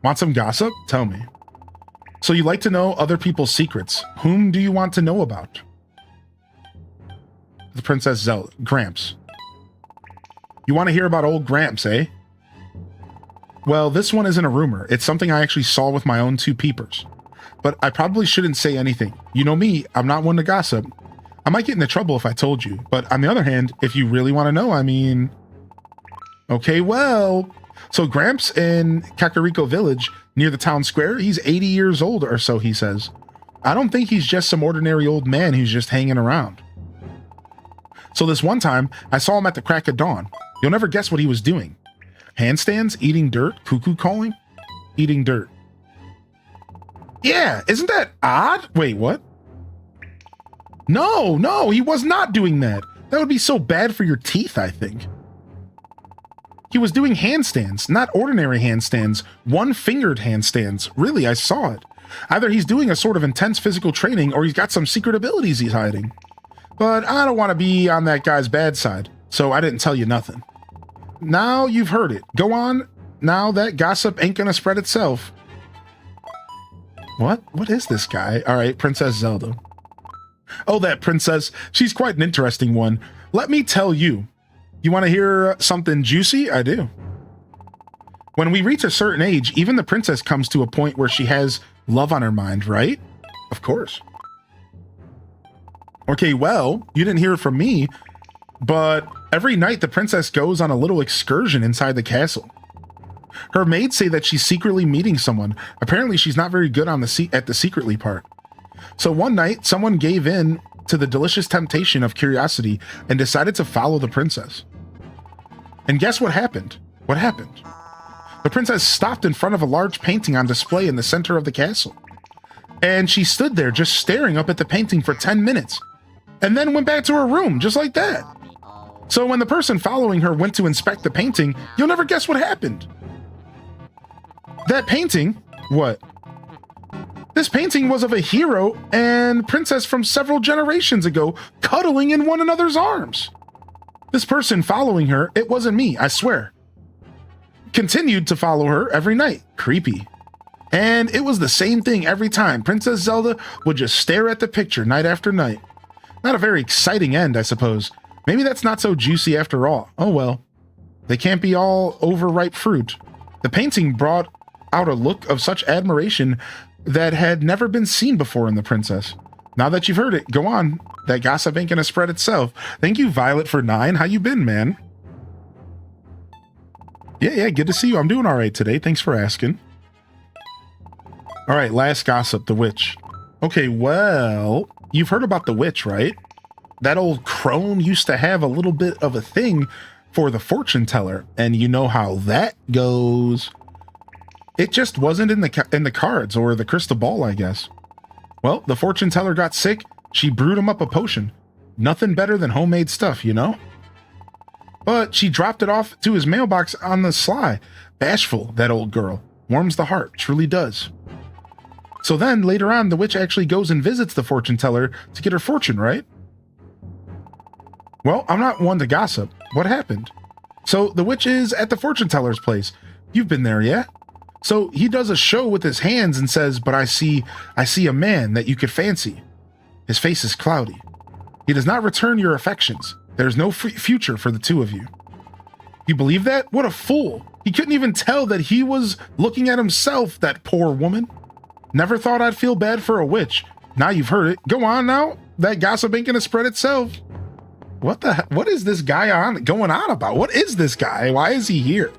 Want some gossip? Tell me. So you like to know other people's secrets. Whom do you want to know about? The Princess Zelda. Gramps. You want to hear about old Gramps, eh? Well, this one isn't a rumor. It's something I actually saw with my own two peepers. But I probably shouldn't say anything. You know me, I'm not one to gossip. I might get into trouble if I told you. But on the other hand, if you really want to know, I mean... Okay, well... So Gramps in Kakariko Village, near the town square, he's 80 years old or so, he says. I don't think he's just some ordinary old man who's just hanging around. So this one time, I saw him at the crack of dawn. You'll never guess what he was doing. Handstands, eating dirt, cuckoo calling, eating dirt. Yeah, isn't that odd? Wait, what? No, he was not doing that. That would be so bad for your teeth, I think. He was doing handstands, not ordinary handstands, one-fingered handstands. Really, I saw it. Either he's doing a sort of intense physical training or he's got some secret abilities he's hiding. But I don't want to be on that guy's bad side, so I didn't tell you nothing. Now you've heard it. Go on. Now that gossip ain't gonna spread itself. What? What is this guy? All right, Princess Zelda. Oh, that princess. She's quite an interesting one. Let me tell you. You want to hear something juicy? I do. When we reach a certain age, even the princess comes to a point where she has love on her mind, right? Of course. Okay, well, you didn't hear it from me, but every night the princess goes on a little excursion inside the castle. Her maids say that she's secretly meeting someone. Apparently she's not very good on at the secretly part. So one night, someone gave in to the delicious temptation of curiosity and decided to follow the princess. And guess what happened? What happened? The princess stopped in front of a large painting on display in the center of the castle. And she stood there just staring up at the painting for 10 minutes. And then went back to her room, just like that. So when the person following her went to inspect the painting, you'll never guess what happened. That painting? What? This painting was of a hero and princess from several generations ago, cuddling in one another's arms. This person following her, it wasn't me, I swear. Continued to follow her every night. Creepy. And it was the same thing every time. Princess Zelda would just stare at the picture night after night. Not a very exciting end, I suppose. Maybe that's not so juicy after all. Oh well. They can't be all overripe fruit. The painting brought out a look of such admiration that had never been seen before in the princess. Now that you've heard it, go on. That gossip ain't gonna spread itself. Thank you, Violet, for 9. How you been, man? Yeah, good to see you. I'm doing all right today. Thanks for asking. All right, last gossip, the witch. Okay, well, you've heard about the witch, right? That old crone used to have a little bit of a thing for the fortune teller, and you know how that goes. It just wasn't in the cards or the crystal ball, I guess. Well, the fortune teller got sick. She brewed him up a potion. Nothing better than homemade stuff, you know? But she dropped it off to his mailbox on the sly. Bashful, that old girl. Warms the heart, truly does. So then, later on, the witch actually goes and visits the fortune teller to get her fortune, right? Well, I'm not one to gossip. What happened? So the witch is at the fortune teller's place. You've been there, yeah? So he does a show with his hands and says, but I see a man that you could fancy. His face is cloudy. He does not return your affections. There's no future for the two of you. You believe that? What a fool. He couldn't even tell that he was looking at himself, that poor woman. Never thought I'd feel bad for a witch. Now you've heard it. Go on now. That gossip ain't gonna spread itself. What is this guy going on about? What is this guy? Why is he here?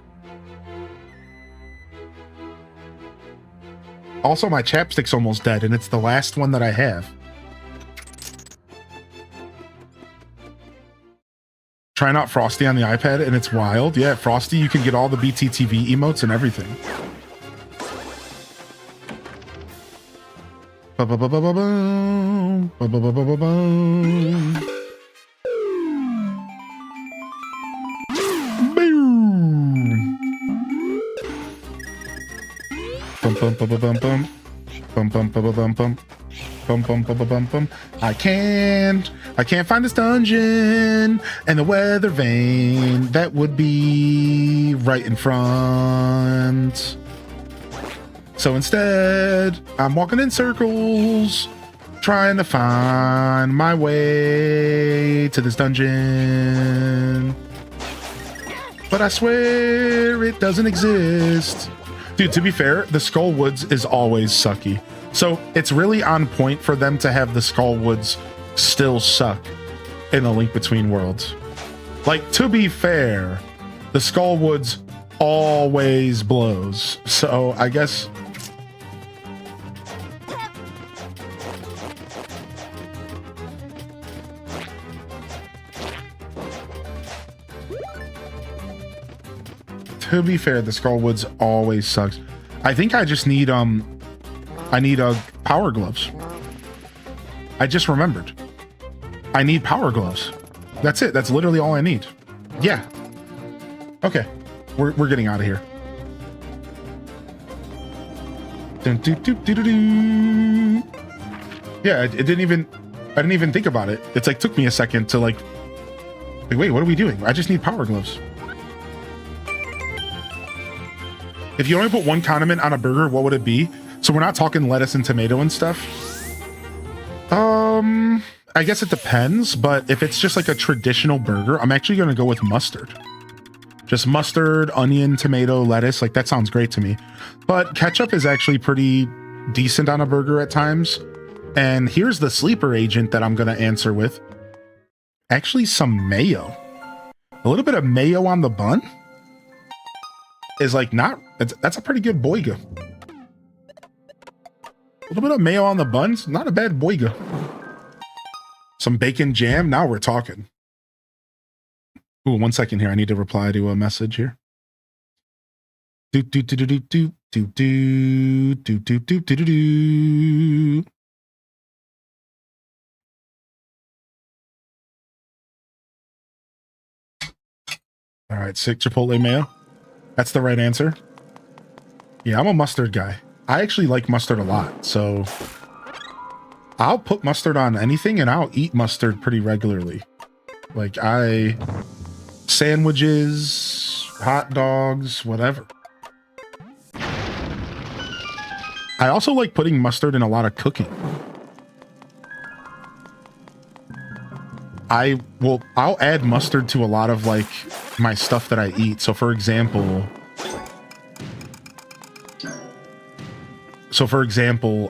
Also, my chapstick's almost dead, and it's the last one that I have. Trying out Frosty on the iPad, and it's wild. Yeah, Frosty, you can get all the BTTV emotes and everything. Ba-ba-ba-ba-ba-bum. Ba-ba-ba-ba-ba-bum. Boom. Bum bum bum bum bum. Bum bum bum bum bum. Bum bum bum bum bum. I can't find this dungeon and the weather vane that would be right in front. So instead, I'm walking in circles, trying to find my way to this dungeon. But I swear it doesn't exist. Dude, to be fair, the Skull Woods is always sucky. So it's really on point for them to have the Skull Woods still suck in the Link Between Worlds. Like, to be fair, the Skull Woods always blows. So I guess... To be fair, the Skull Woods always sucks. I think I just need, I need power gloves. I just remembered. I need power gloves. That's it. That's literally all I need. Yeah. Okay. We're getting out of here. Yeah, I didn't even think about it. It's like took me a second to like wait, what are we doing? I just need power gloves. If you only put one condiment on a burger, what would it be? So we're not talking lettuce and tomato and stuff. I guess it depends, but if it's just like a traditional burger, I'm actually going to go with mustard. Just mustard, onion, tomato, lettuce. Like that sounds great to me. But ketchup is actually pretty decent on a burger at times. And here's the sleeper agent that I'm going to answer with. Actually, some mayo. A little bit of mayo on the bun is like not, that's a pretty good boiga. A little bit of mayo on the buns, not a bad boiga. Some bacon jam, now we're talking. Ooh, 1 second here, I need to reply to a message here. Do do do do do do do do do do do do do. All right, sick Chipotle mayo. That's the right answer. Yeah, I'm a mustard guy. I actually like mustard a lot, so I'll put mustard on anything and I'll eat mustard pretty regularly. Like sandwiches, hot dogs, whatever. I also like putting mustard in a lot of cooking. I'll add mustard to a lot of like my stuff that I eat. So for example,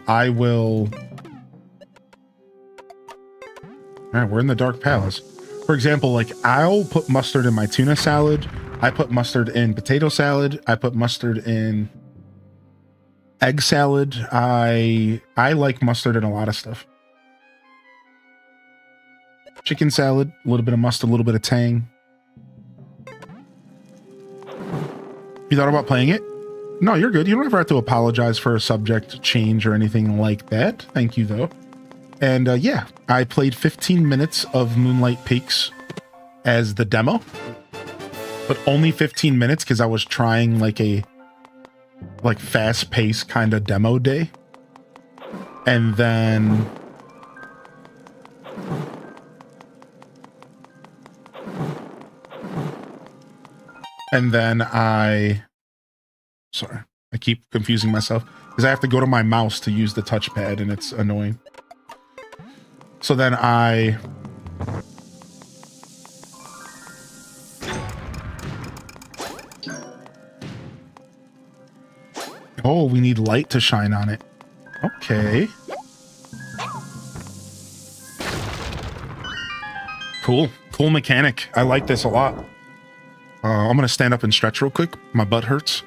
I will... All right, we're in the Dark Palace. For example, like I'll put mustard in my tuna salad. I put mustard in potato salad. I put mustard in egg salad. I like mustard in a lot of stuff. Chicken salad, a little bit of mustard, a little bit of tang. You thought about playing it? No, you're good. You don't ever have to apologize for a subject change or anything like that. Thank you, though. And yeah, I played 15 minutes of Moonlight Peaks as the demo, but only 15 minutes because I was trying like a fast-paced kind of demo day. And then sorry, I keep confusing myself because I have to go to my mouse to use the touchpad and it's annoying. So then oh, we need light to shine on it. Okay. Cool mechanic. I like this a lot. I'm gonna stand up and stretch real quick. My butt hurts.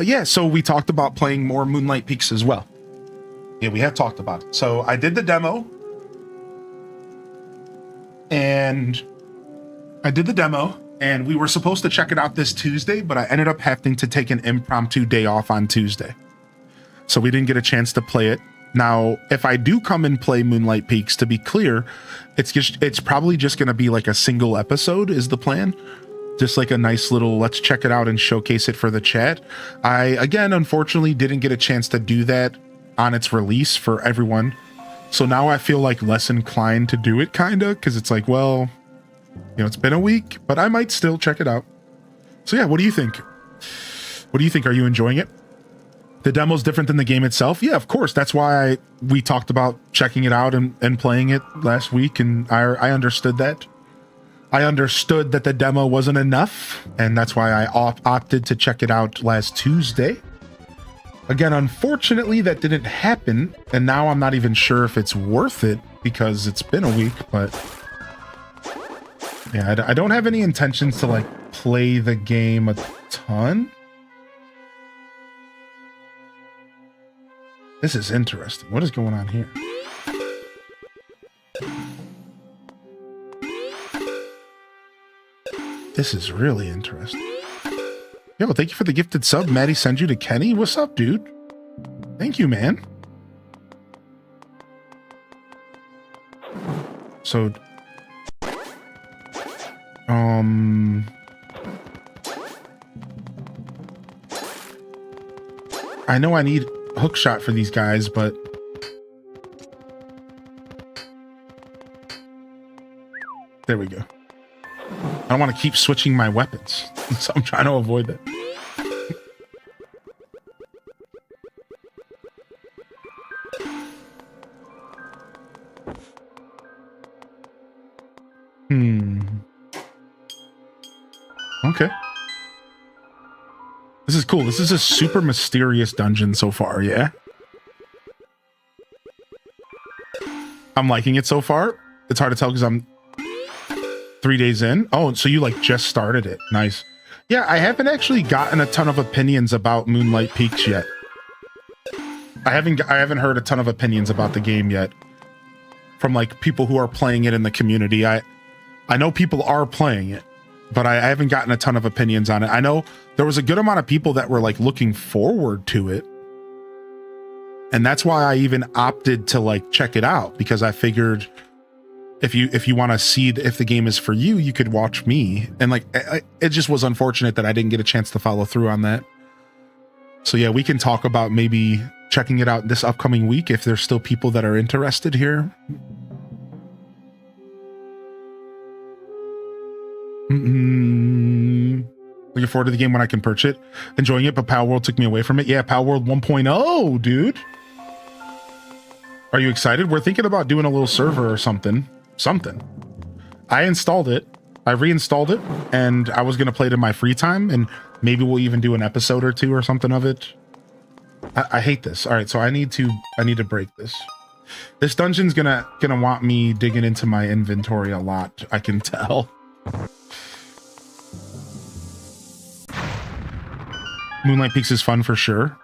Yeah, so we talked about playing more Moonlight Peaks as well. Yeah, we have talked about it. So I did the demo. And I did the demo, and we were supposed to check it out this Tuesday, but I ended up having to take an impromptu day off on Tuesday. So we didn't get a chance to play it. Now, if I do come and play Moonlight Peaks, to be clear, it's probably just going to be like a single episode is the plan. Just like a nice little, let's check it out and showcase it for the chat. I, again, unfortunately didn't get a chance to do that on its release for everyone. So now I feel like less inclined to do it, kind of, because it's like, well, you know, it's been a week, but I might still check it out. So yeah, what do you think? What do you think? Are you enjoying it? The demo's different than the game itself? Yeah, of course. That's why we talked about checking it out and playing it last week, and I understood that. I understood that the demo wasn't enough, and that's why I opted to check it out last Tuesday. Again, unfortunately, that didn't happen, and now I'm not even sure if it's worth it because it's been a week, but yeah, I don't have any intentions to like play the game a ton. This is interesting. What is going on here? This is really interesting. Yo, thank you for the gifted sub. Maddie sent you to Kenny. What's up, dude? Thank you, man. So, I know I need hook shot for these guys, but there we go. I don't want to keep switching my weapons, so I'm trying to avoid that. Okay. This is cool. This is a super mysterious dungeon so far, yeah? I'm liking it so far. It's hard to tell because I'm 3 days in. Oh, so you like just started it. Nice. Yeah, I haven't actually gotten a ton of opinions about Moonlight Peaks yet. I haven't heard a ton of opinions about the game yet from like people who are playing it in the community. I know people are playing it, but I haven't gotten a ton of opinions on it. I know there was a good amount of people that were like looking forward to it. And that's why I even opted to like check it out, because I figured if you want to see if the game is for you, you could watch me. And like, it just was unfortunate that I didn't get a chance to follow through on that. So yeah, we can talk about maybe checking it out this upcoming week if there's still people that are interested here. Looking forward to the game when I can purchase it. Enjoying it, but Power World took me away from it. Yeah, Power World 1.0, dude. Are you excited? We're thinking about doing a little server or something. I installed it. I reinstalled it, and I was going to play it in my free time, and maybe we'll even do an episode or two or something of it. I hate this. All right, so I need to break this. This dungeon's gonna want me digging into my inventory a lot, I can tell. Moonlight Peaks is fun for sure.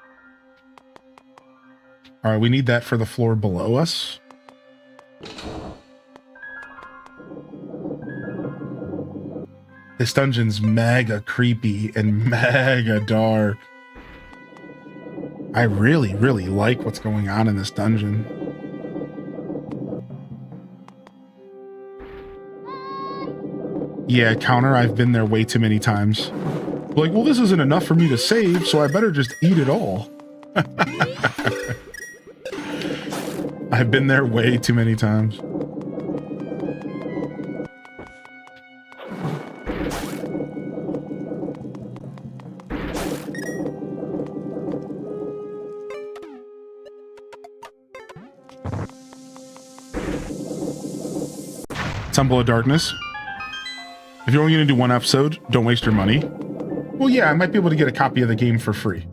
All right, we need that for the floor below us. This dungeon's mega creepy and mega dark. I really, really like what's going on in this dungeon. Yeah, counter, I've been there way too many times. Like, well, this isn't enough for me to save, so I better just eat it all. I've been there way too many times. Temple of Darkness. If you're only going to do one episode, don't waste your money. Well, yeah, I might be able to get a copy of the game for free.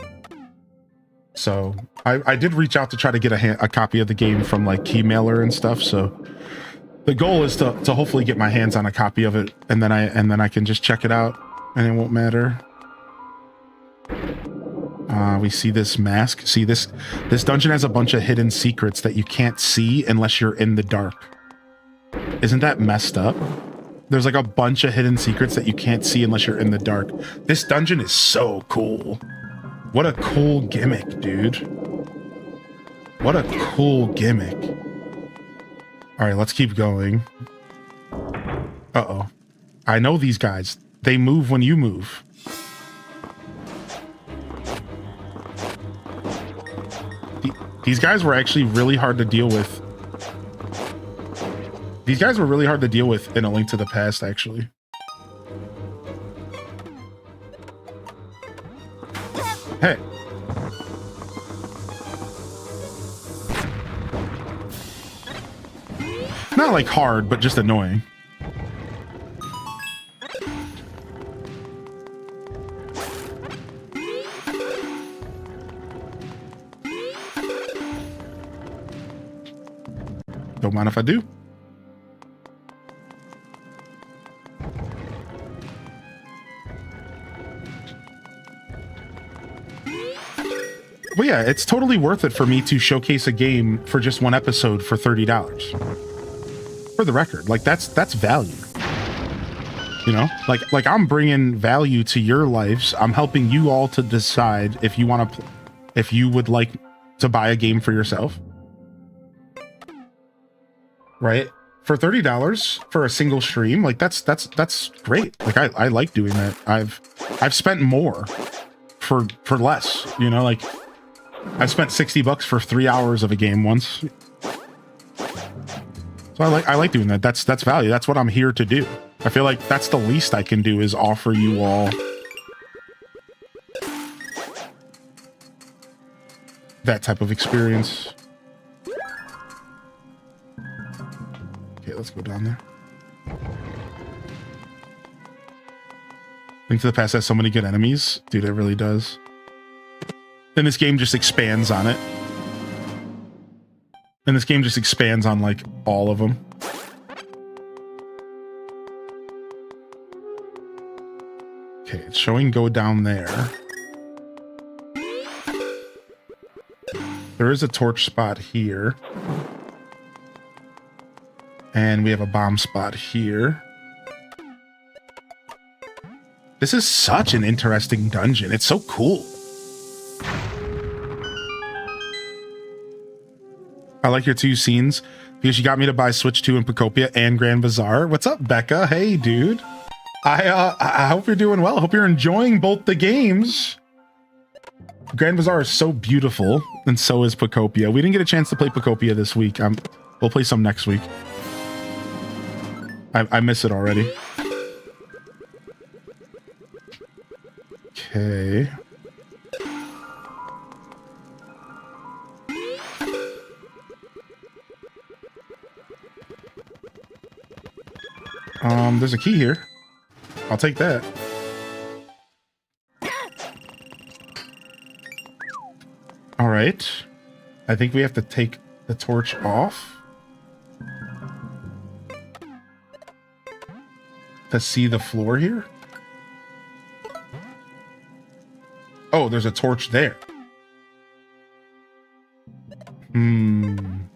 So I did reach out to try to get a copy of the game from like Keymailer and stuff. So the goal is to hopefully get my hands on a copy of it, and then I can just check it out, and it won't matter. We see this mask. See this dungeon has a bunch of hidden secrets that you can't see unless you're in the dark. Isn't that messed up? There's like a bunch of hidden secrets that you can't see unless you're in the dark. This dungeon is so cool. What a cool gimmick, dude. What a cool gimmick. All right, let's keep going. Uh-oh. I know these guys. They move when you move. These guys were actually really hard to deal with. These guys were really hard to deal with in A Link to the Past, actually. Hey. Not like hard, but just annoying. Don't mind if I do. Well, yeah, it's totally worth it for me to showcase a game for just one episode for $30. For the record, like that's value. You know, like I'm bringing value to your lives. I'm helping you all to decide if you want to, if you would like to buy a game for yourself, right? For $30 for a single stream, like that's great. Like I like doing that. I've spent more for less. You know, like. I spent $60 for 3 hours of a game once. So I like doing that. That's value. That's what I'm here to do. I feel like that's the least I can do is offer you all that type of experience. Okay, let's go down there. Link to the Past has so many good enemies. Dude, it really does. Then this game just expands on it. And this game just expands on, like, all of them. Okay, it's showing go down there. There is a torch spot here. And we have a bomb spot here. This is such an interesting dungeon. It's so cool. I like your two scenes because you got me to buy Switch 2 and Pocopia and Grand Bazaar. What's up, Becca? Hey, dude. I hope you're doing well. I hope you're enjoying both the games. Grand Bazaar is so beautiful, and so is Pocopia. We didn't get a chance to play Pocopia this week. We'll play some next week. I miss it already. Okay. There's a key here. I'll take that. All right. I think we have to take the torch off to see the floor here. Oh, there's a torch there. Boom.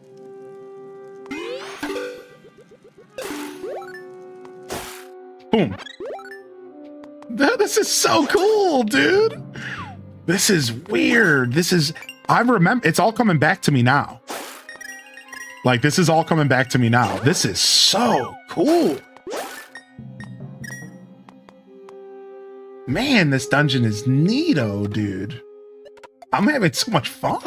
This is so cool, dude. This is weird. I remember, it's all coming back to me now. Like, this is all coming back to me now. This is so cool. Man, this dungeon is neato, dude. I'm having so much fun.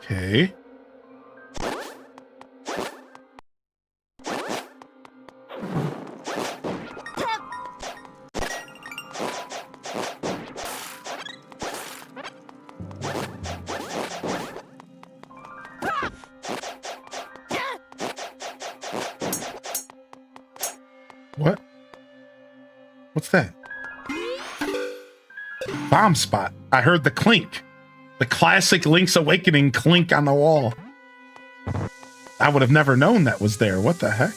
Okay. What? What's that? Bomb spot. I heard the clink. The classic Link's Awakening clink on the wall. I would have never known that was there. What the heck?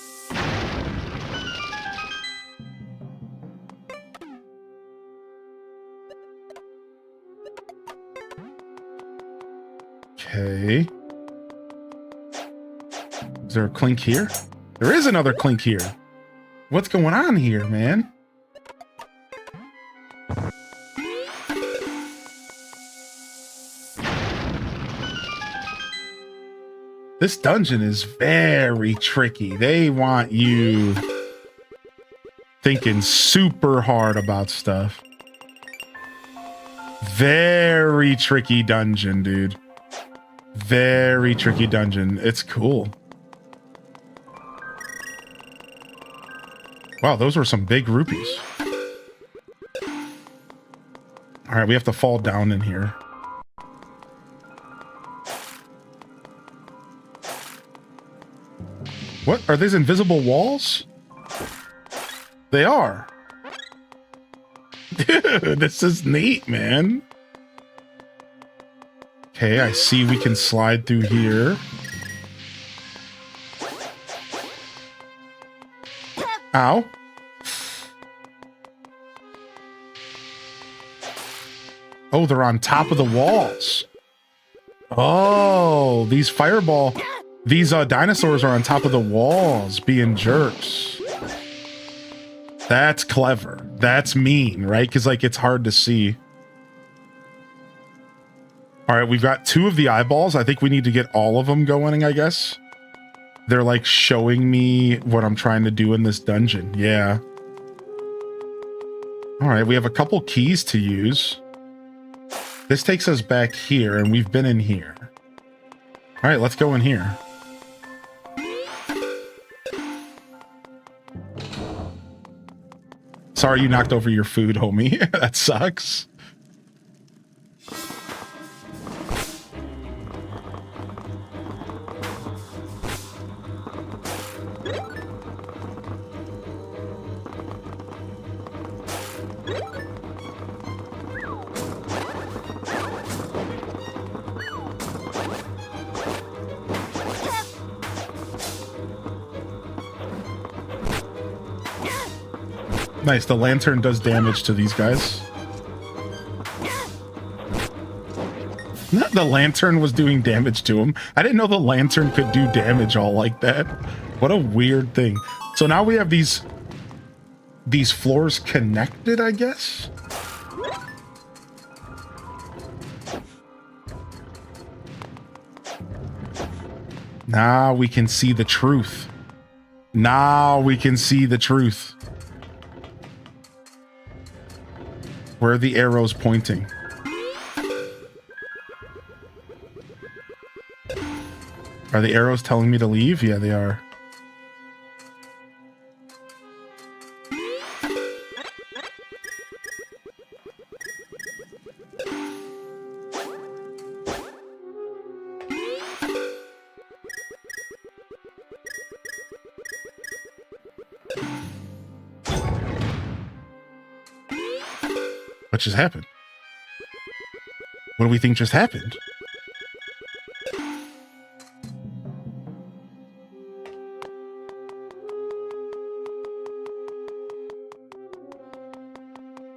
Okay. Is there a clink here? There is another clink here. What's going on here, man? This dungeon is very tricky. They want you thinking super hard about stuff. Very tricky dungeon, dude. Very tricky dungeon. It's cool. Wow, those were some big rupees. All right, we have to fall down in here. What? Are these invisible walls? They are. Dude, this is neat, man. Okay, I see we can slide through here. Ow. Oh, they're on top of the walls. Oh, these dinosaurs are on top of the walls being jerks. That's clever. That's mean, right? Because, like, it's hard to see. All right, we've got 2 of the eyeballs. I think we need to get all of them going, I guess. They're, like, showing me what I'm trying to do in this dungeon. Yeah. All right, we have a couple keys to use. This takes us back here, and we've been in here. All right, let's go in here. Sorry you knocked over your food, homie. That sucks. Nice, the lantern does damage to these guys. The lantern was doing damage to him. I didn't know the lantern could do damage all like that. What a weird thing. So now we have these floors connected, I guess? Now we can see the truth. Now we can see the truth. Where are the arrows pointing? Are the arrows telling me to leave? Yeah, they are. What just happened? What do we think just happened?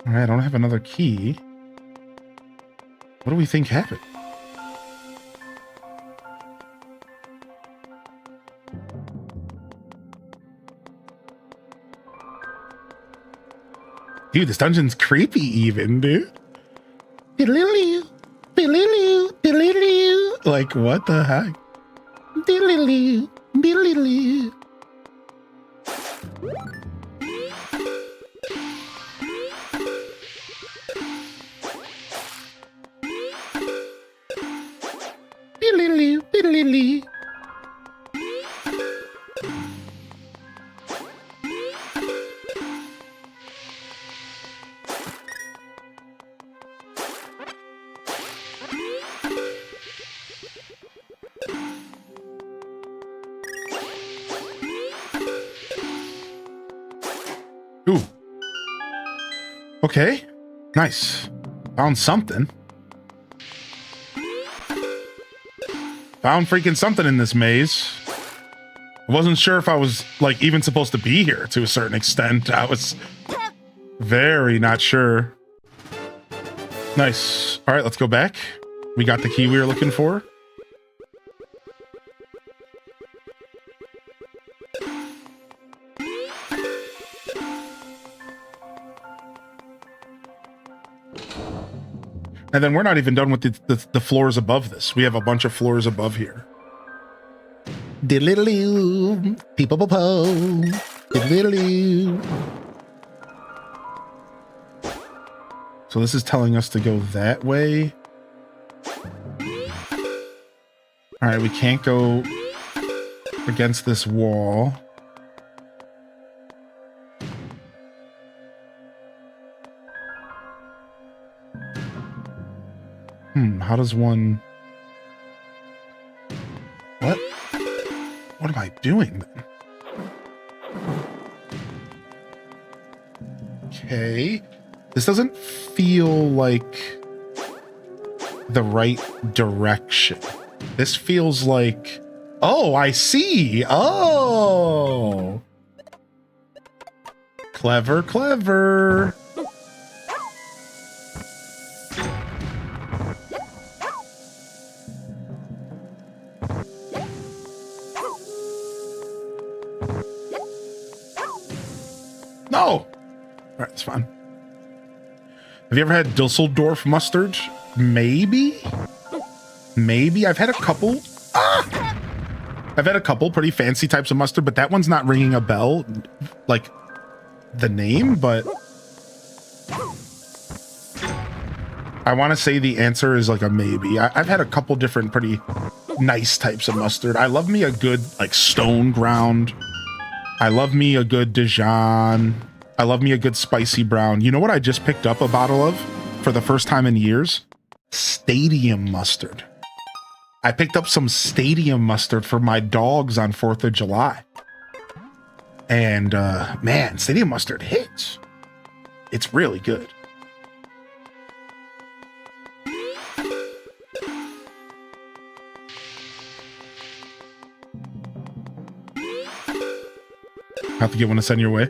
All right, I don't have another key. What do we think happened? Dude, this dungeon's creepy even, dude. Like, what the heck? Ooh. Okay. Nice. Found something. Found freaking something in this maze. I wasn't sure if I was, like, even supposed to be here to a certain extent. I was very not sure. Nice. All right, let's go back. We got the key we were looking for. And then we're not even done with the floors above this. We have a bunch of floors above here. Diddle-doo, people-po-po, diddle-doo. So this is telling us to go that way. All right, we can't go against this wall. How does one... What? What am I doing then? Okay. This doesn't feel like the right direction. This feels like... Oh, I see. Oh. Clever, clever. No. All right, it's fine. Have you ever had Dusseldorf mustard? Maybe? Maybe. I've had a couple. Ah! I've had a couple pretty fancy types of mustard, but that one's not ringing a bell. Like, the name, but... I want to say the answer is like a maybe. I've had a couple different pretty nice types of mustard. I love me a good, like, stone ground. I love me a good Dijon. I love me a good spicy brown. You know what I just picked up a bottle of for the first time in years? Stadium mustard. I picked up some stadium mustard for my dogs on 4th of July. And, man, stadium mustard hits. It's really good. Have to get one to send your way.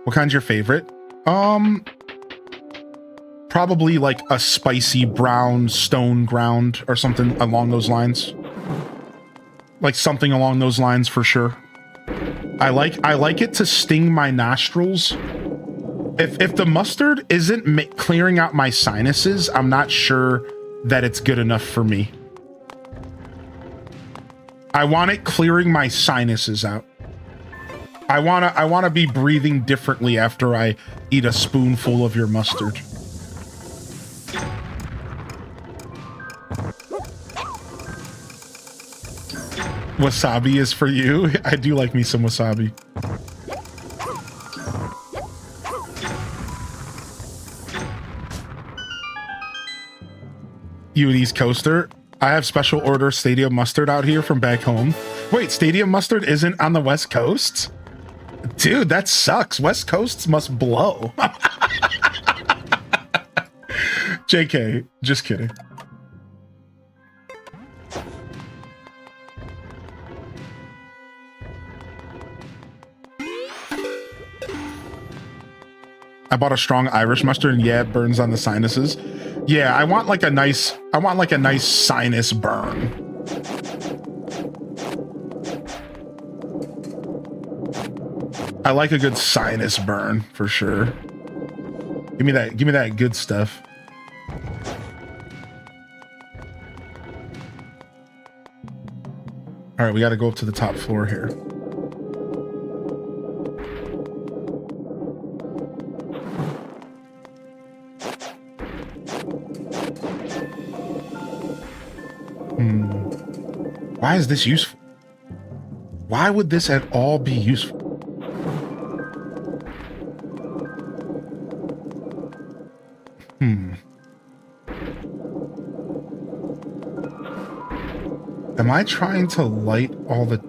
What kind's your favorite? Probably like a spicy brown stone ground or something along those lines. Like something along those lines for sure. I like it to sting my nostrils. If the mustard isn't clearing out my sinuses, I'm not sure that it's good enough for me. I want it clearing my sinuses out. I wanna be breathing differently after I eat a spoonful of your mustard. Wasabi is for you. I do like me some wasabi. You an East Coaster? I have special order stadium mustard out here from back home. Wait, stadium mustard isn't on the West Coast? Dude, that sucks. West Coasts must blow. JK, just kidding. I bought a strong Irish mustard and yeah, it burns on the sinuses. Yeah, I want like a nice sinus burn. I like a good sinus burn for sure. Give me that good stuff. All right, we got to go up to the top floor here. Why is this useful? Why would this at all be useful? Am I trying to light all the...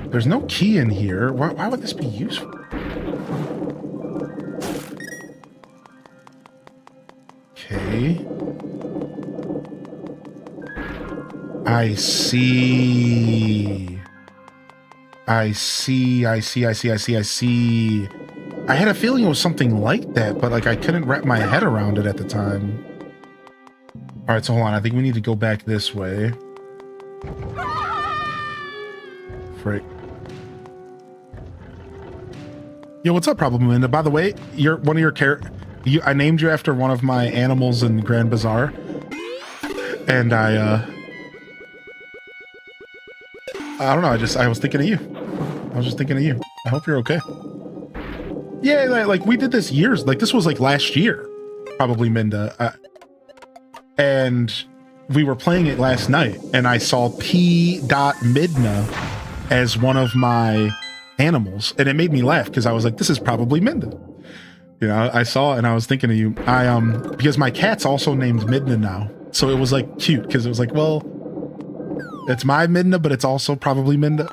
There's no key in here. Why would this be useful? Okay. I see. I had a feeling it was something like that, but like I couldn't wrap my head around it at the time. All right, so hold on. I think we need to go back this way. Frick. Yo, what's up, Problem Linda? By the way, one of your I named you after one of my animals in Grand Bazaar, and I don't know. I was thinking of you. I was just thinking of you. I hope you're okay. Yeah, like we did this years. Like this was like last year, probably, Minda. And we were playing it last night, and I saw P. Midna as one of my animals, and it made me laugh because I was like, "This is probably Minda." You know, I saw it and I was thinking of you. Because my cat's also named Midna now, so it was like cute because it was like, well, it's my Midna, but it's also probably Minda.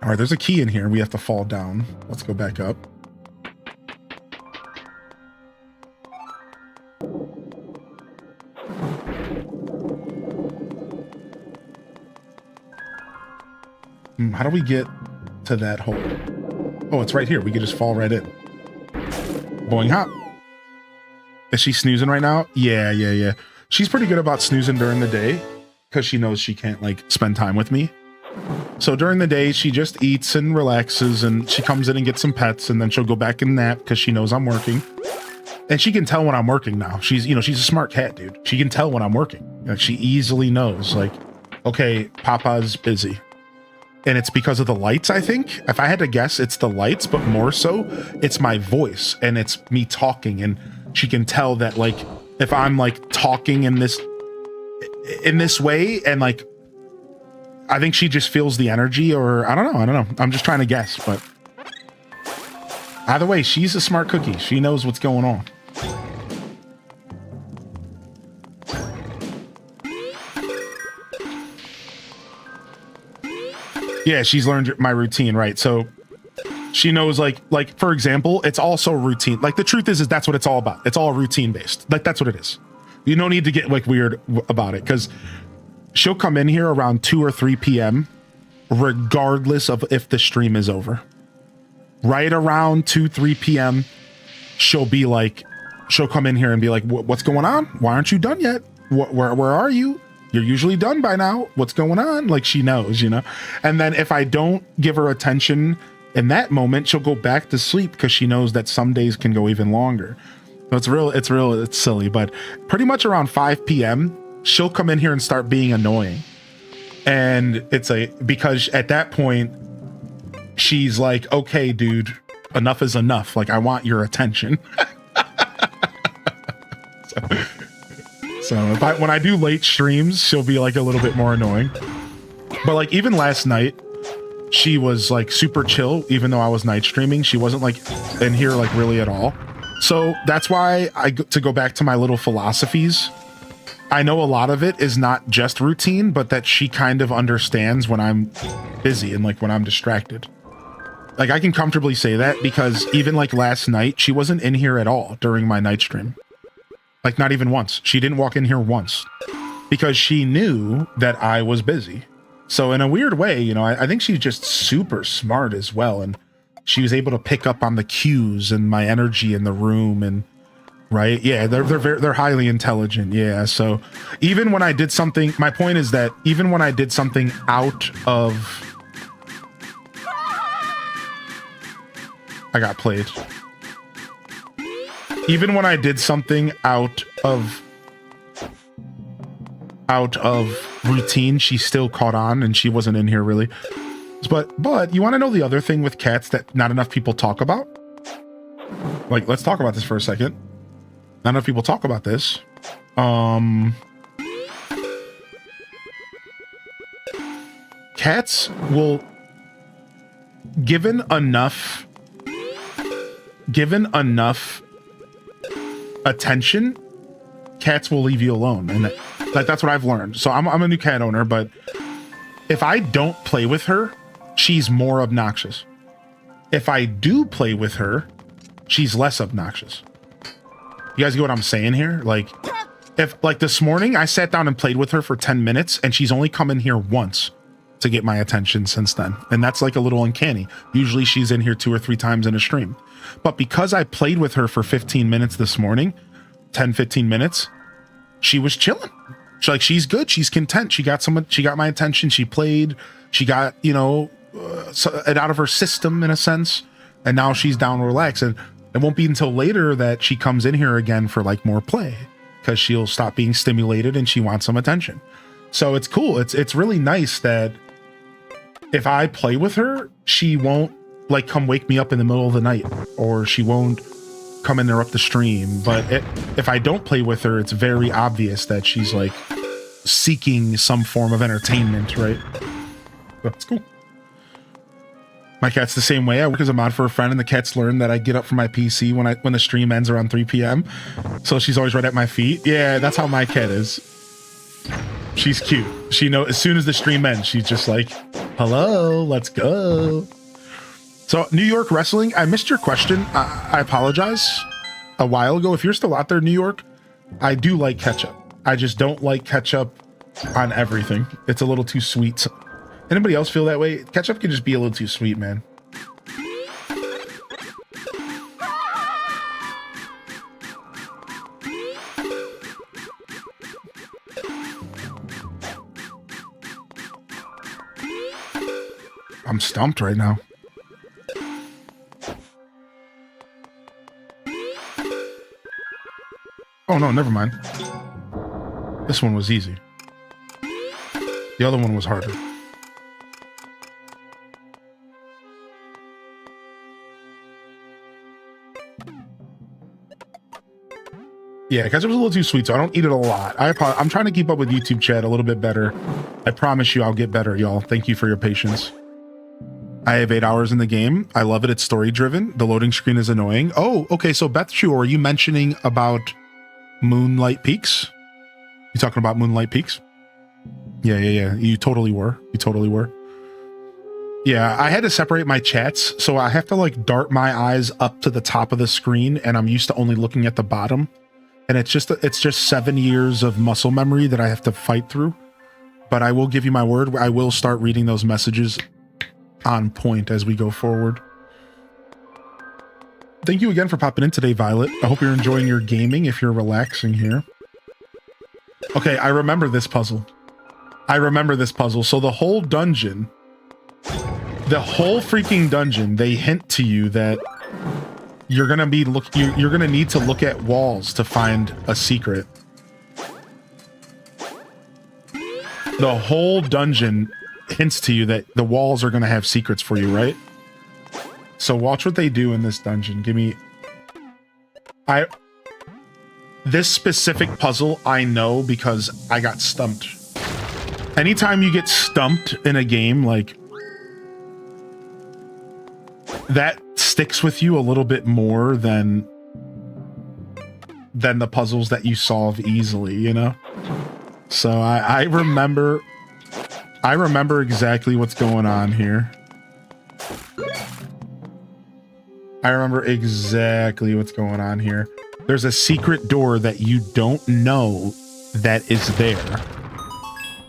All right, there's a key in here. We have to fall down. Let's go back up. How do we get to that hole? Oh, it's right here. We can just fall right in. Boing hop. Is she snoozing right now? Yeah. She's pretty good about snoozing during the day because she knows she can't like spend time with me. So during the day, she just eats and relaxes, and she comes in and gets some pets, and then she'll go back and nap because she knows I'm working. And she can tell when I'm working now. She's a smart cat, dude. She can tell when I'm working. Like, she easily knows, like, okay, Papa's busy. And it's because of the lights, I think. If I had to guess, it's the lights, but more so, it's my voice, and it's me talking, and she can tell that, like, if I'm like talking in this way, and like, I think she just feels the energy, or I don't know. I'm just trying to guess, but either way, she's a smart cookie. She knows what's going on. Yeah, she's learned my routine, right? So she knows, like for example, it's also routine. Like the truth is that's what it's all about. It's all routine based. Like that's what it is. You don't need to get like weird about it, because she'll come in here around 2 or 3 p.m. regardless of if the stream is over. Right around 2-3 p.m. she'll come in here and be like, what's going on? Why aren't you done yet? Where are you? You're usually done by now. What's going on? Like, she knows, you know? And then if I don't give her attention in that moment, she'll go back to sleep because she knows that some days can go even longer. So it's silly, but pretty much around 5 p.m., she'll come in here and start being annoying. And because at that point, she's like, okay, dude, enough is enough. Like, I want your attention. So when I do late streams, she'll be like a little bit more annoying. But like even last night, she was like super chill, even though I was night streaming. She wasn't like in here like really at all. So that's why to go back to my little philosophies, I know a lot of it is not just routine, but that she kind of understands when I'm busy and like when I'm distracted. Like I can comfortably say that because even like last night, she wasn't in here at all during my night stream. Like not even once. She didn't walk in here once because she knew that I was busy. So in a weird way, you know, I think she's just super smart as well. And she was able to pick up on the cues and my energy in the room, and right. Yeah. They're highly intelligent. Yeah. So even when I did something, my point is that even when I did something out of, I got played. Even when I did something out of routine, she still caught on, and she wasn't in here really. But you want to know the other thing with cats that not enough people talk about? Like, let's talk about this for a second. Not enough people talk about this. Cats will, given enough attention, cats will leave you alone, and that's what I've learned. So I'm a new cat owner, but if I don't play with her, she's more obnoxious. If I do play with her, she's less obnoxious. You guys get what I'm saying here? Like, if like this morning I sat down and played with her for 10 minutes and she's only come in here once to get my attention since then, and that's like a little uncanny. Usually she's in here 2 or 3 times in a stream. But because I played with her for 15 minutes this morning, 10-15 minutes, she was chilling. She's good. She's content. She got my attention. She played. She got, it out of her system in a sense. And now she's down to relax. And it won't be until later that she comes in here again for like more play, because she'll stop being stimulated and she wants some attention. So it's cool. It's really nice that if I play with her, she won't like come wake me up in the middle of the night, or she won't come interrupt the stream. But if I don't play with her, it's very obvious that she's like seeking some form of entertainment, right? That's cool. My cat's the same way. I work as a mod for a friend, and the cat's learned that I get up from my PC when the stream ends around 3 p.m. So she's always right at my feet. Yeah, that's how my cat is. She's cute. She knows as soon as the stream ends, she's just like, hello, let's go. So New York wrestling, I missed your question. I apologize a while ago. If you're still out there, New York, I do like ketchup. I just don't like ketchup on everything. It's a little too sweet. Anybody else feel that way? Ketchup can just be a little too sweet, man. I'm stumped right now. Oh no, never mind. This one was easy. The other one was harder. Yeah, because it was a little too sweet, so I don't eat it a lot. I'm trying to keep up with YouTube chat a little bit better. I promise you I'll get better, y'all. Thank you for your patience. I have 8 hours in the game. I love it. It's story-driven. The loading screen is annoying. Oh, okay, so Beth Chu, are you mentioning about Moonlight Peaks? You talking about Moonlight Peaks? Yeah. You totally were. Yeah, I had to separate my chats, so I have to like dart my eyes up to the top of the screen, and I'm used to only looking at the bottom. And it's just 7 years of muscle memory that I have to fight through. But I will give you my word, I will start reading those messages on point as we go forward. Thank you again for popping in today, Violet. I hope you're enjoying your gaming if you're relaxing here. Okay, I remember this puzzle. So the whole dungeon, they hint to you that you're gonna need to look at walls to find a secret. The whole dungeon hints to you that the walls are gonna have secrets for you, right? So watch what they do in this dungeon. This specific puzzle I know because I got stumped. Anytime you get stumped in a game, like, that sticks with you a little bit more than the puzzles that you solve easily, you know? So I remember exactly what's going on here. There's a secret door that you don't know that is there.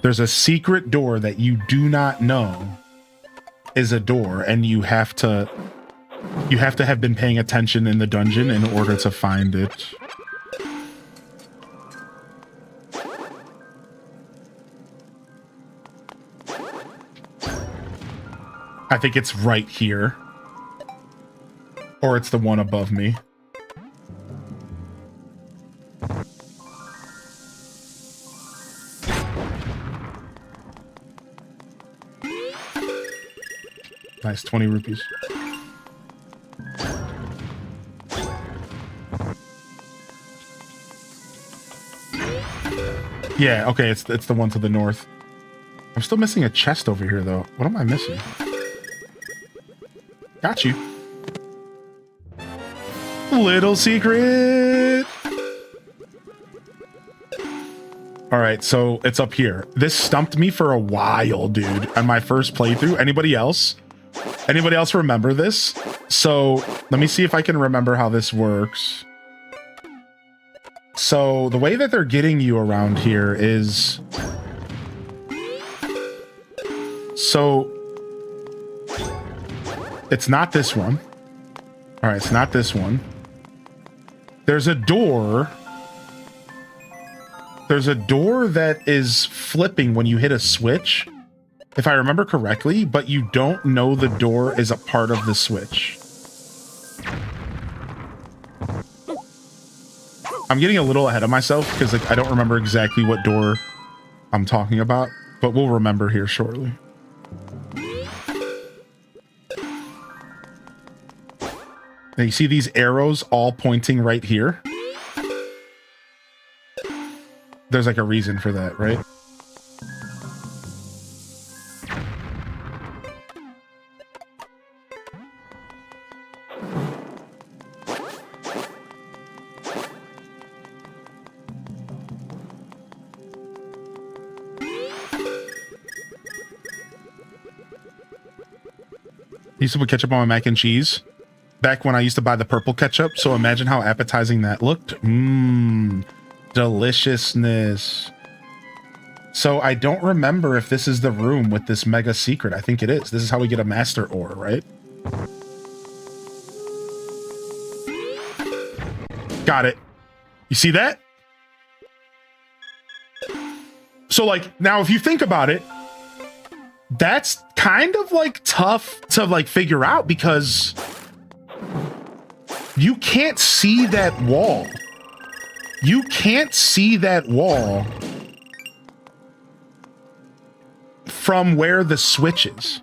There's a secret door that you do not know is a door, and you have to have been paying attention in the dungeon in order to find it. I think it's right here. Or it's the one above me. Nice, 20 rupees. Yeah, okay, it's the one to the north. I'm still missing a chest over here, though. What am I missing? Got you. Little secret! Alright, so it's up here. This stumped me for a while, dude, on my first playthrough. Anybody else? Anybody else remember this? So, let me see if I can remember how this works. So, the way that they're getting you around here is... So... It's not this one. Alright, it's not this one. There's a door. There's a door that is flipping when you hit a switch, if I remember correctly, but you don't know the door is a part of the switch. I'm getting a little ahead of myself because like I don't remember exactly what door I'm talking about, but we'll remember here shortly. Now you see these arrows all pointing right here? There's like a reason for that, right? I used to put ketchup on my mac and cheese back when I used to buy the purple ketchup. So imagine how appetizing that looked. Mmm, deliciousness. So I don't remember if this is the room with this mega secret. I think it is. This is how we get a master ore, right? Got it. You see that? So like, now if you think about it, that's kind of like tough to like figure out because you can't see that wall. You can't see that wall from where the switch is.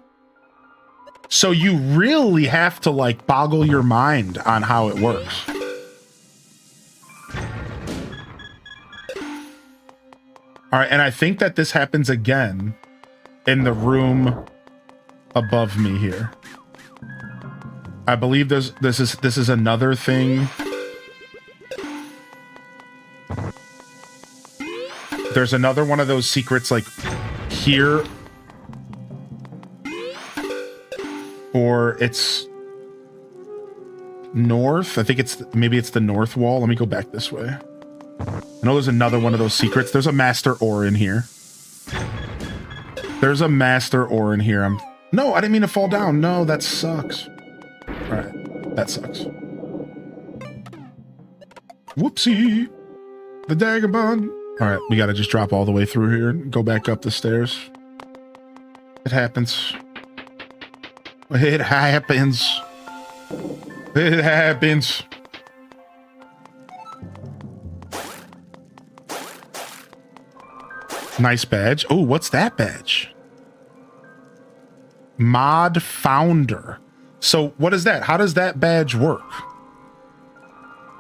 So you really have to like boggle your mind on how it works. All right, and I think that this happens again in the room above me here. I believe this is another thing. There's another one of those secrets like here, or it's north. I think it's maybe it's the north wall. Let me go back this way. I know there's another one of those secrets. There's a master ore in here. There's a master ore in here. No, I didn't mean to fall down. No, that sucks. All right, that sucks. Whoopsie. The Dagobond. All right, we got to just drop all the way through here and go back up the stairs. It happens. It happens. It happens. Nice badge. Oh, what's that badge? Mod founder. So what is that? How does that badge work?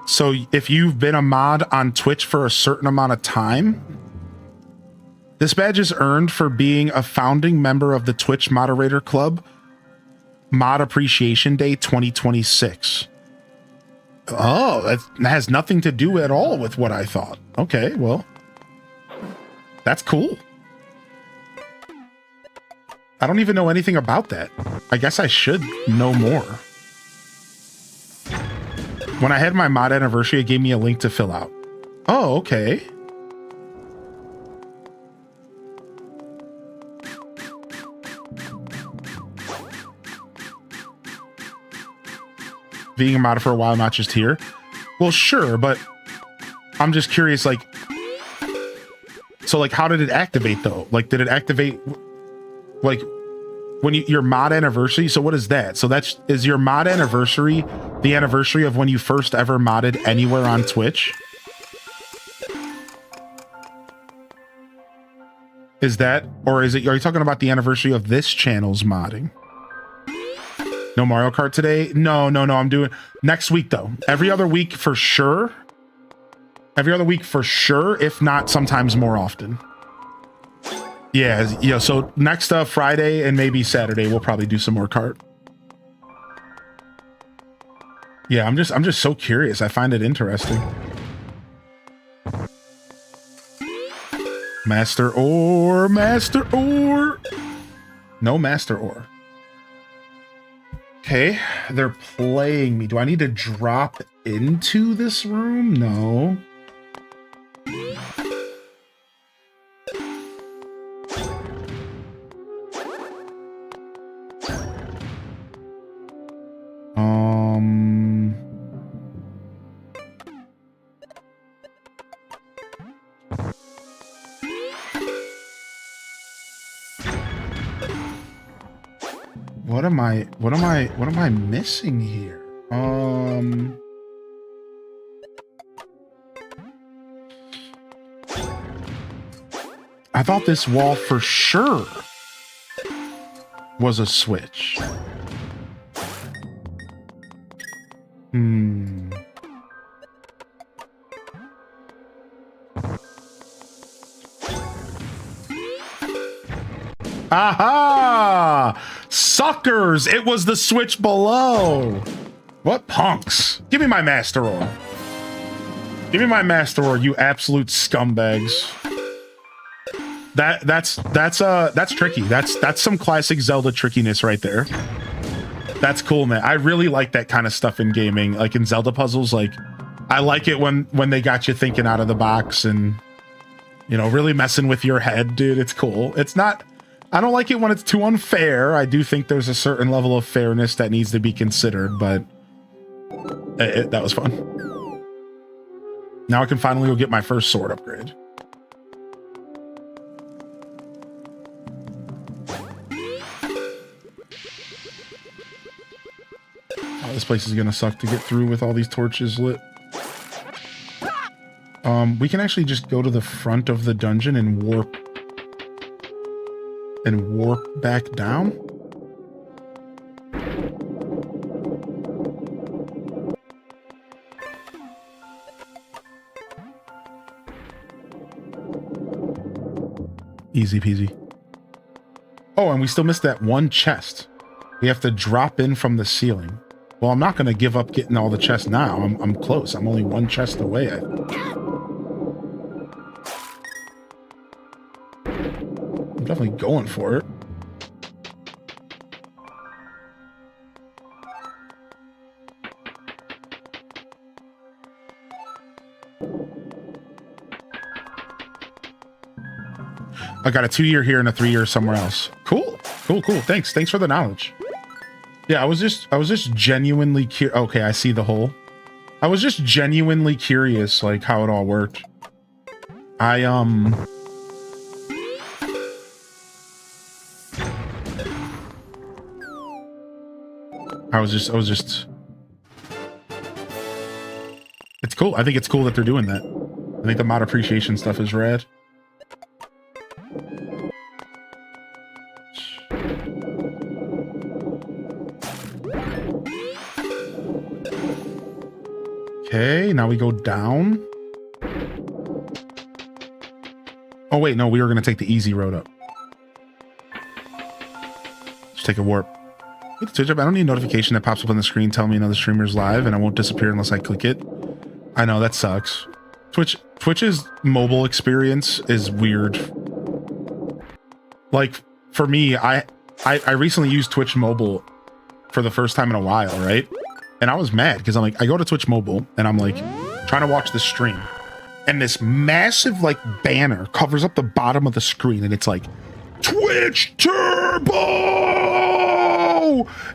So if you've been a mod on Twitch for a certain amount of time, this badge is earned for being a founding member of the Twitch Moderator Club, Mod Appreciation Day 2026. Oh, that has nothing to do at all with what I thought. Okay, well, that's cool. I don't even know anything about that. I guess I should know more. When I had my mod anniversary, it gave me a link to fill out. Oh, okay. Being a mod for a while, not just here. Well, sure, but I'm just curious, like, so like, how did it activate though? Like, did it activate like when your mod anniversary? So what is that? So is your mod anniversary the anniversary of when you first ever modded anywhere on Twitch? Is that, or are you talking about the anniversary of this channel's modding? No Mario Kart today? No, I'm doing next week though. Every other week for sure. Every other week for sure, if not sometimes more often. Yeah, so next Friday and maybe Saturday we'll probably do some more kart. Yeah, I'm just so curious. I find it interesting. Master ore, master ore. No master ore. Okay, they're playing me. Do I need to drop into this room? No. What am I missing here? I thought this wall for sure was a switch. Aha! Suckers! It was the switch below. What punks? Give me my master ore. Give me my master ore, you absolute scumbags. That's tricky. That's some classic Zelda trickiness right there. That's cool, man. I really like that kind of stuff in gaming, like in Zelda puzzles. Like, I like it when they got you thinking out of the box and, you know, really messing with your head, dude. It's cool. It's not. I don't like it when it's too unfair. I do think there's a certain level of fairness that needs to be considered, but that was fun. Now I can finally go get my first sword upgrade. Oh, this place is gonna suck to get through with all these torches lit. We can actually just go to the front of the dungeon and warp back down. Easy peasy. Oh, and we still missed that one chest. We have to drop in from the ceiling. Well, I'm not going to give up getting all the chests now. I'm close. I'm only one chest away. I'm definitely going for it. I got a 2-year here and a 3-year somewhere else. Cool. Cool. Thanks for the knowledge. Yeah, I was just genuinely curious. Okay, I see the hole. I was just genuinely curious, like, how it all worked. I was just it's cool. I think it's cool that they're doing that. I think the mod appreciation stuff is rad. Okay, now we go down. Oh wait, no, we were gonna take the easy road up. Just take a warp. Hey, Twitch up. I don't need a notification that pops up on the screen telling me another streamer's live, and I won't disappear unless I click it. I know, that sucks. Twitch's mobile experience is weird. Like, for me, I recently used Twitch mobile for the first time in a while, right? And I was mad because I'm like, I go to Twitch mobile and I'm like trying to watch the stream, and this massive like banner covers up the bottom of the screen, and it's like Twitch Turbo,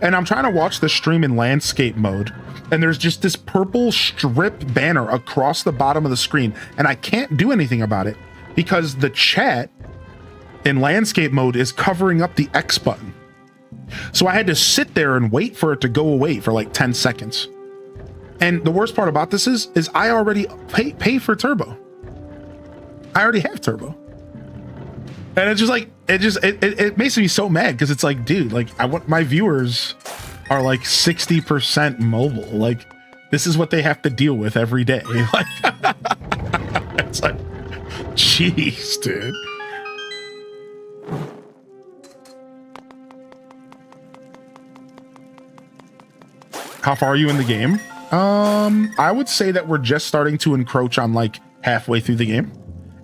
and I'm trying to watch the stream in landscape mode, and there's just this purple strip banner across the bottom of the screen, and I can't do anything about it because the chat in landscape mode is covering up the X button. So I had to sit there and wait for it to go away for like 10 seconds. And the worst part about this is I already pay for Turbo. I already have Turbo. And it's just like, it makes me so mad because it's like, dude, like I want my viewers are like 60% mobile. Like this is what they have to deal with every day. Like, it's like, jeez, dude. How far are you in the game? I would say that we're just starting to encroach on like halfway through the game.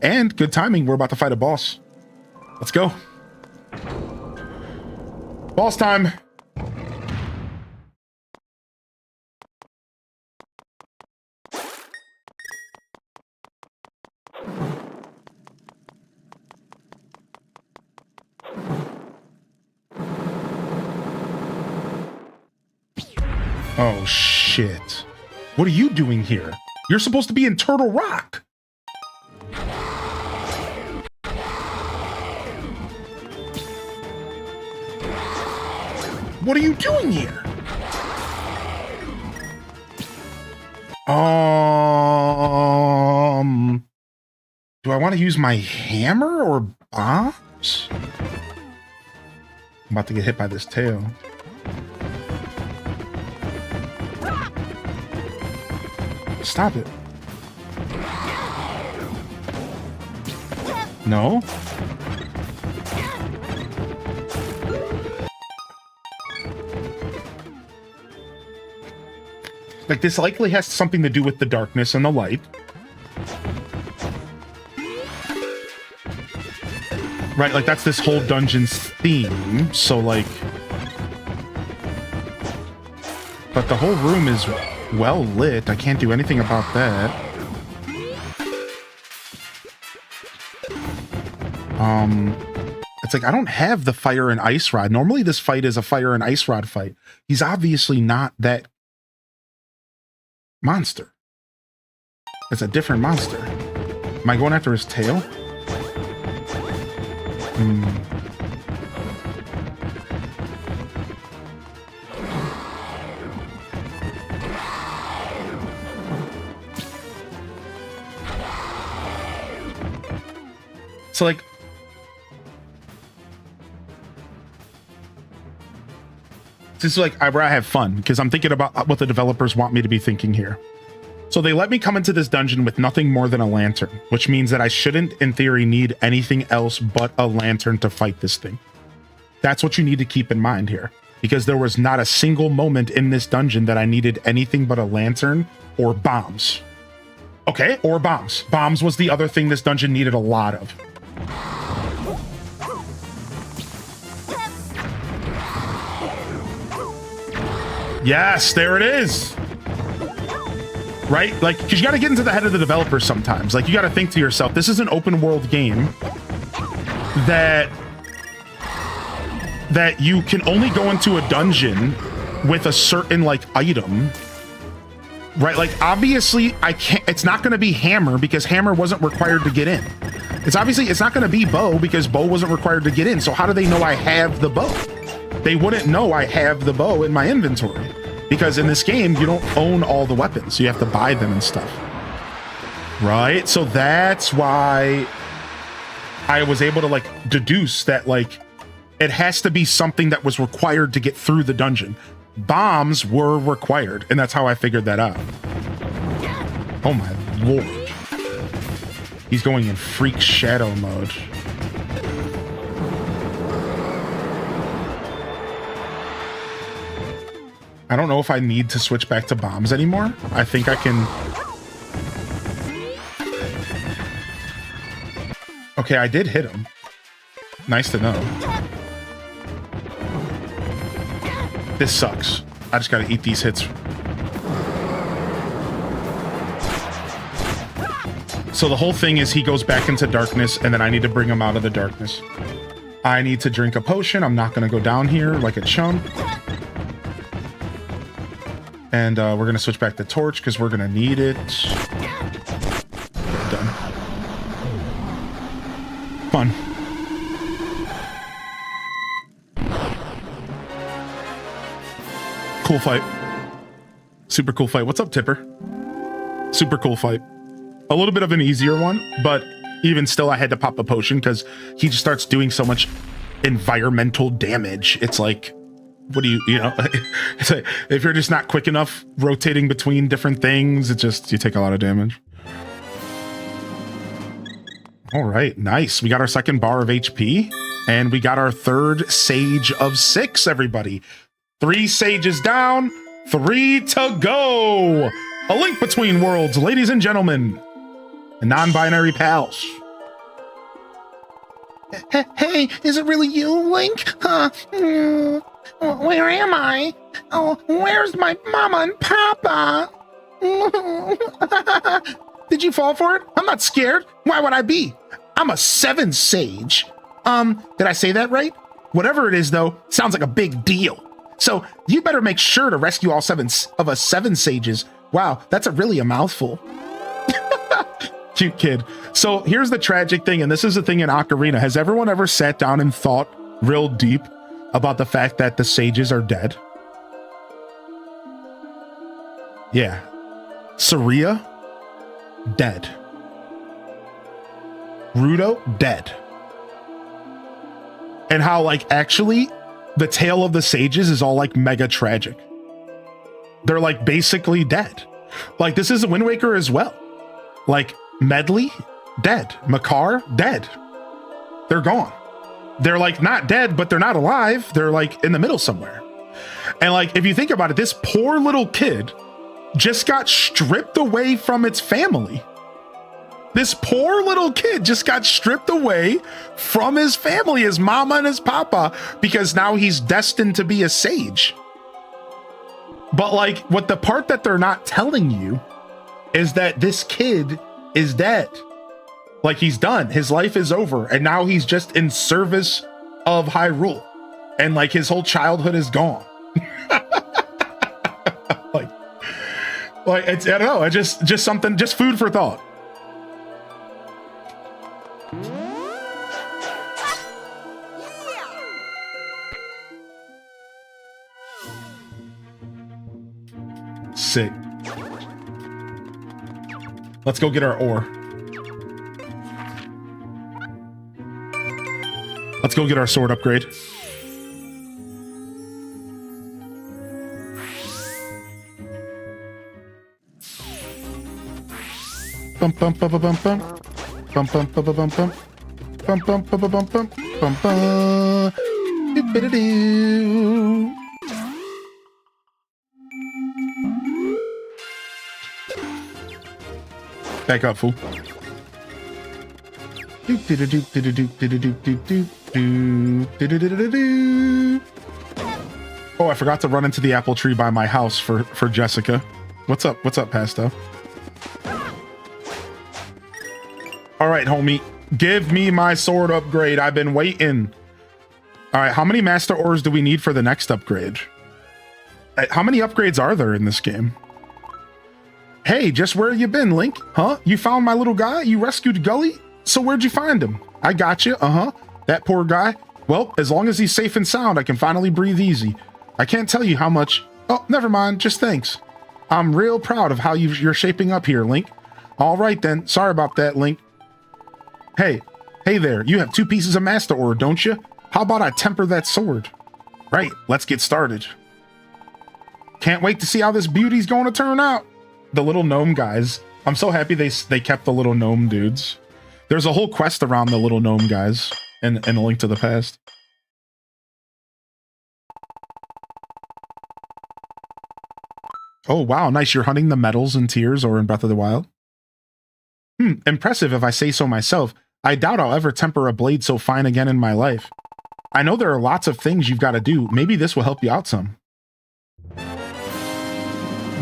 And good timing, we're about to fight a boss. Let's go. Boss time. Oh, shit. What are you doing here? You're supposed to be in Turtle Rock. What are you doing here? Do I I want to use my hammer or bombs? I'm about to get hit by this tail. Stop it. No? Like, this likely has something to do with the darkness and the light. Right, like, that's this whole dungeon's theme, so, like... But the whole room is well lit. I can't do anything about that. It's like, I don't have the fire and ice rod. Normally this fight is a fire and ice rod fight. He's obviously not that monster. It's a different monster. Am I going after his tail? So, like, this is like where I have fun, because I'm thinking about what the developers want me to be thinking here. So they let me come into this dungeon with nothing more than a lantern, which means that I shouldn't, in theory, need anything else but a lantern to fight this thing. That's what you need to keep in mind here, because there was not a single moment in this dungeon that I needed anything but a lantern or bombs. Okay, or bombs. Bombs was the other thing this dungeon needed a lot of. Yes, there it is. Right? Like, because you got to get into the head of the developer sometimes. Like, you got to think to yourself, this is an open world game that you can only go into a dungeon with a certain, like, item. Right? Like, obviously, it's not going to be hammer because hammer wasn't required to get in. It's not going to be bow because bow wasn't required to get in. So how do they know I have the bow? They wouldn't know I have the bow in my inventory, because in this game, you don't own all the weapons. You have to buy them and stuff. Right? So that's why I was able to, like, deduce that, like, it has to be something that was required to get through the dungeon. Bombs were required, and that's how I figured that out. Oh my lord. He's going in freak shadow mode. I don't know if I need to switch back to bombs anymore. I think I can... Okay, I did hit him. Nice to know. This sucks. I just gotta eat these hits. So the whole thing is he goes back into darkness, and then I need to bring him out of the darkness. I need to drink a potion. I'm not gonna go down here like a chump. And we're going to switch back to torch because we're going to need it. Okay, done. Fun. Cool fight. Super cool fight. What's up, Tipper? Super cool fight. A little bit of an easier one, but even still, I had to pop a potion because he just starts doing so much environmental damage. It's like... What do you know, it's like, if you're just not quick enough rotating between different things, you take a lot of damage. All right, nice. We got our second bar of HP, and we got our third Sage of 6, everybody. 3 sages down, 3 to go. A link between worlds, ladies and gentlemen, and non-binary pals. Hey, is it really you, Link? Where am I? Oh, where's my mama and papa? Did you fall for it? I'm not scared. Why would I be? I'm a 7 sage. Did I say that right? Whatever it is, though, sounds like a big deal. So you better make sure to rescue all 7 of us 7 sages. Wow, that's really a mouthful. Cute kid. So here's the tragic thing, and this is the thing in Ocarina. Has everyone ever sat down and thought real deep about the fact that the sages are dead? Yeah. Saria, dead. Ruto dead. And how like actually the tale of the sages is all like mega tragic. They're like basically dead. Like this is Wind Waker as well. Like Medley dead, Makar dead. They're gone. They're like not dead, but they're not alive. They're like in the middle somewhere. And like if you think about it, this poor little kid just got stripped away from its family. This poor little kid just got stripped away from his family, his mama and his papa, because now he's destined to be a sage. But like what the part that they're not telling you is that this kid is dead. Like he's done. His life is over. And now he's just in service of Hyrule. And like his whole childhood is gone. like it's, I don't know. It's just something, just food for thought. Sick. Let's go get our ore. Let's go get our sword upgrade. Bum bum bum bum bum bum bum bum bum bum bum bum bum bum bum bum bum bum bum. Back up, fool. Oh, I forgot to run into the apple tree by my house for Jessica. What's up? What's up, Pasto? All right, homie. Give me my sword upgrade. I've been waiting. All right, how many master ores do we need for the next upgrade? How many upgrades are there in this game? Hey, just where you been, Link? Huh? You found my little guy? You rescued Gully? So where'd you find him? I got you. Uh-huh. That poor guy. Well, as long as he's safe and sound, I can finally breathe easy. I can't tell you how much... Oh, never mind. Just thanks. I'm real proud of how you're shaping up here, Link. All right, then. Sorry about that, Link. Hey. Hey there. You have 2 pieces of master ore, don't you? How about I temper that sword? Right. Let's get started. Can't wait to see how this beauty's going to turn out. The little gnome guys. I'm so happy they kept the little gnome dudes. There's a whole quest around the little gnome guys in A Link to the Past. Oh, wow. Nice. You're hunting the metals in Tears or in Breath of the Wild? Impressive if I say so myself. I doubt I'll ever temper a blade so fine again in my life. I know there are lots of things you've got to do. Maybe this will help you out some.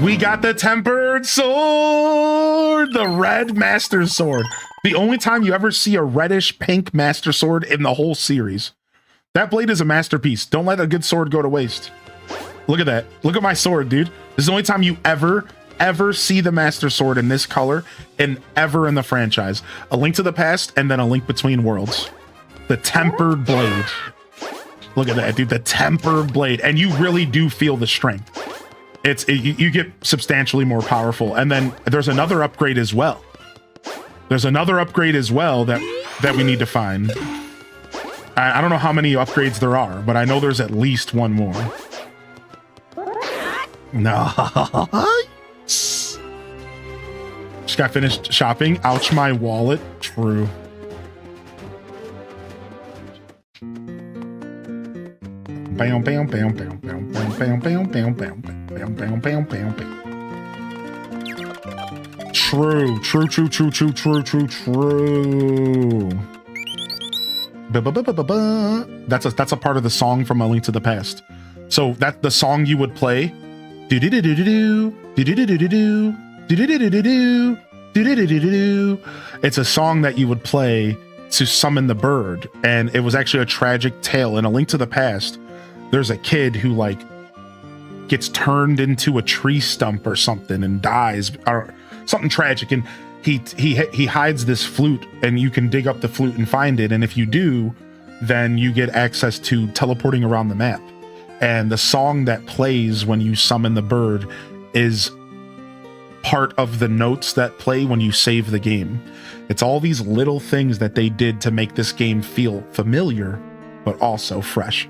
We got the tempered sword! The red master sword. The only time you ever see a reddish pink master sword in the whole series. That blade is a masterpiece. Don't let a good sword go to waste. Look at that. Look at my sword, dude. This is the only time you ever see the master sword in this color and ever in the franchise. A Link to the Past and then A Link Between Worlds. The tempered blade. Look at that, dude. The tempered blade. And you really do feel the strength. You get substantially more powerful. And then there's another upgrade as well. There's another upgrade as well that we need to find. I don't know how many upgrades there are, but I know there's at least one more. Nice. Just got finished shopping. Ouch, my wallet. True. Bam, bam, bam, bam, bam, bam, bam, bam, bam, bam, bam, bam, bam, bam, bam. True. That's a part of the song from A Link to the Past. So that the song you would play. It's a song that you would play to summon the bird, and it was actually a tragic tale. In A Link to the Past, there's a kid who like gets turned into a tree stump or something and dies, or something tragic, and he hides this flute, and you can dig up the flute and find it, and if you do, then you get access to teleporting around the map. And the song that plays when you summon the bird is part of the notes that play when you save the game. It's all these little things that they did to make this game feel familiar, but also fresh.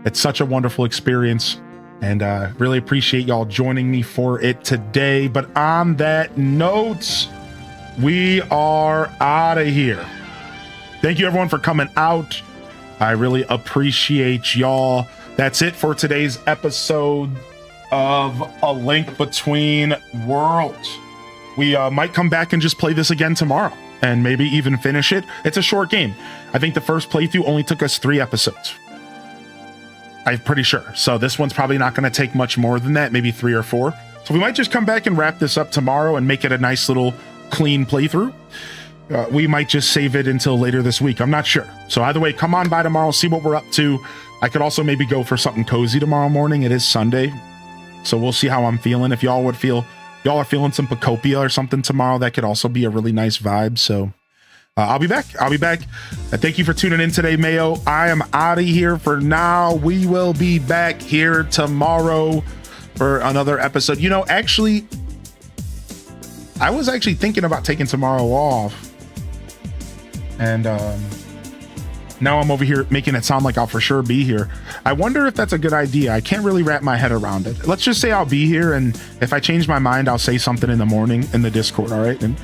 It's such a wonderful experience, and really appreciate y'all joining me for it today. But on that note, we are out of here. Thank you everyone for coming out. I really appreciate y'all. That's it for today's episode of A Link Between Worlds. We might come back and just play this again tomorrow and maybe even finish it. It's a short game. I think the first playthrough only took us 3 episodes. I'm pretty sure. So this one's probably not going to take much more than that, maybe 3 or 4. So we might just come back and wrap this up tomorrow and make it a nice little clean playthrough. We might just save it until later this week. I'm not sure. So either way, come on by tomorrow, see what we're up to. I could also maybe go for something cozy tomorrow morning. It is Sunday. So we'll see how I'm feeling. If y'all are feeling some Pacopia or something tomorrow, that could also be a really nice vibe. So I'll be back. Thank you for tuning in today, Mayo. I am out of here for now. We will be back here tomorrow for another episode. You know, actually, I was actually thinking about taking tomorrow off. And now I'm over here making it sound like I'll for sure be here. I wonder if that's a good idea. I can't really wrap my head around it. Let's just say I'll be here, and if I change my mind, I'll say something in the morning in the Discord, all right? And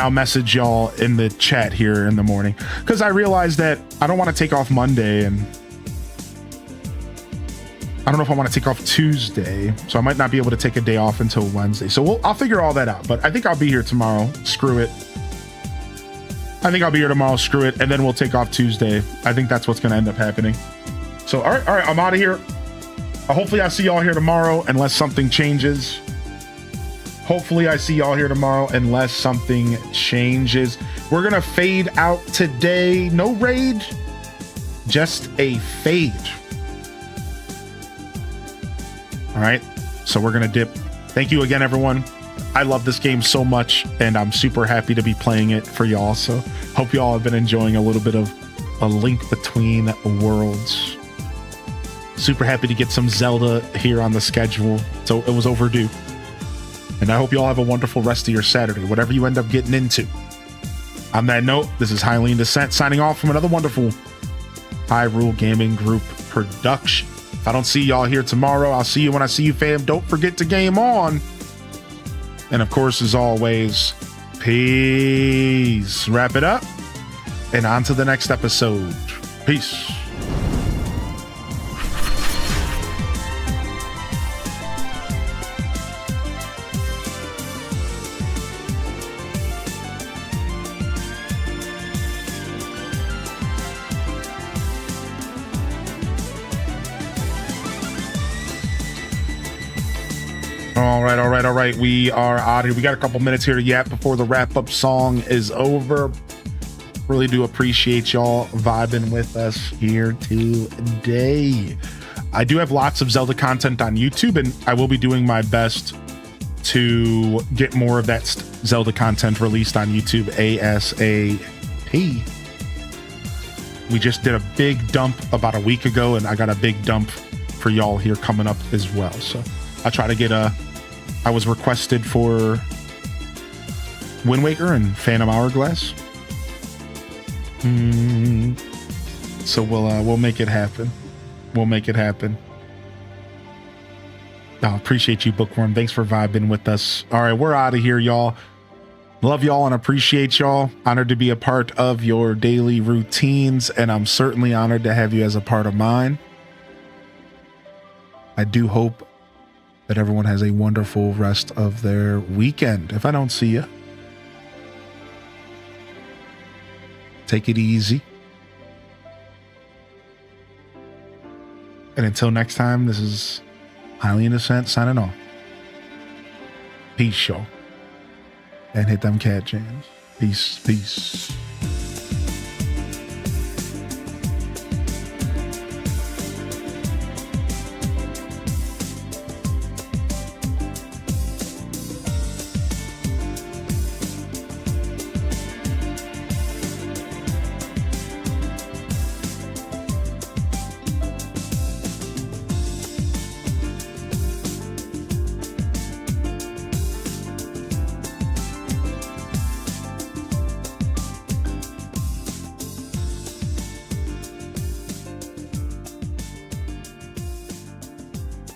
I'll message y'all in the chat here in the morning. Because I realized that I don't want to take off Monday, and I don't know if I want to take off Tuesday, so I might not be able to take a day off until Wednesday. So I'll figure all that out, but I think I'll be here tomorrow. Screw it. I think I'll be here tomorrow. Screw it. And then we'll take off Tuesday. I think that's what's going to end up happening. So, all right. I'm out of here. Hopefully I see y'all here tomorrow unless something changes. Hopefully I see y'all here tomorrow unless something changes. We're going to fade out today. No raid, just a fade. All right. So we're going to dip. Thank you again, everyone. I love this game so much, and I'm super happy to be playing it for y'all. So hope y'all have been enjoying a little bit of A Link Between Worlds. Super happy to get some Zelda here on the schedule. So it was overdue. And I hope y'all have a wonderful rest of your Saturday, whatever you end up getting into. On that note, this is Highly in Descent signing off from another wonderful Hyrule Gaming Group production. If I don't see y'all here tomorrow, I'll see you when I see you, fam. Don't forget to game on. And of course, as always, peace. Wrap it up and on to the next episode. Peace. All right. We are out here. We got a couple minutes here to yap before the wrap-up song is over. Really do appreciate y'all vibing with us here today. I do have lots of Zelda content on YouTube, and I will be doing my best to get more of that Zelda content released on YouTube ASAP. We just did a big dump about a week ago, and I got a big dump for y'all here coming up as well. So I'll try to get I was requested for Wind Waker and Phantom Hourglass. So we'll make it happen. I appreciate you, Bookworm. Thanks for vibing with us. All right, we're out of here, y'all. Love y'all and appreciate y'all. Honored to be a part of your daily routines, and I'm certainly honored to have you as a part of mine. I do hope that everyone has a wonderful rest of their weekend. If I don't see you, take it easy. And until next time, this is Highly in Descent signing off. Peace, y'all. And hit them cat jams. Peace.